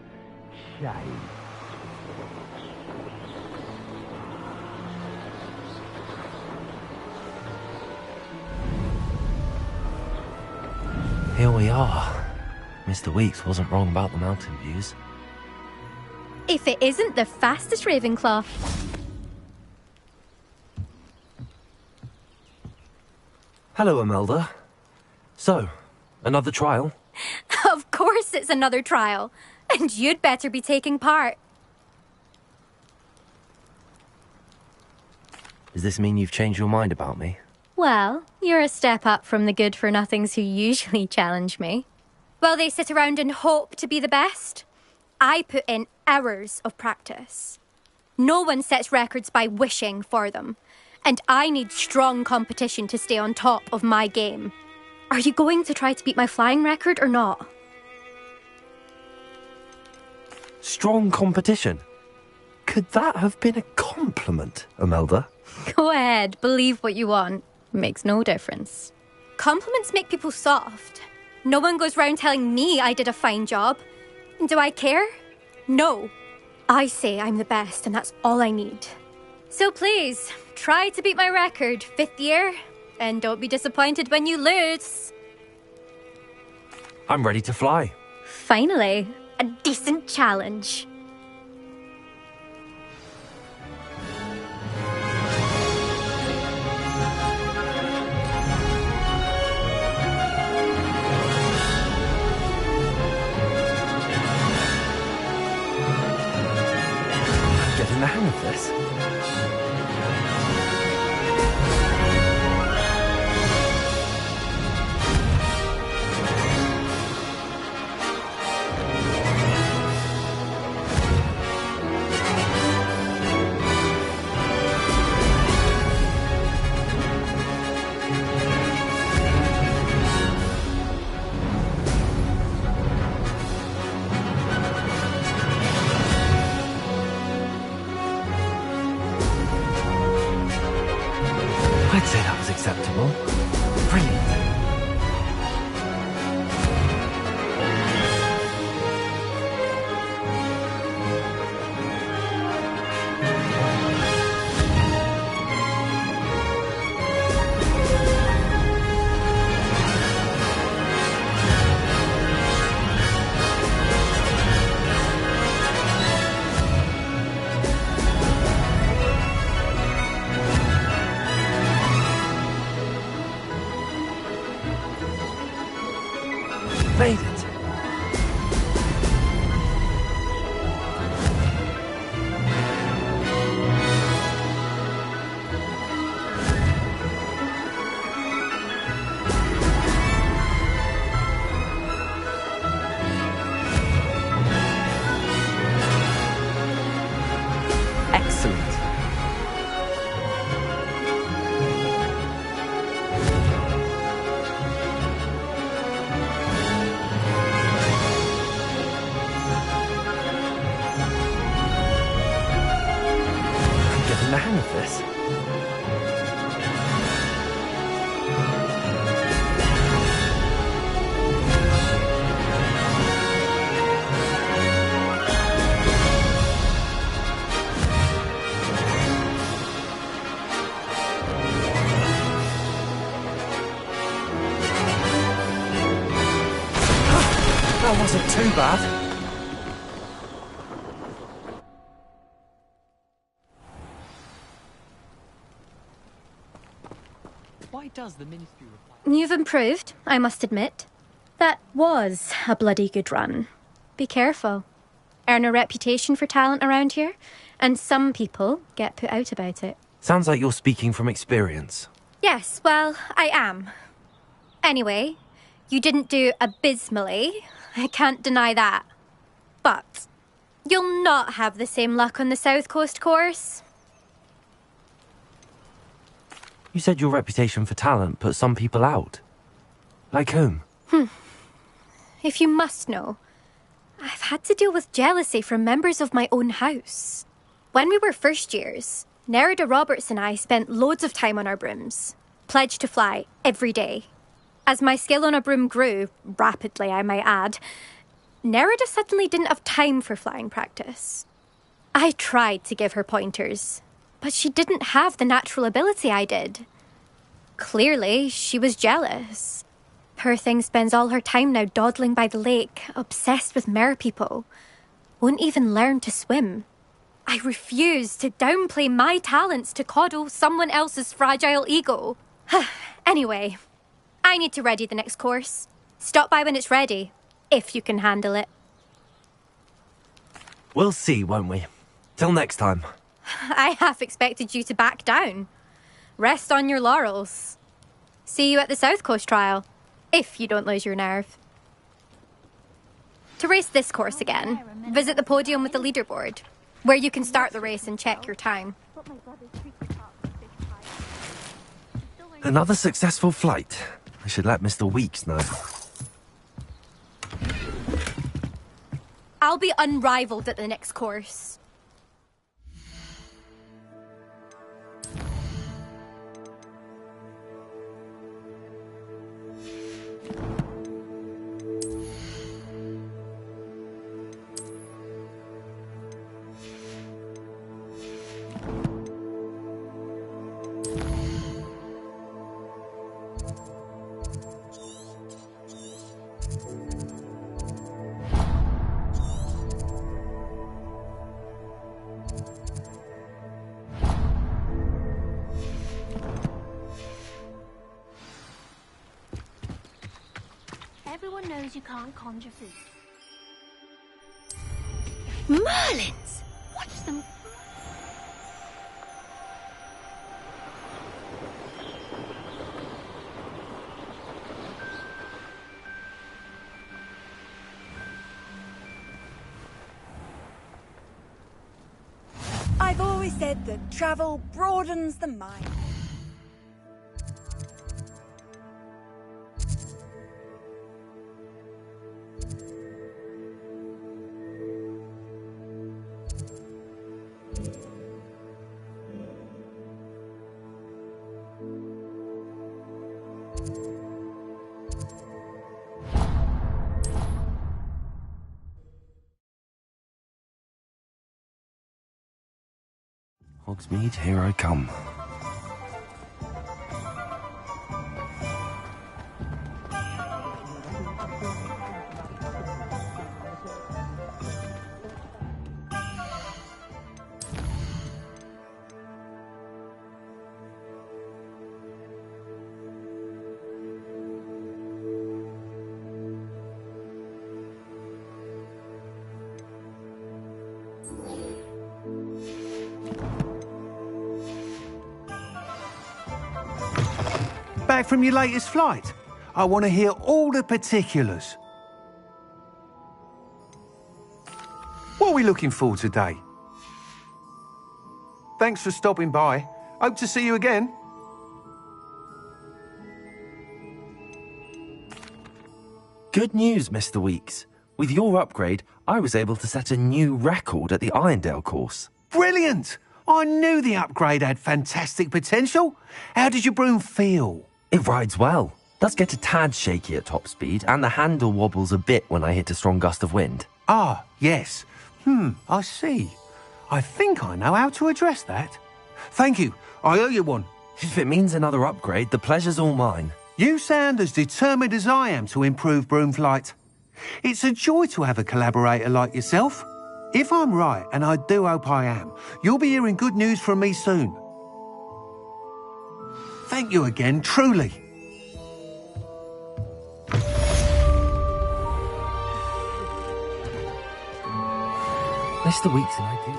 Shame. Here we are. Mr. Weeks wasn't wrong about the mountain views. If it isn't the fastest Ravenclaw. Hello, Imelda. So, another trial? Of course it's another trial. And you'd better be taking part. Does this mean you've changed your mind about me? Well, you're a step up from the good-for-nothings who usually challenge me. While they sit around and hope to be the best, I put in hours of practice. No one sets records by wishing for them, and I need strong competition to stay on top of my game. Are you going to try to beat my flying record or not? Strong competition? Could that have been a compliment, Imelda? Go ahead, believe what you want. Makes no difference. Compliments make people soft. No one goes round telling me I did a fine job. Do I care? No. I say I'm the best, and that's all I need. So please, try to beat my record, 5th year, and don't be disappointed when you lose. I'm ready to fly. Finally, a decent challenge. Getting the hang of this. Made it. Excellent. I'm getting the hang of this. That wasn't too bad. Why does the Ministry reply? You've improved, I must admit. That was a bloody good run. Be careful. Earn a reputation for talent around here, and some people get put out about it. Sounds like you're speaking from experience. Yes, well, I am. Anyway, you didn't do abysmally. I can't deny that. But you'll not have the same luck on the South Coast course. You said your reputation for talent put some people out. Like whom? If you must know, I've had to deal with jealousy from members of my own house. When we were first years, Nerida Roberts and I spent loads of time on our brooms, pledged to fly every day. As my skill on a broom grew, rapidly I might add, Nerida suddenly didn't have time for flying practice. I tried to give her pointers, but she didn't have the natural ability I did. Clearly, she was jealous. Poor thing spends all her time now dawdling by the lake, obsessed with merpeople. Won't even learn to swim. I refuse to downplay my talents to coddle someone else's fragile ego. Anyway, I need to ready the next course. Stop by when it's ready, if you can handle it. We'll see, won't we? Till next time. I half expected you to back down. Rest on your laurels. See you at the South Coast trial, if you don't lose your nerve. To race this course again, visit the podium with the leaderboard, where you can start the race and check your time. Another successful flight. I should let Mr. Weeks know. I'll be unrivaled at the next course. Everyone knows you can't conjure food. Merlins! Watch them. I've always said that travel broadens the mind. Hogsmeade, here I come. back from your latest flight? I want to hear all the particulars. What are we looking for today? Thanks for stopping by. Hope to see you again. Good news, Mr. Weeks. With your upgrade, I was able to set a new record at the Irondale course. Brilliant! I knew the upgrade had fantastic potential. How did your broom feel? It rides well. Does get a tad shaky at top speed, and the handle wobbles a bit when I hit a strong gust of wind. Ah, yes. I see. I think I know how to address that. Thank you. I owe you one. If it means another upgrade, the pleasure's all mine. You sound as determined as I am to improve broom flight. It's a joy to have a collaborator like yourself. If I'm right, and I do hope I am, you'll be hearing good news from me soon. Thank you again, truly. Mr. Weeks and I do.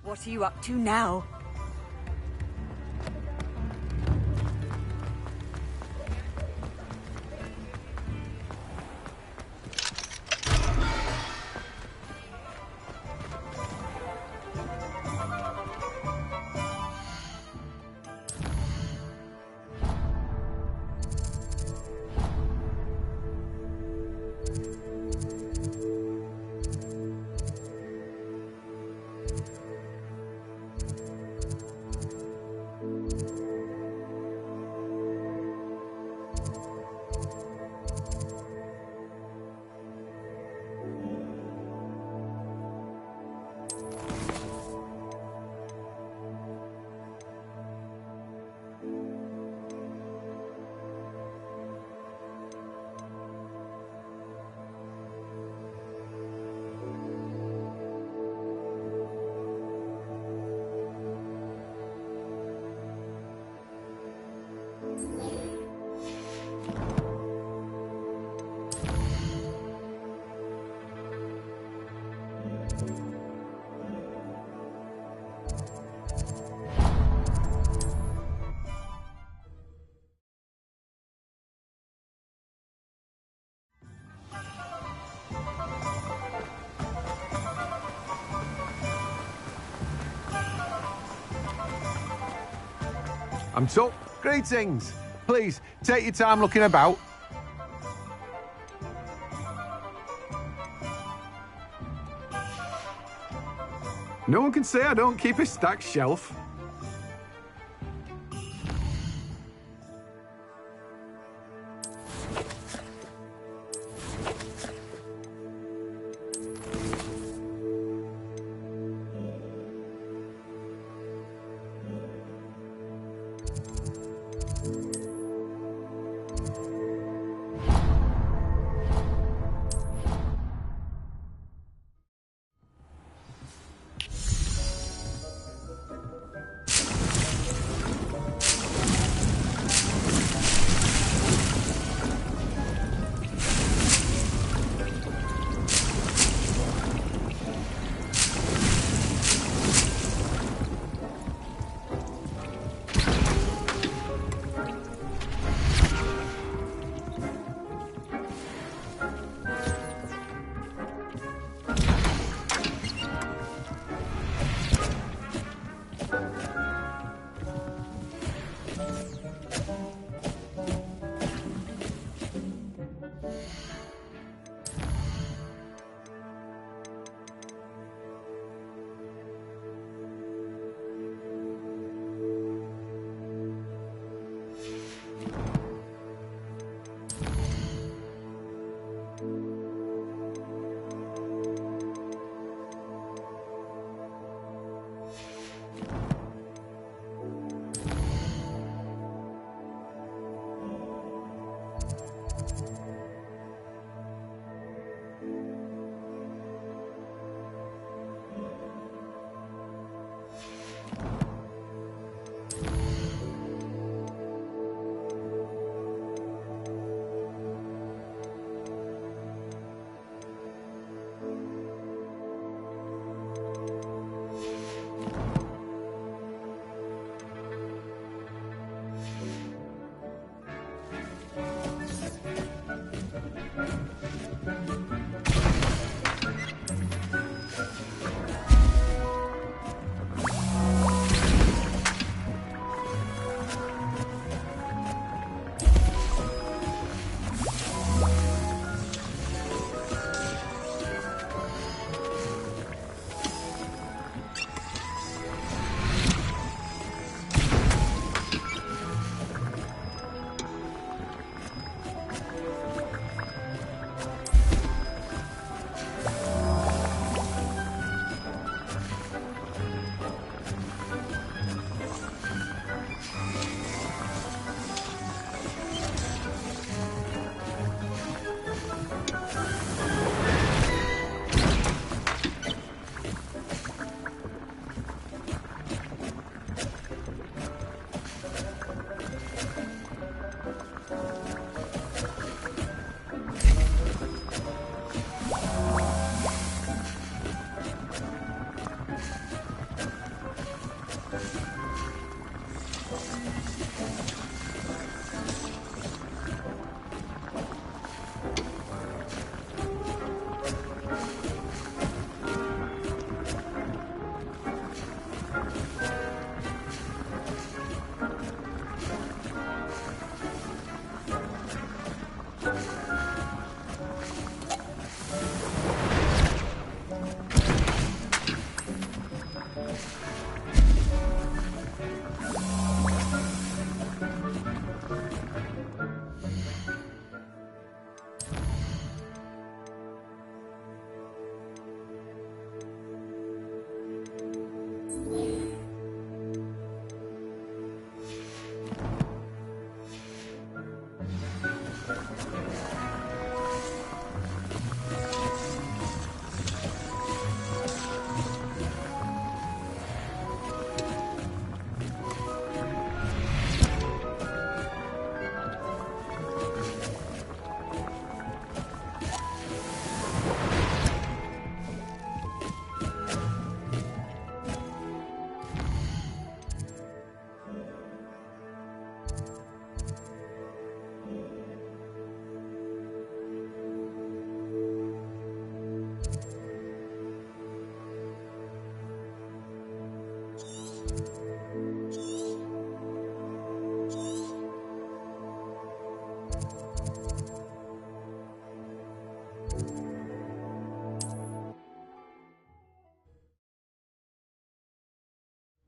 What are you up to now? I'm told. Greetings. Please, take your time looking about. No one can say I don't keep a stacked shelf.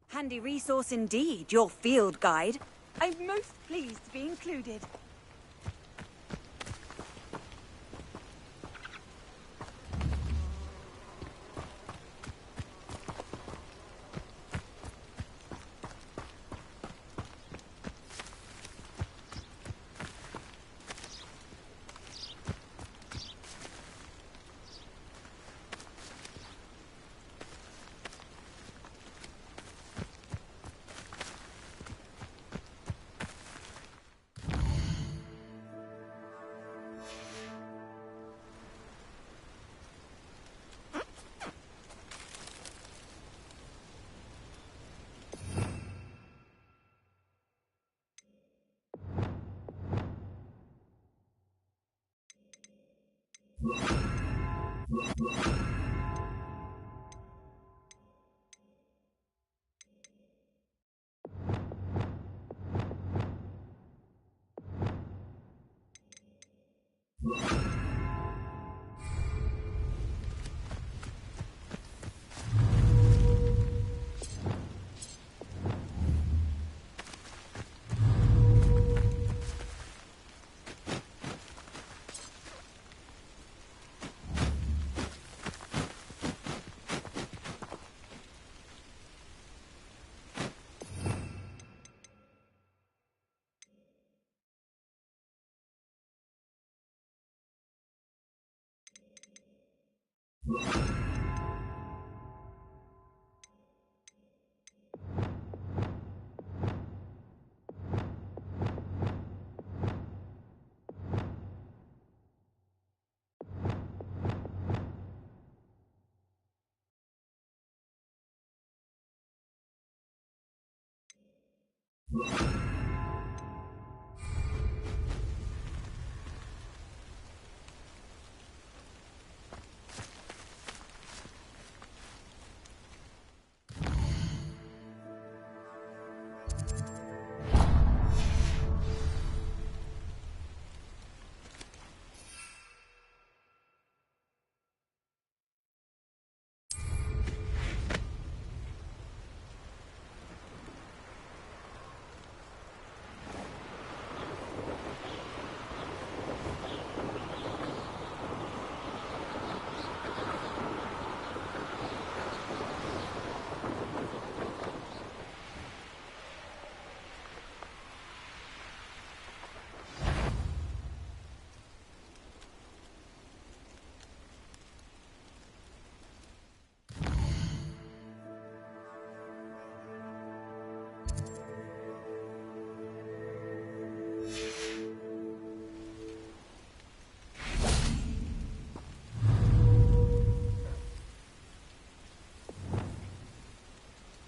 Handy resource indeed, your field guide. I'm most pleased to be included.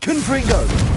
Confringo!